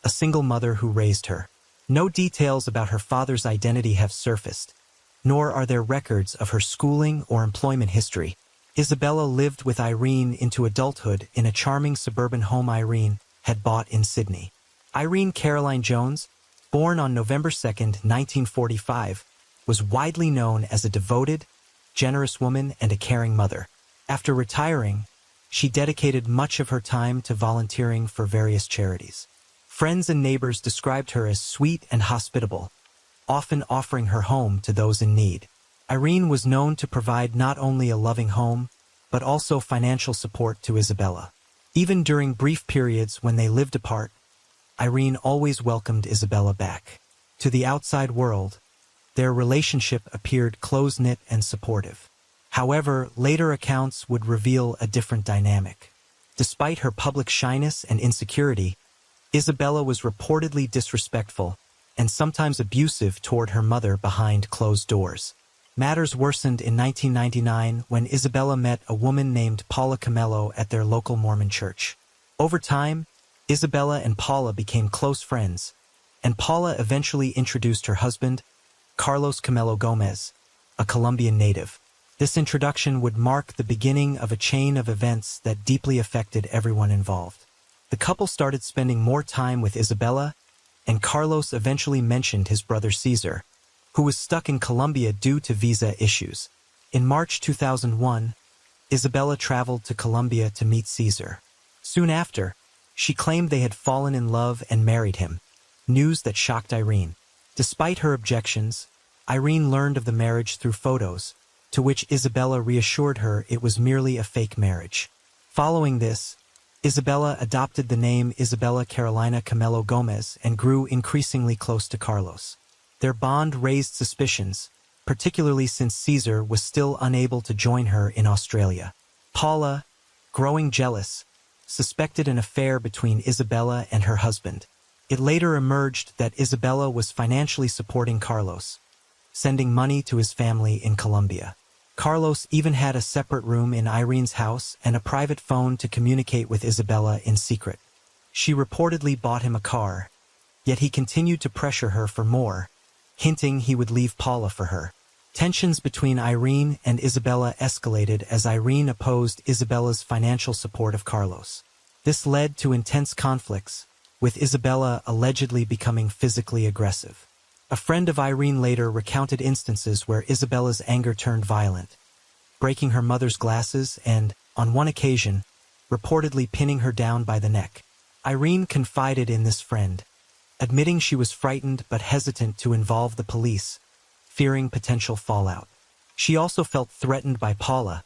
a single mother who raised her. No details about her father's identity have surfaced, nor are there records of her schooling or employment history. Isabella lived with Irene into adulthood in a charming suburban home Irene had bought in Sydney. Irene Caroline Jones, born on November 2, 1945, was widely known as a devoted, generous woman and a caring mother. After retiring, she dedicated much of her time to volunteering for various charities. Friends and neighbors described her as sweet and hospitable, often offering her home to those in need. Irene was known to provide not only a loving home, but also financial support to Isabella. Even during brief periods when they lived apart, Irene always welcomed Isabella back. To the outside world, their relationship appeared close-knit and supportive. However, later accounts would reveal a different dynamic. Despite her public shyness and insecurity, Isabella was reportedly disrespectful and sometimes abusive toward her mother behind closed doors. Matters worsened in 1999 when Isabella met a woman named Paula Camelo at their local Mormon church. Over time, Isabella and Paula became close friends, and Paula eventually introduced her husband, Carlos Camelo Gomez, a Colombian native. This introduction would mark the beginning of a chain of events that deeply affected everyone involved. The couple started spending more time with Isabella, and Carlos eventually mentioned his brother Cesar, who was stuck in Colombia due to visa issues. In March 2001, Isabella traveled to Colombia to meet Cesar. Soon after, she claimed they had fallen in love and married him, news that shocked Irene. Despite her objections, Irene learned of the marriage through photos, to which Isabella reassured her it was merely a fake marriage. Following this, Isabella adopted the name Isabella Carolina Camelo Gomez and grew increasingly close to Carlos. Their bond raised suspicions, particularly since Cesar was still unable to join her in Australia. Paula, growing jealous, suspected an affair between Isabella and her husband. It later emerged that Isabella was financially supporting Carlos, sending money to his family in Colombia. Carlos even had a separate room in Irene's house and a private phone to communicate with Isabella in secret. She reportedly bought him a car, yet he continued to pressure her for more, hinting he would leave Paula for her. Tensions between Irene and Isabella escalated as Irene opposed Isabella's financial support of Carlos. This led to intense conflicts, with Isabella allegedly becoming physically aggressive. A friend of Irene later recounted instances where Isabella's anger turned violent, breaking her mother's glasses and, on one occasion, reportedly pinning her down by the neck. Irene confided in this friend, admitting she was frightened but hesitant to involve the police, fearing potential fallout. She also felt threatened by Paula,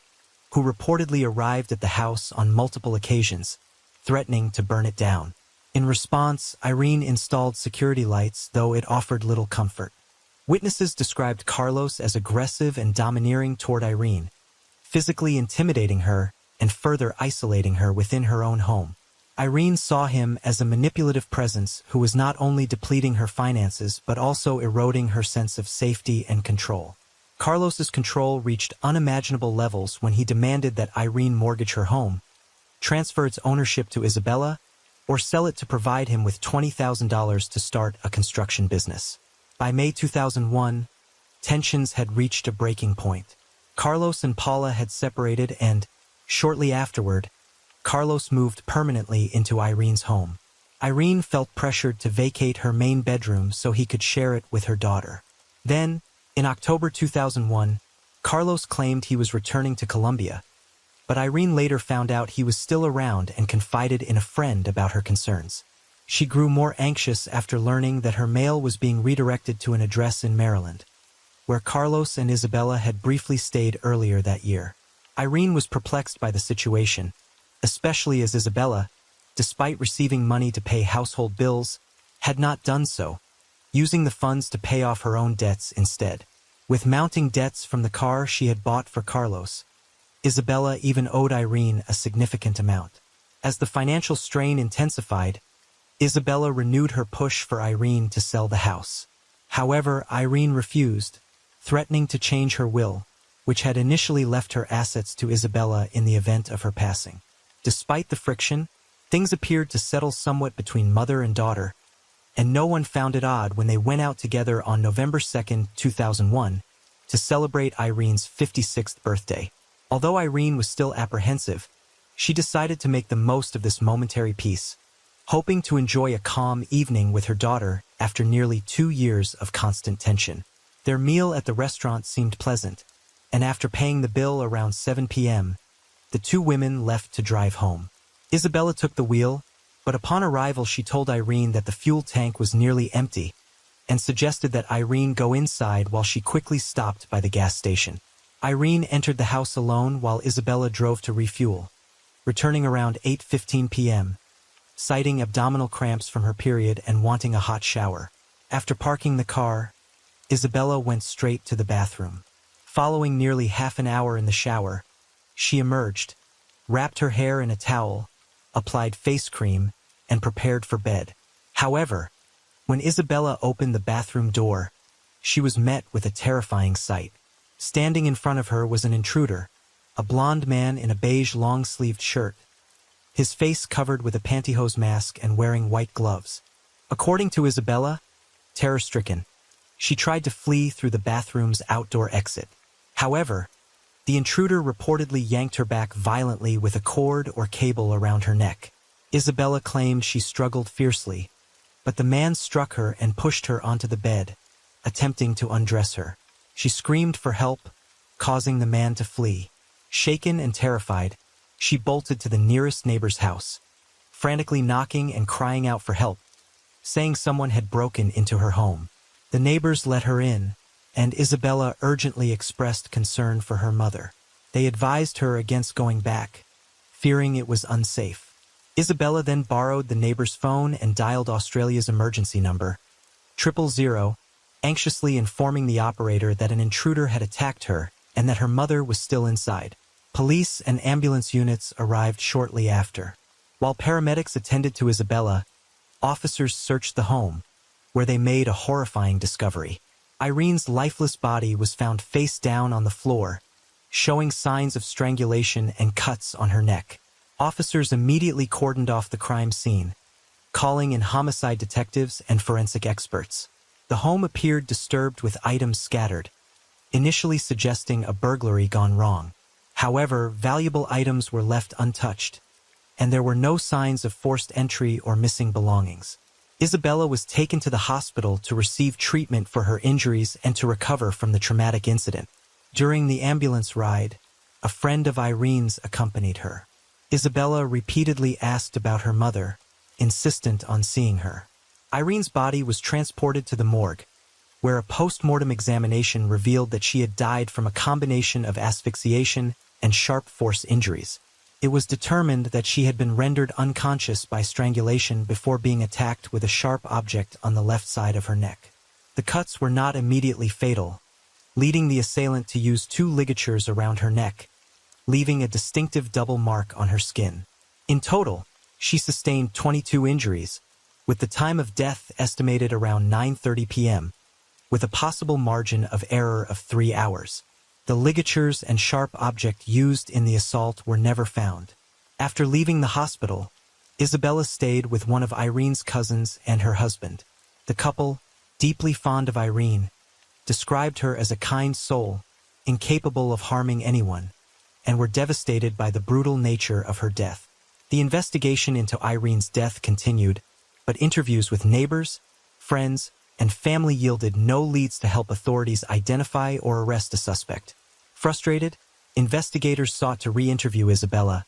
who reportedly arrived at the house on multiple occasions, threatening to burn it down. In response, Irene installed security lights, though it offered little comfort. Witnesses described Carlos as aggressive and domineering toward Irene, physically intimidating her and further isolating her within her own home. Irene saw him as a manipulative presence who was not only depleting her finances but also eroding her sense of safety and control. Carlos's control reached unimaginable levels when he demanded that Irene mortgage her home, transfer its ownership to Isabella, or sell it to provide him with $20,000 to start a construction business. By May 2001, tensions had reached a breaking point. Carlos and Paula had separated and, shortly afterward, Carlos moved permanently into Irene's home. Irene felt pressured to vacate her main bedroom so he could share it with her daughter. Then, in October 2001, Carlos claimed he was returning to Colombia, but Irene later found out he was still around and confided in a friend about her concerns. She grew more anxious after learning that her mail was being redirected to an address in Maryland, where Carlos and Isabella had briefly stayed earlier that year. Irene was perplexed by the situation, especially as Isabella, despite receiving money to pay household bills, had not done so, using the funds to pay off her own debts instead. With mounting debts from the car she had bought for Carlos, Isabella even owed Irene a significant amount. As the financial strain intensified, Isabella renewed her push for Irene to sell the house. However, Irene refused, threatening to change her will, which had initially left her assets to Isabella in the event of her passing. Despite the friction, things appeared to settle somewhat between mother and daughter, and no one found it odd when they went out together on November 2, 2001, to celebrate Irene's 56th birthday. Although Irene was still apprehensive, she decided to make the most of this momentary peace, hoping to enjoy a calm evening with her daughter after nearly 2 years of constant tension. Their meal at the restaurant seemed pleasant, and after paying the bill around 7 p.m., the two women left to drive home. Isabella took the wheel, but upon arrival she told Irene that the fuel tank was nearly empty and suggested that Irene go inside while she quickly stopped by the gas station. Irene entered the house alone while Isabella drove to refuel, returning around 8:15 p.m., citing abdominal cramps from her period and wanting a hot shower. After parking the car, Isabella went straight to the bathroom. Following nearly half an hour in the shower, she emerged, wrapped her hair in a towel, applied face cream, and prepared for bed. However, when Isabella opened the bathroom door, she was met with a terrifying sight. Standing in front of her was an intruder, a blond man in a beige long-sleeved shirt, his face covered with a pantyhose mask and wearing white gloves. According to Isabella, terror-stricken, she tried to flee through the bathroom's outdoor exit. However, the intruder reportedly yanked her back violently with a cord or cable around her neck. Isabella claimed she struggled fiercely, but the man struck her and pushed her onto the bed, attempting to undress her. She screamed for help, causing the man to flee. Shaken and terrified, she bolted to the nearest neighbor's house, frantically knocking and crying out for help, saying someone had broken into her home. The neighbors let her in, and Isabella urgently expressed concern for her mother. They advised her against going back, fearing it was unsafe. Isabella then borrowed the neighbor's phone and dialed Australia's emergency number, 000, anxiously informing the operator that an intruder had attacked her and that her mother was still inside. Police and ambulance units arrived shortly after. While paramedics attended to Isabella, officers searched the home, where they made a horrifying discovery. Irene's lifeless body was found face down on the floor, showing signs of strangulation and cuts on her neck. Officers immediately cordoned off the crime scene, calling in homicide detectives and forensic experts. The home appeared disturbed with items scattered, initially suggesting a burglary gone wrong. However, valuable items were left untouched, and there were no signs of forced entry or missing belongings. Isabella was taken to the hospital to receive treatment for her injuries and to recover from the traumatic incident. During the ambulance ride, a friend of Irene's accompanied her. Isabella repeatedly asked about her mother, insistent on seeing her. Irene's body was transported to the morgue, where a post-mortem examination revealed that she had died from a combination of asphyxiation and sharp force injuries. It was determined that she had been rendered unconscious by strangulation before being attacked with a sharp object on the left side of her neck. The cuts were not immediately fatal, leading the assailant to use 2 ligatures around her neck, leaving a distinctive double mark on her skin. In total, she sustained 22 injuries, with the time of death estimated around 9:30 p.m., with a possible margin of error of 3 hours. The ligatures and sharp object used in the assault were never found. After leaving the hospital, Isabella stayed with one of Irene's cousins and her husband. The couple, deeply fond of Irene, described her as a kind soul, incapable of harming anyone, and were devastated by the brutal nature of her death. The investigation into Irene's death continued, but interviews with neighbors, friends, and family yielded no leads to help authorities identify or arrest a suspect. Frustrated, investigators sought to re-interview Isabella,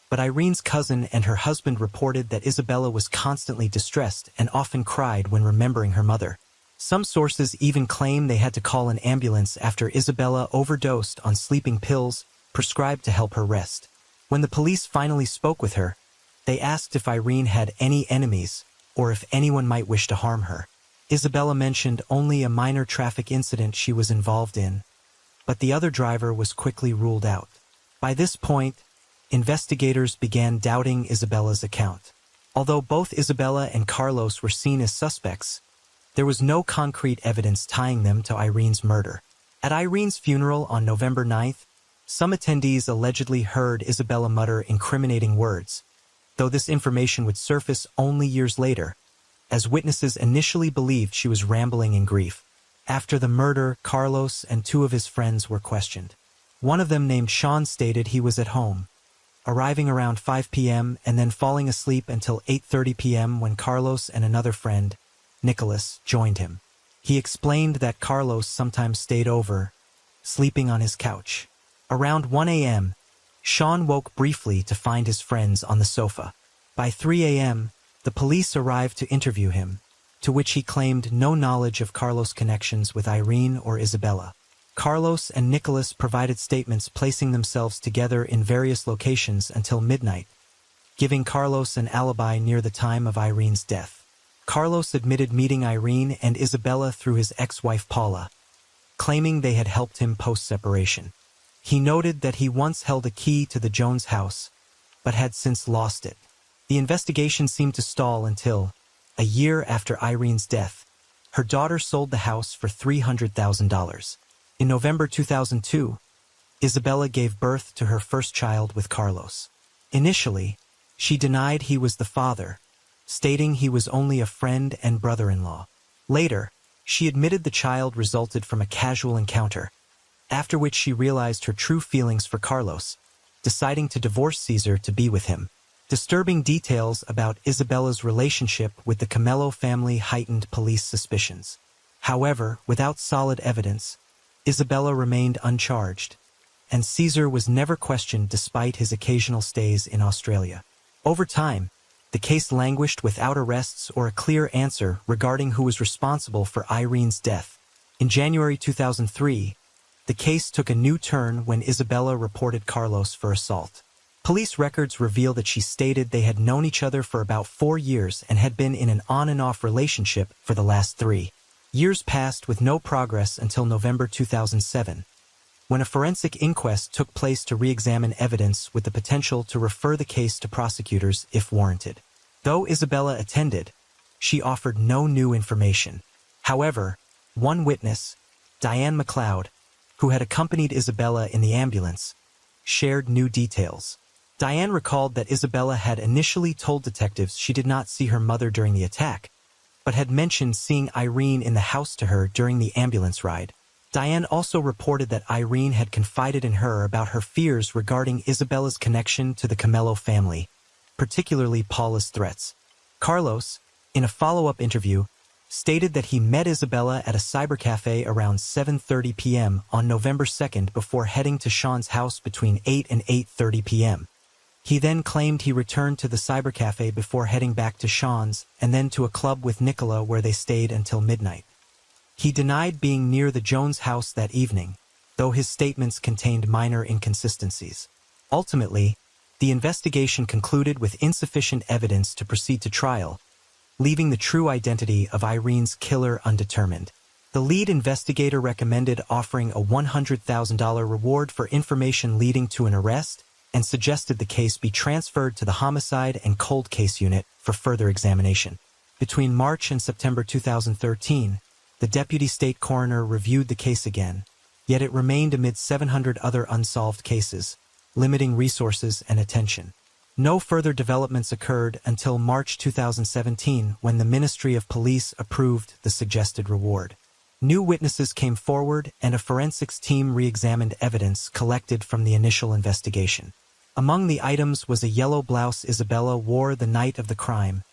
but Irene's cousin and her husband reported that Isabella was constantly distressed and often cried when remembering her mother. Some sources even claim they had to call an ambulance after Isabella overdosed on sleeping pills prescribed to help her rest. When the police finally spoke with her, they asked if Irene had any enemies or if anyone might wish to harm her. Isabella mentioned only a minor traffic incident she was involved in, but the other driver was quickly ruled out. By this point, investigators began doubting Isabella's account. Although both Isabella and Carlos were seen as suspects, there was no concrete evidence tying them to Irene's murder. At Irene's funeral on November 9th, some attendees allegedly heard Isabella mutter incriminating words, though this information would surface only years later, as witnesses initially believed she was rambling in grief. After the murder, Carlos and two of his friends were questioned. One of them, named Sean, stated he was at home, arriving around 5 p.m. and then falling asleep until 8:30 p.m. when Carlos and another friend, Nicholas, joined him. He explained that Carlos sometimes stayed over, sleeping on his couch. Around 1 a.m., Sean woke briefly to find his friends on the sofa. By 3 a.m., the police arrived to interview him, to which he claimed no knowledge of Carlos' connections with Irene or Isabella. Carlos and Nicholas provided statements placing themselves together in various locations until midnight, giving Carlos an alibi near the time of Irene's death. Carlos admitted meeting Irene and Isabella through his ex-wife Paula, claiming they had helped him post-separation. He noted that he once held a key to the Jones house, but had since lost it. The investigation seemed to stall until, a year after Irene's death, her daughter sold the house for $300,000. In November 2002, Isabella gave birth to her first child with Carlos. Initially, she denied he was the father, stating he was only a friend and brother-in-law. Later, she admitted the child resulted from a casual encounter, after which she realized her true feelings for Carlos, deciding to divorce Caesar to be with him. Disturbing details about Isabella's relationship with the Camello family heightened police suspicions. However, without solid evidence, Isabella remained uncharged, and Caesar was never questioned despite his occasional stays in Australia. Over time, the case languished without arrests or a clear answer regarding who was responsible for Irene's death. In January 2003, the case took a new turn when Isabella reported Carlos for assault. Police records reveal that she stated they had known each other for about 4 years and had been in an on-and-off relationship for the last 3. Years passed with no progress until November 2007, when a forensic inquest took place to re-examine evidence with the potential to refer the case to prosecutors if warranted. Though Isabella attended, she offered no new information. However, one witness, Diane McLeod, who had accompanied Isabella in the ambulance, shared new details. Diane recalled that Isabella had initially told detectives she did not see her mother during the attack, but had mentioned seeing Irene in the house to her during the ambulance ride. Diane also reported that Irene had confided in her about her fears regarding Isabella's connection to the Camello family, particularly Paula's threats. Carlos, in a follow-up interview, stated that he met Isabella at a cybercafe around 7:30 p.m. on November 2nd before heading to Sean's house between 8 and 8:30 p.m. He then claimed he returned to the cybercafe before heading back to Sean's and then to a club with Nicola where they stayed until midnight. He denied being near the Jones house that evening, though his statements contained minor inconsistencies. Ultimately, the investigation concluded with insufficient evidence to proceed to trial, leaving the true identity of Irene's killer undetermined. The lead investigator recommended offering a $100,000 reward for information leading to an arrest and suggested the case be transferred to the Homicide and Cold Case Unit for further examination. Between March and September 2013, the deputy state coroner reviewed the case again, yet it remained amid 700 other unsolved cases, limiting resources and attention. No further developments occurred until March 2017 when the Ministry of Police approved the suggested reward. New witnesses came forward and a forensics team re-examined evidence collected from the initial investigation. Among the items was a yellow blouse Isabella wore the night of the crime,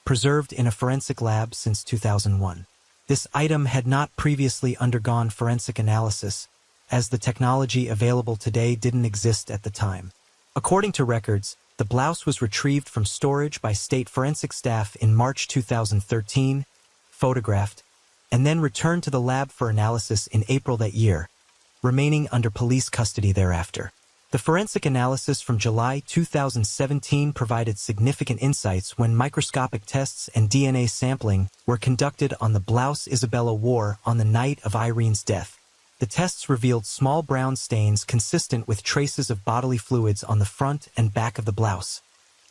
preserved in a forensic lab since 2001. This item had not previously undergone forensic analysis, as the technology available today didn't exist at the time. According to records, the blouse was retrieved from storage by state forensic staff in March 2013, photographed, and then returned to the lab for analysis in April that year, remaining under police custody thereafter. The forensic analysis from July 2017 provided significant insights when microscopic tests and DNA sampling were conducted on the blouse Isabella wore on the night of Irene's death. The The tests revealed small brown stains consistent with traces of bodily fluids on the front and back of the blouse,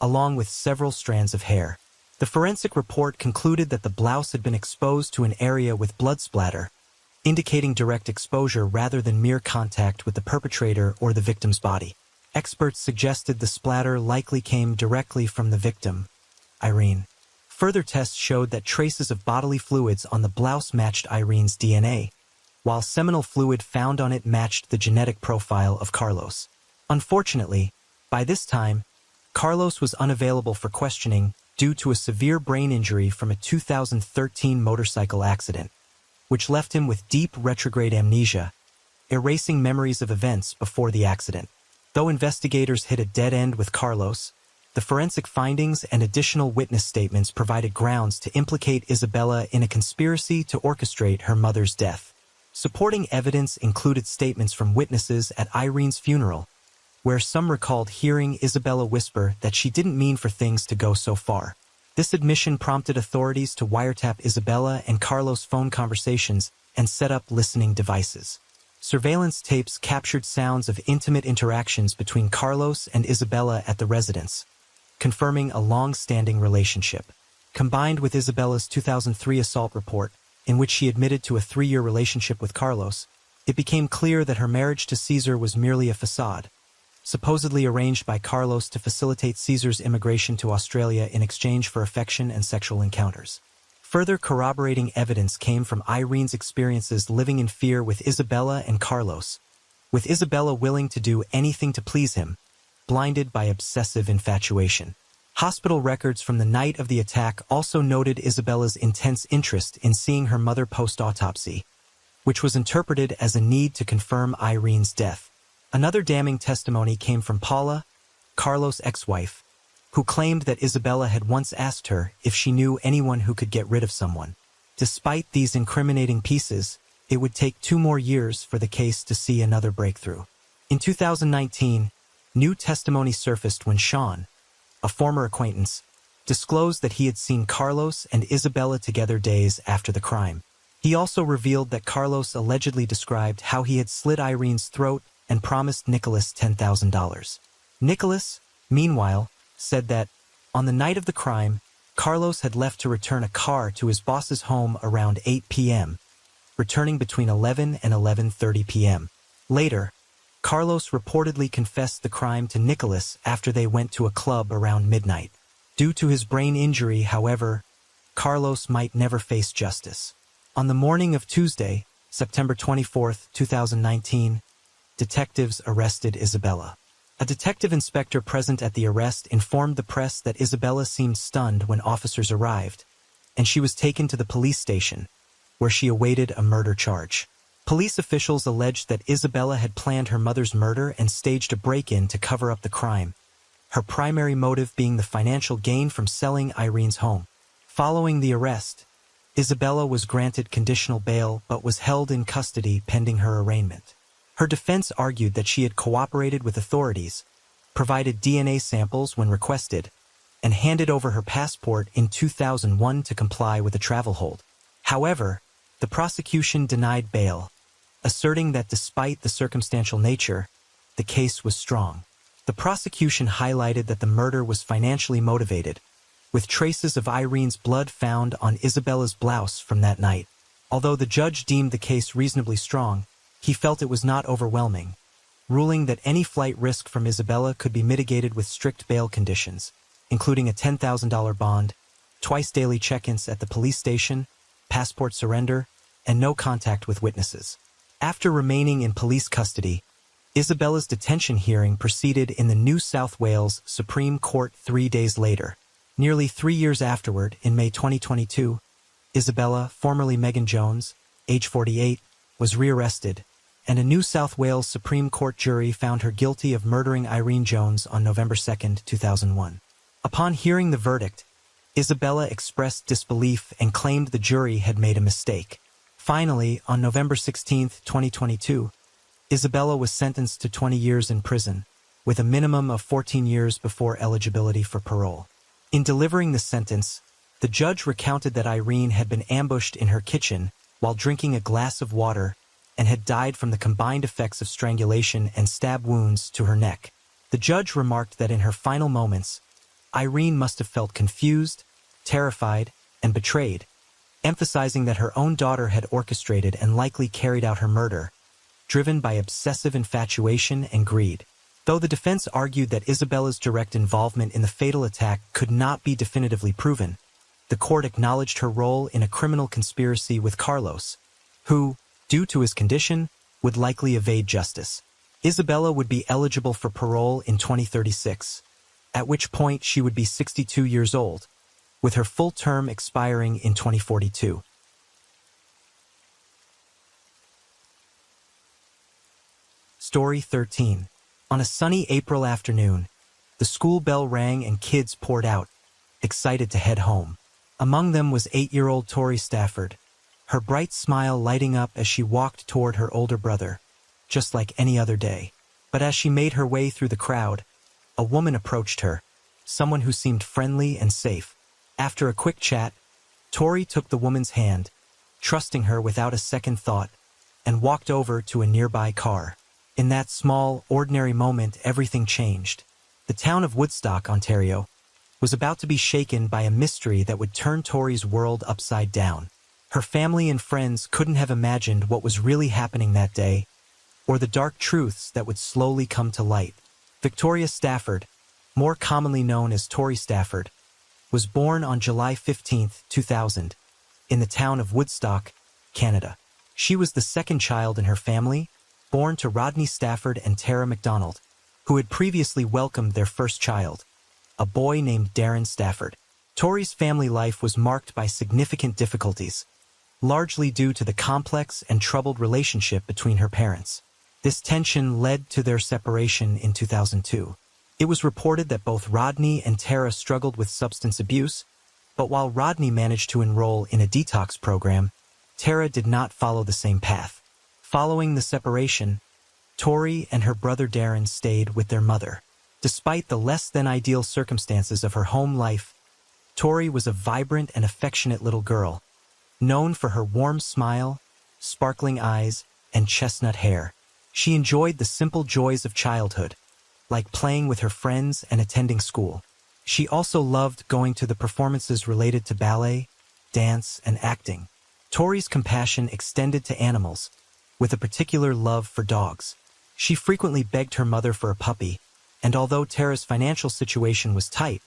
along with several strands of hair. The forensic report concluded that the blouse had been exposed to an area with blood splatter, indicating direct exposure rather than mere contact with the perpetrator or the victim's body. Experts suggested the splatter likely came directly from the victim, Irene. Further tests showed that traces of bodily fluids on the blouse matched Irene's DNA, while seminal fluid found on it matched the genetic profile of Carlos. Unfortunately, by this time, Carlos was unavailable for questioning due to a severe brain injury from a 2013 motorcycle accident, which left him with deep retrograde amnesia, erasing memories of events before the accident. Though investigators hit a dead end with Carlos, the forensic findings and additional witness statements provided grounds to implicate Isabella in a conspiracy to orchestrate her mother's death. Supporting evidence included statements from witnesses at Irene's funeral, where some recalled hearing Isabella whisper that she didn't mean for things to go so far. This admission prompted authorities to wiretap Isabella and Carlos' phone conversations and set up listening devices. Surveillance tapes captured sounds of intimate interactions between Carlos and Isabella at the residence, confirming a long-standing relationship. Combined with Isabella's 2003 assault report, in which she admitted to a 3-year relationship with Carlos, it became clear that her marriage to Caesar was merely a facade, supposedly arranged by Carlos to facilitate Caesar's immigration to Australia in exchange for affection and sexual encounters. Further corroborating evidence came from Irene's experiences living in fear with Isabella and Carlos, with Isabella willing to do anything to please him, blinded by obsessive infatuation. Hospital records from the night of the attack also noted Isabella's intense interest in seeing her mother post-autopsy, which was interpreted as a need to confirm Irene's death. Another damning testimony came from Paula, Carlos' ex-wife, who claimed that Isabella had once asked her if she knew anyone who could get rid of someone. Despite these incriminating pieces, it would take 2 more years for the case to see another breakthrough. In 2019, new testimony surfaced when Sean, a former acquaintance, disclosed that he had seen Carlos and Isabella together days after the crime. He also revealed that Carlos allegedly described how he had slit Irene's throat and promised Nicholas $10,000. Nicholas, meanwhile, said that, on the night of the crime, Carlos had left to return a car to his boss's home around 8 p.m., returning between 11 and 11:30 p.m. Later, Carlos reportedly confessed the crime to Nicholas after they went to a club around midnight. Due to his brain injury, however, Carlos might never face justice. On the morning of Tuesday, September 24, 2019, detectives arrested Isabella. A detective inspector present at the arrest informed the press that Isabella seemed stunned when officers arrived, and she was taken to the police station, where she awaited a murder charge. Police officials alleged that Isabella had planned her mother's murder and staged a break-in to cover up the crime, her primary motive being the financial gain from selling Irene's home. Following the arrest, Isabella was granted conditional bail but was held in custody pending her arraignment. Her defense argued that she had cooperated with authorities, provided DNA samples when requested, and handed over her passport in 2001 to comply with a travel hold. However, the prosecution denied bail, asserting that despite the circumstantial nature, the case was strong. The prosecution highlighted that the murder was financially motivated, with traces of Irene's blood found on Isabella's blouse from that night. Although the judge deemed the case reasonably strong, he felt it was not overwhelming, ruling that any flight risk from Isabella could be mitigated with strict bail conditions, including a $10,000 bond, twice daily check-ins at the police station, passport surrender, and no contact with witnesses. After remaining in police custody, Isabella's detention hearing proceeded in the New South Wales Supreme Court 3 days later. Nearly 3 years afterward, in May 2022, Isabella, formerly Megan Jones, age 48, was rearrested, and a New South Wales Supreme Court jury found her guilty of murdering Irene Jones on November 2, 2001. Upon hearing the verdict, Isabella expressed disbelief and claimed the jury had made a mistake. Finally, on November 16, 2022, Isabella was sentenced to 20 years in prison, with a minimum of 14 years before eligibility for parole. In delivering the sentence, the judge recounted that Irene had been ambushed in her kitchen while drinking a glass of water and had died from the combined effects of strangulation and stab wounds to her neck. The judge remarked that in her final moments, Irene must have felt confused, terrified, and betrayed, emphasizing that her own daughter had orchestrated and likely carried out her murder, driven by obsessive infatuation and greed. Though the defense argued that Isabella's direct involvement in the fatal attack could not be definitively proven, the court acknowledged her role in a criminal conspiracy with Carlos, who, due to his condition, would likely evade justice. Isabella would be eligible for parole in 2036, at which point she would be 62 years old, with her full term expiring in 2042. Story 13. On a sunny April afternoon, the school bell rang and kids poured out, excited to head home. Among them was 8-year-old Tori Stafford, her bright smile lighting up as she walked toward her older brother, just like any other day. But as she made her way through the crowd, a woman approached her, someone who seemed friendly and safe. After a quick chat, Tori took the woman's hand, trusting her without a second thought, and walked over to a nearby car. In that small, ordinary moment, everything changed. The town of Woodstock, Ontario, was about to be shaken by a mystery that would turn Tori's world upside down. Her family and friends couldn't have imagined what was really happening that day, or the dark truths that would slowly come to light. Victoria Stafford, more commonly known as Tori Stafford, was born on July 15, 2000, in the town of Woodstock, Canada. She was the second child in her family, born to Rodney Stafford and Tara McDonald, who had previously welcomed their first child, a boy named Darren Stafford. Tori's family life was marked by significant difficulties, largely due to the complex and troubled relationship between her parents. This tension led to their separation in 2002. It was reported that both Rodney and Tara struggled with substance abuse, but while Rodney managed to enroll in a detox program, Tara did not follow the same path. Following the separation, Tori and her brother Darren stayed with their mother. Despite the less-than-ideal circumstances of her home life, Tori was a vibrant and affectionate little girl, known for her warm smile, sparkling eyes, and chestnut hair. She enjoyed the simple joys of childhood, like playing with her friends and attending school. She also loved going to the performances related to ballet, dance, and acting. Tori's compassion extended to animals, with a particular love for dogs. She frequently begged her mother for a puppy, and although Tara's financial situation was tight,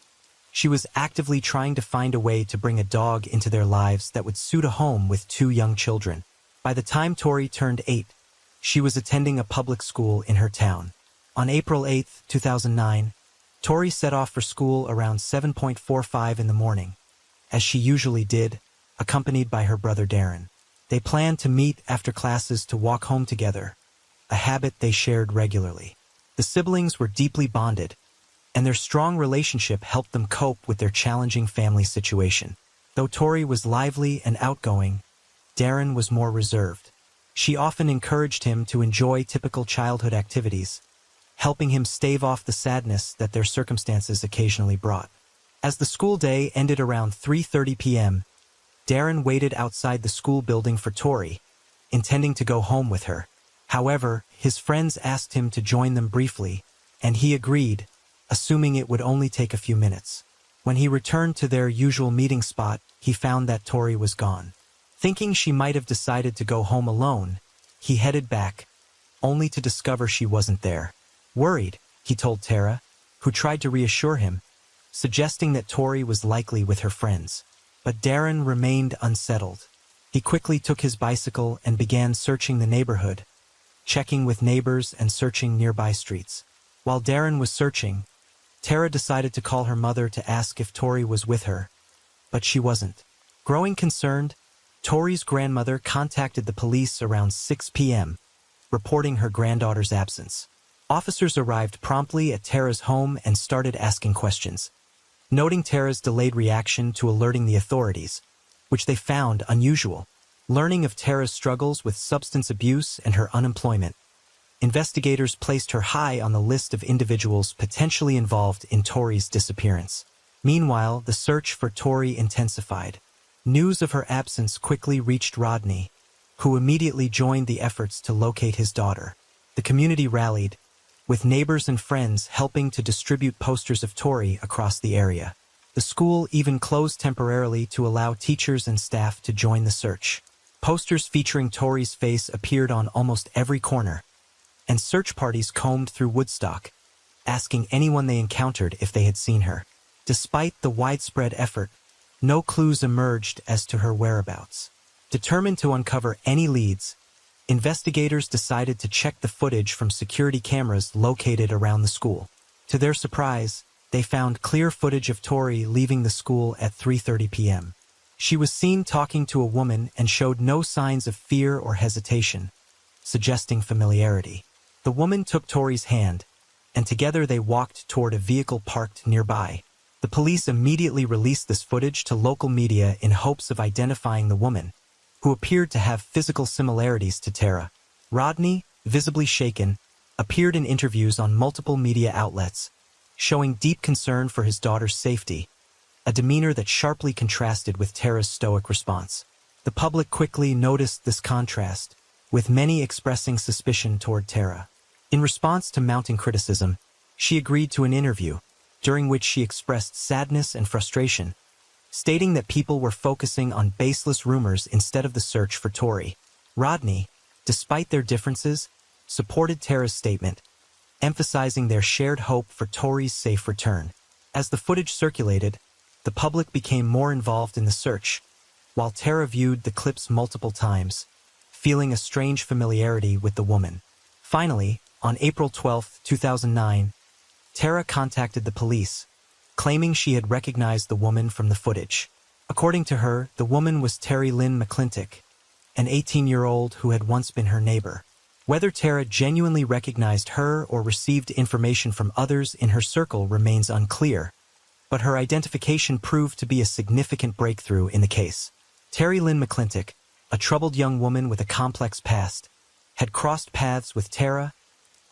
she was actively trying to find a way to bring a dog into their lives that would suit a home with 2 young children. By the time Tori turned 8, she was attending a public school in her town. On April 8, 2009, Tori set off for school around 7:45 in the morning, as she usually did, accompanied by her brother Darren. They planned to meet after classes to walk home together, a habit they shared regularly. The siblings were deeply bonded, and their strong relationship helped them cope with their challenging family situation. Though Tori was lively and outgoing, Darren was more reserved. She often encouraged him to enjoy typical childhood activities, helping him stave off the sadness that their circumstances occasionally brought. As the school day ended around 3:30 p.m., Darren waited outside the school building for Tori, intending to go home with her. However, his friends asked him to join them briefly, and he agreed, assuming it would only take a few minutes. When he returned to their usual meeting spot, he found that Tori was gone. Thinking she might have decided to go home alone, he headed back, only to discover she wasn't there. Worried, he told Tara, who tried to reassure him, suggesting that Tori was likely with her friends. But Darren remained unsettled. He quickly took his bicycle and began searching the neighborhood, checking with neighbors and searching nearby streets. While Darren was searching, Tara decided to call her mother to ask if Tori was with her, but she wasn't. Growing concerned, Tori's grandmother contacted the police around 6 p.m., reporting her granddaughter's absence. Officers arrived promptly at Tara's home and started asking questions, noting Tara's delayed reaction to alerting the authorities, which they found unusual. Learning of Tara's struggles with substance abuse and her unemployment, investigators placed her high on the list of individuals potentially involved in Tori's disappearance. Meanwhile, the search for Tori intensified. News of her absence quickly reached Rodney, who immediately joined the efforts to locate his daughter. The community rallied, with neighbors and friends helping to distribute posters of Tori across the area. The school even closed temporarily to allow teachers and staff to join the search. Posters featuring Tori's face appeared on almost every corner, and search parties combed through Woodstock, asking anyone they encountered if they had seen her. Despite the widespread effort, no clues emerged as to her whereabouts. Determined to uncover any leads, investigators decided to check the footage from security cameras located around the school. To their surprise, they found clear footage of Tori leaving the school at 3:30 p.m. She was seen talking to a woman and showed no signs of fear or hesitation, suggesting familiarity. The woman took Tori's hand, and together they walked toward a vehicle parked nearby. The police immediately released this footage to local media in hopes of identifying the woman, who appeared to have physical similarities to Tara. Rodney, visibly shaken, appeared in interviews on multiple media outlets, showing deep concern for his daughter's safety, a demeanor that sharply contrasted with Tara's stoic response. The public quickly noticed this contrast, with many expressing suspicion toward Tara. In response to mounting criticism, she agreed to an interview, during which she expressed sadness and frustration, stating that people were focusing on baseless rumors instead of the search for Tori. Rodney, despite their differences, supported Tara's statement, emphasizing their shared hope for Tori's safe return. As the footage circulated, the public became more involved in the search, while Tara viewed the clips multiple times, feeling a strange familiarity with the woman. Finally, on April 12, 2009, Tara contacted the police, claiming she had recognized the woman from the footage. According to her, the woman was Terry Lynn McClintock, an 18-year-old who had once been her neighbor. Whether Tara genuinely recognized her or received information from others in her circle remains unclear, but her identification proved to be a significant breakthrough in the case. Terry Lynn McClintock, a troubled young woman with a complex past, had crossed paths with Tara,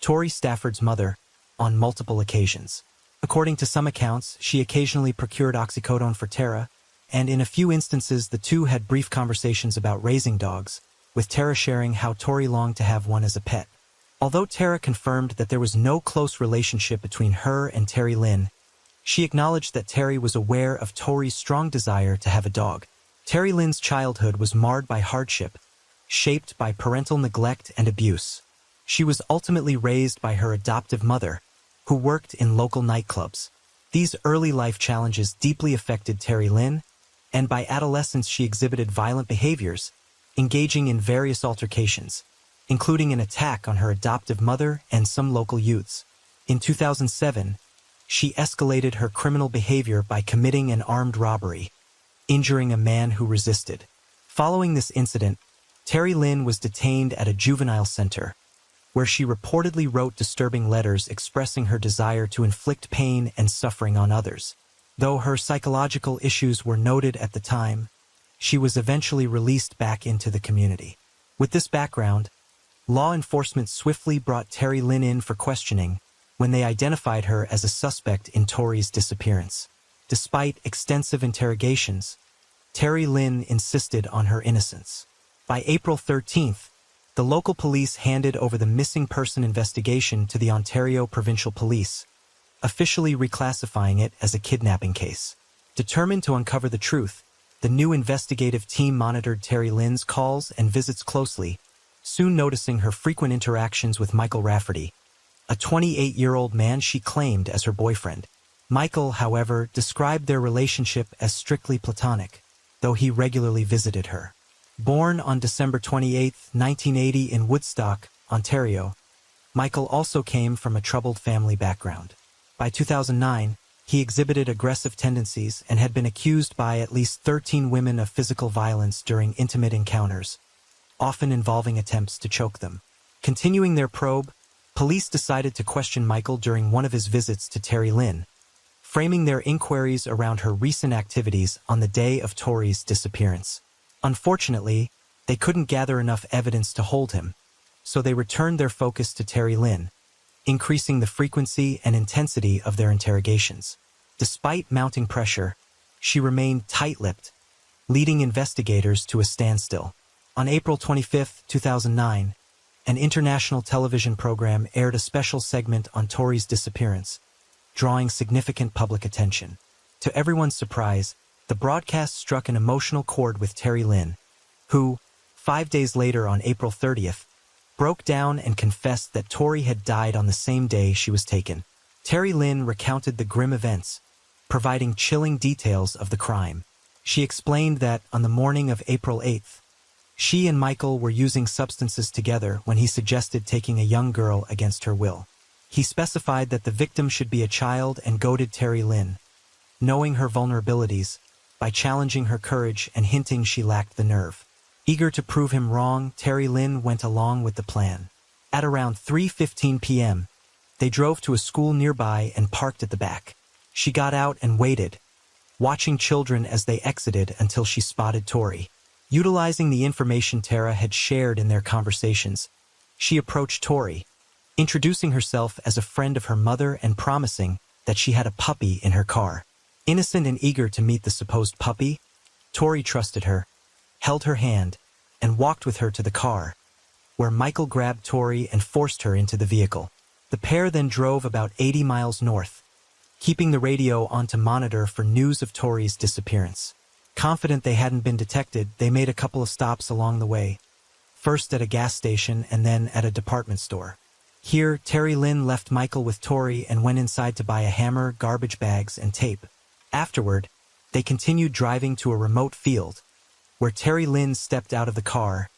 Tori Stafford's mother, on multiple occasions. According to some accounts, she occasionally procured oxycodone for Tara, and in a few instances the two had brief conversations about raising dogs, with Tara sharing how Tori longed to have one as a pet. Although Tara confirmed that there was no close relationship between her and Terry Lynn, she acknowledged that Terry was aware of Tori's strong desire to have a dog. Terry Lynn's childhood was marred by hardship, shaped by parental neglect and abuse. She was ultimately raised by her adoptive mother, who worked in local nightclubs. These early life challenges deeply affected Terry Lynn, and by adolescence she exhibited violent behaviors, engaging in various altercations, including an attack on her adoptive mother and some local youths. In 2007, she escalated her criminal behavior by committing an armed robbery, injuring a man who resisted. Following this incident, Terry Lynn was detained at a juvenile center, where she reportedly wrote disturbing letters expressing her desire to inflict pain and suffering on others. Though her psychological issues were noted at the time, she was eventually released back into the community. With this background, law enforcement swiftly brought Terry Lynn in for questioning when they identified her as a suspect in Tori's disappearance. Despite extensive interrogations, Terry Lynn insisted on her innocence. By April 13th, the local police handed over the missing person investigation to the Ontario Provincial Police, officially reclassifying it as a kidnapping case. Determined to uncover the truth, the new investigative team monitored Terry Lynn's calls and visits closely, soon noticing her frequent interactions with Michael Rafferty, a 28-year-old man she claimed as her boyfriend. Michael, however, described their relationship as strictly platonic, though he regularly visited her. Born on December 28, 1980 in Woodstock, Ontario, Michael also came from a troubled family background. By 2009, he exhibited aggressive tendencies and had been accused by at least 13 women of physical violence during intimate encounters, often involving attempts to choke them. Continuing their probe, police decided to question Michael during one of his visits to Terry Lynn, framing their inquiries around her recent activities on the day of Tori's disappearance. Unfortunately, they couldn't gather enough evidence to hold him, so they returned their focus to Terry Lynn, increasing the frequency and intensity of their interrogations. Despite mounting pressure, she remained tight-lipped, leading investigators to a standstill. On April 25, 2009, an international television program aired a special segment on Tori's disappearance, drawing significant public attention. To everyone's surprise, the broadcast struck an emotional chord with Terry Lynn, who, 5 days later on April 30th, broke down and confessed that Tori had died on the same day she was taken. Terry Lynn recounted the grim events, providing chilling details of the crime. She explained that on the morning of April 8th, she and Michael were using substances together when he suggested taking a young girl against her will. He specified that the victim should be a child and goaded Terry Lynn, knowing her vulnerabilities, by challenging her courage and hinting she lacked the nerve. Eager to prove him wrong, Terry Lynn went along with the plan. At around 3:15 p.m., they drove to a school nearby and parked at the back. She got out and waited, watching children as they exited until she spotted Tori. Utilizing the information Tara had shared in their conversations, she approached Tori, introducing herself as a friend of her mother and promising that she had a puppy in her car. Innocent and eager to meet the supposed puppy, Tori trusted her, held her hand, and walked with her to the car, where Michael grabbed Tori and forced her into the vehicle. The pair then drove about 80 miles north, keeping the radio on to monitor for news of Tori's disappearance. Confident they hadn't been detected, they made a couple of stops along the way, first at a gas station and then at a department store. Here, Terry Lynn left Michael with Tori and went inside to buy a hammer, garbage bags, and tape. Afterward, they continued driving to a remote field, where Terry Lynn stepped out of the car,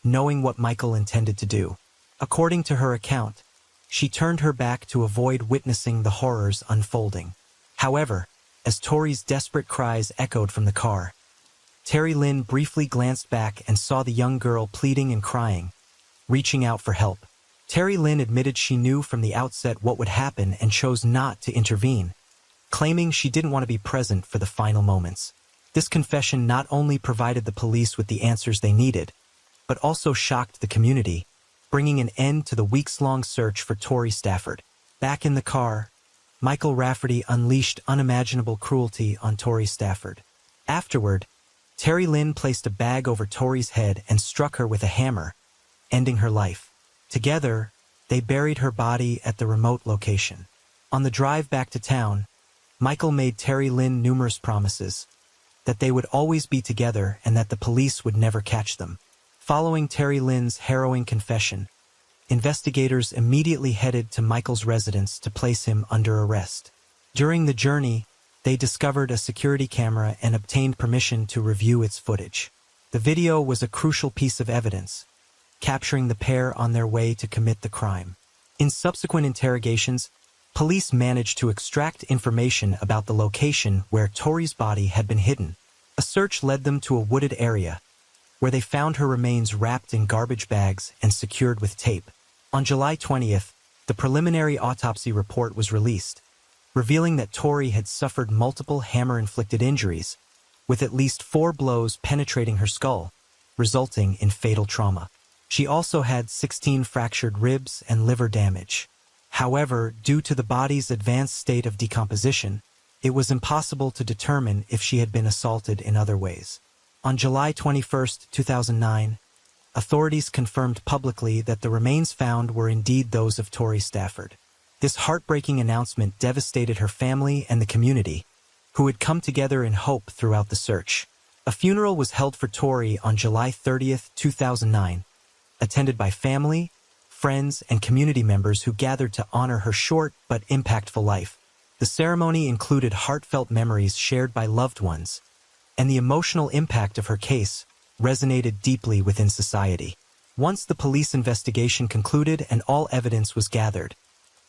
knowing what Michael intended to do. According to her account, she turned her back to avoid witnessing the horrors unfolding. However, as Tori's desperate cries echoed from the car, Terry Lynn briefly glanced back and saw the young girl pleading and crying, reaching out for help. Terry Lynn admitted she knew from the outset what would happen and chose not to intervene, claiming she didn't want to be present for the final moments. This confession not only provided the police with the answers they needed, but also shocked the community, bringing an end to the weeks-long search for Tori Stafford. Back in the car, Michael Rafferty unleashed unimaginable cruelty on Tori Stafford. Afterward, Terry Lynn placed a bag over Tori's head and struck her with a hammer, ending her life. Together, they buried her body at the remote location. On the drive back to town, Michael made Terry Lynn numerous promises, that they would always be together and that the police would never catch them. Following Terry Lynn's harrowing confession, investigators immediately headed to Michael's residence to place him under arrest. During the journey, they discovered a security camera and obtained permission to review its footage. The video was a crucial piece of evidence, capturing the pair on their way to commit the crime. In subsequent interrogations, police managed to extract information about the location where Tori's body had been hidden. A search led them to a wooded area, where they found her remains wrapped in garbage bags and secured with tape. On July 20th, the preliminary autopsy report was released, revealing that Tori had suffered multiple hammer-inflicted injuries, with at least 4 blows penetrating her skull, resulting in fatal trauma. She also had 16 fractured ribs and liver damage. However, due to the body's advanced state of decomposition, it was impossible to determine if she had been assaulted in other ways. On July 21, 2009, authorities confirmed publicly that the remains found were indeed those of Tori Stafford. This heartbreaking announcement devastated her family and the community, who had come together in hope throughout the search. A funeral was held for Tori on July 30, 2009, attended by family, friends, and community members who gathered to honor her short but impactful life. The ceremony included heartfelt memories shared by loved ones, and the emotional impact of her case resonated deeply within society. Once the police investigation concluded and all evidence was gathered,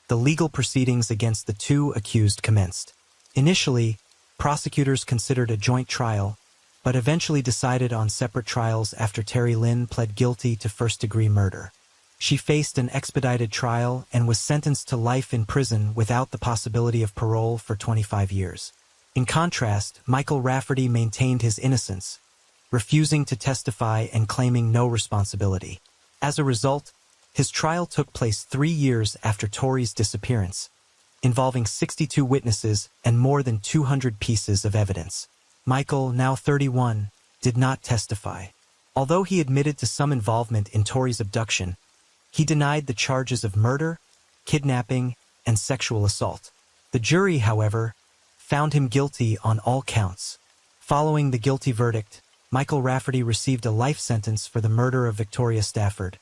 the legal proceedings against the 2 accused commenced. Initially, prosecutors considered a joint trial, but eventually decided on separate trials after Terry Lynn pled guilty to first-degree murder. She faced an expedited trial and was sentenced to life in prison without the possibility of parole for 25 years. In contrast, Michael Rafferty maintained his innocence, refusing to testify and claiming no responsibility. As a result, his trial took place 3 years after Tori's disappearance, involving 62 witnesses and more than 200 pieces of evidence. Michael, now 31, did not testify. Although he admitted to some involvement in Tori's abduction, he denied the charges of murder, kidnapping, and sexual assault. The jury, however, found him guilty on all counts. Following the guilty verdict, Michael Rafferty received a life sentence for the murder of Victoria Stafford,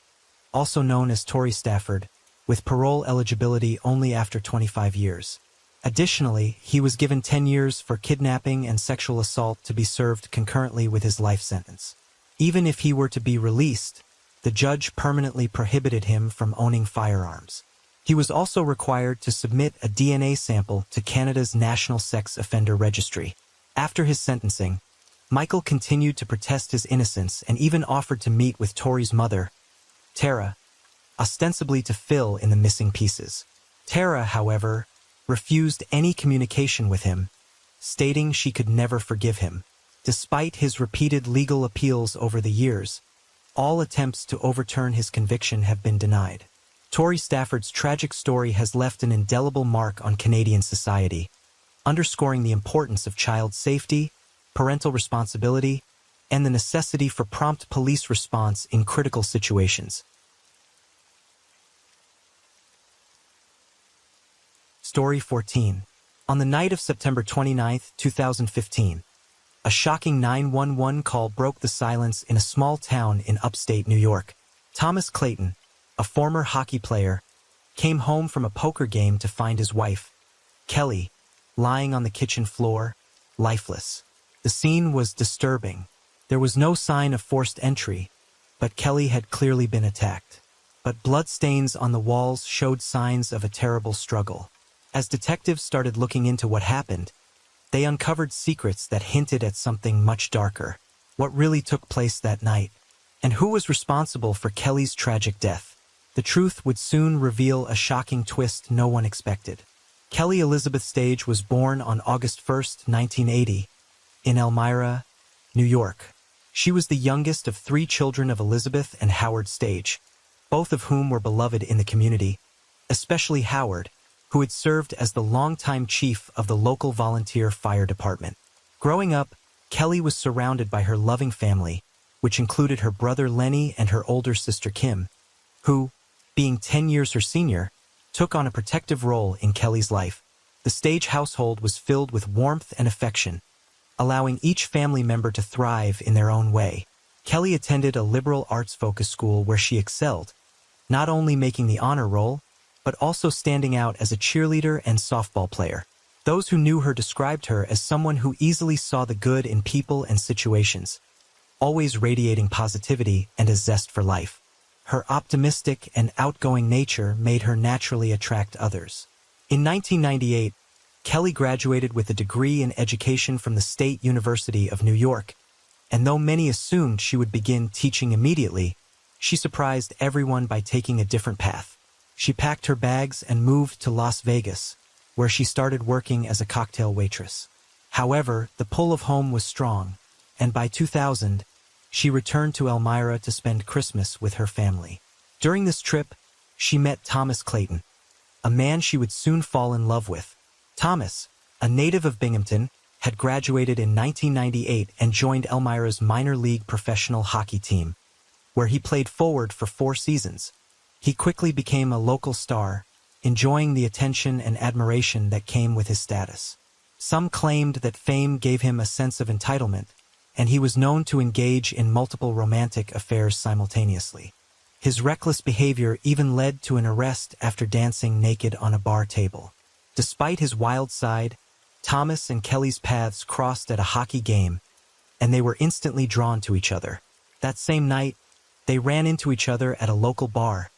also known as Tori Stafford, with parole eligibility only after 25 years. Additionally, he was given 10 years for kidnapping and sexual assault to be served concurrently with his life sentence. Even if he were to be released, the judge permanently prohibited him from owning firearms. He was also required to submit a DNA sample to Canada's National Sex Offender Registry. After his sentencing, Michael continued to protest his innocence and even offered to meet with Tori's mother, Tara, ostensibly to fill in the missing pieces. Tara, however, refused any communication with him, stating she could never forgive him. Despite his repeated legal appeals over the years, all attempts to overturn his conviction have been denied. Tori Stafford's tragic story has left an indelible mark on Canadian society, underscoring the importance of child safety, parental responsibility, and the necessity for prompt police response in critical situations. Story 14. On the night of September 29, 2015, a shocking 911 call broke the silence in a small town in upstate New York. Thomas Clayton, a former hockey player, came home from a poker game to find his wife, Kelly, lying on the kitchen floor, lifeless. The scene was disturbing. There was no sign of forced entry, but Kelly had clearly been attacked. But bloodstains on the walls showed signs of a terrible struggle. As detectives started looking into what happened, they uncovered secrets that hinted at something much darker. What really took place that night, and who was responsible for Kelly's tragic death? The truth would soon reveal a shocking twist no one expected. Kelly Elizabeth Stage was born on August 1, 1980, in Elmira, New York. She was the youngest of 3 children of Elizabeth and Howard Stage, both of whom were beloved in the community, especially Howard, who had served as the longtime chief of the local volunteer fire department. Growing up, Kelly was surrounded by her loving family, which included her brother Lenny and her older sister Kim, who, being 10 years her senior, took on a protective role in Kelly's life. The Stage household was filled with warmth and affection, allowing each family member to thrive in their own way. Kelly attended a liberal arts-focused school where she excelled, not only making the honor roll, but also standing out as a cheerleader and softball player. Those who knew her described her as someone who easily saw the good in people and situations, always radiating positivity and a zest for life. Her optimistic and outgoing nature made her naturally attract others. In 1998, Kelly graduated with a degree in education from the State University of New York, and though many assumed she would begin teaching immediately, she surprised everyone by taking a different path. She packed her bags and moved to Las Vegas, where she started working as a cocktail waitress. However, the pull of home was strong, and by 2000, she returned to Elmira to spend Christmas with her family. During this trip, she met Thomas Clayton, a man she would soon fall in love with. Thomas, a native of Binghamton, had graduated in 1998 and joined Elmira's minor league professional hockey team, where he played forward for 4 seasons. He quickly became a local star, enjoying the attention and admiration that came with his status. Some claimed that fame gave him a sense of entitlement, and he was known to engage in multiple romantic affairs simultaneously. His reckless behavior even led to an arrest after dancing naked on a bar table. Despite his wild side, Thomas and Kelly's paths crossed at a hockey game, and they were instantly drawn to each other. That same night, they ran into each other at a local bar,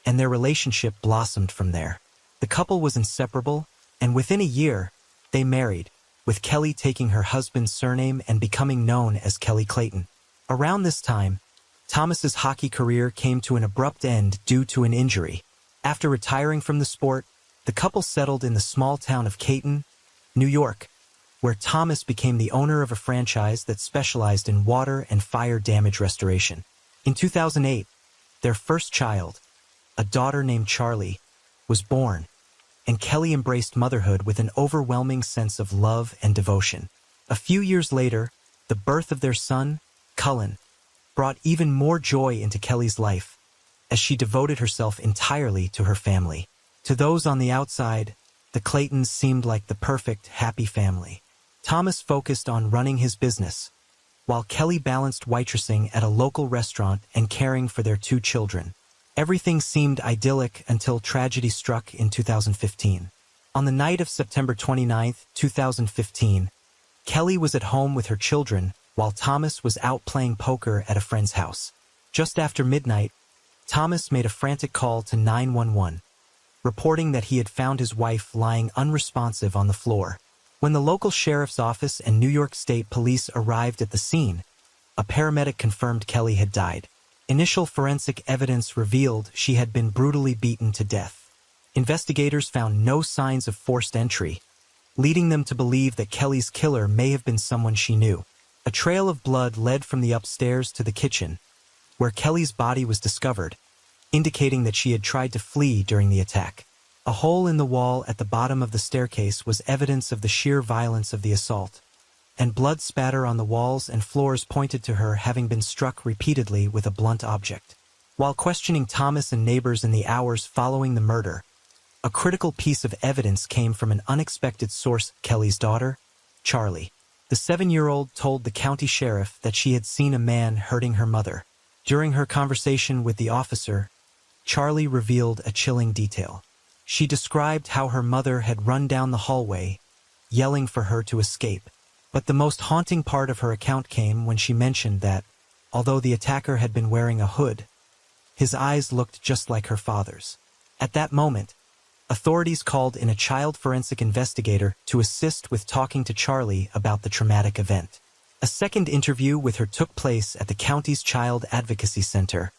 and their relationship blossomed from there. The couple was inseparable, and within a year, they married, with Kelly taking her husband's surname and becoming known as Kelly Clayton. Around this time, Thomas's hockey career came to an abrupt end due to an injury. After retiring from the sport, the couple settled in the small town of Caton, New York, where Thomas became the owner of a franchise that specialized in water and fire damage restoration. In 2008, their first child, a daughter named Charlie, was born, and Kelly embraced motherhood with an overwhelming sense of love and devotion. A few years later, the birth of their son, Cullen, brought even more joy into Kelly's life, as she devoted herself entirely to her family. To those on the outside, the Claytons seemed like the perfect, happy family. Thomas focused on running his business, while Kelly balanced waitressing at a local restaurant and caring for their 2 children. Everything seemed idyllic until tragedy struck in 2015. On the night of September 29, 2015, Kelly was at home with her children while Thomas was out playing poker at a friend's house. Just after midnight, Thomas made a frantic call to 911, reporting that he had found his wife lying unresponsive on the floor. When the local sheriff's office and New York State Police arrived at the scene, a paramedic confirmed Kelly had died. Initial forensic evidence revealed she had been brutally beaten to death. Investigators found no signs of forced entry, leading them to believe that Kelly's killer may have been someone she knew. A trail of blood led from the upstairs to the kitchen, where Kelly's body was discovered, indicating that she had tried to flee during the attack. A hole in the wall at the bottom of the staircase was evidence of the sheer violence of the assault, and blood spatter on the walls and floors pointed to her having been struck repeatedly with a blunt object. While questioning Thomas and neighbors in the hours following the murder, a critical piece of evidence came from an unexpected source: Kelly's daughter, Charlie. The 7-year-old told the county sheriff that she had seen a man hurting her mother. During her conversation with the officer, Charlie revealed a chilling detail. She described how her mother had run down the hallway, yelling for her to escape. But the most haunting part of her account came when she mentioned that, although the attacker had been wearing a hood, his eyes looked just like her father's. At that moment, authorities called in a child forensic investigator to assist with talking to Charlie about the traumatic event. A second interview with her took place at the county's Child Advocacy Center,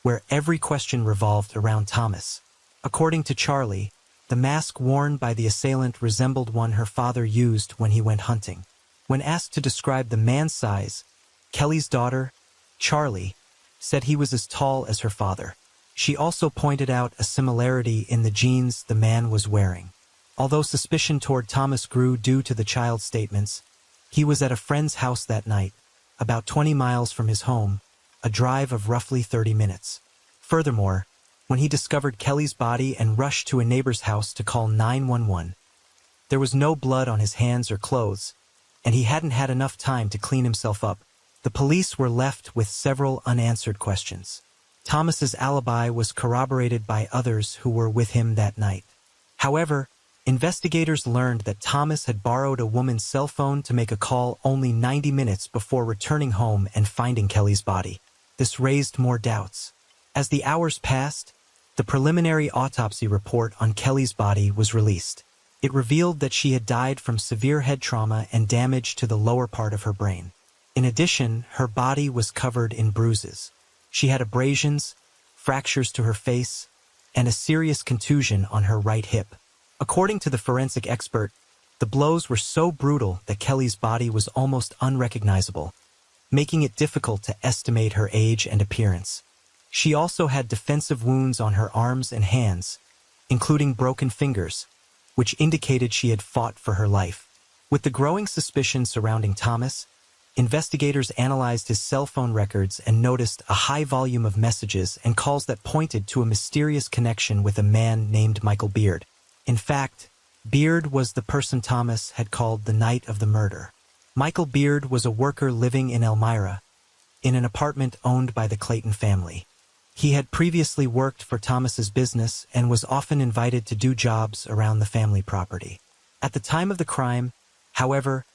where every question revolved around Thomas. According to Charlie, the mask worn by the assailant resembled one her father used when he went hunting. When asked to describe the man's size, Kelly's daughter, Charlie, said he was as tall as her father. She also pointed out a similarity in the jeans the man was wearing. Although suspicion toward Thomas grew due to the child's statements, he was at a friend's house that night, about 20 miles from his home, a drive of roughly 30 minutes. Furthermore, when he discovered Kelly's body and rushed to a neighbor's house to call 911, there was no blood on his hands or clothes, and he hadn't had enough time to clean himself up. The police were left with several unanswered questions. Thomas's alibi was corroborated by others who were with him that night. However, investigators learned that Thomas had borrowed a woman's cell phone to make a call only 90 minutes before returning home and finding Kelly's body. This raised more doubts. As the hours passed, the preliminary autopsy report on Kelly's body was released. It revealed that she had died from severe head trauma and damage to the lower part of her brain. In addition, her body was covered in bruises. She had abrasions, fractures to her face, and a serious contusion on her right hip. According to the forensic expert, the blows were so brutal that Kelly's body was almost unrecognizable, making it difficult to estimate her age and appearance. She also had defensive wounds on her arms and hands, including broken fingers, which indicated she had fought for her life. With the growing suspicion surrounding Thomas, investigators analyzed his cell phone records and noticed a high volume of messages and calls that pointed to a mysterious connection with a man named Michael Beard. In fact, Beard was the person Thomas had called the night of the murder. Michael Beard was a worker living in Elmira, in an apartment owned by the Clayton family. He had previously worked for Thomas's business and was often invited to do jobs around the family property. At the time of the crime, however,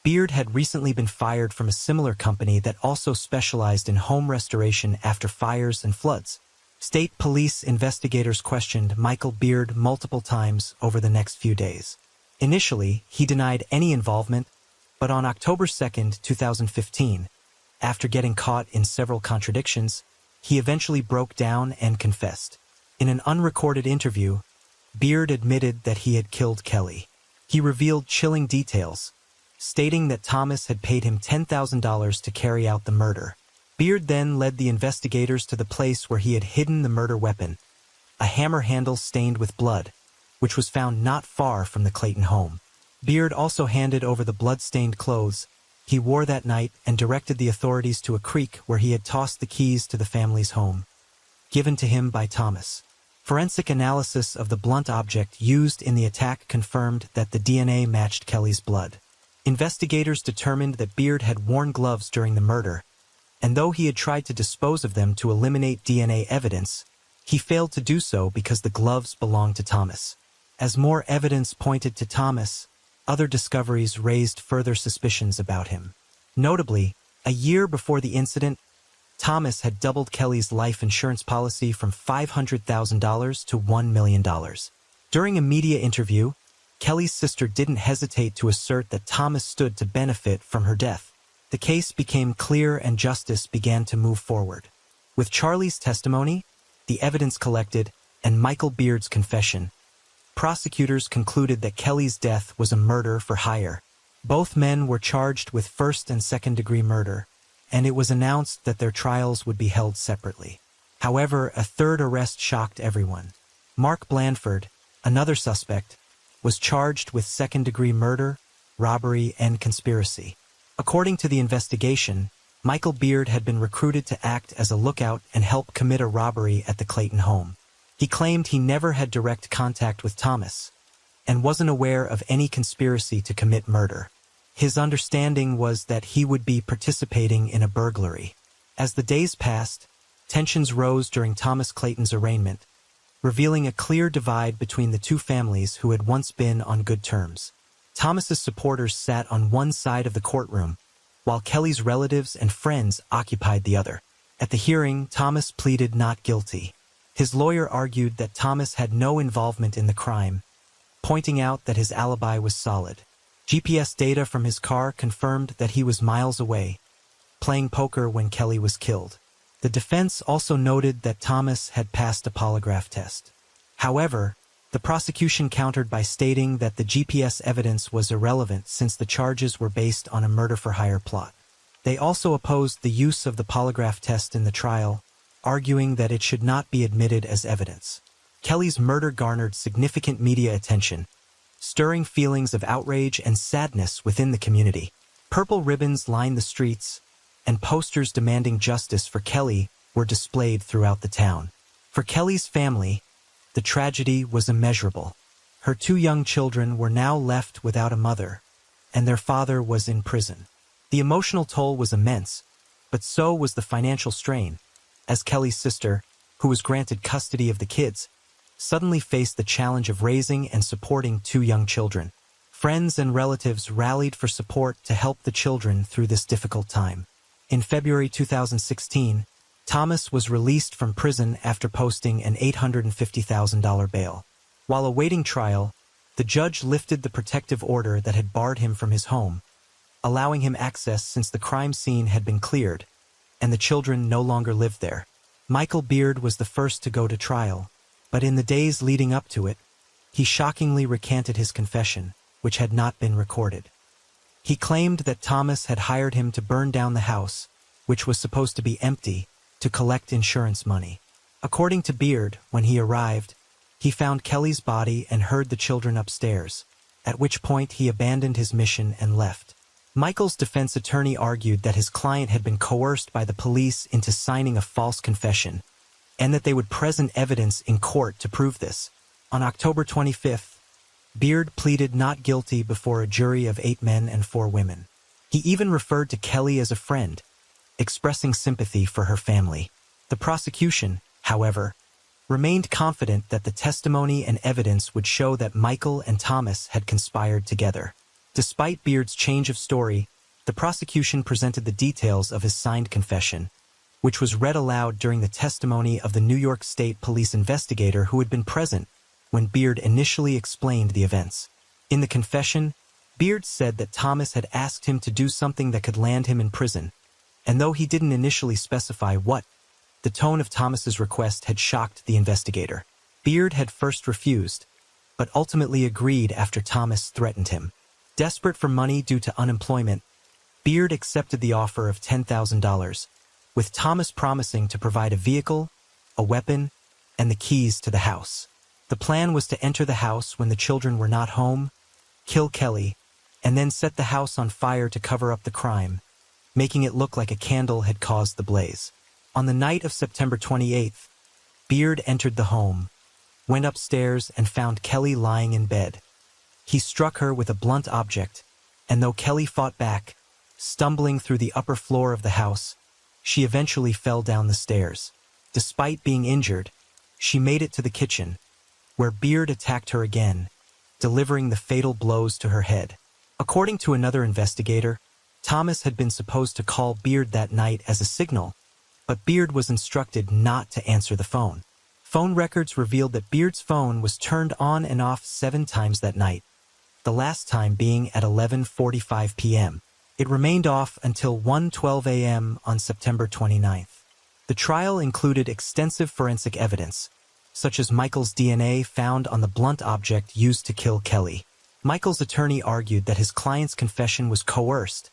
Beard had recently been fired from a similar company that also specialized in home restoration after fires and floods. State police investigators questioned Michael Beard multiple times over the next few days. Initially, he denied any involvement, but on October 2, 2015, after getting caught in several contradictions, he eventually broke down and confessed. In an unrecorded interview, Beard admitted that he had killed Kelly. He revealed chilling details, stating that Thomas had paid him $10,000 to carry out the murder. Beard then led the investigators to the place where he had hidden the murder weapon, a hammer handle stained with blood, which was found not far from the Clayton home. Beard also handed over the blood-stained clothes, he wore that night and directed the authorities to a creek where he had tossed the keys to the family's home, given to him by Thomas. Forensic analysis of the blunt object used in the attack confirmed that the DNA matched Kelly's blood. Investigators determined that Beard had worn gloves during the murder, and though he had tried to dispose of them to eliminate DNA evidence, he failed to do so because the gloves belonged to Thomas. As more evidence pointed to Thomas, other discoveries raised further suspicions about him. Notably, a year before the incident, Thomas had doubled Kelly's life insurance policy from $500,000 to $1 million. During a media interview, Kelly's sister didn't hesitate to assert that Thomas stood to benefit from her death. The case became clear and justice began to move forward. With Charlie's testimony, the evidence collected, and Michael Beard's confession, prosecutors concluded that Kelly's death was a murder for hire. Both men were charged with first and second-degree murder, and it was announced that their trials would be held separately. However, a third arrest shocked everyone. Mark Blandford, another suspect, was charged with second-degree murder, robbery, and conspiracy. According to the investigation, Michael Beard had been recruited to act as a lookout and help commit a robbery at the Clayton home. He claimed he never had direct contact with Thomas and wasn't aware of any conspiracy to commit murder. His understanding was that he would be participating in a burglary. As the days passed, tensions rose during Thomas Clayton's arraignment, revealing a clear divide between the two families who had once been on good terms. Thomas's supporters sat on one side of the courtroom, while Kelly's relatives and friends occupied the other. At the hearing, Thomas pleaded not guilty. His lawyer argued that Thomas had no involvement in the crime, pointing out that his alibi was solid. GPS data from his car confirmed that he was miles away, playing poker when Kelly was killed. The defense also noted that Thomas had passed a polygraph test. However, the prosecution countered by stating that the GPS evidence was irrelevant since the charges were based on a murder-for-hire plot. They also opposed the use of the polygraph test in the trial, arguing that it should not be admitted as evidence. Kelly's murder garnered significant media attention, stirring feelings of outrage and sadness within the community. Purple ribbons lined the streets, and posters demanding justice for Kelly were displayed throughout the town. For Kelly's family, the tragedy was immeasurable. Her two young children were now left without a mother, and their father was in prison. The emotional toll was immense, but so was the financial strain, as Kelly's sister, who was granted custody of the kids, suddenly faced the challenge of raising and supporting two young children. Friends and relatives rallied for support to help the children through this difficult time. In February 2016, Thomas was released from prison after posting an $850,000 bail. While awaiting trial, the judge lifted the protective order that had barred him from his home, allowing him access since the crime scene had been cleared, and the children no longer lived there. Michael Beard was the first to go to trial, but in the days leading up to it, he shockingly recanted his confession, which had not been recorded. He claimed that Thomas had hired him to burn down the house, which was supposed to be empty, to collect insurance money. According to Beard, when he arrived, he found Kelly's body and heard the children upstairs, at which point he abandoned his mission and left. Michael's defense attorney argued that his client had been coerced by the police into signing a false confession, and that they would present evidence in court to prove this. On October 25th, Beard pleaded not guilty before a jury of 8 men and 4 women. He even referred to Kelly as a friend, expressing sympathy for her family. The prosecution, however, remained confident that the testimony and evidence would show that Michael and Thomas had conspired together. Despite Beard's change of story, the prosecution presented the details of his signed confession, which was read aloud during the testimony of the New York State Police investigator who had been present when Beard initially explained the events. In the confession, Beard said that Thomas had asked him to do something that could land him in prison, and though he didn't initially specify what, the tone of Thomas's request had shocked the investigator. Beard had first refused, but ultimately agreed after Thomas threatened him. Desperate for money due to unemployment, Beard accepted the offer of $10,000, with Thomas promising to provide a vehicle, a weapon, and the keys to the house. The plan was to enter the house when the children were not home, kill Kelly, and then set the house on fire to cover up the crime, making it look like a candle had caused the blaze. On the night of September 28th, Beard entered the home, went upstairs and found Kelly lying in bed. He struck her with a blunt object, and though Kelly fought back, stumbling through the upper floor of the house, she eventually fell down the stairs. Despite being injured, she made it to the kitchen, where Beard attacked her again, delivering the fatal blows to her head. According to another investigator, Thomas had been supposed to call Beard that night as a signal, but Beard was instructed not to answer the phone. Phone records revealed that Beard's phone was turned on and off 7 times that night, the last time being at 11:45 p.m. It remained off until 1:12 a.m. on September 29th. The trial included extensive forensic evidence, such as Michael's DNA found on the blunt object used to kill Kelly. Michael's attorney argued that his client's confession was coerced,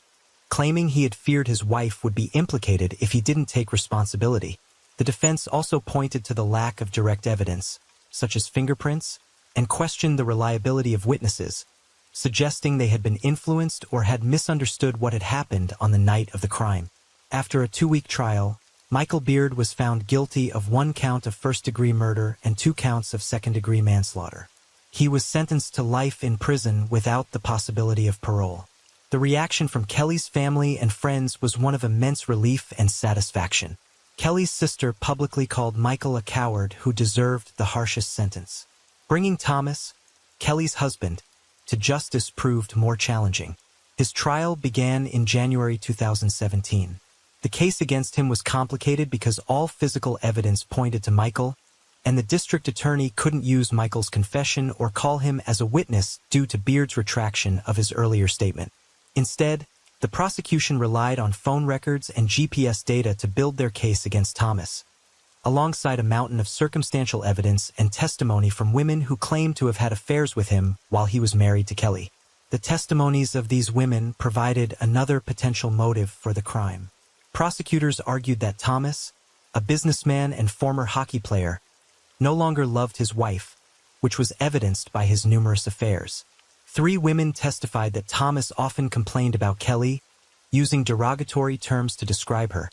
claiming he had feared his wife would be implicated if he didn't take responsibility. The defense also pointed to the lack of direct evidence, such as fingerprints, and questioned the reliability of witnesses, suggesting they had been influenced or had misunderstood what had happened on the night of the crime. After a 2-week trial, Michael Beard was found guilty of 1 count of first-degree murder and 2 counts of second-degree manslaughter. He was sentenced to life in prison without the possibility of parole. The reaction from Kelly's family and friends was one of immense relief and satisfaction. Kelly's sister publicly called Michael a coward who deserved the harshest sentence. Bringing Thomas, Kelly's husband, to justice proved more challenging. His trial began in January 2017. The case against him was complicated because all physical evidence pointed to Michael, and the district attorney couldn't use Michael's confession or call him as a witness due to Beard's retraction of his earlier statement. Instead, the prosecution relied on phone records and GPS data to build their case against Thomas, alongside a mountain of circumstantial evidence and testimony from women who claimed to have had affairs with him while he was married to Kelly. The testimonies of these women provided another potential motive for the crime. Prosecutors argued that Thomas, a businessman and former hockey player, no longer loved his wife, which was evidenced by his numerous affairs. 3 women testified that Thomas often complained about Kelly, using derogatory terms to describe her,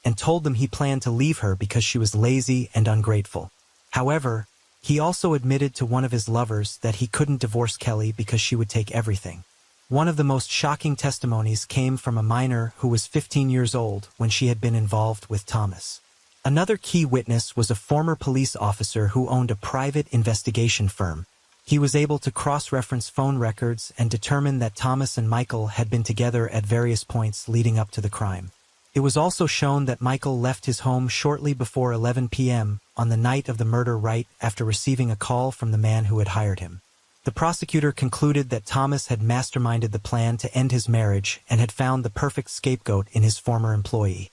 and told them he planned to leave her because she was lazy and ungrateful. However, he also admitted to one of his lovers that he couldn't divorce Kelly because she would take everything. One of the most shocking testimonies came from a minor who was 15 years old when she had been involved with Thomas. Another key witness was a former police officer who owned a private investigation firm. He was able to cross-reference phone records and determine that Thomas and Michael had been together at various points leading up to the crime. It was also shown that Michael left his home shortly before 11 p.m. on the night of the murder right after receiving a call from the man who had hired him. The prosecutor concluded that Thomas had masterminded the plan to end his marriage and had found the perfect scapegoat in his former employee,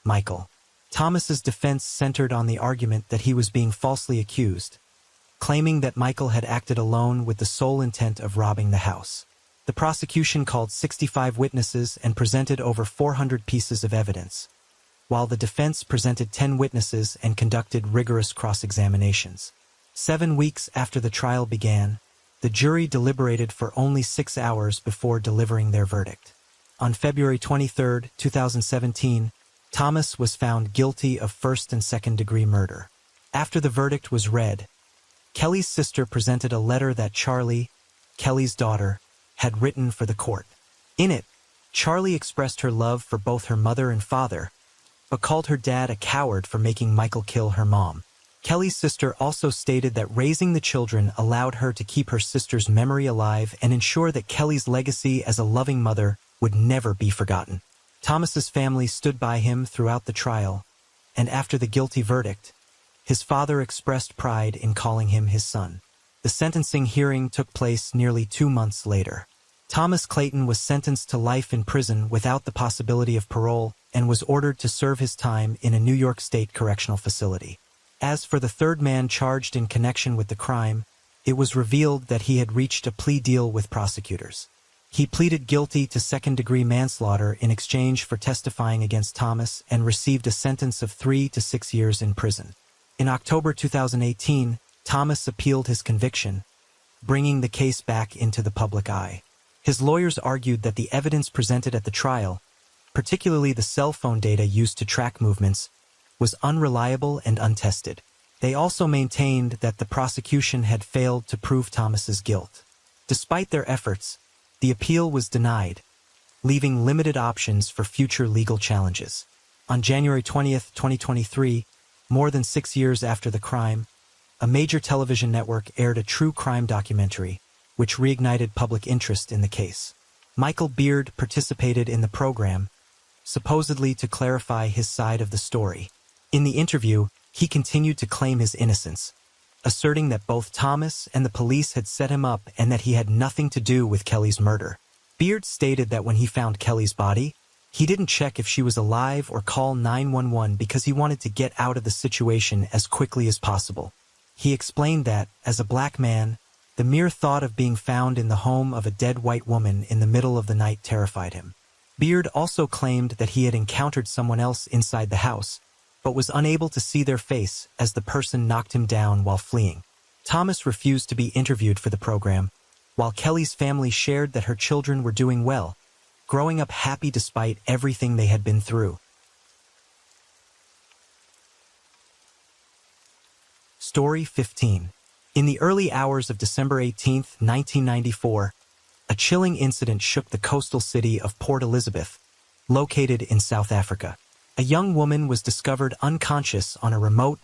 Michael. Thomas's defense centered on the argument that he was being falsely accused, claiming that Michael had acted alone with the sole intent of robbing the house. The prosecution called 65 witnesses and presented over 400 pieces of evidence, while the defense presented 10 witnesses and conducted rigorous cross-examinations. 7 weeks after the trial began, the jury deliberated for only 6 hours before delivering their verdict. On February 23, 2017, Thomas was found guilty of first and second-degree murder. After the verdict was read, Kelly's sister presented a letter that Charlie, Kelly's daughter, had written for the court. In it, Charlie expressed her love for both her mother and father, but called her dad a coward for making Michael kill her mom. Kelly's sister also stated that raising the children allowed her to keep her sister's memory alive and ensure that Kelly's legacy as a loving mother would never be forgotten. Thomas's family stood by him throughout the trial, and after the guilty verdict, his father expressed pride in calling him his son. The sentencing hearing took place nearly 2 months later. Thomas Clayton was sentenced to life in prison without the possibility of parole and was ordered to serve his time in a New York State correctional facility. As for the third man charged in connection with the crime, it was revealed that he had reached a plea deal with prosecutors. He pleaded guilty to second-degree manslaughter in exchange for testifying against Thomas and received a sentence of 3 to 6 years in prison. In October 2018, Thomas appealed his conviction, bringing the case back into the public eye. His lawyers argued that the evidence presented at the trial, particularly the cell phone data used to track movements, was unreliable and untested. They also maintained that the prosecution had failed to prove Thomas's guilt. Despite their efforts, the appeal was denied, leaving limited options for future legal challenges. On January 20, 2023, more than 6 years after the crime, a major television network aired a true crime documentary, which reignited public interest in the case. Michael Beard participated in the program, supposedly to clarify his side of the story. In the interview, he continued to claim his innocence, asserting that both Thomas and the police had set him up and that he had nothing to do with Kelly's murder. Beard stated that when he found Kelly's body, he didn't check if she was alive or call 911 because he wanted to get out of the situation as quickly as possible. He explained that, as a black man, the mere thought of being found in the home of a dead white woman in the middle of the night terrified him. Beard also claimed that he had encountered someone else inside the house, but was unable to see their face as the person knocked him down while fleeing. Thomas refused to be interviewed for the program, while Kelly's family shared that her children were doing well, growing up happy despite everything they had been through. Story 15. In the early hours of December 18, 1994, a chilling incident shook the coastal city of Port Elizabeth, located in South Africa. A young woman was discovered unconscious on a remote,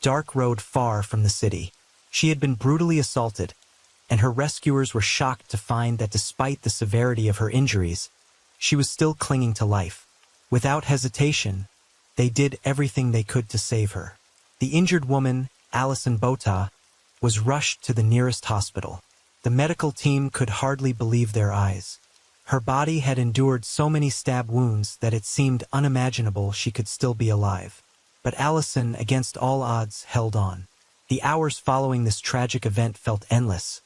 dark road far from the city. She had been brutally assaulted, and her rescuers were shocked to find that despite the severity of her injuries, she was still clinging to life. Without hesitation, they did everything they could to save her. The injured woman, Alison Botha, was rushed to the nearest hospital. The medical team could hardly believe their eyes. Her body had endured so many stab wounds that it seemed unimaginable she could still be alive. But Alison, against all odds, held on. The hours following this tragic event felt endless,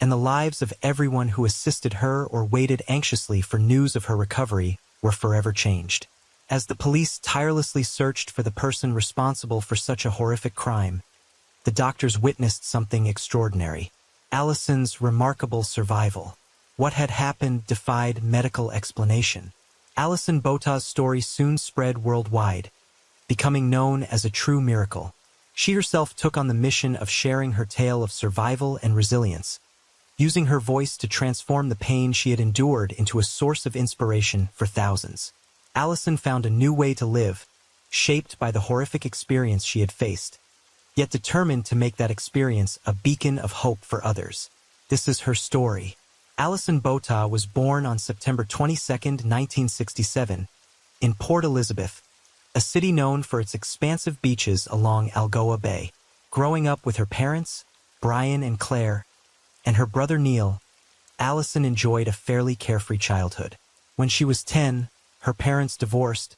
and the lives of everyone who assisted her or waited anxiously for news of her recovery were forever changed. As the police tirelessly searched for the person responsible for such a horrific crime, the doctors witnessed something extraordinary: Alison's remarkable survival. What had happened defied medical explanation. Alison Botha's story soon spread worldwide, becoming known as a true miracle. She herself took on the mission of sharing her tale of survival and resilience, using her voice to transform the pain she had endured into a source of inspiration for thousands. Alison found a new way to live, shaped by the horrific experience she had faced, yet determined to make that experience a beacon of hope for others. This is her story. Alison Botha was born on September 22, 1967, in Port Elizabeth, a city known for its expansive beaches along Algoa Bay. Growing up with her parents, Brian and Claire, and her brother Neil, Alison enjoyed a fairly carefree childhood. When she was 10, her parents divorced,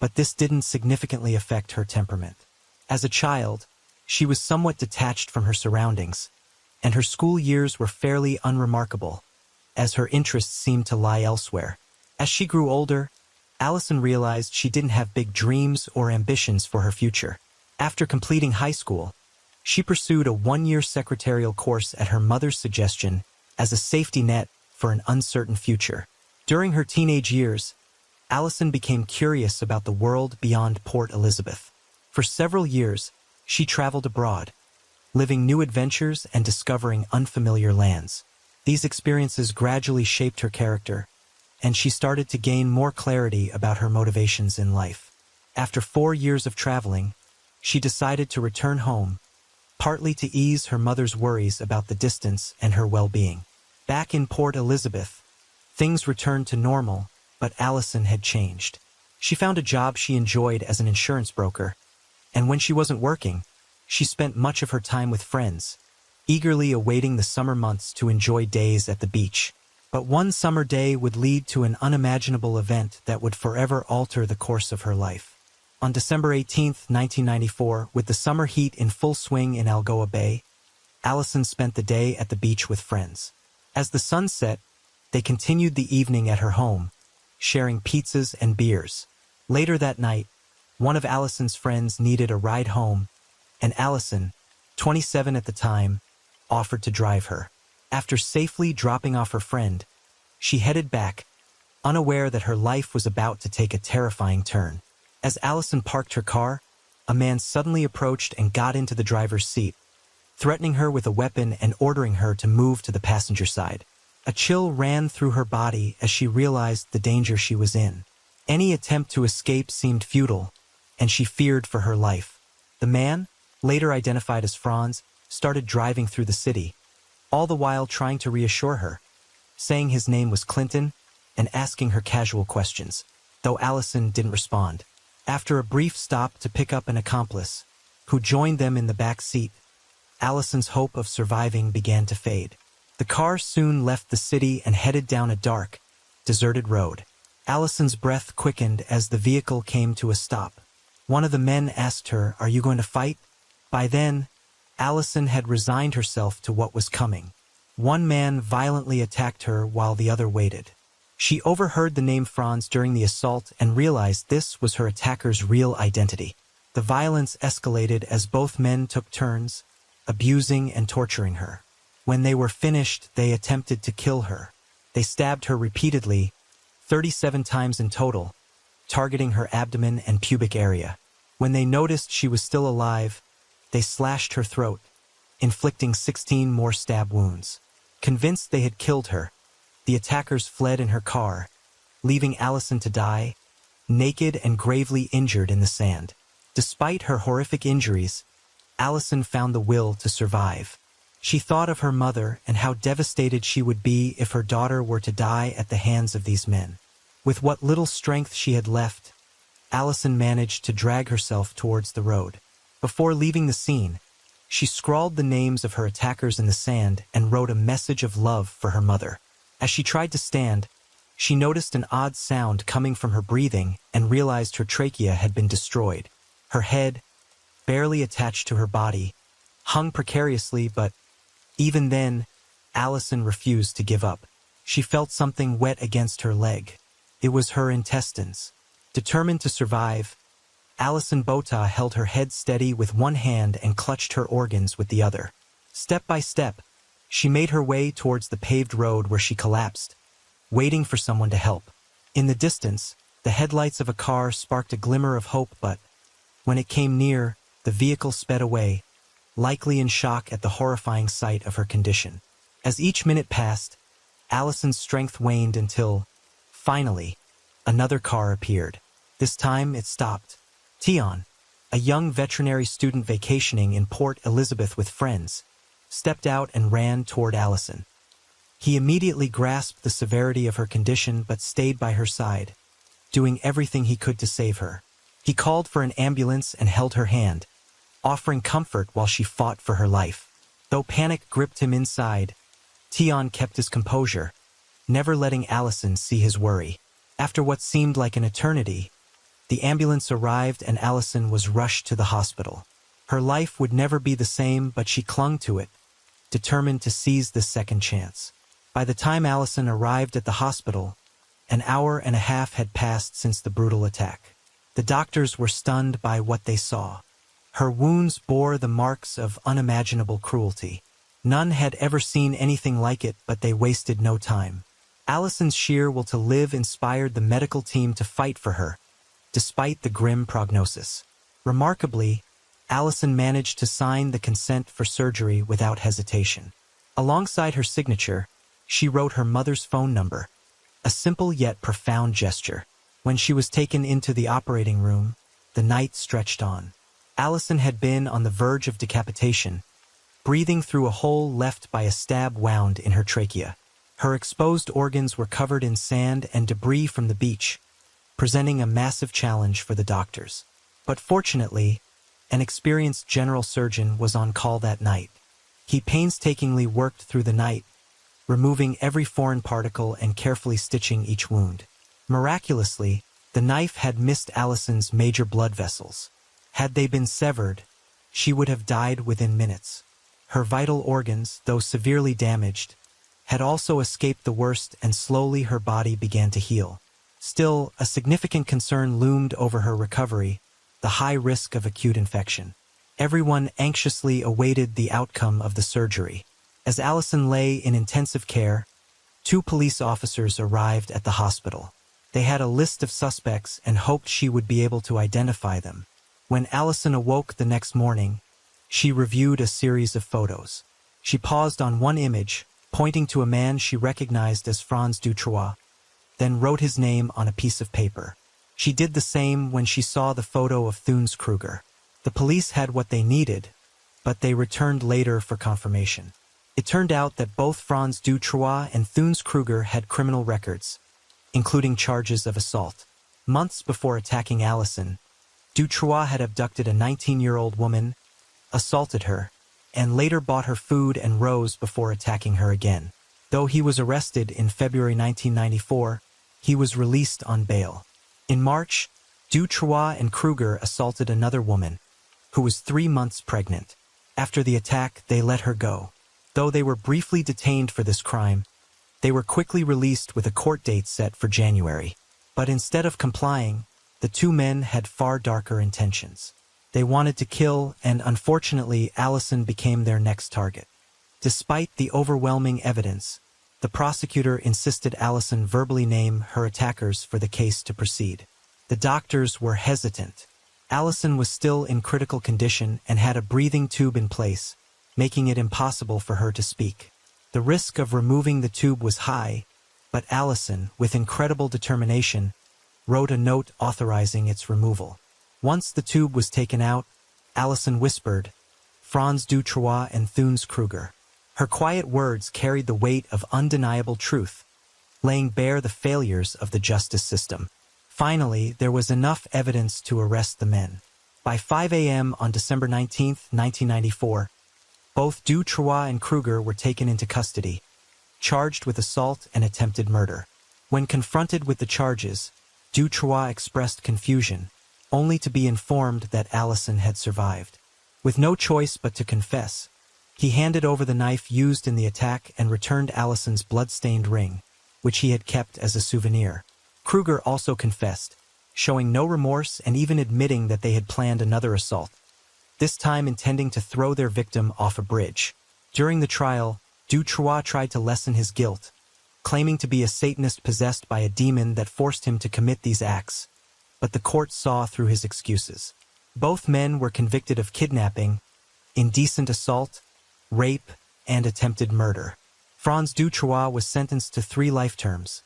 but this didn't significantly affect her temperament. As a child, she was somewhat detached from her surroundings, and her school years were fairly unremarkable, as her interests seemed to lie elsewhere. As she grew older, Alison realized she didn't have big dreams or ambitions for her future. After completing high school, she pursued a 1-year secretarial course at her mother's suggestion as a safety net for an uncertain future. During her teenage years, Alison became curious about the world beyond Port Elizabeth. For several years, she traveled abroad, living new adventures and discovering unfamiliar lands. These experiences gradually shaped her character, and she started to gain more clarity about her motivations in life. After 4 years of traveling, she decided to return home, partly to ease her mother's worries about the distance and her well-being. Back in Port Elizabeth, things returned to normal, but Alison had changed. She found a job she enjoyed as an insurance broker, and when she wasn't working, she spent much of her time with friends, eagerly awaiting the summer months to enjoy days at the beach. But one summer day would lead to an unimaginable event that would forever alter the course of her life. On December 18, 1994, with the summer heat in full swing in Algoa Bay, Alison spent the day at the beach with friends. As the sun set, they continued the evening at her home, sharing pizzas and beers. Later that night, one of Alison's friends needed a ride home, and Alison, 27 at the time, offered to drive her. After safely dropping off her friend, She headed back, unaware that her life was about to take a terrifying turn. As Allison parked her car, a man suddenly approached and got into the driver's seat, threatening her with a weapon and ordering her to move to the passenger side. A chill ran through her body as she realized the danger she was in. Any attempt to escape seemed futile, and she feared for her life. The man, later identified as Franz, started driving through the city, all the while trying to reassure her, saying his name was Clinton and asking her casual questions, though Allison didn't respond. After a brief stop to pick up an accomplice, who joined them in the back seat, Allison's hope of surviving began to fade. The car soon left the city and headed down a dark, deserted road. Allison's breath quickened as the vehicle came to a stop. One of the men asked her, "Are you going to fight?" By then, Allison had resigned herself to what was coming. One man violently attacked her while the other waited. She overheard the name Franz during the assault and realized this was her attacker's real identity. The violence escalated as both men took turns, abusing and torturing her. When they were finished, they attempted to kill her. They stabbed her repeatedly, 37 times in total, targeting her abdomen and pubic area. When they noticed she was still alive, they slashed her throat, inflicting 16 more stab wounds. Convinced they had killed her, the attackers fled in her car, leaving Allison to die, naked and gravely injured in the sand. Despite her horrific injuries, Allison found the will to survive. She thought of her mother and how devastated she would be if her daughter were to die at the hands of these men. With what little strength she had left, Allison managed to drag herself towards the road. Before leaving the scene, she scrawled the names of her attackers in the sand and wrote a message of love for her mother. As she tried to stand, she noticed an odd sound coming from her breathing and realized her trachea had been destroyed. Her head, barely attached to her body, hung precariously, but even then, Allison refused to give up. She felt something wet against her leg. It was her intestines. Determined to survive, Allison Bota held her head steady with one hand and clutched her organs with the other. Step by step, she made her way towards the paved road where she collapsed, waiting for someone to help. In the distance, the headlights of a car sparked a glimmer of hope, but when it came near, the vehicle sped away, likely in shock at the horrifying sight of her condition. As each minute passed, Allison's strength waned until, finally, another car appeared. This time it stopped. Tion, a young veterinary student vacationing in Port Elizabeth with friends, stepped out and ran toward Allison. He immediately grasped the severity of her condition but stayed by her side, doing everything he could to save her. He called for an ambulance and held her hand, offering comfort while she fought for her life. Though panic gripped him inside, Tion kept his composure, never letting Allison see his worry. After what seemed like an eternity, the ambulance arrived and Allison was rushed to the hospital. Her life would never be the same, but she clung to it, determined to seize this second chance. By the time Allison arrived at the hospital, an hour and a half had passed since the brutal attack. The doctors were stunned by what they saw. Her wounds bore the marks of unimaginable cruelty. None had ever seen anything like it, but they wasted no time. Allison's sheer will to live inspired the medical team to fight for her, despite the grim prognosis. Remarkably, Allison managed to sign the consent for surgery without hesitation. Alongside her signature, she wrote her mother's phone number, a simple yet profound gesture. When she was taken into the operating room, the night stretched on. Allison had been on the verge of decapitation, breathing through a hole left by a stab wound in her trachea. Her exposed organs were covered in sand and debris from the beach, presenting a massive challenge for the doctors. But fortunately, an experienced general surgeon was on call that night. He painstakingly worked through the night, removing every foreign particle and carefully stitching each wound. Miraculously, the knife had missed Allison's major blood vessels. Had they been severed, she would have died within minutes. Her vital organs, though severely damaged, had also escaped the worst, and slowly her body began to heal. Still, a significant concern loomed over her recovery, the high risk of acute infection. Everyone anxiously awaited the outcome of the surgery. As Allison lay in intensive care, 2 police officers arrived at the hospital. They had a list of suspects and hoped she would be able to identify them. When Allison awoke the next morning, she reviewed a series of photos. She paused on one image, pointing to a man she recognized as Franz Dutrois, then wrote his name on a piece of paper. She did the same when she saw the photo of Thunes Kruger. The police had what they needed, but they returned later for confirmation. It turned out that both Franz Dutrois and Thunes Kruger had criminal records, including charges of assault. Months before attacking Allison, Dutrois had abducted a 19-year-old woman, assaulted her, and later bought her food and rose before attacking her again. Though he was arrested in February 1994, he was released on bail. In March, Dutrois and Kruger assaulted another woman, who was 3 months pregnant. After the attack, they let her go. Though they were briefly detained for this crime, they were quickly released with a court date set for January. But instead of complying, the 2 men had far darker intentions. They wanted to kill, and unfortunately, Allison became their next target. Despite the overwhelming evidence, the prosecutor insisted Allison verbally name her attackers for the case to proceed. The doctors were hesitant. Allison was still in critical condition and had a breathing tube in place, making it impossible for her to speak. The risk of removing the tube was high, but Allison, with incredible determination, wrote a note authorizing its removal. Once the tube was taken out, Allison whispered, "Franz Dutrois and Thunes Kruger." Her quiet words carried the weight of undeniable truth, laying bare the failures of the justice system. Finally, there was enough evidence to arrest the men. By 5 a.m. on December 19, 1994, both Dutrois and Kruger were taken into custody, charged with assault and attempted murder. When confronted with the charges, Dutrois expressed confusion, only to be informed that Allison had survived. With no choice but to confess, he handed over the knife used in the attack and returned Allison's blood-stained ring, which he had kept as a souvenir. Kruger also confessed, showing no remorse and even admitting that they had planned another assault, this time intending to throw their victim off a bridge. During the trial, Dutrois tried to lessen his guilt, claiming to be a Satanist possessed by a demon that forced him to commit these acts, but the court saw through his excuses. Both men were convicted of kidnapping, indecent assault, rape, and attempted murder. Franz Dutrois was sentenced to 3 life terms,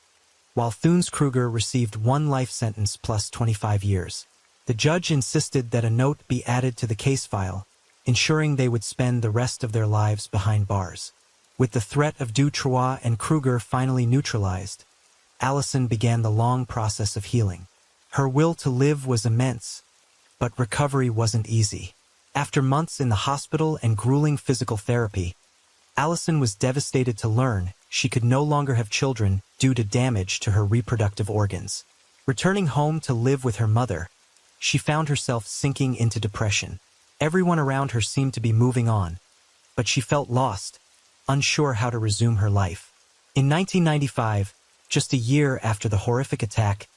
while Thunes Kruger received 1 life sentence plus 25 years. The judge insisted that a note be added to the case file, ensuring they would spend the rest of their lives behind bars. With the threat of Dutrois and Kruger finally neutralized, Allison began the long process of healing. Her will to live was immense, but recovery wasn't easy. After months in the hospital and grueling physical therapy, Allison was devastated to learn she could no longer have children due to damage to her reproductive organs. Returning home to live with her mother, she found herself sinking into depression. Everyone around her seemed to be moving on, but she felt lost, unsure how to resume her life. In 1995, just a year after the horrific attack,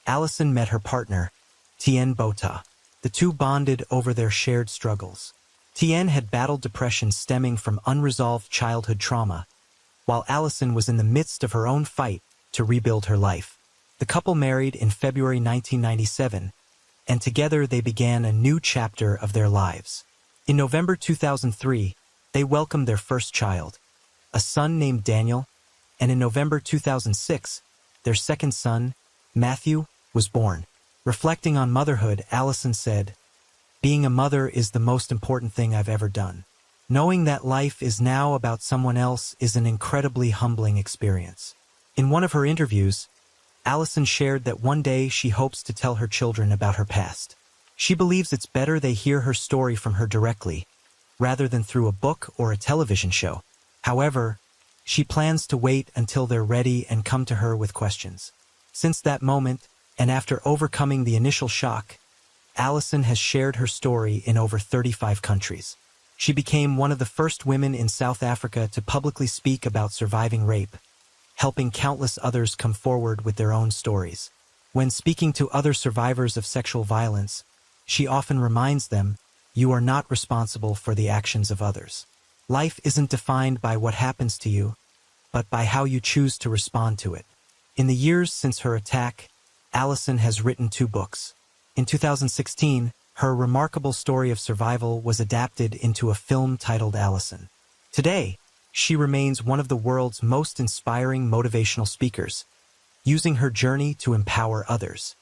Allison met her partner, Tien Bota. The 2 bonded over their shared struggles. Tien had battled depression stemming from unresolved childhood trauma, while Allison was in the midst of her own fight to rebuild her life. The couple married in February 1997, and together they began a new chapter of their lives. In November 2003, they welcomed their first child, a son named Daniel, and in November 2006, their second son, Matthew, was born. Reflecting on motherhood, Allison said, "Being a mother is the most important thing I've ever done. Knowing that life is now about someone else is an incredibly humbling experience." In one of her interviews, Allison shared that one day she hopes to tell her children about her past. She believes it's better they hear her story from her directly, rather than through a book or a television show. However, she plans to wait until they're ready and come to her with questions. Since that moment, and after overcoming the initial shock, Allison has shared her story in over 35 countries. She became one of the first women in South Africa to publicly speak about surviving rape, helping countless others come forward with their own stories. When speaking to other survivors of sexual violence, she often reminds them, "You are not responsible for the actions of others. Life isn't defined by what happens to you, but by how you choose to respond to it. In the years since her attack, Allison has written 2 books. In 2016, her remarkable story of survival was adapted into a film titled Allison. Today, she remains one of the world's most inspiring motivational speakers, using her journey to empower others.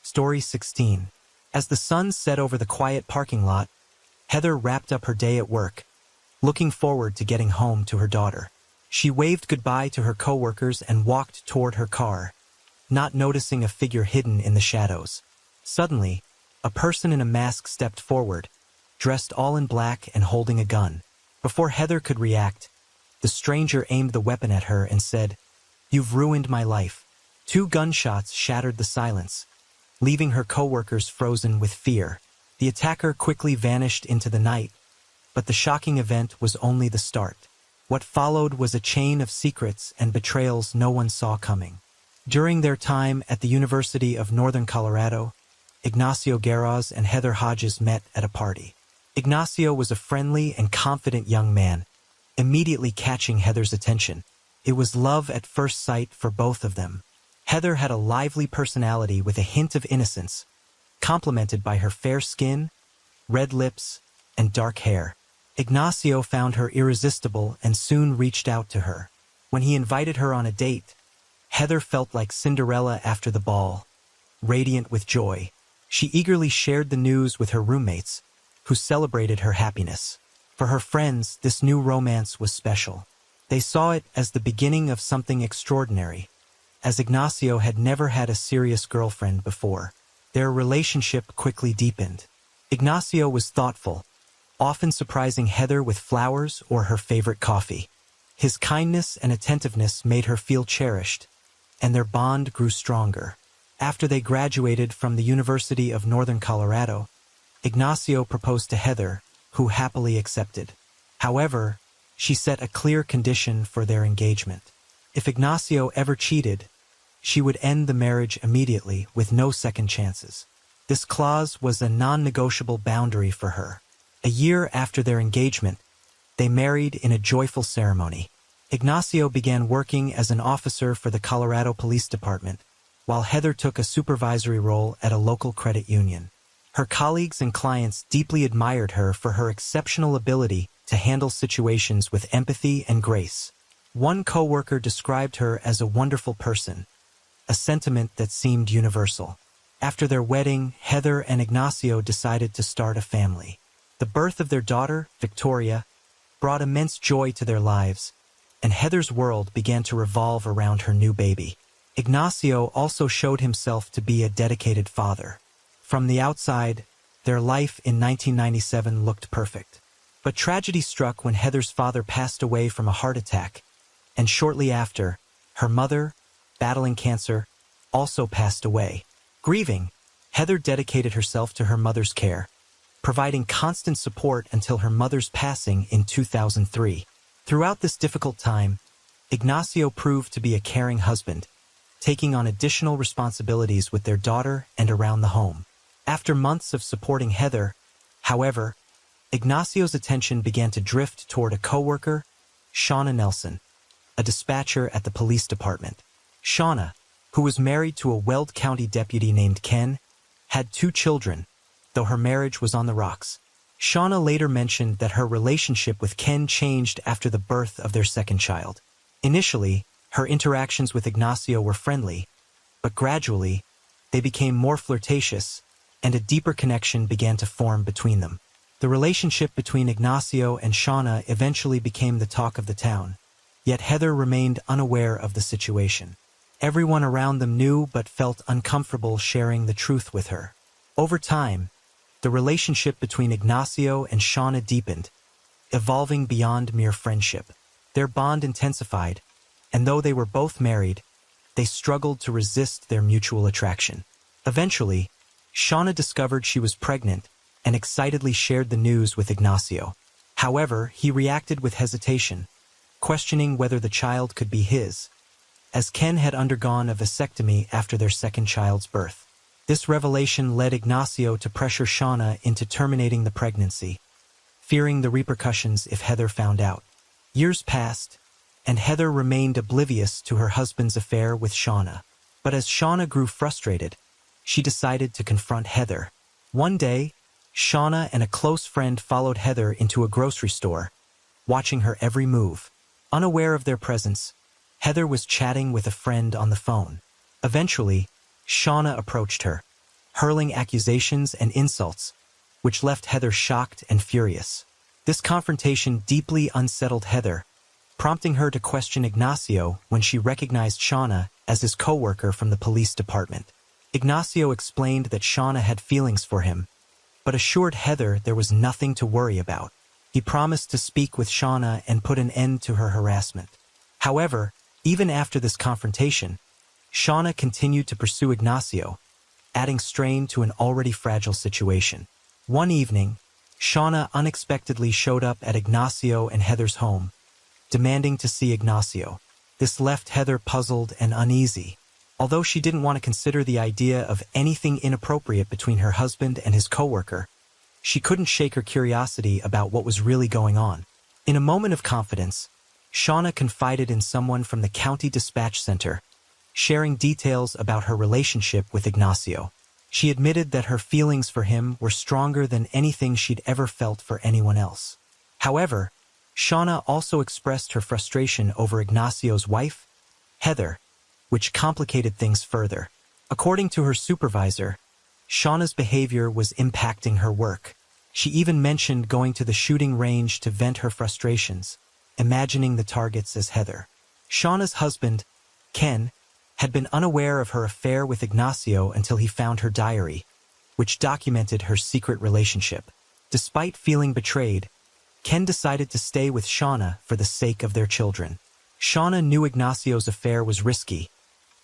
Story 16. As the sun set over the quiet parking lot, Heather wrapped up her day at work, looking forward to getting home to her daughter. She waved goodbye to her coworkers and walked toward her car, not noticing a figure hidden in the shadows. Suddenly, a person in a mask stepped forward, dressed all in black and holding a gun. Before Heather could react, the stranger aimed the weapon at her and said, "You've ruined my life." 2 gunshots shattered the silence, leaving her coworkers frozen with fear. The attacker quickly vanished into the night, but the shocking event was only the start. What followed was a chain of secrets and betrayals no one saw coming. During their time at the University of Northern Colorado, Ignacio Garros and Heather Hodges met at a party. Ignacio was a friendly and confident young man, immediately catching Heather's attention. It was love at first sight for both of them. Heather had a lively personality with a hint of innocence, complemented by her fair skin, red lips, and dark hair. Ignacio found her irresistible and soon reached out to her. When he invited her on a date, Heather felt like Cinderella after the ball, radiant with joy. She eagerly shared the news with her roommates, who celebrated her happiness. For her friends, this new romance was special. They saw it as the beginning of something extraordinary, as Ignacio had never had a serious girlfriend before. Their relationship quickly deepened. Ignacio was thoughtful, often surprising Heather with flowers or her favorite coffee. His kindness and attentiveness made her feel cherished, and their bond grew stronger. After they graduated from the University of Northern Colorado, Ignacio proposed to Heather, who happily accepted. However, she set a clear condition for their engagement. If Ignacio ever cheated, she would end the marriage immediately with no second chances. This clause was a non-negotiable boundary for her. A year after their engagement, they married in a joyful ceremony. Ignacio began working as an officer for the Colorado Police Department, while Heather took a supervisory role at a local credit union. Her colleagues and clients deeply admired her for her exceptional ability to handle situations with empathy and grace. One coworker described her as a wonderful person, a sentiment that seemed universal. After their wedding, Heather and Ignacio decided to start a family. The birth of their daughter, Victoria, brought immense joy to their lives, and Heather's world began to revolve around her new baby. Ignacio also showed himself to be a dedicated father. From the outside, their life in 1997 looked perfect. But tragedy struck when Heather's father passed away from a heart attack, and shortly after, her mother, battling cancer, also passed away. Grieving, Heather dedicated herself to her mother's care, providing constant support until her mother's passing in 2003. Throughout this difficult time, Ignacio proved to be a caring husband, taking on additional responsibilities with their daughter and around the home. After months of supporting Heather, however, Ignacio's attention began to drift toward a coworker, Shauna Nelson, a dispatcher at the police department. Shauna, who was married to a Weld County deputy named Ken, had 2 children, though her marriage was on the rocks. Shauna later mentioned that her relationship with Ken changed after the birth of their second child. Initially, her interactions with Ignacio were friendly, but gradually, they became more flirtatious, and a deeper connection began to form between them. The relationship between Ignacio and Shauna eventually became the talk of the town, yet Heather remained unaware of the situation. Everyone around them knew but felt uncomfortable sharing the truth with her. Over time, the relationship between Ignacio and Shauna deepened, evolving beyond mere friendship. Their bond intensified, and though they were both married, they struggled to resist their mutual attraction. Eventually, Shauna discovered she was pregnant and excitedly shared the news with Ignacio. However, he reacted with hesitation, questioning whether the child could be his, as Ken had undergone a vasectomy after their second child's birth. This revelation led Ignacio to pressure Shauna into terminating the pregnancy, fearing the repercussions if Heather found out. Years passed, and Heather remained oblivious to her husband's affair with Shauna. But as Shauna grew frustrated, she decided to confront Heather. One day, Shauna and a close friend followed Heather into a grocery store, watching her every move. Unaware of their presence, Heather was chatting with a friend on the phone. Eventually, Shauna approached her, hurling accusations and insults, which left Heather shocked and furious. This confrontation deeply unsettled Heather, prompting her to question Ignacio when she recognized Shauna as his co-worker from the police department. Ignacio explained that Shauna had feelings for him, but assured Heather there was nothing to worry about. He promised to speak with Shauna and put an end to her harassment. However, even after this confrontation, Shauna continued to pursue Ignacio, adding strain to an already fragile situation. One evening, Shauna unexpectedly showed up at Ignacio and Heather's home, demanding to see Ignacio. This left Heather puzzled and uneasy. Although she didn't want to consider the idea of anything inappropriate between her husband and his coworker, she couldn't shake her curiosity about what was really going on. In a moment of confidence, Shauna confided in someone from the county dispatch center, sharing details about her relationship with Ignacio. She admitted that her feelings for him were stronger than anything she'd ever felt for anyone else. However, Shauna also expressed her frustration over Ignacio's wife, Heather, which complicated things further. According to her supervisor, Shauna's behavior was impacting her work. She even mentioned going to the shooting range to vent her frustrations, imagining the targets as Heather. Shauna's husband, Ken, had been unaware of her affair with Ignacio until he found her diary, which documented her secret relationship. Despite feeling betrayed, Ken decided to stay with Shauna for the sake of their children. Shauna knew Ignacio's affair was risky,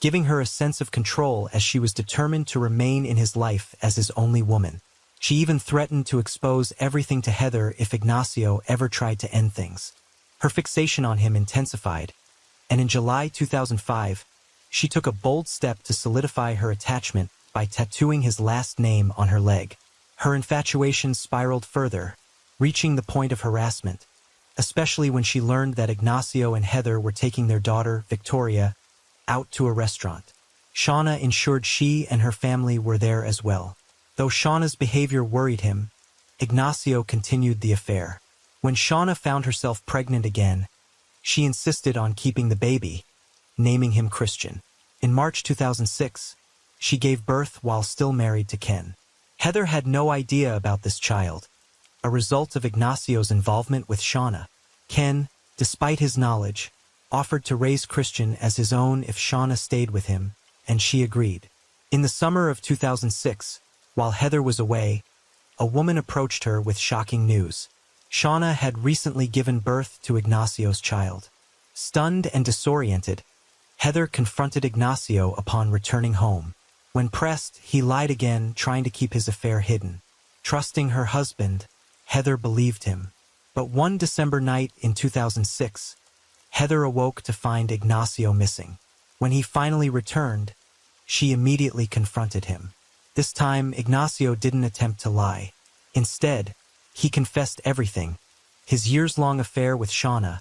giving her a sense of control as she was determined to remain in his life as his only woman. She even threatened to expose everything to Heather if Ignacio ever tried to end things. Her fixation on him intensified, and in July 2005, she took a bold step to solidify her attachment by tattooing his last name on her leg. Her infatuation spiraled further, reaching the point of harassment, especially when she learned that Ignacio and Heather were taking their daughter, Victoria, out to a restaurant. Shauna ensured she and her family were there as well. Though Shauna's behavior worried him, Ignacio continued the affair. When Shauna found herself pregnant again, she insisted on keeping the baby, naming him Christian. In March 2006, she gave birth while still married to Ken. Heather had no idea about this child, a result of Ignacio's involvement with Shauna. Ken, despite his knowledge, offered to raise Christian as his own if Shauna stayed with him, and she agreed. In the summer of 2006, while Heather was away, a woman approached her with shocking news. Shauna had recently given birth to Ignacio's child. Stunned and disoriented, Heather confronted Ignacio upon returning home. When pressed, he lied again, trying to keep his affair hidden. Trusting her husband, Heather believed him. But one December night in 2006, Heather awoke to find Ignacio missing. When he finally returned, she immediately confronted him. This time, Ignacio didn't attempt to lie. Instead, he confessed everything: his years-long affair with Shauna,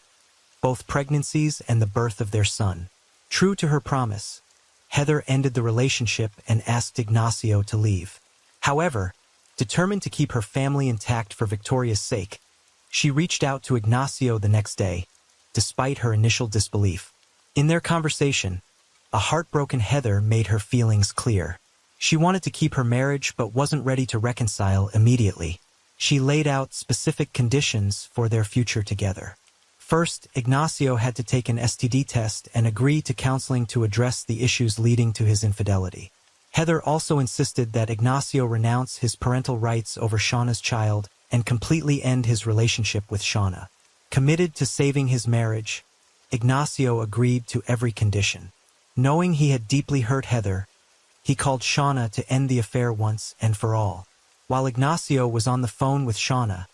both pregnancies and the birth of their son. True to her promise, Heather ended the relationship and asked Ignacio to leave. However, determined to keep her family intact for Victoria's sake, she reached out to Ignacio the next day, despite her initial disbelief. In their conversation, a heartbroken Heather made her feelings clear. She wanted to keep her marriage but wasn't ready to reconcile immediately. She laid out specific conditions for their future together. First, Ignacio had to take an STD test and agree to counseling to address the issues leading to his infidelity. Heather also insisted that Ignacio renounce his parental rights over Shauna's child and completely end his relationship with Shauna. Committed to saving his marriage, Ignacio agreed to every condition. Knowing he had deeply hurt Heather, he called Shauna to end the affair once and for all. While Ignacio was on the phone with Shauna,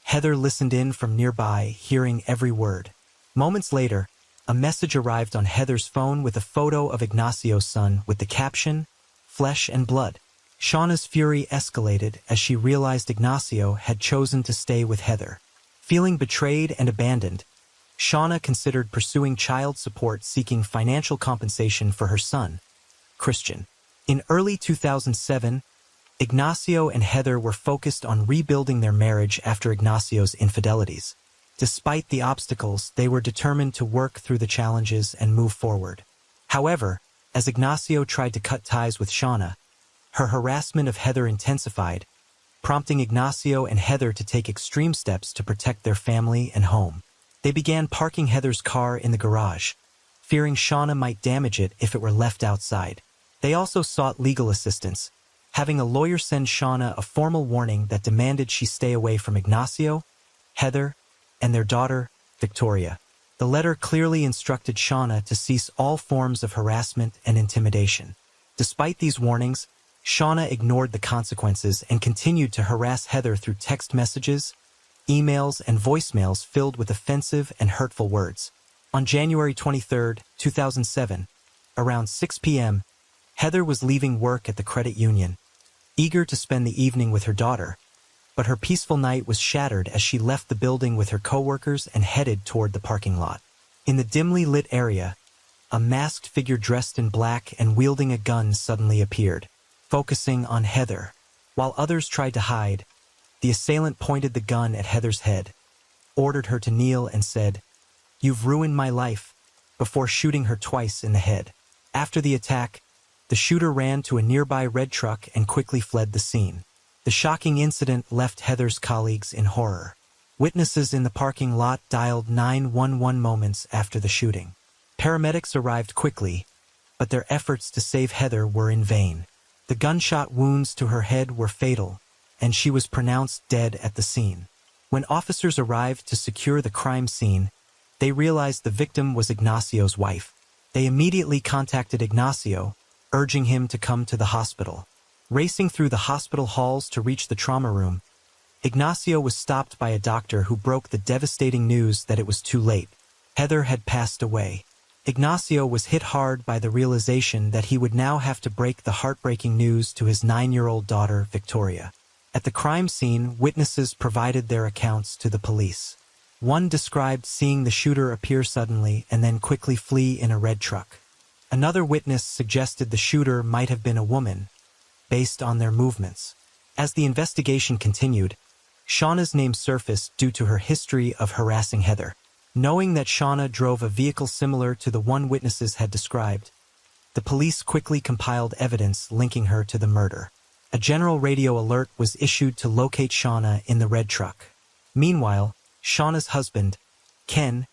Heather listened in from nearby, hearing every word. Moments later, a message arrived on Heather's phone with a photo of Ignacio's son with the caption, "Flesh and blood." Shauna's fury escalated as she realized Ignacio had chosen to stay with Heather. Feeling betrayed and abandoned, Shauna considered pursuing child support seeking financial compensation for her son, Christian. In early 2007, Ignacio and Heather were focused on rebuilding their marriage after Ignacio's infidelities. Despite the obstacles, they were determined to work through the challenges and move forward. However, as Ignacio tried to cut ties with Shauna, her harassment of Heather intensified, prompting Ignacio and Heather to take extreme steps to protect their family and home. They began parking Heather's car in the garage, fearing Shauna might damage it if it were left outside. They also sought legal assistance, having a lawyer send Shauna a formal warning that demanded she stay away from Ignacio, Heather, and their daughter, Victoria. The letter clearly instructed Shauna to cease all forms of harassment and intimidation. Despite these warnings, Shauna ignored the consequences and continued to harass Heather through text messages, emails, and voicemails filled with offensive and hurtful words. On January 23, 2007, around 6 p.m., Heather was leaving work at the credit union, eager to spend the evening with her daughter, but her peaceful night was shattered as she left the building with her coworkers and headed toward the parking lot. In the dimly lit area, a masked figure dressed in black and wielding a gun suddenly appeared, focusing on Heather. While others tried to hide, the assailant pointed the gun at Heather's head, ordered her to kneel, and said, "You've ruined my life," before shooting her twice in the head. After the attack, the shooter ran to a nearby red truck and quickly fled the scene. The shocking incident left Heather's colleagues in horror. Witnesses in the parking lot dialed 911 moments after the shooting. Paramedics arrived quickly, but their efforts to save Heather were in vain. The gunshot wounds to her head were fatal, and she was pronounced dead at the scene. When officers arrived to secure the crime scene, they realized the victim was Ignacio's wife. They immediately contacted Ignacio, urging him to come to the hospital. Racing through the hospital halls to reach the trauma room, Ignacio was stopped by a doctor who broke the devastating news that it was too late. Heather had passed away. Ignacio was hit hard by the realization that he would now have to break the heartbreaking news to his 9-year-old daughter, Victoria. At the crime scene, witnesses provided their accounts to the police. One described seeing the shooter appear suddenly and then quickly flee in a red truck. Another witness suggested the shooter might have been a woman, based on their movements. As the investigation continued, Shauna's name surfaced due to her history of harassing Heather. Knowing that Shauna drove a vehicle similar to the one witnesses had described, the police quickly compiled evidence linking her to the murder. A general radio alert was issued to locate Shauna in the red truck. Meanwhile, Shauna's husband, Ken,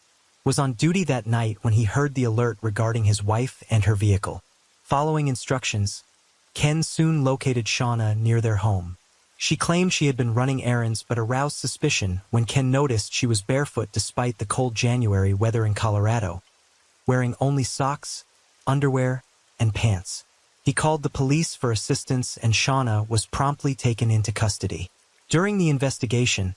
was on duty that night when he heard the alert regarding his wife and her vehicle. Following instructions, Ken soon located Shauna near their home. She claimed she had been running errands but aroused suspicion when Ken noticed she was barefoot despite the cold January weather in Colorado, wearing only socks, underwear, and pants. He called the police for assistance and Shauna was promptly taken into custody. During the investigation,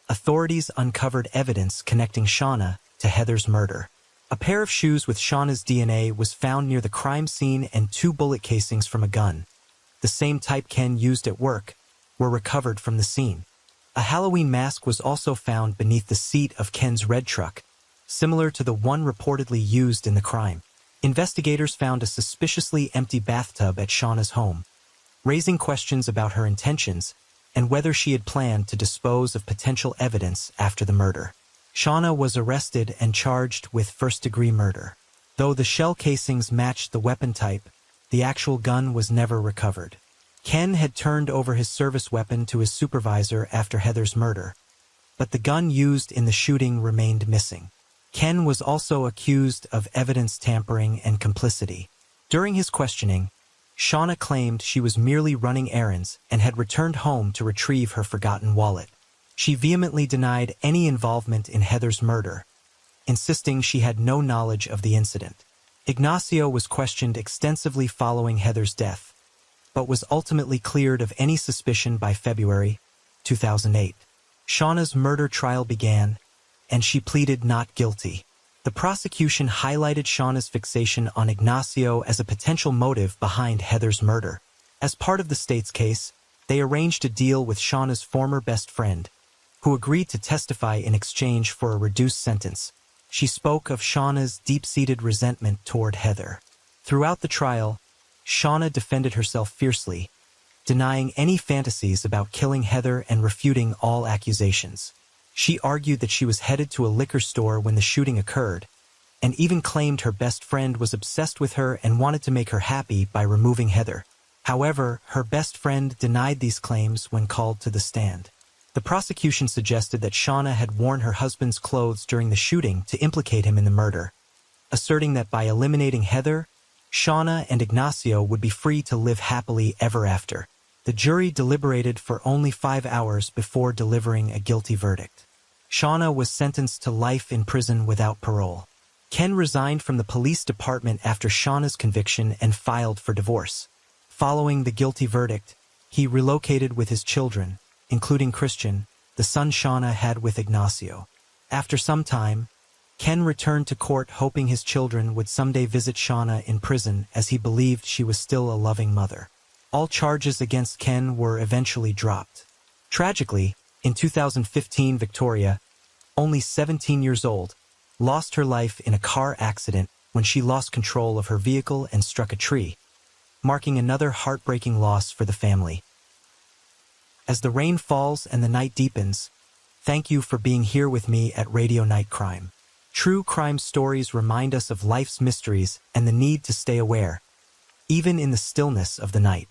authorities uncovered evidence connecting Shauna to Heather's murder. A pair of shoes with Shauna's DNA was found near the crime scene and 2 bullet casings from a gun, the same type Ken used at work, were recovered from the scene. A Halloween mask was also found beneath the seat of Ken's red truck, similar to the one reportedly used in the crime. Investigators found a suspiciously empty bathtub at Shauna's home, raising questions about her intentions and whether she had planned to dispose of potential evidence after the murder. Shauna was arrested and charged with first-degree murder. Though the shell casings matched the weapon type, the actual gun was never recovered. Ken had turned over his service weapon to his supervisor after Heather's murder, but the gun used in the shooting remained missing. Ken was also accused of evidence tampering and complicity. During his questioning, Shauna claimed she was merely running errands and had returned home to retrieve her forgotten wallet. She vehemently denied any involvement in Heather's murder, insisting she had no knowledge of the incident. Ignacio was questioned extensively following Heather's death, but was ultimately cleared of any suspicion by February 2008. Shauna's murder trial began, and she pleaded not guilty. The prosecution highlighted Shauna's fixation on Ignacio as a potential motive behind Heather's murder. As part of the state's case, they arranged a deal with Shauna's former best friend, who agreed to testify in exchange for a reduced sentence. She spoke of Shauna's deep-seated resentment toward Heather. Throughout the trial, Shauna defended herself fiercely, denying any fantasies about killing Heather and refuting all accusations. She argued that she was headed to a liquor store when the shooting occurred, and even claimed her best friend was obsessed with her and wanted to make her happy by removing Heather. However, her best friend denied these claims when called to the stand. The prosecution suggested that Shauna had worn her husband's clothes during the shooting to implicate him in the murder, asserting that by eliminating Heather, Shauna and Ignacio would be free to live happily ever after. The jury deliberated for only 5 hours before delivering a guilty verdict. Shauna was sentenced to life in prison without parole. Ken resigned from the police department after Shauna's conviction and filed for divorce. Following the guilty verdict, he relocated with his children, including Christian, the son Shauna had with Ignacio. After some time, Ken returned to court hoping his children would someday visit Shauna in prison as he believed she was still a loving mother. All charges against Ken were eventually dropped. Tragically, in 2015, Victoria, only 17 years old, lost her life in a car accident when she lost control of her vehicle and struck a tree, marking another heartbreaking loss for the family. As the rain falls and the night deepens, thank you for being here with me at Radio Night Crime. True crime stories remind us of life's mysteries and the need to stay aware, even in the stillness of the night.